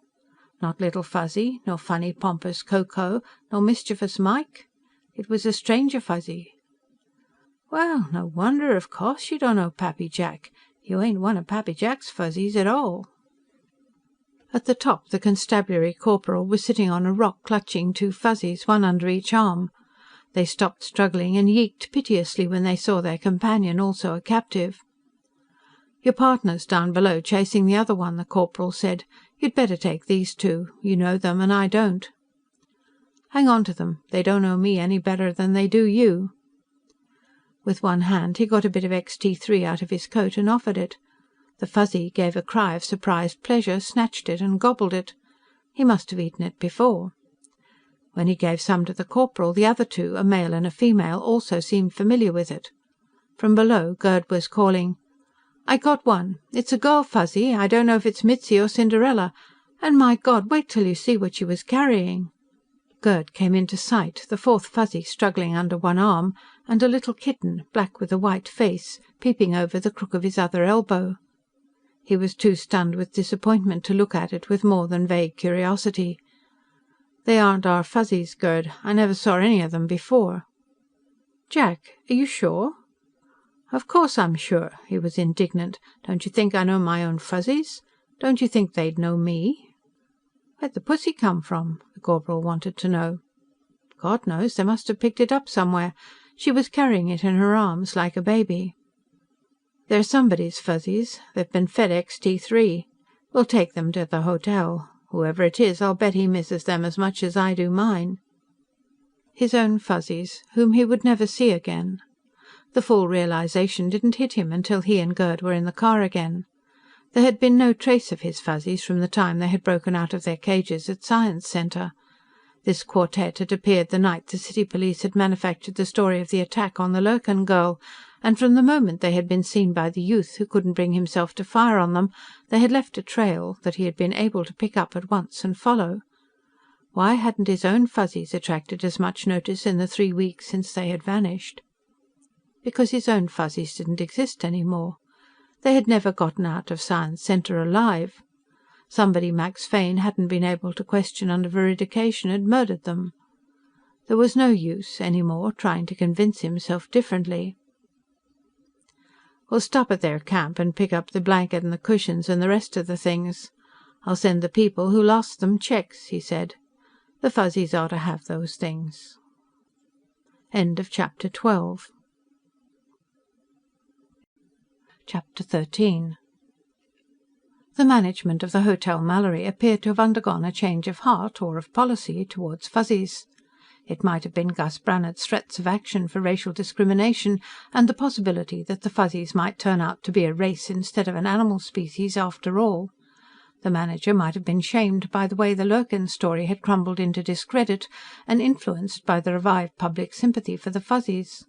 Not Little Fuzzy, nor funny, pompous Ko-Ko, nor mischievous Mike. It was a stranger Fuzzy. "Well, no wonder, of course, you don't know Pappy Jack. You ain't one of Pappy Jack's Fuzzies at all." At the top, the constabulary corporal was sitting on a rock, clutching two Fuzzies, one under each arm. They stopped struggling and yeeked piteously when they saw their companion also a captive. "Your partner's down below chasing the other one," the corporal said. "You'd better take these two. You know them, and I don't." "Hang on to them. They don't know me any better than they do you." With one hand he got a bit of XT3 out of his coat and offered it. The Fuzzy gave a cry of surprised pleasure, snatched it and gobbled it. He must have eaten it before. When he gave some to the corporal, the other two, a male and a female, also seemed familiar with it. From below, Gerd was calling, "I got one. It's a girl Fuzzy. I don't know if it's Mitzi or Cinderella. And my God, wait till you see what she was carrying." Gerd came into sight, the fourth Fuzzy struggling under one arm, and a little kitten, black with a white face, peeping over the crook of his other elbow. He was too stunned with disappointment to look at it with more than vague curiosity. "They aren't our Fuzzies, Gerd. I never saw any of them before." "Jack, are you sure?" "Of course I'm sure." He was indignant. "Don't you think I know my own Fuzzies? Don't you think they'd know me?" "Where'd the pussy come from?" the corporal wanted to know. "God knows. They must have picked it up somewhere. She was carrying it in her arms, like a baby." "They're somebody's Fuzzies. They've been fed XT3. We'll take them to the hotel. Whoever it is, I'll bet he misses them as much as I do mine." His own Fuzzies, whom he would never see again. The full realization didn't hit him until he and Gerd were in the car again. There had been no trace of his Fuzzies from the time they had broken out of their cages at Science Center. This quartet had appeared the night the city police had manufactured the story of the attack on the Lurkin girl, and from the moment they had been seen by the youth who couldn't bring himself to fire on them, they had left a trail that he had been able to pick up at once and follow. Why hadn't his own Fuzzies attracted as much notice in the 3 weeks since they had vanished? Because his own Fuzzies didn't exist any more. They had never gotten out of Science Center alive. Somebody Max Fane hadn't been able to question under veridication had murdered them. There was no use, any more, trying to convince himself differently. "We'll stop at their camp and pick up the blanket and the cushions and the rest of the things. I'll send the people who lost them checks," he said. "The Fuzzies ought to have those things." End of chapter 12. Chapter 13. The management of the Hotel Mallory appeared to have undergone a change of heart, or of policy, towards Fuzzies. It might have been Gus Brannhardt's threats of action for racial discrimination, and the possibility that the Fuzzies might turn out to be a race instead of an animal species after all. The manager might have been shamed by the way the Lurkin story had crumbled into discredit, and influenced by the revived public sympathy for the Fuzzies.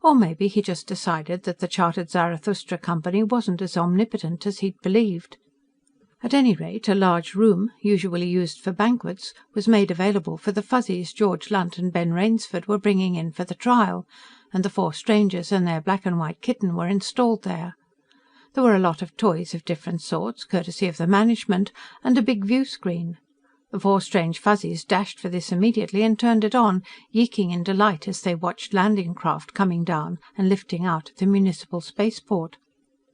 Or maybe he just decided that the Chartered Zarathustra Company wasn't as omnipotent as he'd believed. At any rate, a large room, usually used for banquets, was made available for the Fuzzies George Lunt and Ben Rainsford were bringing in for the trial, and the 4 strangers and their black and white kitten were installed there. There were a lot of toys of different sorts, courtesy of the management, and a big view screen. The 4 strange Fuzzies dashed for this immediately and turned it on, yeeking in delight as they watched landing craft coming down and lifting out at the municipal spaceport.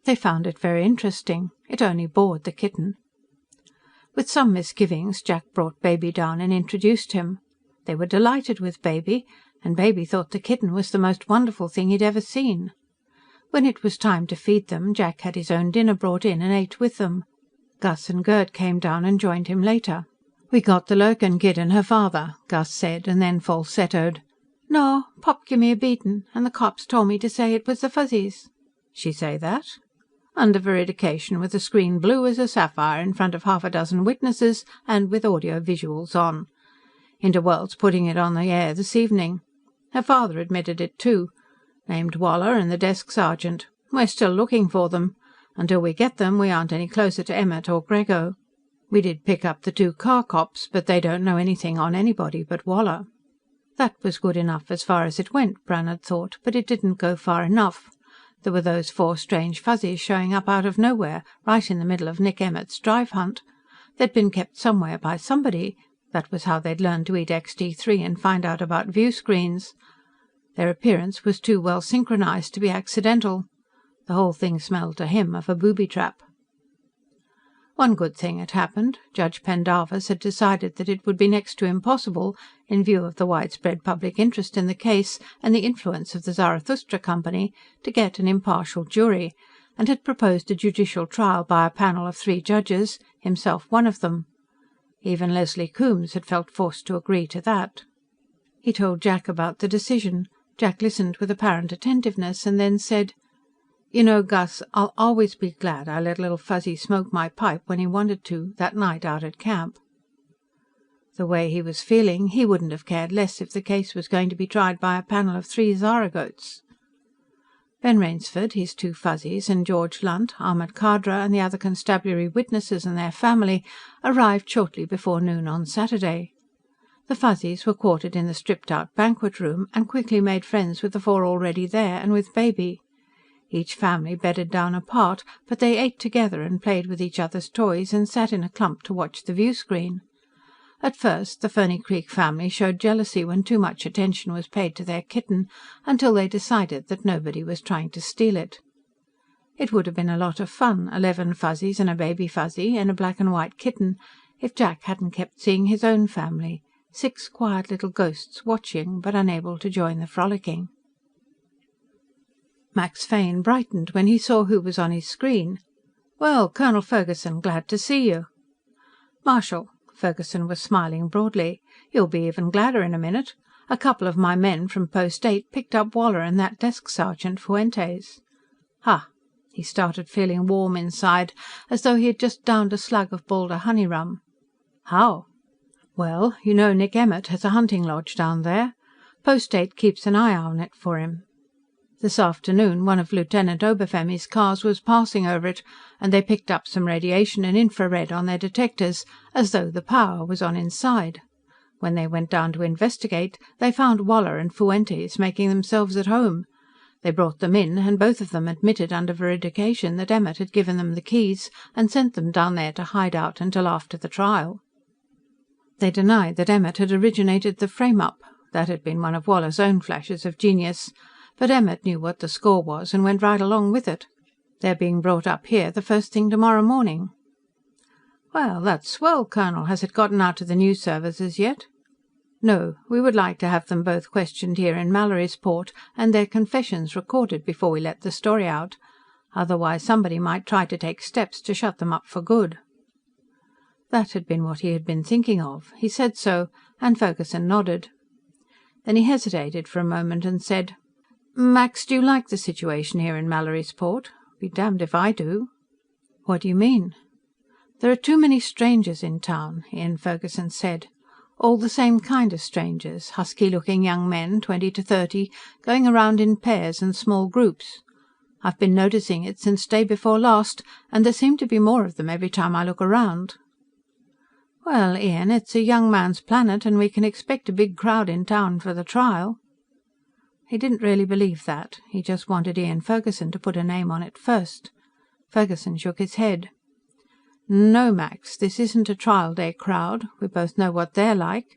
They found it very interesting. It only bored the kitten. With some misgivings, Jack brought Baby down and introduced him. They were delighted with Baby, and Baby thought the kitten was the most wonderful thing he'd ever seen. When it was time to feed them, Jack had his own dinner brought in and ate with them. Gus and Gerd came down and joined him later. "We got the Lurkin kid and her father," Gus said, and then falsettoed. "No, Pop give me a beatin', and the cops told me to say it was the Fuzzies." "She say that?" "Under veridication, with the screen blue as a sapphire, in front of 6 witnesses, and with audio-visuals on. Interworld's putting it on the air this evening. Her father admitted it, too. Named Waller and the desk sergeant. We're still looking for them. Until we get them, we aren't any closer to Emmett or Grego. We did pick up the 2 car cops, but they don't know anything on anybody but Waller." That was good enough as far as it went, Brannhard thought, but it didn't go far enough. There were those 4 strange Fuzzies showing up out of nowhere, right in the middle of Nick Emmett's drive hunt. They'd been kept somewhere by somebody. That was how they'd learned to eat XT3 and find out about view screens. Their appearance was too well synchronized to be accidental. The whole thing smelled to him of a booby trap. One good thing had happened. Judge Pendarvis had decided that it would be next to impossible, in view of the widespread public interest in the case and the influence of the Zarathustra Company, to get an impartial jury, and had proposed a judicial trial by a panel of 3 judges, himself one of them. Even Leslie Coombes had felt forced to agree to that. He told Jack about the decision. Jack listened with apparent attentiveness, and then said, "You know, Gus, I'll always be glad I let Little Fuzzy smoke my pipe when he wanted to, that night out at camp." The way he was feeling, he wouldn't have cared less if the case was going to be tried by a panel of 3 Zaragoats. Ben Rainsford, his 2 Fuzzies, and George Lunt, Ahmed Khadra, and the other constabulary witnesses and their family arrived shortly before noon on Saturday. The Fuzzies were quartered in the stripped-out banquet room, and quickly made friends with the 4 already there, and with Baby. Each family bedded down apart, but they ate together and played with each other's toys, and sat in a clump to watch the view screen. At first, the Ferny Creek family showed jealousy when too much attention was paid to their kitten, until they decided that nobody was trying to steal it. It would have been a lot of fun, 11 Fuzzies and a Baby Fuzzy, and a black and white kitten, if Jack hadn't kept seeing his own family, 6 quiet little ghosts watching, but unable to join the frolicking. Max Fane brightened when he saw who was on his screen. "Well, Colonel Ferguson, glad to see you." "Marshal," Ferguson was smiling broadly, "you'll be even gladder in a minute. A couple of my men from Post 8 picked up Waller and that desk sergeant, Fuentes." "Ha!" He started feeling warm inside, as though he had just downed a slug of Balder honey rum. "How?" "Well, you know Nick Emmett has a hunting lodge down there. Post 8 keeps an eye on it for him. This afternoon one of Lieutenant Obafemi's cars was passing over it, and they picked up some radiation and infrared on their detectors, as though the power was on inside. When they went down to investigate, they found Waller and Fuentes making themselves at home. They brought them in, and both of them admitted under veridication that Emmett had given them the keys and sent them down there to hide out until after the trial. They denied that Emmett had originated the frame-up. That had been one of Waller's own flashes of genius. But Emmett knew what the score was and went right along with it. They're being brought up here the first thing tomorrow morning." "Well, that's swell, Colonel. Has it gotten out to the news services yet?" "No. We would like to have them both questioned here in Mallorysport, and their confessions recorded before we let the story out. Otherwise somebody might try to take steps to shut them up for good." That had been what he had been thinking of. He said so, and Ferguson nodded. Then he hesitated for a moment and said, "Max, do you like the situation here in Mallorysport? Be damned if I do." "What do you mean?" "There are too many strangers in town," Ian Ferguson said. "All the same kind of strangers, husky-looking young men, 20 to 30, going around in pairs and small groups. I've been noticing it since day before last, and there seem to be more of them every time I look around." "Well, Ian, it's a young man's planet, and we can expect a big crowd in town for the trial." He didn't really believe that. He just wanted Ian Ferguson to put a name on it first. Ferguson shook his head. "No, Max, this isn't a trial day crowd. We both know what they're like.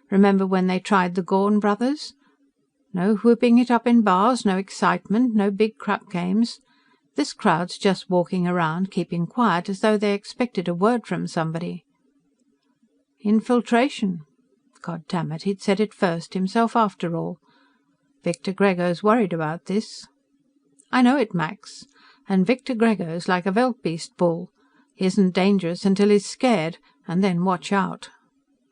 Remember when they tried the Gorn brothers? No whooping it up in bars, no excitement, no big crap games. This crowd's just walking around, keeping quiet, as though they expected a word from somebody." "Infiltration." God damn it, he'd said it first, himself after all. "Victor Grego's worried about this." "I know it, Max. And Victor Grego's like a veldbeest bull. He isn't dangerous until he's scared, and then watch out.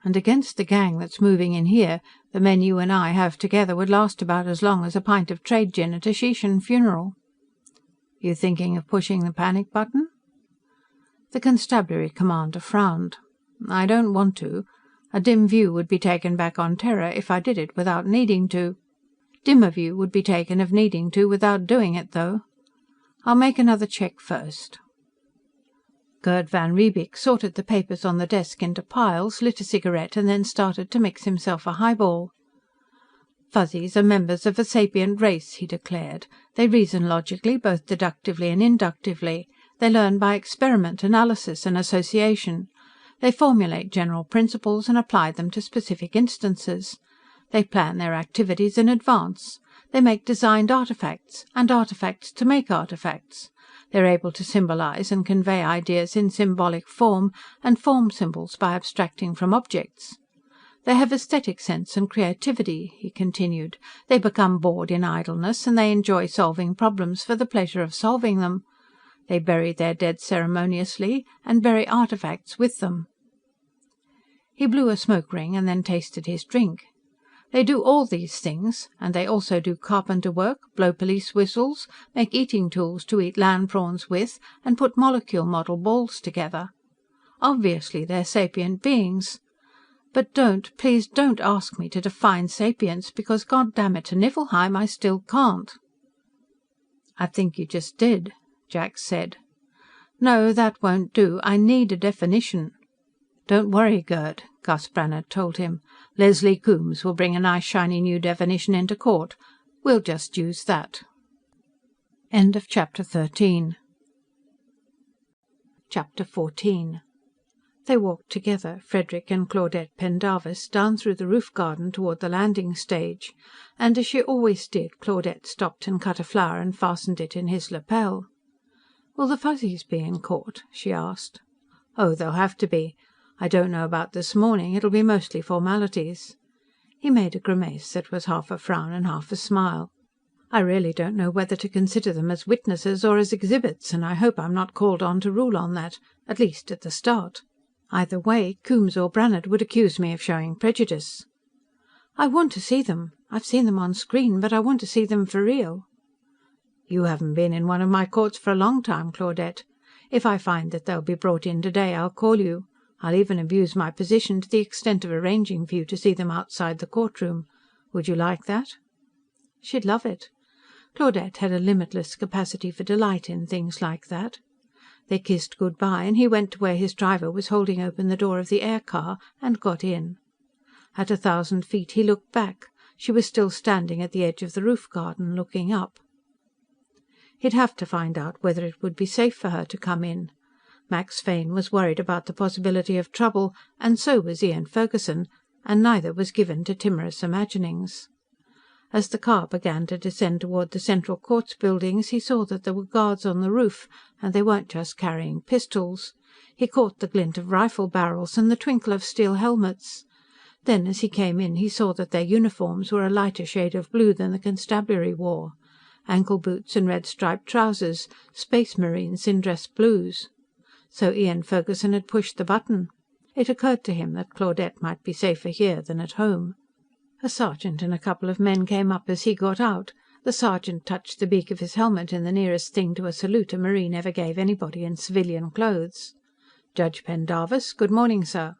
And against the gang that's moving in here, the men you and I have together would last about as long as a pint of trade gin at a Shishan funeral." "You thinking of pushing the panic button?" The constabulary commander frowned. "I don't want to. A dim view would be taken back on terror if I did it without needing to. Dimmer view would be taken of needing to without doing it, though. I'll make another check first." Gerd van Riebeek sorted the papers on the desk into piles, lit a cigarette and then started to mix himself a highball. Fuzzies are members of a sapient race," he declared. "They reason logically, both deductively and inductively. They learn by experiment, analysis and association. They formulate general principles and apply them to specific instances. They plan their activities in advance. They make designed artifacts, and artifacts to make artifacts. They're able to symbolize and convey ideas in symbolic form, and form symbols by abstracting from objects. They have aesthetic sense and creativity," he continued. "They become bored in idleness, and they enjoy solving problems for the pleasure of solving them. They bury their dead ceremoniously, and bury artifacts with them." He blew a smoke ring and then tasted his drink. "They do all these things, and they also do carpenter work, blow police whistles, make eating tools to eat land prawns with, and put molecule model balls together. Obviously they're sapient beings. But please don't ask me to define sapience, because goddammit to Niflheim, I still can't." "I think you just did," Jack said. "No, that won't do. I need a definition." "Don't worry, Gerd," Gus Brannhard told him. "Leslie Coombes will bring a nice shiny new definition into court. We'll just use that." End of chapter 13. Chapter 14. They walked together, Frederick and Claudette Pendarvis, down through the roof garden toward the landing stage; and, as she always did, Claudette stopped and cut a flower and fastened it in his lapel. "Will the Fuzzies be in court?" she asked. "Oh, they'll have to be. I don't know about this morning. It'll be mostly formalities." He made a grimace that was half a frown and half a smile. "I really don't know whether to consider them as witnesses or as exhibits, and I hope I'm not called on to rule on that, at least at the start. Either way, Coombes or Brannhard would accuse me of showing prejudice." "I want to see them. I've seen them on screen, but I want to see them for real." "You haven't been in one of my courts for a long time, Claudette. If I find that they'll be brought in today, I'll call you. I'll even abuse my position to the extent of arranging for you to see them outside the courtroom. Would you like that?" She'd love it. Claudette had a limitless capacity for delight in things like that. They kissed goodbye, and he went to where his driver was holding open the door of the air car, and got in. At 1,000 feet he looked back. She was still standing at the edge of the roof garden, looking up. He'd have to find out whether it would be safe for her to come in. Max Fane was worried about the possibility of trouble, and so was Ian Ferguson, and neither was given to timorous imaginings. As the car began to descend toward the Central Courts buildings, he saw that there were guards on the roof, and they weren't just carrying pistols. He caught the glint of rifle barrels and the twinkle of steel helmets. Then, as he came in, he saw that their uniforms were a lighter shade of blue than the constabulary wore. Ankle boots and red striped trousers, Space Marines in dress blues. So Ian Ferguson had pushed the button. It occurred to him that Claudette might be safer here than at home. A sergeant and a couple of men came up as he got out. The sergeant touched the beak of his helmet in the nearest thing to a salute a Marine ever gave anybody in civilian clothes. "Judge Pendarvis, good morning, sir."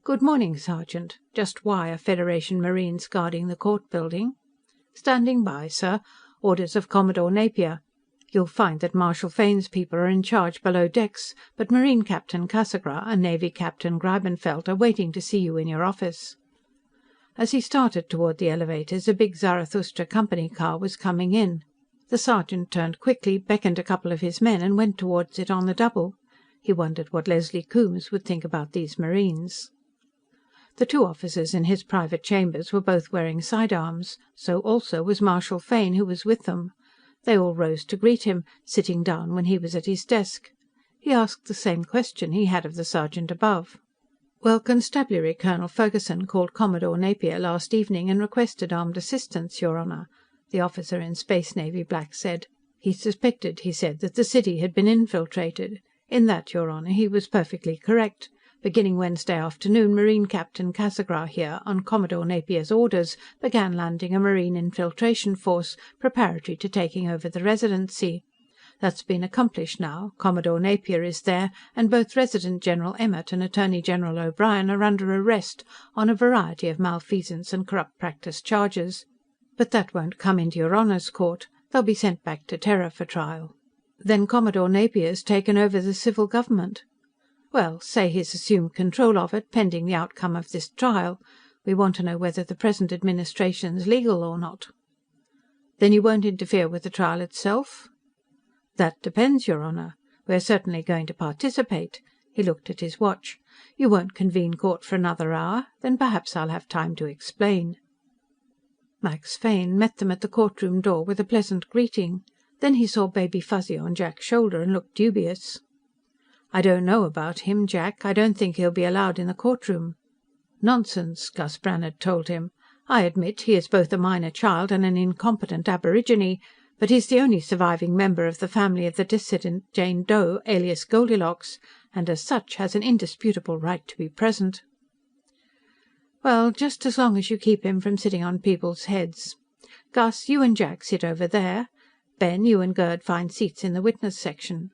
"Good morning, Sergeant. Just why are Federation Marines guarding the court building?" "Standing by, sir. Orders of Commodore Napier. You'll find that Marshal Fane's people are in charge below decks, but Marine Captain Casagra and Navy Captain Greibenfeld are waiting to see you in your office." As he started toward the elevators, a big Zarathustra company car was coming in. The sergeant turned quickly, beckoned a couple of his men, and went towards it on the double. He wondered what Leslie Coombes would think about these Marines. The two officers in his private chambers were both wearing sidearms. So also was Marshal Fane, who was with them. They all rose to greet him, sitting down when he was at his desk. He asked the same question he had of the sergeant above. "Well, Constabulary Colonel Ferguson called Commodore Napier last evening and requested armed assistance, your Honor," the officer in Space Navy black said. "He suspected, he said, that the city had been infiltrated. In that, your Honor, he was perfectly correct. Beginning Wednesday afternoon, Marine Captain Casagra here, on Commodore Napier's orders, began landing a Marine infiltration force, preparatory to taking over the Residency. That's been accomplished now. Commodore Napier is there, and both Resident General Emmett and Attorney General O'Brien are under arrest on a variety of malfeasance and corrupt practice charges. But that won't come into your Honor's court. They'll be sent back to Terra for trial." "Then Commodore Napier's taken over the civil government?" "Well, say he's assumed control of it, pending the outcome of this trial. We want to know whether the present administration's legal or not." "Then you won't interfere with the trial itself?" "That depends, your Honor. We're certainly going to participate." He looked at his watch. "You won't convene court for another hour? Then perhaps I'll have time to explain." Max Fane met them at the courtroom door with a pleasant greeting. Then he saw Baby Fuzzy on Jack's shoulder and looked dubious. "I don't know about him, Jack. I don't think he'll be allowed in the courtroom." "Nonsense," Gus Brannhard told him. "I admit he is both a minor child and an incompetent aborigine, but he's the only surviving member of the family of the dissident Jane Doe, alias Goldilocks, and as such has an indisputable right to be present." "Well, just as long as you keep him from sitting on people's heads. Gus, you and Jack sit over there. Ben, you and Gerd find seats in the witness section."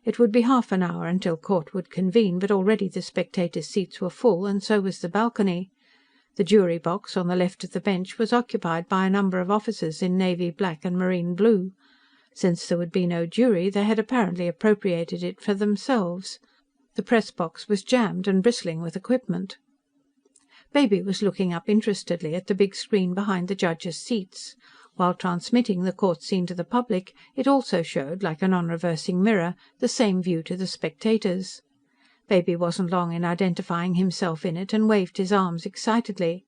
It would be half an hour until court would convene, but already the spectators' seats were full, and so was the balcony. The jury box on the left of the bench was occupied by a number of officers in navy black and marine blue. Since there would be no jury, they had apparently appropriated it for themselves. The press box was jammed and bristling with equipment. Baby was looking up interestedly at the big screen behind the judges' seats. While transmitting the court scene to the public, it also showed, like a non-reversing mirror, the same view to the spectators. Baby wasn't long in identifying himself in it, and waved his arms excitedly.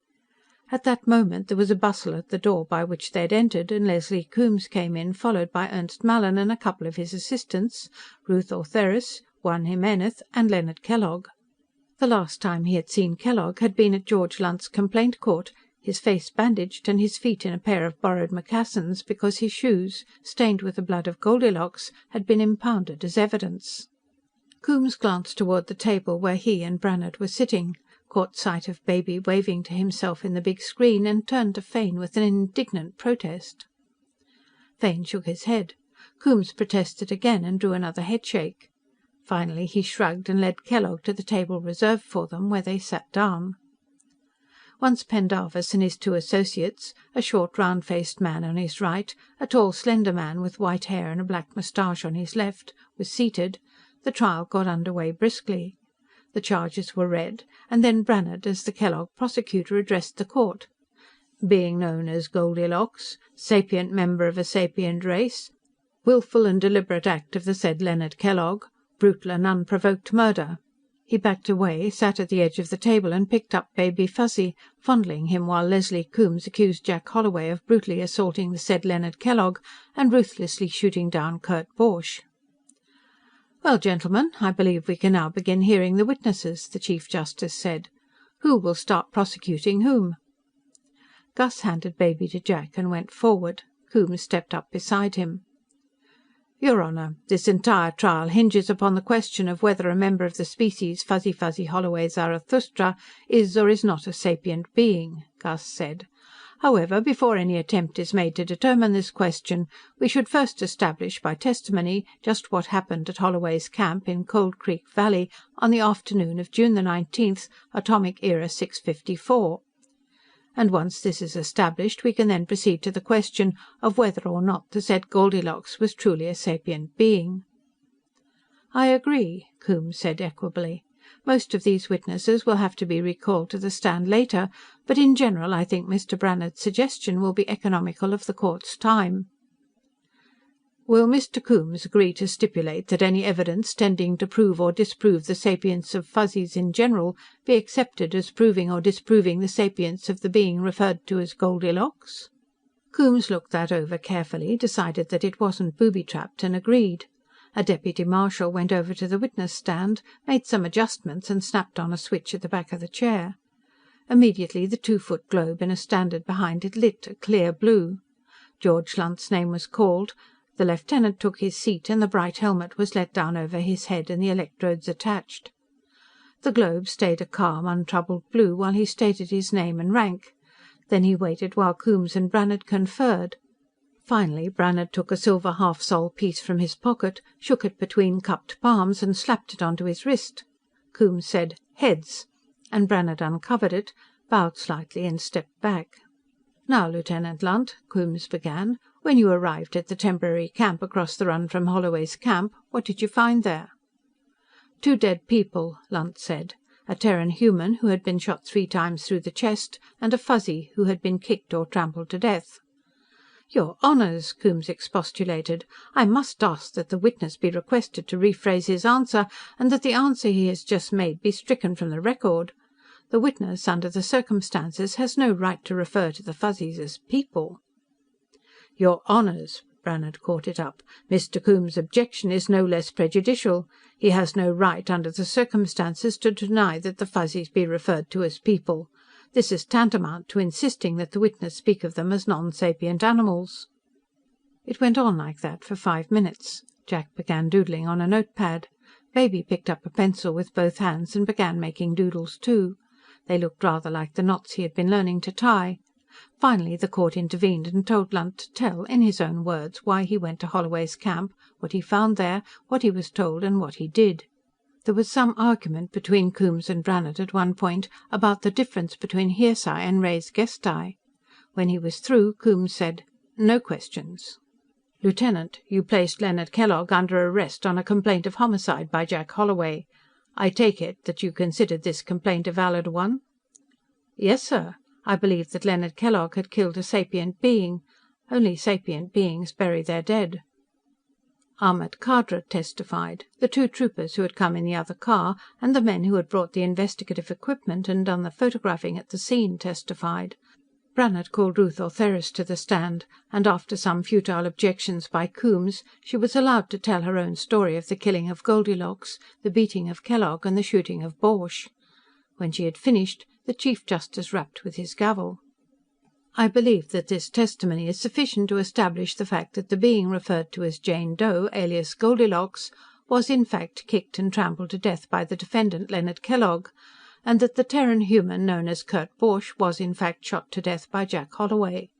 At that moment there was a bustle at the door by which they had entered, and Leslie Coombes came in, followed by Ernst Mallin and a couple of his assistants, Ruth Ortheris, Juan Jimenez and Leonard Kellogg. The last time he had seen Kellogg had been at George Lunt's complaint court, his face bandaged and his feet in a pair of borrowed moccasins, because his shoes, stained with the blood of Goldilocks, had been impounded as evidence. Coombes glanced toward the table where he and Brannhard were sitting, caught sight of Baby waving to himself in the big screen, and turned to Fane with an indignant protest. Fane shook his head. Coombes protested again and drew another headshake. Finally he shrugged and led Kellogg to the table reserved for them, where they sat down. Once Pendarvis and his two associates, a short, round-faced man on his right, a tall, slender man with white hair and a black moustache on his left, were seated, the trial got under way briskly. The charges were read, and then Brannhard, as the Kellogg prosecutor, addressed the court. "Being known as Goldilocks, sapient member of a sapient race, willful and deliberate act of the said Leonard Kellogg, brutal and unprovoked murder." He backed away, sat at the edge of the table and picked up Baby Fuzzy, fondling him while Leslie Coombes accused Jack Holloway of brutally assaulting the said Leonard Kellogg and ruthlessly shooting down Kurt Borch. "Well, gentlemen, I believe we can now begin hearing the witnesses," the Chief Justice said. "Who will start prosecuting whom?" Gus handed Baby to Jack and went forward. Coombes stepped up beside him. "Your Honor, this entire trial hinges upon the question of whether a member of the species Fuzzy Fuzzy Holloway Zarathustra is or is not a sapient being," Gus said. "However, before any attempt is made to determine this question, we should first establish by testimony just what happened at Holloway's camp in Cold Creek Valley on the afternoon of June the 19th, Atomic Era 654. And once this is established, we can then proceed to the question of whether or not the said Goldilocks was truly a sapient being." "I agree," Coombes said equably. "Most of these witnesses will have to be recalled to the stand later, but in general I think Mr. Brannhard's suggestion will be economical of the court's time." "Will Mr. Coombes agree to stipulate that any evidence tending to prove or disprove the sapience of Fuzzies in general be accepted as proving or disproving the sapience of the being referred to as Goldilocks?" Coombes looked that over carefully, decided that it wasn't booby-trapped, and agreed. A deputy marshal went over to the witness stand, made some adjustments and snapped on a switch at the back of the chair. Immediately the 2-foot globe in a standard behind it lit, a clear blue. George Lunt's name was called. The lieutenant took his seat, and the bright helmet was let down over his head and the electrodes attached. The globe stayed a calm, untroubled blue while he stated his name and rank. Then he waited while Coombes and Brannhard conferred. Finally Brannhard took a silver half-sol piece from his pocket, shook it between cupped palms and slapped it onto his wrist. Coombes said, "Heads," and Brannhard uncovered it, bowed slightly and stepped back. "Now, Lieutenant Lunt," Coombes began, "when you arrived at the temporary camp across the run from Holloway's camp, what did you find there?" "2 dead people," Lunt said. a Terran human who had been shot 3 times through the chest, and a Fuzzy who had been kicked or trampled to death. "Your Honors," Coombes expostulated, "I must ask that the witness be requested to rephrase his answer, and that the answer he has just made be stricken from the record. The witness, under the circumstances, has no right to refer to the Fuzzies as people." "Your Honors," Brannhard caught it up, "Mr. Coombes' objection is no less prejudicial. He has no right, under the circumstances, to deny that the Fuzzies be referred to as people. This is tantamount to insisting that the witness speak of them as non-sapient animals." It went on like that for 5 minutes. Jack began doodling on a notepad. Baby picked up a pencil with both hands and began making doodles too. They looked rather like the knots he had been learning to tie. Finally the court intervened and told Lunt to tell, in his own words, why he went to Holloway's camp, what he found there, what he was told and what he did. There was some argument between Coombes and Brannhard at one point about the difference between hearsay and res gestae. When he was through, Coombes said, "No questions." "Lieutenant, you placed Leonard Kellogg under arrest on a complaint of homicide by Jack Holloway. I take it that you considered this complaint a valid one?" "Yes, sir. I believed that Leonard Kellogg had killed a sapient being. Only sapient beings bury their dead." Ahmed Khadra testified. The 2 troopers who had come in the other car, and the men who had brought the investigative equipment and done the photographing at the scene, testified. Brannhard called Ruth Ortheris to the stand, and after some futile objections by Coombes, she was allowed to tell her own story of the killing of Goldilocks, the beating of Kellogg and the shooting of Borch. When she had finished, the Chief Justice rapped with his gavel. "I believe that this testimony is sufficient to establish the fact that the being referred to as Jane Doe, alias Goldilocks, was in fact kicked and trampled to death by the defendant Leonard Kellogg, and that the Terran human known as Kurt Borch was in fact shot to death by Jack Holloway.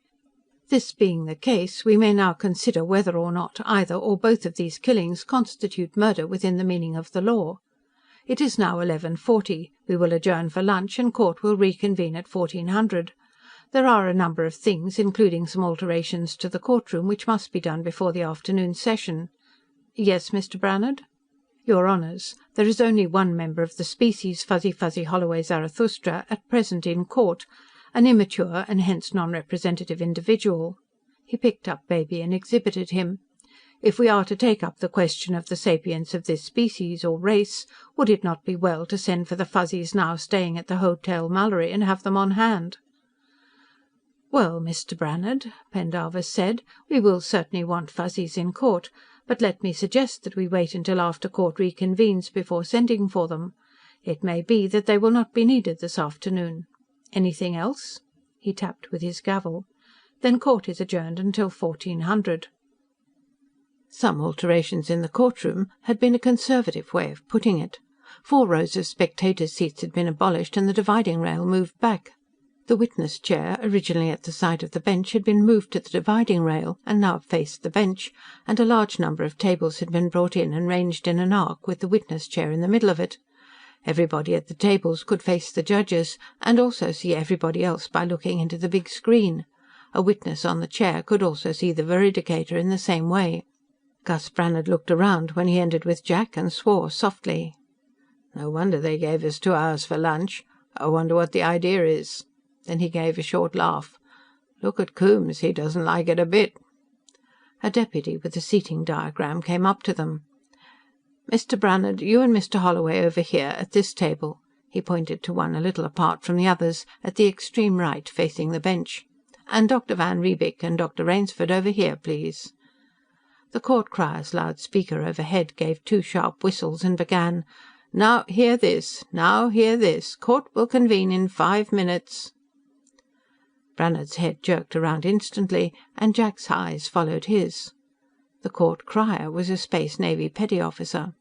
This being the case, we may now consider whether or not either or both of these killings constitute murder within the meaning of the law. It is now 11:40. We will adjourn for lunch, and court will reconvene at 1400. There are a number of things, including some alterations to the courtroom, which must be done before the afternoon session. Yes, Mr. Brannhard?" "Your Honors, there is only one member of the species Fuzzy Fuzzy Holloway Zarathustra at present in court, an immature and hence non-representative individual." He picked up Baby and exhibited him. "If we are to take up the question of the sapience of this species, or race, would it not be well to send for the Fuzzies now staying at the Hotel Mallory and have them on hand?" "Well, Mr. Brannhard," Pendarvis said, "we will certainly want Fuzzies in court, but let me suggest that we wait until after court reconvenes before sending for them. It may be that they will not be needed this afternoon. Anything else?" He tapped with his gavel. "Then court is adjourned until 1400. Some alterations in the courtroom had been a conservative way of putting it. 4 rows of spectators' seats had been abolished and the dividing rail moved back. The witness chair, originally at the side of the bench, had been moved to the dividing rail and now faced the bench, and a large number of tables had been brought in and ranged in an arc, with the witness chair in the middle of it. Everybody at the tables could face the judges, and also see everybody else by looking into the big screen. A witness on the chair could also see the veridicator in the same way. Gus Brannhard looked around when he entered with Jack and swore softly. "No wonder they gave us 2 hours for lunch. I wonder what the idea is." Then he gave a short laugh. "Look at Coombes, he doesn't like it a bit." A deputy with a seating diagram came up to them. "Mr. Brannhard, you and Mr. Holloway over here, at this table." He pointed to one a little apart from the others, at the extreme right, facing the bench. "And Dr. van Riebeek and Dr. Rainsford over here, please." The court crier's loudspeaker overhead gave 2 sharp whistles and began, "Now hear this, now hear this. Court will convene in 5 minutes." Brannhard's head jerked around instantly, and Jack's eyes followed his. The court crier was a Space Navy petty officer.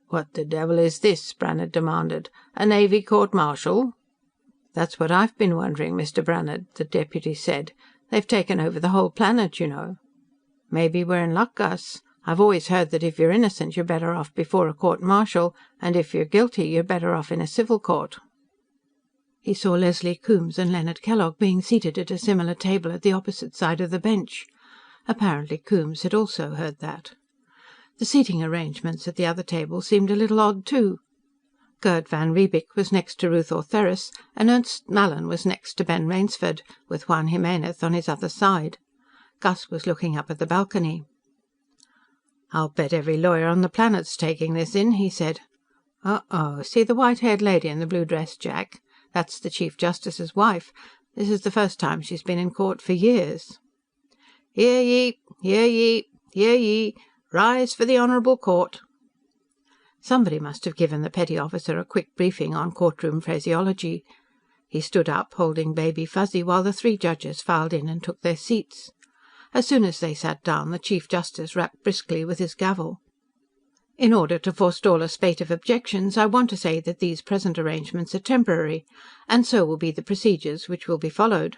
"What the devil is this?" Brannhard demanded. "A Navy court-martial?" "That's what I've been wondering, Mr. Brannhard," the deputy said. "They've taken over the whole planet, you know." "Maybe we're in luck, Gus. I've always heard that if you're innocent, you're better off before a court-martial, and if you're guilty, you're better off in a civil court." He saw Leslie Coombes and Leonard Kellogg being seated at a similar table at the opposite side of the bench. Apparently Coombes had also heard that. The seating arrangements at the other table seemed a little odd, too. Gerd van Riebeek was next to Ruth Ortheris, and Ernst Mallin was next to Ben Rainsford, with Juan Jimenez on his other side. Gus was looking up at the balcony. "I'll bet every lawyer on the planet's taking this in," he said. "Uh-oh. See the white-haired lady in the blue dress, Jack? That's the Chief Justice's wife. This is the first time she's been in court for years." "Hear ye! Hear ye! Hear ye! Rise for the honourable court!" Somebody must have given the petty officer a quick briefing on courtroom phraseology. He stood up, holding Baby Fuzzy, while the three judges filed in and took their seats. As soon as they sat down, the Chief Justice rapped briskly with his gavel. "In order to forestall a spate of objections, I want to say that these present arrangements are temporary, and so will be the procedures which will be followed.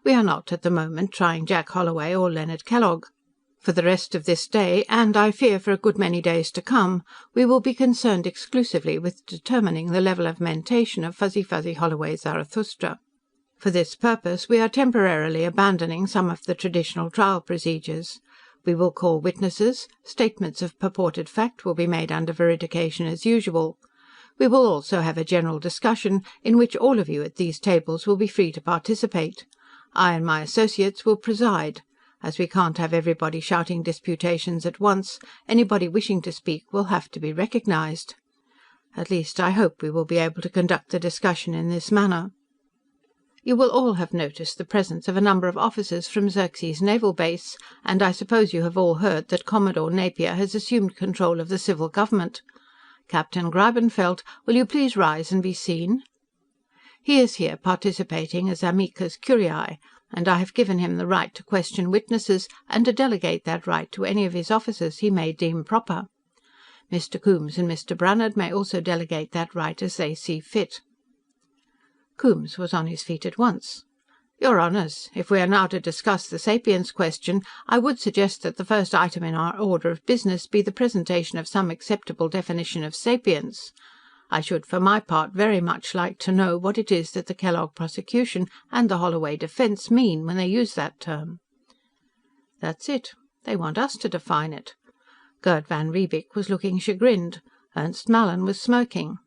We are not, at the moment, trying Jack Holloway or Leonard Kellogg. For the rest of this day, and I fear for a good many days to come, we will be concerned exclusively with determining the level of mentation of Fuzzy Holloway Zarathustra. For this purpose, we are temporarily abandoning some of the traditional trial procedures. We will call witnesses, statements of purported fact will be made under veridication as usual. We will also have a general discussion, in which all of you at these tables will be free to participate. I and my associates will preside. As we can't have everybody shouting disputations at once, anybody wishing to speak will have to be recognized. At least, I hope we will be able to conduct the discussion in this manner. You will all have noticed the presence of a number of officers from Xerxes Naval Base, and I suppose you have all heard that Commodore Napier has assumed control of the civil government. Captain Greibenfeld, will you please rise and be seen? He is here participating as amicus curiae, and I have given him the right to question witnesses and to delegate that right to any of his officers he may deem proper. Mr. Coombes and Mr. Brannhard may also delegate that right as they see fit." Coombes was on his feet at once. "Your Honours, if we are now to discuss the sapience question, I would suggest that the first item in our order of business be the presentation of some acceptable definition of sapience. I should, for my part, very much like to know what it is that the Kellogg prosecution and the Holloway defence mean when they use that term." "That's it. They want us to define it." Gerd van Riebeek was looking chagrined. Ernst Mallin was smirking.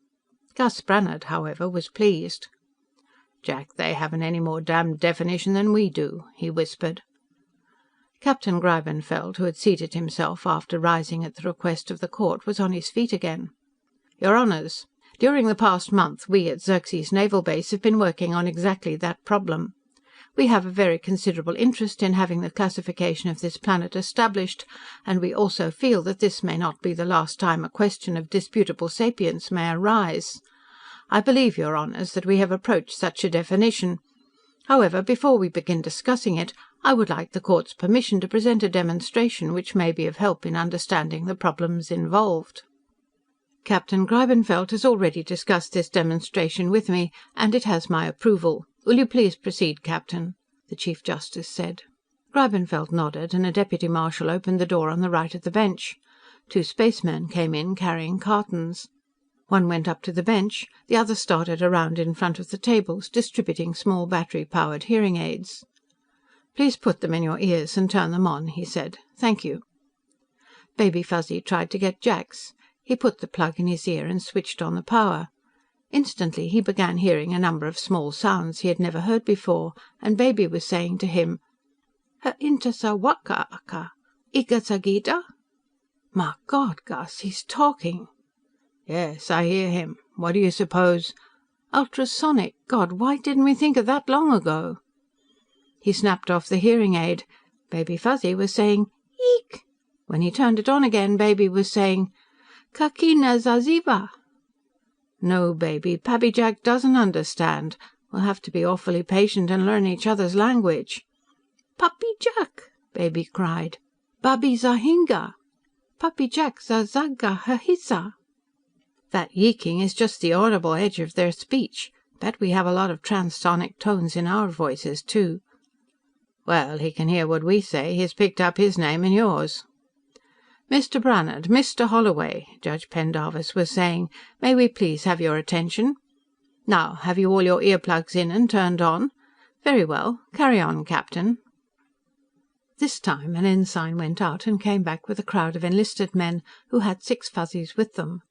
Gus Brannhard, however, was pleased. "Jack, they haven't any more damned definition than we do," he whispered. Captain Greibenfeld, who had seated himself after rising at the request of the court, was on his feet again. "Your Honours, during the past month, we at Xerxes Naval Base have been working on exactly that problem. We have a very considerable interest in having the classification of this planet established, and we also feel that this may not be the last time a question of disputable sapience may arise. I believe, Your Honours, that we have approached such a definition. However, before we begin discussing it, I would like the Court's permission to present a demonstration which may be of help in understanding the problems involved." "Captain Greibenfeld has already discussed this demonstration with me, and it has my approval. Will you please proceed, Captain?" the Chief Justice said. Greibenfeld nodded, and a Deputy Marshal opened the door on the right of the bench. Two spacemen came in, carrying cartons. One went up to the bench, the other started around in front of the tables, distributing small battery-powered hearing aids. "Please put them in your ears and turn them on," he said. "Thank you." Baby Fuzzy tried to get Jack's. He put the plug in his ear and switched on the power. Instantly he began hearing a number of small sounds he had never heard before, and Baby was saying to him, "Intasawaka-aka, Igasagita?" "My God, Gus, he's talking!" "Yes, I hear him. What do you suppose—" "Ultrasonic! God, why didn't we think of that long ago?" He snapped off the hearing aid. Baby Fuzzy was saying, "Eek!" When he turned it on again, Baby was saying, "Kakina Zaziva." "No, Baby, Pappy Jack doesn't understand. We'll have to be awfully patient and learn each other's language." "Pappy Jack!" Baby cried. "Babi Zahinga! Pappy Jack Zazaga Hahisa!" That yeeking is just the audible edge of their speech. Bet we have a lot of transsonic tones in our voices, too. "Well, he can hear what we say. He's picked up his name and yours." "Mr. Brannhard, Mr. Holloway," Judge Pendarvis was saying, "may we please have your attention? Now, have you all your earplugs in and turned on? Very well. Carry on, Captain." This time an ensign went out and came back with a crowd of enlisted men, who had 6 Fuzzies with them.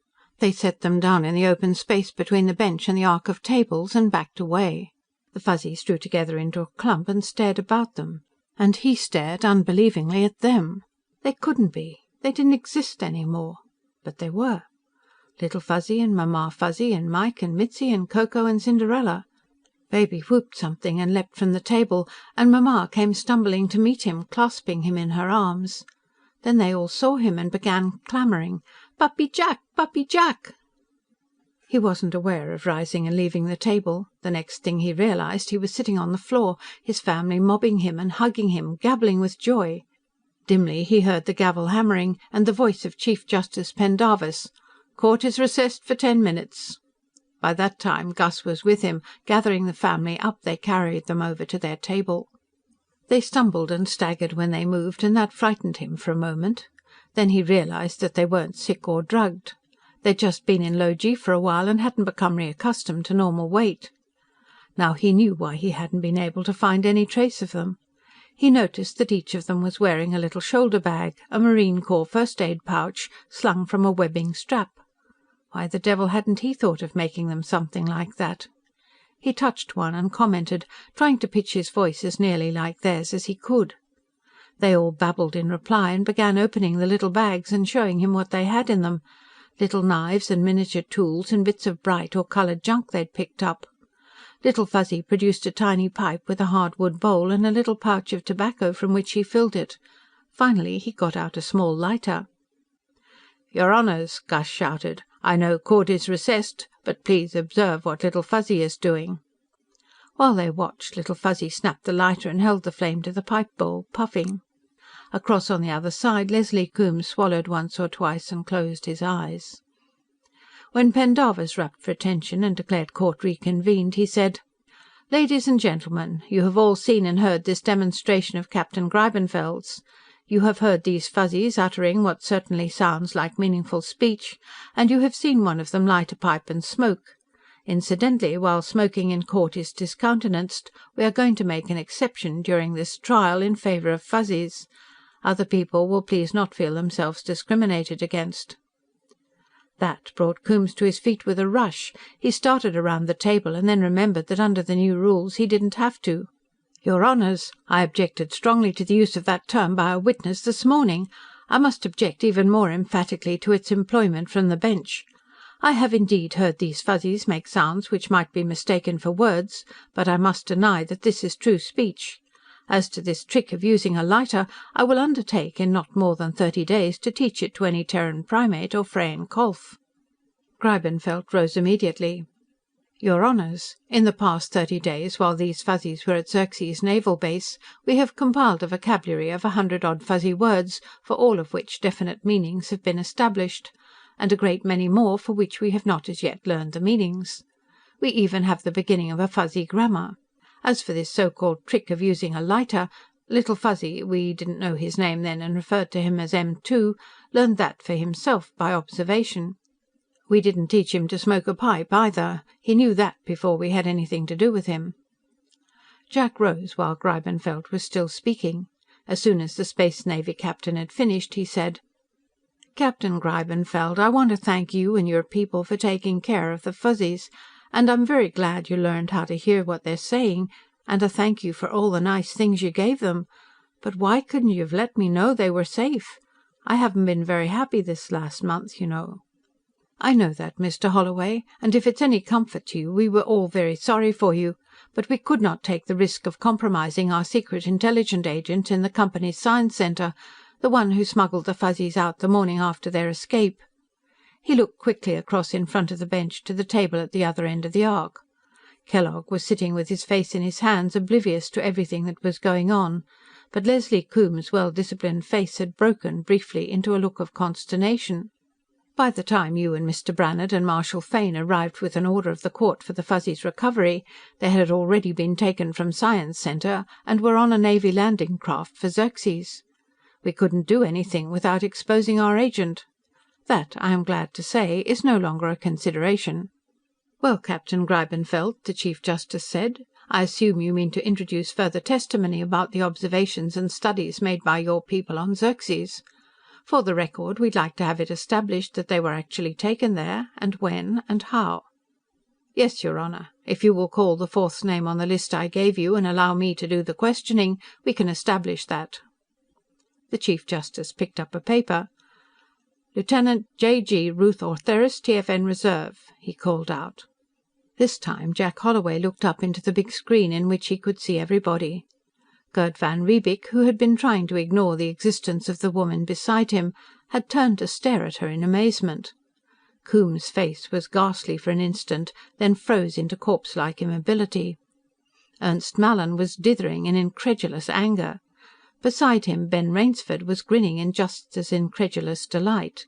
They set them down in the open space between the bench and the arc of tables, and backed away. The Fuzzies drew together into a clump and stared about them. And he stared, unbelievingly, at them. They couldn't be. They didn't exist any more. But they were. Little Fuzzy and Mamma Fuzzy and Mike and Mitzi and Coco and Cinderella. Baby whooped something and leapt from the table, and Mamma came stumbling to meet him, clasping him in her arms. Then they all saw him and began clamouring, "Puppy Jack! Puppy Jack!" He wasn't aware of rising and leaving the table. The next thing he realised, he was sitting on the floor, his family mobbing him and hugging him, gabbling with joy. Dimly he heard the gavel hammering, and the voice of Chief Justice Pendarvis. "Court is recessed for 10 minutes." By that time Gus was with him. Gathering the family up, they carried them over to their table. They stumbled and staggered when they moved, and that frightened him for a moment. Then he realised that they weren't sick or drugged. They'd just been in low G for a while and hadn't become reaccustomed to normal weight. Now he knew why he hadn't been able to find any trace of them. He noticed that each of them was wearing a little shoulder bag, a Marine Corps first aid pouch, slung from a webbing strap. Why the devil hadn't he thought of making them something like that? He touched one and commented, trying to pitch his voice as nearly like theirs as he could. They all babbled in reply, and began opening the little bags and showing him what they had in them. Little knives and miniature tools and bits of bright or coloured junk they'd picked up. Little Fuzzy produced a tiny pipe with a hardwood bowl and a little pouch of tobacco from which he filled it. Finally he got out a small lighter. "Your Honours," Gus shouted, "I know court is recessed, but please observe what Little Fuzzy is doing." While they watched, Little Fuzzy snapped the lighter and held the flame to the pipe bowl, puffing. Across on the other side, Leslie Coombes swallowed once or twice and closed his eyes. When Pendarvis rapped for attention and declared court reconvened, he said: "Ladies and gentlemen, you have all seen and heard this demonstration of Captain Greibenfeld's. You have heard these Fuzzies uttering what certainly sounds like meaningful speech, and you have seen one of them light a pipe and smoke. Incidentally, while smoking in court is discountenanced, we are going to make an exception during this trial in favour of Fuzzies. Other people will please not feel themselves discriminated against." That brought Coombes to his feet with a rush. He started around the table, and then remembered that under the new rules he didn't have to. "Your Honours, I objected strongly to the use of that term by a witness this morning. I must object even more emphatically to its employment from the bench. I have indeed heard these Fuzzies make sounds which might be mistaken for words, but I must deny that this is true speech. As to this trick of using a lighter, I will undertake in not more than 30 days to teach it to any Terran primate or Freyan Kolf." Greibenfeld rose immediately. "Your Honours, in the past 30 days, while these Fuzzies were at Xerxes Naval Base, we have compiled a vocabulary of 100-odd Fuzzy words, for all of which definite meanings have been established, and a great many more for which we have not as yet learned the meanings. We even have the beginning of a Fuzzy grammar. As for this so-called trick of using a lighter, Little Fuzzy, we didn't know his name then and referred to him as M2, learned that for himself by observation. We didn't teach him to smoke a pipe either. He knew that before we had anything to do with him." Jack rose while Greibenfeld was still speaking. As soon as the Space Navy captain had finished, he said: "Captain Greibenfeld, I want to thank you and your people for taking care of the Fuzzies, and I'm very glad you learned how to hear what they're saying, and to thank you for all the nice things you gave them. But why couldn't you have let me know they were safe? I haven't been very happy this last month, you know." "I know that, Mr. Holloway, and if it's any comfort to you, we were all very sorry for you, but we could not take the risk of compromising our secret intelligence agent in the Company's Science Centre, the one who smuggled the Fuzzies out the morning after their escape." He looked quickly across in front of the bench to the table at the other end of the arc. Kellogg was sitting with his face in his hands, oblivious to everything that was going on, but Leslie Coombes' well-disciplined face had broken, briefly, into a look of consternation. "By the time you and Mr. Brannhard and Marshal Fane arrived with an order of the court for the Fuzzies' recovery, they had already been taken from Science Centre and were on a Navy landing craft for Xerxes. We couldn't do anything without exposing our agent. That, I am glad to say, is no longer a consideration." "Well, Captain Greibenfeld," the Chief Justice said, "I assume you mean to introduce further testimony about the observations and studies made by your people on Xerxes. For the record, we'd like to have it established that they were actually taken there, and when, and how." "Yes, your Honor. If you will call the fourth name on the list I gave you, and allow me to do the questioning, we can establish that." The Chief Justice picked up a paper. "Lieutenant J.G. Ruth Ortheris, TFN Reserve," he called out. This time Jack Holloway looked up into the big screen in which he could see everybody. Gerd van Riebeek, who had been trying to ignore the existence of the woman beside him, had turned to stare at her in amazement. Coombes's face was ghastly for an instant, then froze into corpse-like immobility. Ernst Mallin was dithering in incredulous anger. Beside him, Ben Rainsford was grinning in just as incredulous delight.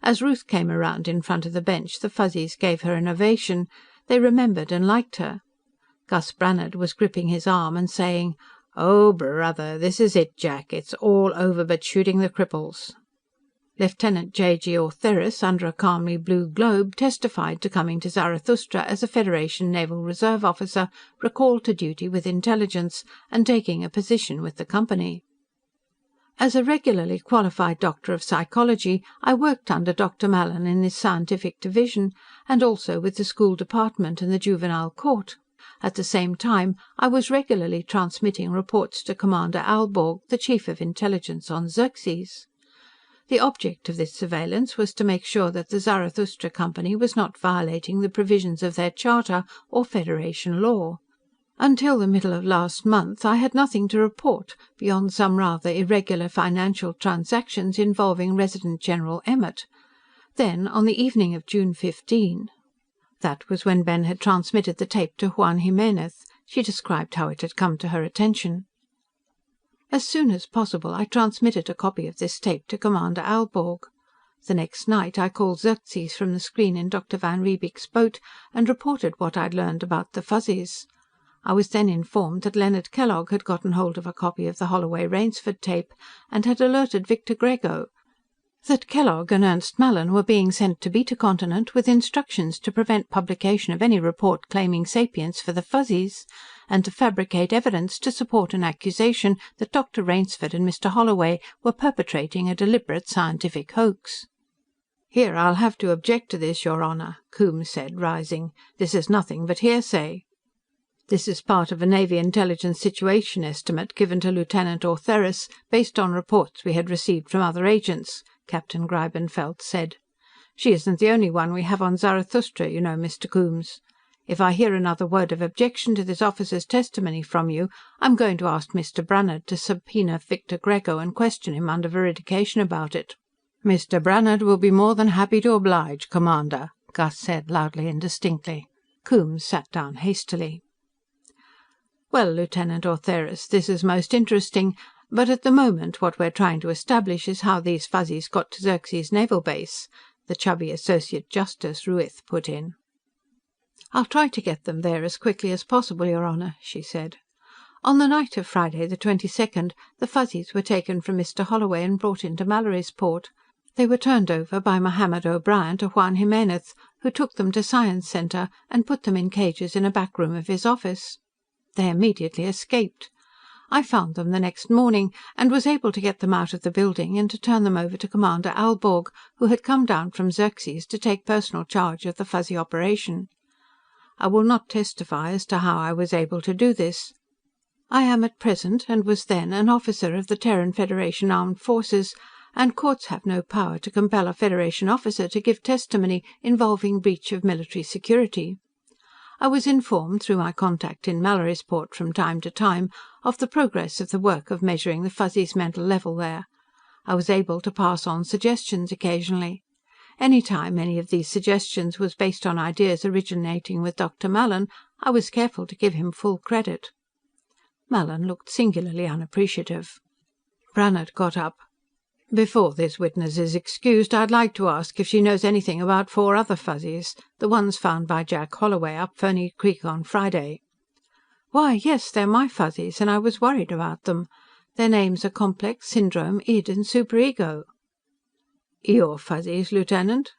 As Ruth came around in front of the bench, the Fuzzies gave her an ovation. They remembered and liked her. Gus Brannhard was gripping his arm and saying, "Oh, brother, this is it, Jack. It's all over but shooting the cripples." Lieutenant J.G. Ortheris, under a calmly blue globe, testified to coming to Zarathustra as a Federation Naval Reserve officer recalled to duty with intelligence, and taking a position with the company. As a regularly qualified doctor of psychology, I worked under Dr. Mallin in this scientific division, and also with the school department and the juvenile court. At the same time, I was regularly transmitting reports to Commander Aelborg, the Chief of Intelligence on Xerxes. The object of this surveillance was to make sure that the Zarathustra Company was not violating the provisions of their charter or Federation law. Until the middle of last month, I had nothing to report, beyond some rather irregular financial transactions involving Resident General Emmett. Then, on the evening of June 15... That was when Ben had transmitted the tape to Juan Jimenez. She described how it had come to her attention. As soon as possible, I transmitted a copy of this tape to Commander Aelborg. The next night, I called Xerxes from the screen in Dr. van Riebeek's boat and reported what I'd learned about the Fuzzies. I was then informed that Leonard Kellogg had gotten hold of a copy of the Holloway-Rainsford tape and had alerted Victor Grego. That Kellogg and Ernst Mallin were being sent to Beta Continent with instructions to prevent publication of any report claiming sapience for the Fuzzies, and to fabricate evidence to support an accusation that Dr. Rainsford and Mr. Holloway were perpetrating a deliberate scientific hoax. "Here, I'll have to object to this, your Honor," Coombes said, rising. "This is nothing but hearsay." "This is part of a Navy Intelligence Situation Estimate given to Lieutenant Ortheris, based on reports we had received from other agents," Captain Greibenfeld said. "She isn't the only one we have on Zarathustra, you know, Mr. Coombes. If I hear another word of objection to this officer's testimony from you, I'm going to ask Mr. Brannhard to subpoena Victor Grego and question him under veridication about it." "Mr. Brannhard will be more than happy to oblige, Commander," Gus said loudly and distinctly. Coombes sat down hastily. "Well, Lieutenant Ortheris, this is most interesting, but at the moment what we're trying to establish is how these Fuzzies got to Xerxes Naval Base," the chubby Associate Justice Ruith put in. "I'll try to get them there as quickly as possible, your Honor," she said. "On the night of Friday the 22nd, the Fuzzies were taken from Mr. Holloway and brought into Mallorysport. They were turned over by Mohammed O'Brien to Juan Jimenez, who took them to Science Center and put them in cages in a back room of his office. They immediately escaped. I found them the next morning, and was able to get them out of the building and to turn them over to Commander Aelborg, who had come down from Xerxes to take personal charge of the Fuzzy operation. I will not testify as to how I was able to do this. I am at present, and was then, an officer of the Terran Federation Armed Forces, and courts have no power to compel a Federation officer to give testimony involving breach of military security. I was informed, through my contact in Mallorysport from time to time, of the progress of the work of measuring the Fuzzies' mental level there. I was able to pass on suggestions occasionally. Any time any of these suggestions was based on ideas originating with Dr. Mallin, I was careful to give him full credit." Mallin looked singularly unappreciative. Brannhard got up. "Before this witness is excused, I'd like to ask if she knows anything about 4 other Fuzzies, the ones found by Jack Holloway up Ferny Creek on Friday." "Why, yes, they're my Fuzzies, and I was worried about them. Their names are Complex, Syndrome, Id, and Superego." "Your Fuzzies, Lieutenant?"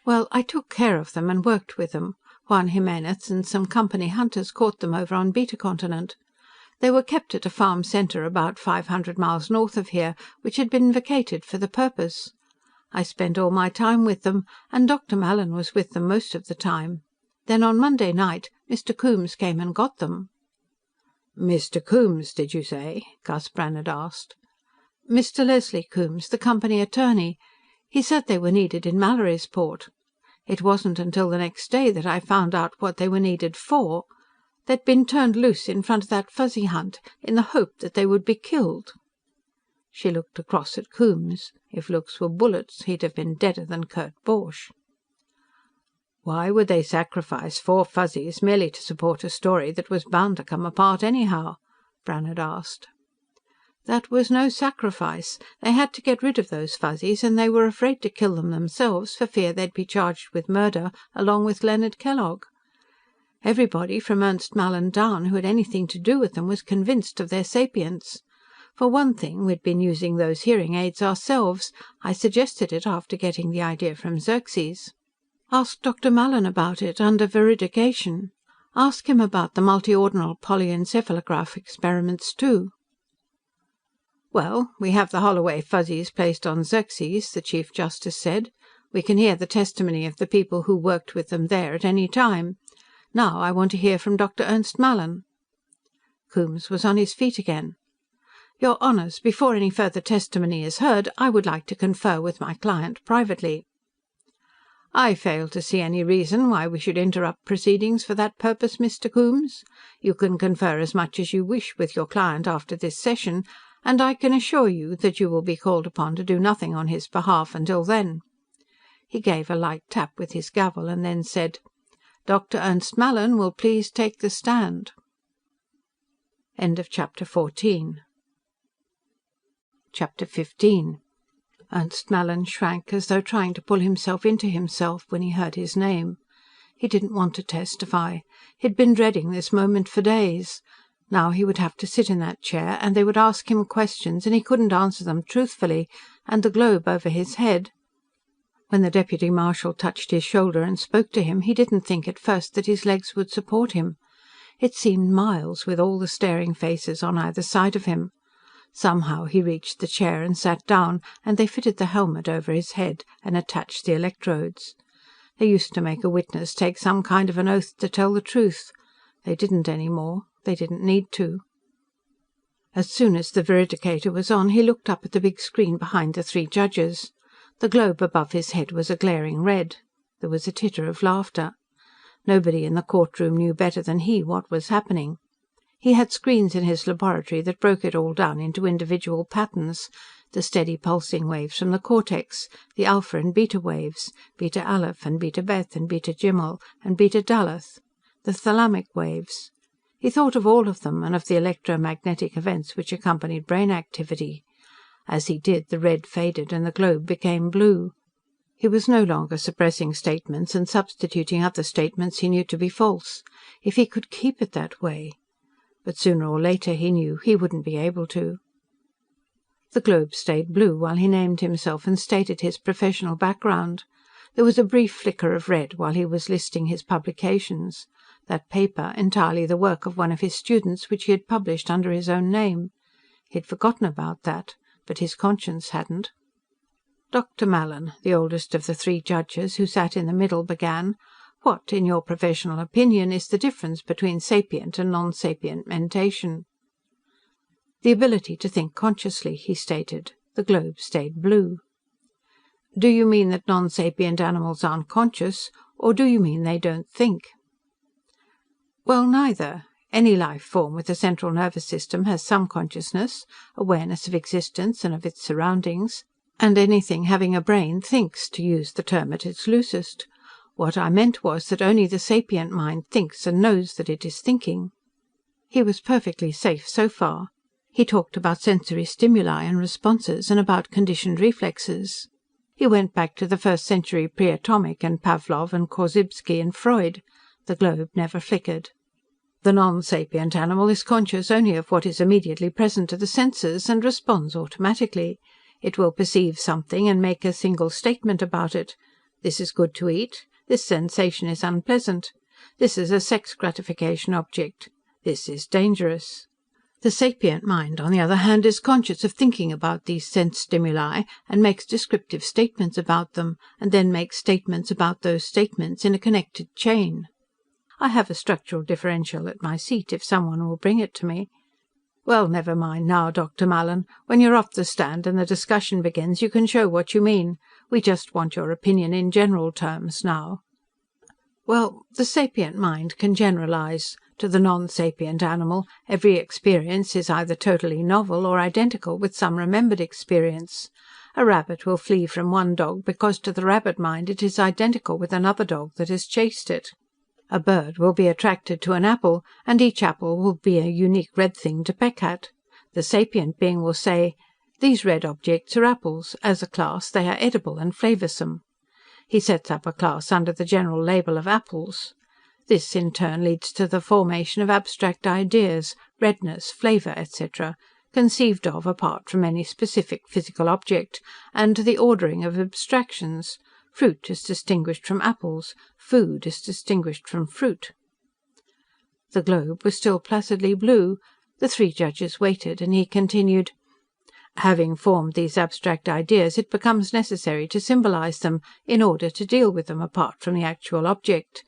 "Well, I took care of them and worked with them. Juan Jimenez and some company hunters caught them over on Beta Continent. They were kept at a farm centre about 500 miles north of here, which had been vacated for the purpose. I spent all my time with them, and Dr. Mallin was with them most of the time. Then on Monday night Mr. Coombes came and got them." "Mr. Coombes, did you say?" Gus Brannhard asked. "Mr. Leslie Coombes, the company attorney. He said they were needed in Mallorysport. It wasn't until the next day that I found out what they were needed for. They'd been turned loose in front of that Fuzzy hunt, in the hope that they would be killed." She looked across at Coombes. If looks were bullets, he'd have been deader than Kurt Borch. "Why would they sacrifice 4 Fuzzies merely to support a story that was bound to come apart anyhow?" Brannhard asked. "That was no sacrifice. They had to get rid of those Fuzzies, and they were afraid to kill them themselves for fear they'd be charged with murder along with Leonard Kellogg. Everybody from Ernst Mallin down who had anything to do with them was convinced of their sapience. For one thing, we'd been using those hearing aids ourselves. I suggested it after getting the idea from Xerxes. Ask Dr. Mallin about it, under veridication. Ask him about the multi-ordinal polyencephalograph experiments, too." "Well, we have the Holloway Fuzzies placed on Xerxes," the Chief Justice said. "We can hear the testimony of the people who worked with them there at any time. Now I want to hear from Dr. Ernst Mallin." Coombes was on his feet again. "Your Honors, before any further testimony is heard, I would like to confer with my client privately." "I fail to see any reason why we should interrupt proceedings for that purpose, Mr. Coombes. You can confer as much as you wish with your client after this session, and I can assure you that you will be called upon to do nothing on his behalf until then." He gave a light tap with his gavel and then said, "Dr. Ernst Mallin will please take the stand." End of chapter 14. Chapter 15. Ernst Mallin shrank, as though trying to pull himself into himself, when he heard his name. He didn't want to testify. He'd been dreading this moment for days. Now he would have to sit in that chair, and they would ask him questions, and he couldn't answer them truthfully, and the globe over his head. When the Deputy Marshal touched his shoulder and spoke to him, he didn't think at first that his legs would support him. It seemed miles, with all the staring faces on either side of him. Somehow he reached the chair and sat down, and they fitted the helmet over his head and attached the electrodes. They used to make a witness take some kind of an oath to tell the truth. They didn't any more. They didn't need to. As soon as the veridicator was on, he looked up at the big screen behind the 3 judges. The globe above his head was a glaring red. There was a titter of laughter. Nobody in the courtroom knew better than he what was happening. He had screens in his laboratory that broke it all down into individual patterns: the steady pulsing waves from the cortex, the alpha and beta waves, beta aleph and beta beth and beta gimel and beta daleth, the thalamic waves. He thought of all of them, and of the electromagnetic events which accompanied brain activity. As he did, the red faded and the globe became blue. He was no longer suppressing statements and substituting other statements he knew to be false. If he could keep it that way. But sooner or later, he knew, he wouldn't be able to. The globe stayed blue while he named himself and stated his professional background. There was a brief flicker of red while he was listing his publications. That paper, entirely the work of one of his students, which he had published under his own name. He'd forgotten about that, but his conscience hadn't. Dr. Mallin, the oldest of the 3 judges, who sat in the middle, began, "What, in your professional opinion, is the difference between sapient and non-sapient mentation?" "The ability to think consciously," he stated. The globe stayed blue. "Do you mean that non-sapient animals aren't conscious, or do you mean they don't think?" "Well, neither. Any life form with a central nervous system has some consciousness, awareness of existence and of its surroundings. And anything having a brain thinks, to use the term at its loosest. What I meant was that only the sapient mind thinks and knows that it is thinking." He was perfectly safe so far. He talked about sensory stimuli and responses, and about conditioned reflexes. He went back to the 1st century pre-atomic and Pavlov and Korzybski and Freud. The globe never flickered. "The non-sapient animal is conscious only of what is immediately present to the senses, and responds automatically. It will perceive something and make a single statement about it. This is good to eat. This sensation is unpleasant. This is a sex gratification object. This is dangerous." The sapient mind, on the other hand, is conscious of thinking about these sense stimuli, and makes descriptive statements about them, and then makes statements about those statements in a connected chain. I have a structural differential at my seat, if someone will bring it to me. Well, never mind now, Dr. Mallin. When you're off the stand and the discussion begins, you can show what you mean. We just want your opinion in general terms now. Well, the sapient mind can generalise. To the non-sapient animal, every experience is either totally novel or identical with some remembered experience. A rabbit will flee from one dog because to the rabbit mind it is identical with another dog that has chased it. A bird will be attracted to an apple, and each apple will be a unique red thing to peck at. The sapient being will say, "These red objects are apples. As a class they are edible and flavoursome." He sets up a class under the general label of apples. This, in turn, leads to the formation of abstract ideas, redness, flavour, etc., conceived of apart from any specific physical object, and to the ordering of abstractions. Fruit is distinguished from apples. Food is distinguished from fruit. The globe was still placidly blue. The three judges waited, and he continued, "Having formed these abstract ideas, it becomes necessary to symbolise them, in order to deal with them apart from the actual object.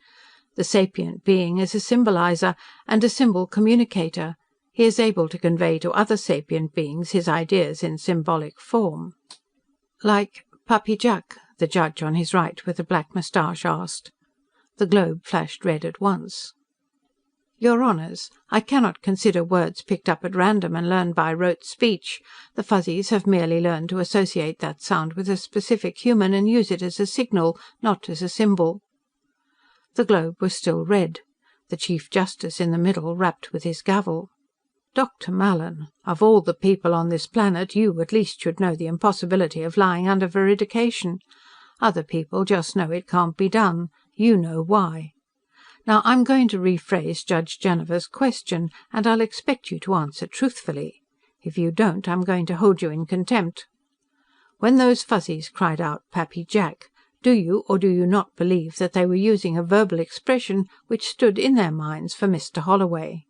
The sapient being is a symboliser, and a symbol communicator. He is able to convey to other sapient beings his ideas in symbolic form." "Like Papi Jack?" the judge on his right with the black moustache asked. The globe flashed red at once. "Your Honours, I cannot consider words picked up at random and learned by rote speech. The Fuzzies have merely learned to associate that sound with a specific human and use it as a signal, not as a symbol." The globe was still red. The Chief Justice in the middle rapped with his gavel. "Dr. Mallin, of all the people on this planet, you at least should know the impossibility of lying under veridication. Other people just know it can't be done. You know why. Now I'm going to rephrase Judge Janiver's question, and I'll expect you to answer truthfully. If you don't, I'm going to hold you in contempt. When those Fuzzies cried out 'Pappy Jack,' do you or do you not believe that they were using a verbal expression which stood in their minds for Mr. Holloway?"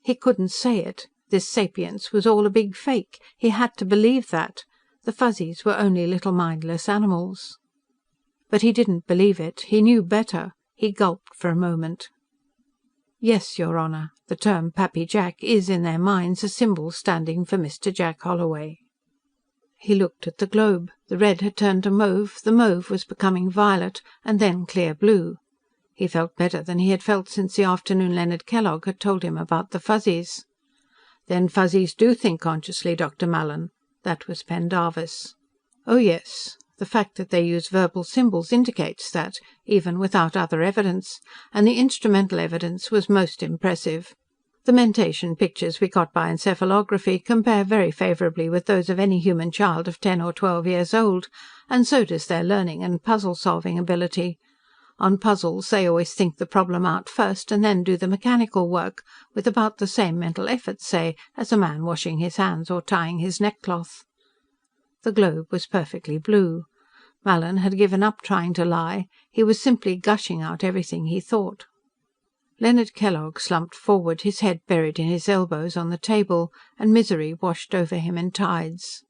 He couldn't say it. This sapience was all a big fake. He had to believe that. The Fuzzies were only little mindless animals. But he didn't believe it. He knew better. He gulped for a moment. "Yes, your Honour. The term Pappy Jack is in their minds a symbol standing for Mr. Jack Holloway." He looked at the globe. The red had turned to mauve, the mauve was becoming violet, and then clear blue. He felt better than he had felt since the afternoon Leonard Kellogg had told him about the Fuzzies. "Then Fuzzies do think consciously, Dr. Mallin?" That was Pendarvis. "Oh yes. The fact that they use verbal symbols indicates that, even without other evidence, and the instrumental evidence was most impressive. The mentation pictures we got by encephalography compare very favourably with those of any human child of 10 or 12 years old, and so does their learning and puzzle-solving ability. On puzzles they always think the problem out first, and then do the mechanical work, with about the same mental effort, say, as a man washing his hands or tying his neckcloth." The globe was perfectly blue. Mallin had given up trying to lie. He was simply gushing out everything he thought. Leonard Kellogg slumped forward, his head buried in his elbows on the table, and misery washed over him in tides.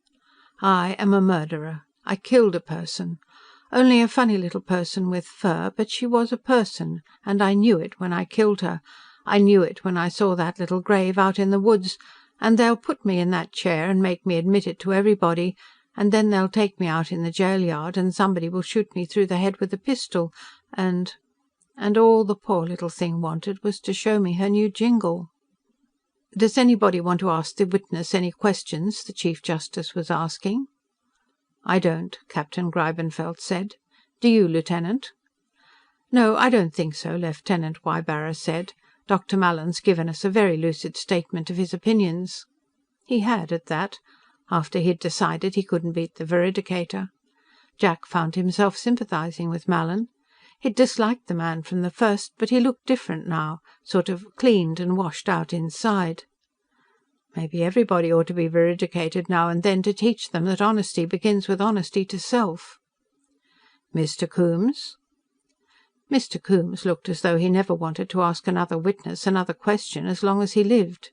"I am a murderer. I killed a person. Only a funny little person with fur, but she was a person, and I knew it when I killed her. I knew it when I saw that little grave out in the woods, and they'll put me in that chair and make me admit it to everybody, and then they'll take me out in the jail yard, and somebody will shoot me through the head with a pistol, and all the poor little thing wanted was to show me her new jingle." "Does anybody want to ask the witness any questions?" the Chief Justice was asking. "I don't," Captain Greibenfeld said. "Do you, Lieutenant?" "No, I don't think so," Lieutenant Ybarra said. "Dr. Mallin's given us a very lucid statement of his opinions." He had, at that. After he'd decided he couldn't beat the veridicator. Jack found himself sympathising with Mallin. He'd disliked the man from the first, but he looked different now, sort of cleaned and washed out inside. Maybe everybody ought to be veridicated now and then, to teach them that honesty begins with honesty to self. "Mr. Coombes?" Mr. Coombes looked as though he never wanted to ask another witness another question as long as he lived.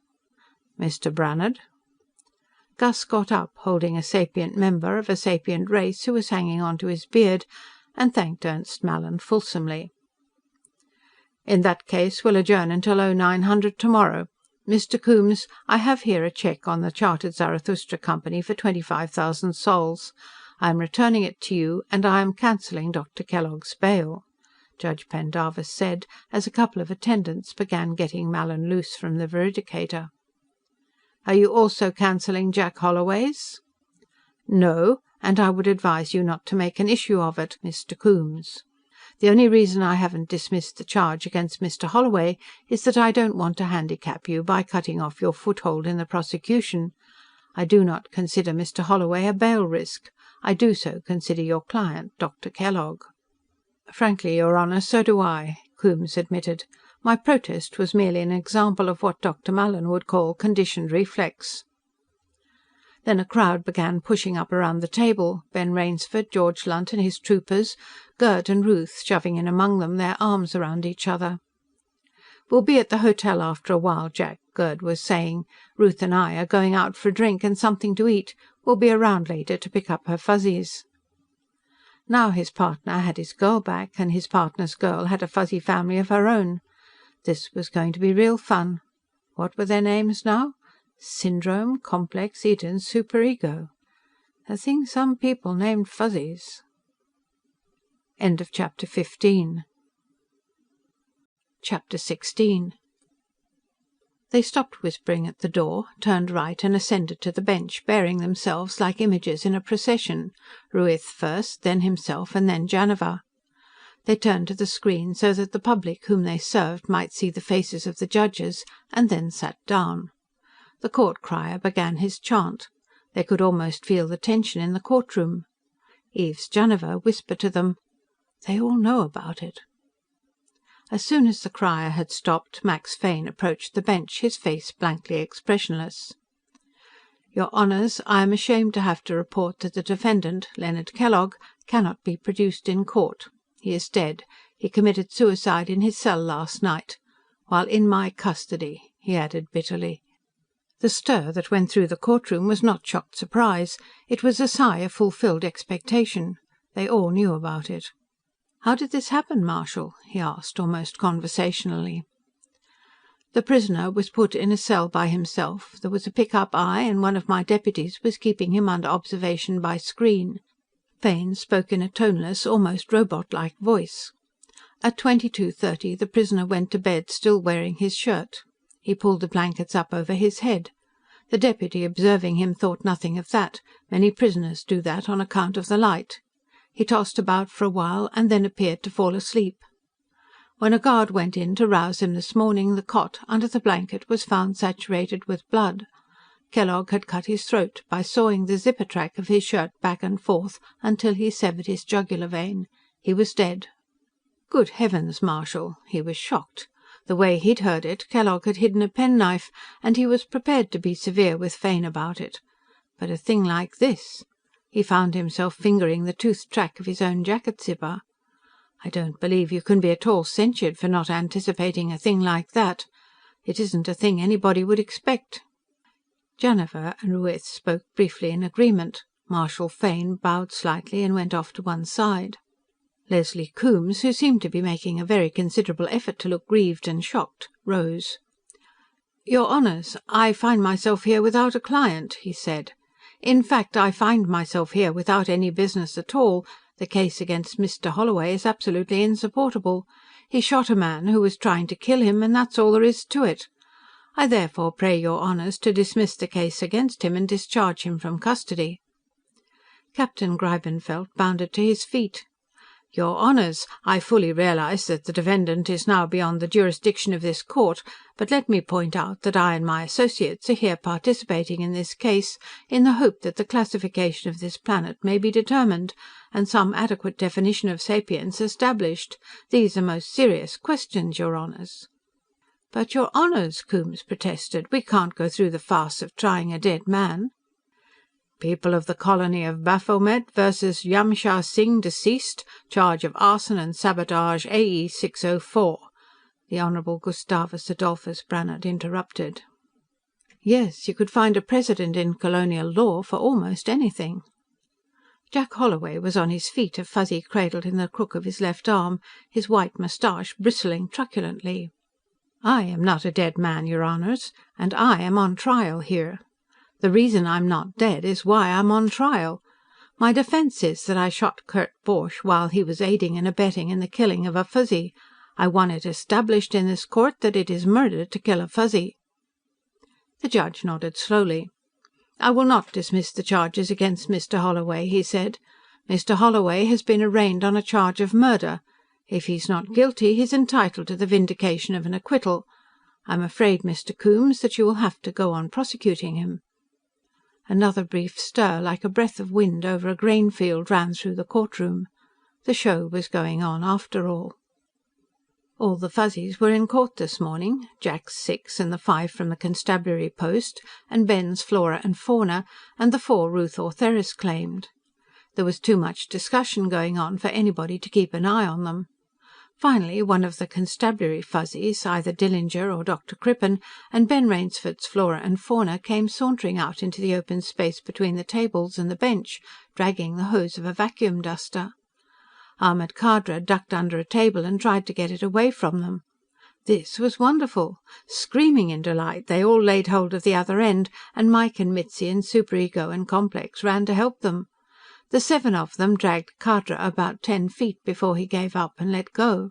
Mr. Brannhard. Gus got up, holding a sapient member of a sapient race who was hanging on to his beard, and thanked Ernst Mallin fulsomely. "In that case, we'll adjourn until 0900 tomorrow. Mr. Coombes, I have here a cheque on the Chartered Zarathustra Company for 25,000 sols. I am returning it to you, and I am cancelling Dr. Kellogg's bail," Judge Pendarvis said, as a couple of attendants began getting Mallin loose from the veridicator. "Are you also cancelling Jack Holloway's?" "No, and I would advise you not to make an issue of it, Mr. Coombes. The only reason I haven't dismissed the charge against Mr. Holloway is that I don't want to handicap you by cutting off your foothold in the prosecution. I do not consider Mr. Holloway a bail risk. I do so consider your client, Dr. Kellogg." "Frankly, your Honor, so do I," Coombes admitted. "My protest was merely an example of what Dr. Mallin would call conditioned reflex." Then a crowd began pushing up around the table, Ben Rainsford, George Lunt and his troopers, Gerd and Ruth shoving in among them, their arms around each other. "We'll be at the hotel after a while, Jack," Gerd was saying. "Ruth and I are going out for a drink and something to eat. We'll be around later to pick up her Fuzzies." Now his partner had his girl back, and his partner's girl had a Fuzzy family of her own. This was going to be real fun. What were their names now? Syndrome, Complex, Eden, Superego. A thing some people named Fuzzies. End of chapter 15. Chapter 16. They stopped whispering at the door, turned right and ascended to the bench, bearing themselves like images in a procession, Ruith first, then himself and then Janiver. They turned to the screen so that the public whom they served might see the faces of the judges, and then sat down. The court crier began his chant. They could almost feel the tension in the courtroom. Eve's Janiver whispered to them, "They all know about it." As soon as the crier had stopped, Max Fane approached the bench, his face blankly expressionless. "Your Honours, I am ashamed to have to report that the defendant, Leonard Kellogg, cannot be produced in court. He is dead. He committed suicide in his cell last night. While in my custody," he added bitterly. The stir that went through the courtroom was not shocked surprise. It was a sigh of fulfilled expectation. They all knew about it. "How did this happen, Marshal?" he asked, almost conversationally. "The prisoner was put in a cell by himself. There was a pick-up eye, and one of my deputies was keeping him under observation by screen." Fane spoke in a toneless, almost robot-like voice. "At 22:30 the prisoner went to bed still wearing his shirt. He pulled the blankets up over his head. The deputy observing him thought nothing of that. Many prisoners do that on account of the light. He tossed about for a while, and then appeared to fall asleep. When a guard went in to rouse him this morning, the cot, under the blanket, was found saturated with blood. Kellogg had cut his throat by sawing the zipper track of his shirt back and forth until he severed his jugular vein. He was dead." Good heavens, Marshal! He was shocked. The way he'd heard it, Kellogg had hidden a penknife, and he was prepared to be severe with Fane about it. But a thing like this! He found himself fingering the toothed track of his own jacket zipper. I don't believe you can be at all censured for not anticipating a thing like that. It isn't a thing anybody would expect. Janiver and Ruith spoke briefly in agreement. Marshal Fane bowed slightly and went off to one side. Leslie Coombes, who seemed to be making a very considerable effort to look grieved and shocked, rose. "Your Honours, I find myself here without a client," he said. "In fact, I find myself here without any business at all. The case against Mr. Holloway is absolutely insupportable. He shot a man who was trying to kill him, and that's all there is to it. I therefore pray your Honours to dismiss the case against him and discharge him from custody." Captain Greibenfeld bounded to his feet. "Your Honours, I fully realise that the defendant is now beyond the jurisdiction of this court, but let me point out that I and my associates are here participating in this case in the hope that the classification of this planet may be determined, and some adequate definition of sapience established. These are most serious questions, your Honours." "But, your Honours," Coombes protested, "we can't go through the farce of trying a dead man." "People of the colony of Baphomet versus Yamshar Singh, deceased, charge of arson and sabotage AE 604," the Honourable Gustavus Adolphus Brannhard interrupted. Yes, you could find a precedent in colonial law for almost anything. Jack Holloway was on his feet, a Fuzzy cradled in the crook of his left arm, his white moustache bristling truculently. "I am not a dead man, your Honors, and I am on trial here. The reason I'm not dead is why I'm on trial. My defense is that I shot Kurt Borch while he was aiding and abetting in the killing of a Fuzzy. I want it established in this court that it is murder to kill a Fuzzy." The judge nodded slowly. "I will not dismiss the charges against Mr. Holloway," he said. "Mr. Holloway has been arraigned on a charge of murder. If he's not guilty, he's entitled to the vindication of an acquittal. I'm afraid, Mr. Coombes, that you will have to go on prosecuting him." Another brief stir, like a breath of wind over a grain field, ran through the courtroom. The show was going on after all. All the Fuzzies were in court this morning, Jack's 6 and the 5 from the constabulary post, and Ben's Flora and Fauna, and the 4 Ruth Ortheris claimed. There was too much discussion going on for anybody to keep an eye on them. Finally, one of the constabulary Fuzzies, either Dillinger or Dr. Crippen, and Ben Rainsford's Flora and Fauna came sauntering out into the open space between the tables and the bench, dragging the hose of a vacuum duster. Ahmed Khadra ducked under a table and tried to get it away from them. This was wonderful. Screaming in delight, they all laid hold of the other end, and Mike and Mitzi and Superego and Complex ran to help them. The 7 of them dragged Khadra about 10 feet before he gave up and let go.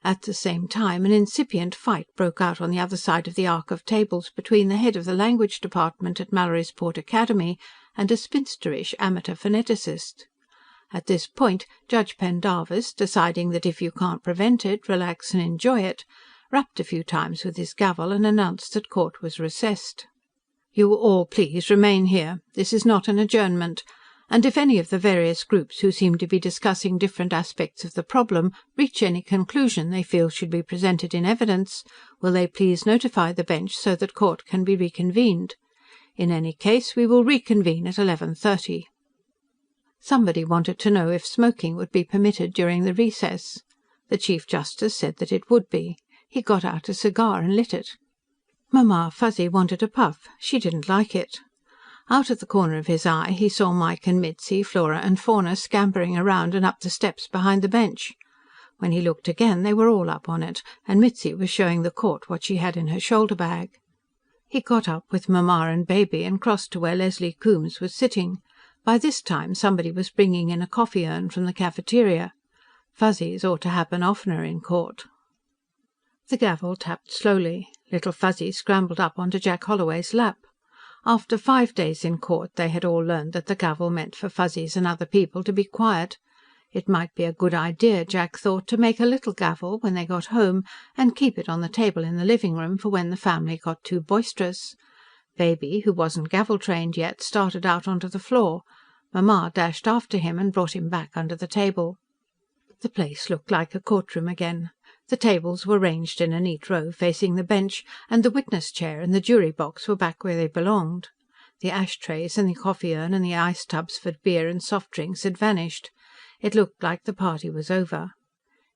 At the same time, an incipient fight broke out on the other side of the arc of tables between the head of the language department at Mallorysport Academy and a spinsterish amateur phoneticist. At this point, Judge Pendarvis, deciding that if you can't prevent it, relax and enjoy it, rapped a few times with his gavel and announced that court was recessed. "You will all please remain here. This is not an adjournment. And if any of the various groups who seem to be discussing different aspects of the problem reach any conclusion they feel should be presented in evidence, will they please notify the bench so that court can be reconvened. In any case, we will reconvene at 11:30. Somebody wanted to know if smoking would be permitted during the recess. The Chief Justice said that it would be. He got out a cigar and lit it. Mamma Fuzzy wanted a puff. She didn't like it. Out of the corner of his eye he saw Mike and Mitzi, Flora and Fauna scampering around and up the steps behind the bench. When he looked again, they were all up on it, and Mitzi was showing the court what she had in her shoulder bag. He got up with Mamma and Baby and crossed to where Leslie Coombes was sitting. By this time somebody was bringing in a coffee urn from the cafeteria. Fuzzies ought to happen oftener in court. The gavel tapped slowly. Little Fuzzy scrambled up onto Jack Holloway's lap. After 5 days in court, they had all learned that the gavel meant for Fuzzies and other people to be quiet. It might be a good idea, Jack thought, to make a little gavel when they got home and keep it on the table in the living room for when the family got too boisterous. Baby, who wasn't gavel-trained yet, started out onto the floor. Mamma dashed after him and brought him back under the table. The place looked like a courtroom again. The tables were ranged in a neat row facing the bench, and the witness chair and the jury box were back where they belonged. The ashtrays and the coffee urn and the ice tubs for beer and soft drinks had vanished. It looked like the party was over.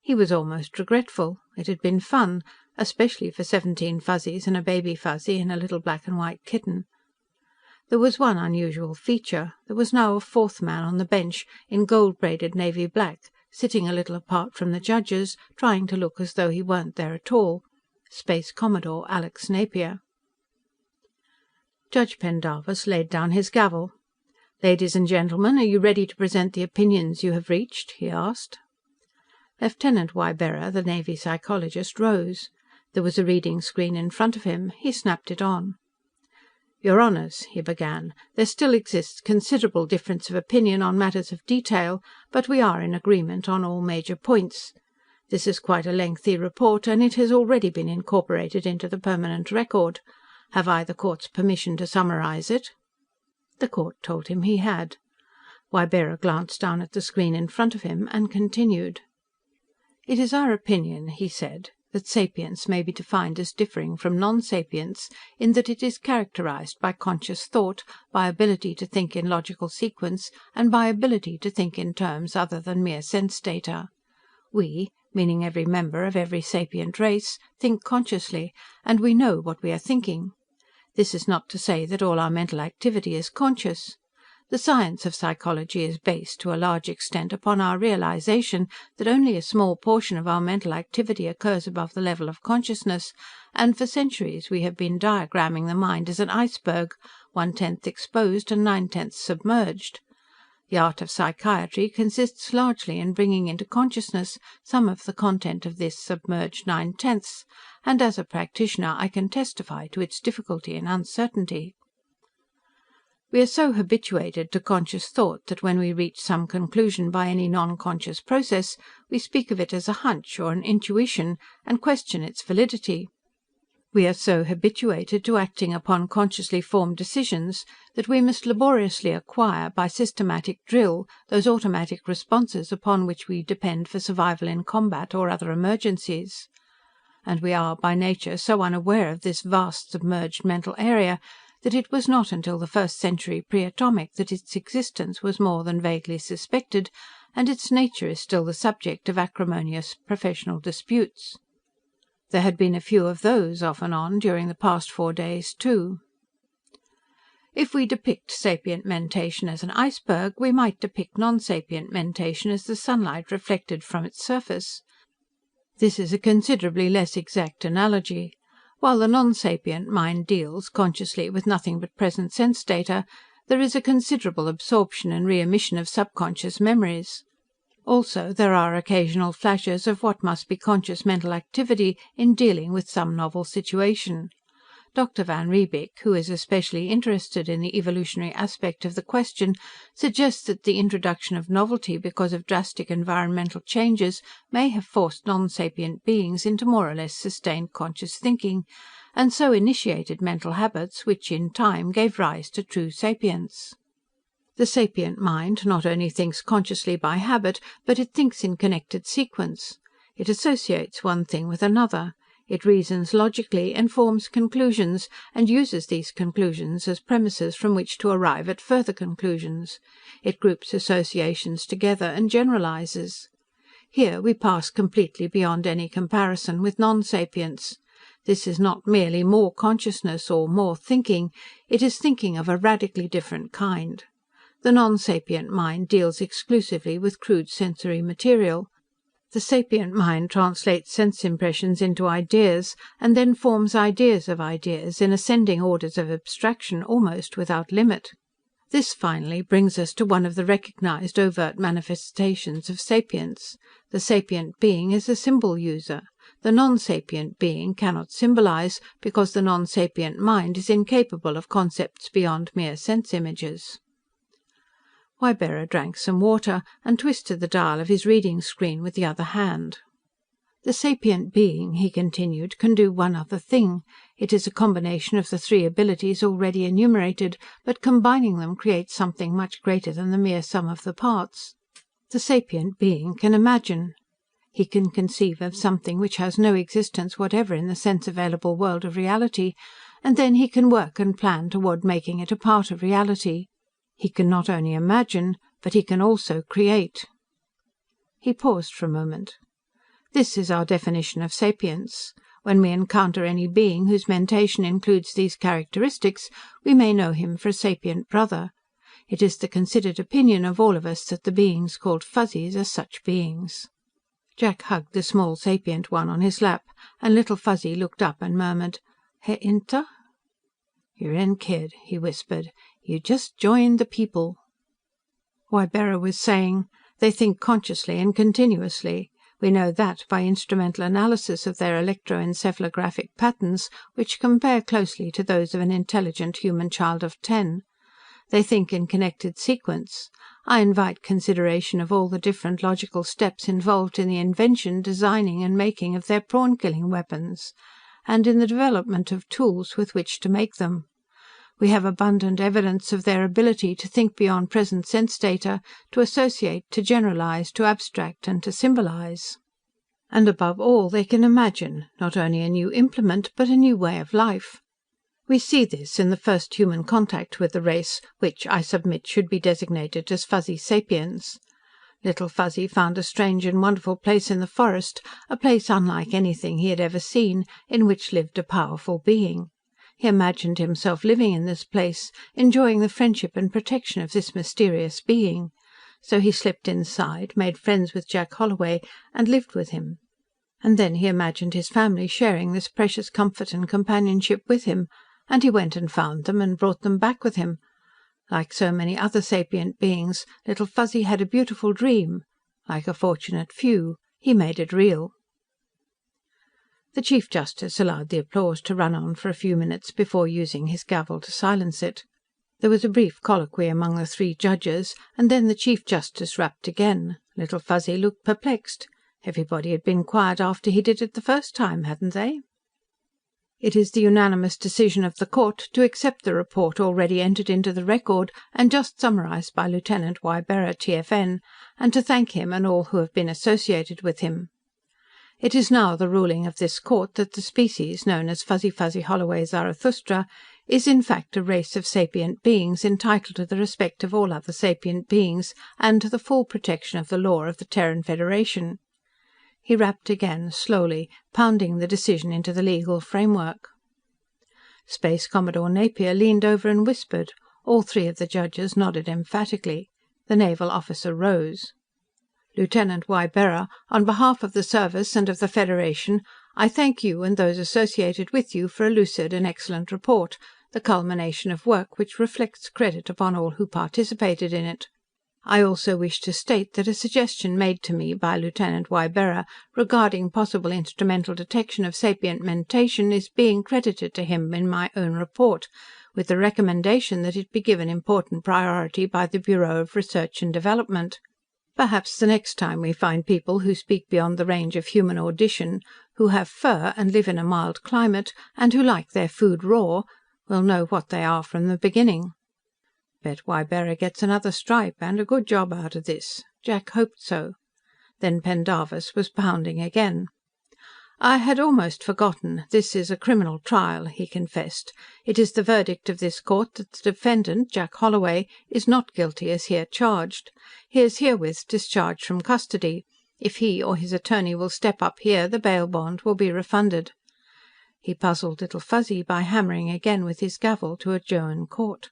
He was almost regretful. It had been fun, especially for 17 Fuzzies and a baby Fuzzy and a little black and white kitten. There was one unusual feature. There was now a 4th man on the bench, in gold-braided navy black, sitting a little apart from the judges, trying to look as though he weren't there at all. Space Commodore Alex Napier. Judge Pendarvis laid down his gavel. "Ladies and gentlemen, are you ready to present the opinions you have reached?" he asked. Lieutenant Ybarra, the Navy psychologist, rose. There was a reading screen in front of him. He snapped it on. "Your Honours," he began, "there still exists considerable difference of opinion on matters of detail, but we are in agreement on all major points. This is quite a lengthy report, and it has already been incorporated into the permanent record. Have I the court's permission to summarize it?" The court told him he had. Ybarra glanced down at the screen in front of him and continued. "It is our opinion," he said, "that sapience may be defined as differing from non-sapience in that it is characterized by conscious thought, by ability to think in logical sequence, and by ability to think in terms other than mere sense data. We, meaning every member of every sapient race, think consciously, and we know what we are thinking. This is not to say that all our mental activity is conscious. The science of psychology is based, to a large extent, upon our realization that only a small portion of our mental activity occurs above the level of consciousness, and for centuries we have been diagramming the mind as an iceberg, 1/10 exposed and 9/10 submerged. The art of psychiatry consists largely in bringing into consciousness some of the content of this submerged 9/10, and as a practitioner I can testify to its difficulty and uncertainty. We are so habituated to conscious thought that when we reach some conclusion by any non-conscious process, we speak of it as a hunch or an intuition, and question its validity. We are so habituated to acting upon consciously formed decisions that we must laboriously acquire, by systematic drill, those automatic responses upon which we depend for survival in combat or other emergencies. And we are by nature so unaware of this vast submerged mental area that it was not until the 1st century pre-atomic that its existence was more than vaguely suspected, and its nature is still the subject of acrimonious professional disputes. There had been a few of those, off and on, during the past 4 days, too. If we depict sapient mentation as an iceberg, we might depict non-sapient mentation as the sunlight reflected from its surface. This is a considerably less exact analogy. While the non-sapient mind deals, consciously, with nothing but present sense data, there is a considerable absorption and re-emission of subconscious memories. Also, there are occasional flashes of what must be conscious mental activity in dealing with some novel situation. Dr. van Riebeek, who is especially interested in the evolutionary aspect of the question, suggests that the introduction of novelty because of drastic environmental changes may have forced non-sapient beings into more or less sustained conscious thinking, and so initiated mental habits which, in time, gave rise to true sapience. The sapient mind not only thinks consciously by habit, but it thinks in connected sequence. It associates one thing with another. It reasons logically and forms conclusions, and uses these conclusions as premises from which to arrive at further conclusions. It groups associations together and generalizes. Here we pass completely beyond any comparison with non-sapience. This is not merely more consciousness or more thinking, it is thinking of a radically different kind. The non-sapient mind deals exclusively with crude sensory material. The sapient mind translates sense impressions into ideas, and then forms ideas of ideas in ascending orders of abstraction almost without limit. This finally brings us to one of the recognized overt manifestations of sapience. The sapient being is a symbol user. The non-sapient being cannot symbolize, because the non-sapient mind is incapable of concepts beyond mere sense images. Wybera drank some water, and twisted the dial of his reading screen with the other hand. The sapient being, he continued, can do one other thing. It is a combination of the 3 abilities already enumerated, but combining them creates something much greater than the mere sum of the parts. The sapient being can imagine. He can conceive of something which has no existence whatever in the sense-available world of reality, and then he can work and plan toward making it a part of reality. He can not only imagine, but he can also create. He paused for a moment. This is our definition of sapience. When we encounter any being whose mentation includes these characteristics, we may know him for a sapient brother. It is the considered opinion of all of us that the beings called Fuzzies are such beings. Jack hugged the small sapient one on his lap, and Little Fuzzy looked up and murmured, "He Inter?" "You're in, kid," he whispered. "You just joined the people." Wybera was saying, "They think consciously and continuously. We know that by instrumental analysis of their electroencephalographic patterns, which compare closely to those of an intelligent human child of 10. They think in connected sequence. I invite consideration of all the different logical steps involved in the invention, designing and making of their prawn-killing weapons, and in the development of tools with which to make them. We have abundant evidence of their ability to think beyond present sense data, to associate, to generalize, to abstract and to symbolize. And above all, they can imagine, not only a new implement, but a new way of life. We see this in the first human contact with the race, which, I submit, should be designated as Fuzzy Sapiens. Little Fuzzy found a strange and wonderful place in the forest, a place unlike anything he had ever seen, in which lived a powerful being. He imagined himself living in this place, enjoying the friendship and protection of this mysterious being. So he slipped inside, made friends with Jack Holloway, and lived with him. And then he imagined his family sharing this precious comfort and companionship with him, and he went and found them and brought them back with him. Like so many other sapient beings, Little Fuzzy had a beautiful dream. Like a fortunate few, he made it real. The Chief Justice allowed the applause to run on for a few minutes before using his gavel to silence it. There was a brief colloquy among the three judges, and then the Chief Justice rapped again. Little Fuzzy looked perplexed. Everybody had been quiet after he did it the first time, hadn't they? It is the unanimous decision of the court to accept the report already entered into the record and just summarised by Lieutenant Ybarra, TFN, and to thank him and all who have been associated with him. It is now the ruling of this court that the species known as Fuzzy Fuzzy Holloway Zarathustra is in fact a race of sapient beings entitled to the respect of all other sapient beings and to the full protection of the law of the Terran Federation. He rapped again, slowly, pounding the decision into the legal framework. Space Commodore Napier leaned over and whispered. All three of the judges nodded emphatically. The naval officer rose. Lieutenant Ybarra, on behalf of the Service and of the Federation, I thank you and those associated with you for a lucid and excellent report, the culmination of work which reflects credit upon all who participated in it. I also wish to state that a suggestion made to me by Lieutenant Ybarra regarding possible instrumental detection of sapient mentation is being credited to him in my own report, with the recommendation that it be given important priority by the Bureau of Research and Development. Perhaps the next time we find people who speak beyond the range of human audition, who have fur and live in a mild climate, and who like their food raw, we'll know what they are from the beginning. Bet Ybarra gets another stripe, and a good job out of this. Jack hoped so. Then Pendarvis was pounding again. I had almost forgotten. This is a criminal trial, he confessed. It is the verdict of this court that the defendant, Jack Holloway, is not guilty as here charged. He is herewith discharged from custody. If he or his attorney will step up here, the bail bond will be refunded. He puzzled Little Fuzzy by hammering again with his gavel to adjourn court.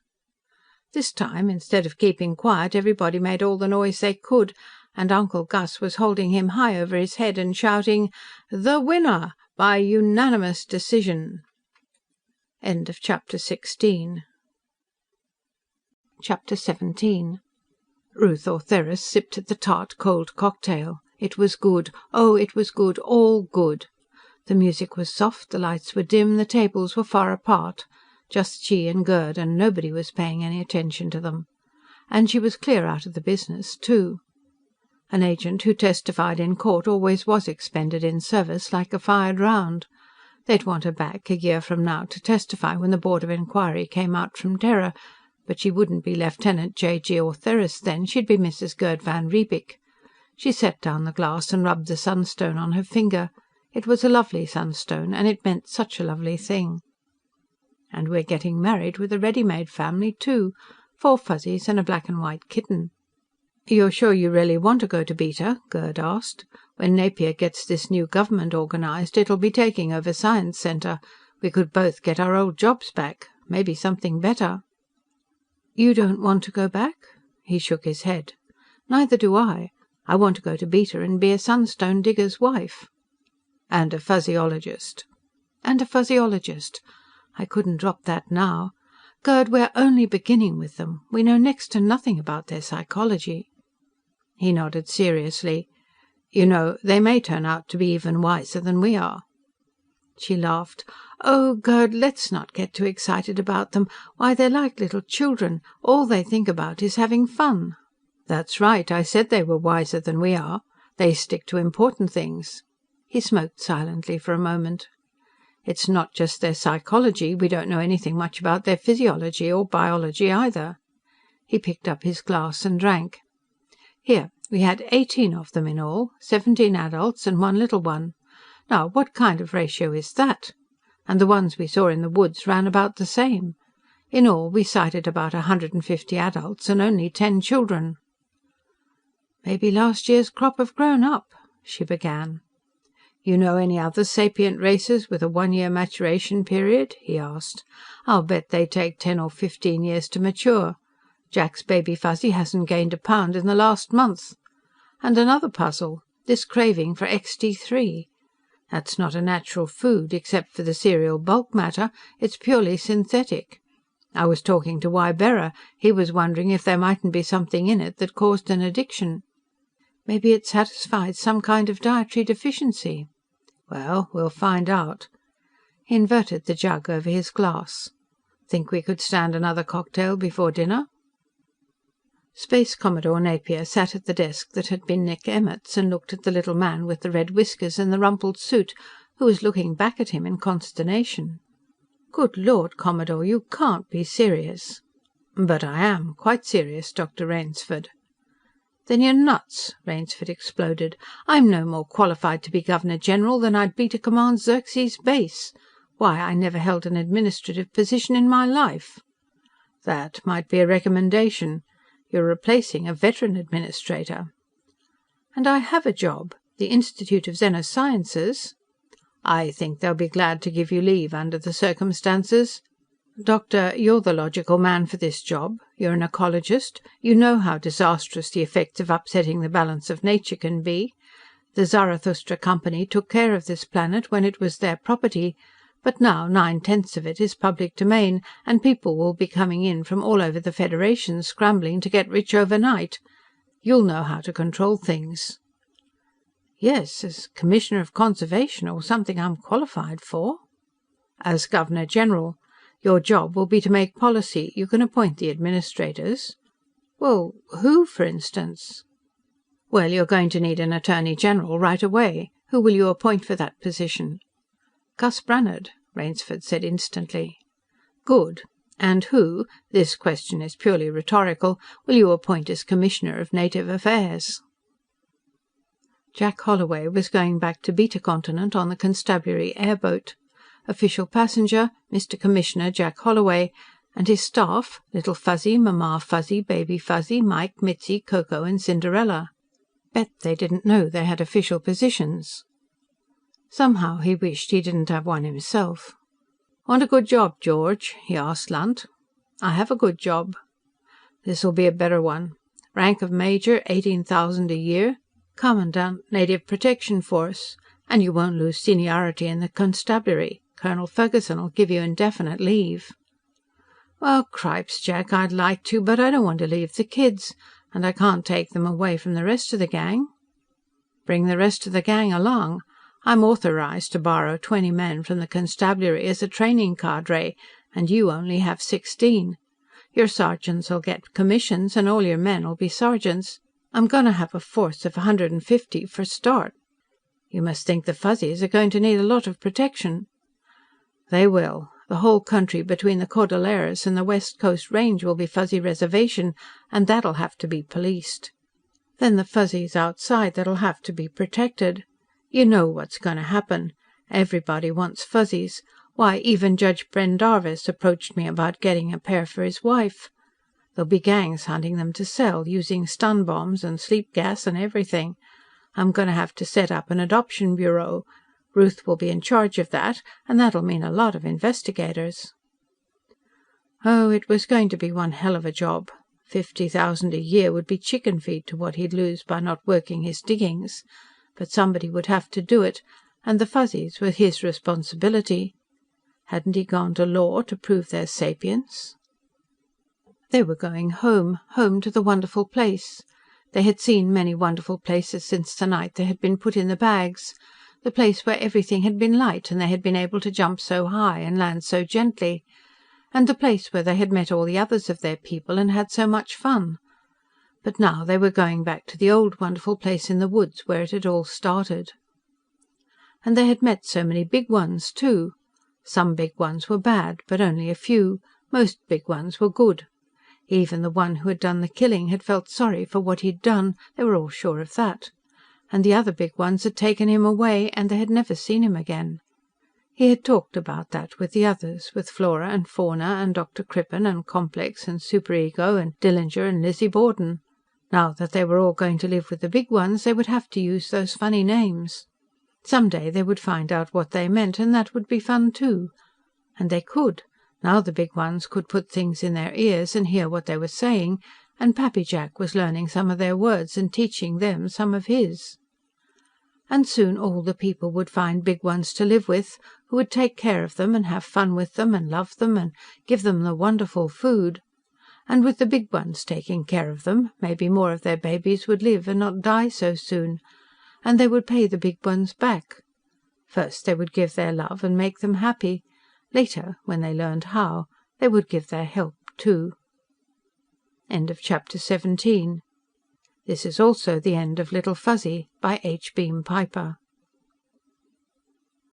This time, instead of keeping quiet, everybody made all the noise they could, and Uncle Gus was holding him high over his head and shouting, "The winner! By unanimous decision!" End of chapter 16. Chapter 17. Ruth Ortheris sipped at the tart, cold cocktail. It was good. Oh, it was good, all good. The music was soft, the lights were dim, the tables were far apart. Just she and Gerd, and nobody was paying any attention to them. And she was clear out of the business, too. An agent who testified in court always was expended in service, like a fired round. They'd want her back, a year from now, to testify when the Board of Inquiry came out from Terra, but she wouldn't be Lieutenant J.G. Ortheris then, she'd be Mrs. Gerd van Riebeek. She set down the glass and rubbed the sunstone on her finger. It was a lovely sunstone, and it meant such a lovely thing. And we're getting married with a ready-made family, too. 4 Fuzzies and a black and white kitten. "You're sure you really want to go to Beta?" Gerd asked. "When Napier gets this new government organised, it'll be taking over Science Centre. We could both get our old jobs back. Maybe something better." "You don't want to go back?" He shook his head. "Neither do I. I want to go to Beta and be a sunstone digger's wife." "And a fuzzyologist." "And a fuzzyologist. I couldn't drop that now. Gerd, we're only beginning with them. We know next to nothing about their psychology." He nodded seriously. "You know, they may turn out to be even wiser than we are." She laughed. "Oh, Gerd, let's not get too excited about them. Why, they're like little children. All they think about is having fun." "That's right. I said they were wiser than we are. They stick to important things." He smoked silently for a moment. "It's not just their psychology. We don't know anything much about their physiology or biology either." He picked up his glass and drank. "Here, we had 18 of them in all, 17 adults and 1 little one. Now, what kind of ratio is that? And the ones we saw in the woods ran about the same. In all, we sighted about 150 adults and only 10 children." "Maybe last year's crop have grown up," she began. "You know any other sapient races with a 1-year maturation period?" he asked. "I'll bet they take 10 or 15 years to mature. Jack's Baby Fuzzy hasn't gained a pound in the last month. And another puzzle. This craving for XT3. That's not a natural food, except for the cereal bulk matter. It's purely synthetic. I was talking to Wybera. He was wondering if there mightn't be something in it that caused an addiction." "Maybe it satisfied some kind of dietary deficiency." "Well, we'll find out." He inverted the jug over his glass. "Think we could stand another cocktail before dinner?" Space Commodore Napier sat at the desk that had been Nick Emmett's and looked at the little man with the red whiskers and the rumpled suit, who was looking back at him in consternation. "Good Lord, Commodore, you can't be serious." "But I am. Quite serious, Dr. Rainsford." "Then you're nuts!" Rainsford exploded. "I'm no more qualified to be Governor General than I'd be to command Xerxes Base. Why, I never held an administrative position in my life." "That might be a recommendation. You're replacing a veteran administrator." "And I have a job. The Institute of Xenosciences." "I think they'll be glad to give you leave under the circumstances. Doctor, you're the logical man for this job. You're an ecologist. You know how disastrous the effects of upsetting the balance of nature can be. The Zarathustra Company took care of this planet when it was their property, but now 9/10 of it is public domain, and people will be coming in from all over the Federation scrambling to get rich overnight. You'll know how to control things." "Yes, as Commissioner of Conservation, or something I'm qualified for." "As Governor General. Your job will be to make policy. You can appoint the administrators." "Well, who, for instance?" "Well, you're going to need an Attorney General right away. Who will you appoint for that position?" "Gus Brannhard," Rainsford said instantly. "Good. And who, this question is purely rhetorical, will you appoint as Commissioner of Native Affairs?" Jack Holloway was going back to Beta Continent on the Constabulary airboat. Official passenger, Mr. Commissioner Jack Holloway, and his staff, Little Fuzzy, Mamma Fuzzy, Baby Fuzzy, Mike, Mitzi, Coco and Cinderella. Bet they didn't know they had official positions. Somehow he wished he didn't have one himself. "Want a good job, George?" he asked Lunt. "I have a good job." "This'll be a better one. Rank of Major, 18,000 a year. Commandant, Native Protection Force. And you won't lose seniority in the constabulary. Colonel Ferguson'll give you indefinite leave." "Well, cripes, Jack, I'd like to, but I don't want to leave the kids. And I can't take them away from the rest of the gang." "Bring the rest of the gang along. I'm authorized to borrow 20 men from the constabulary as a training cadre, and you only have 16. Your sergeants'll get commissions, and all your men'll be sergeants. I'm going to have a force of 150 for start." "You must think the Fuzzies are going to need a lot of protection." "They will. The whole country between the Cordilleras and the West Coast Range will be Fuzzy Reservation, and that'll have to be policed. Then the Fuzzies outside that'll have to be protected. You know what's going to happen. Everybody wants Fuzzies. Why, even Judge Brendarvis approached me about getting a pair for his wife. There'll be gangs hunting them to sell, using stun bombs and sleep gas and everything. I'm going to have to set up an adoption bureau. Ruth will be in charge of that, and that'll mean a lot of investigators." Oh, it was going to be one hell of a job. 50,000 a year would be chicken feed to what he'd lose by not working his diggings. But somebody would have to do it, and the Fuzzies were his responsibility. Hadn't he gone to law to prove their sapience? They were going home, home to the wonderful place. They had seen many wonderful places since the night they had been put in the bags. The place where everything had been light, and they had been able to jump so high and land so gently. And the place where they had met all the others of their people and had so much fun. But now they were going back to the old wonderful place in the woods where it had all started. And they had met so many big ones, too. Some big ones were bad, but only a few. Most big ones were good. Even the one who had done the killing had felt sorry for what he'd done, they were all sure of that. And the other big ones had taken him away, and they had never seen him again. He had talked about that with the others, with Flora and Fauna and Dr. Crippen and Complex and Superego and Dillinger and Lizzie Borden. Now that they were all going to live with the big ones, they would have to use those funny names. Some day they would find out what they meant, and that would be fun, too. And they could. Now the Big Ones could put things in their ears and hear what they were saying, and Pappy Jack was learning some of their words and teaching them some of his. And soon all the people would find Big Ones to live with, who would take care of them and have fun with them and love them and give them the wonderful food. And with the Big Ones taking care of them, maybe more of their babies would live and not die so soon. And they would pay the Big Ones back. First they would give their love and make them happy. Later, when they learned how, they would give their help too. End of chapter 17. This is also the end of Little Fuzzy by H. Beam Piper.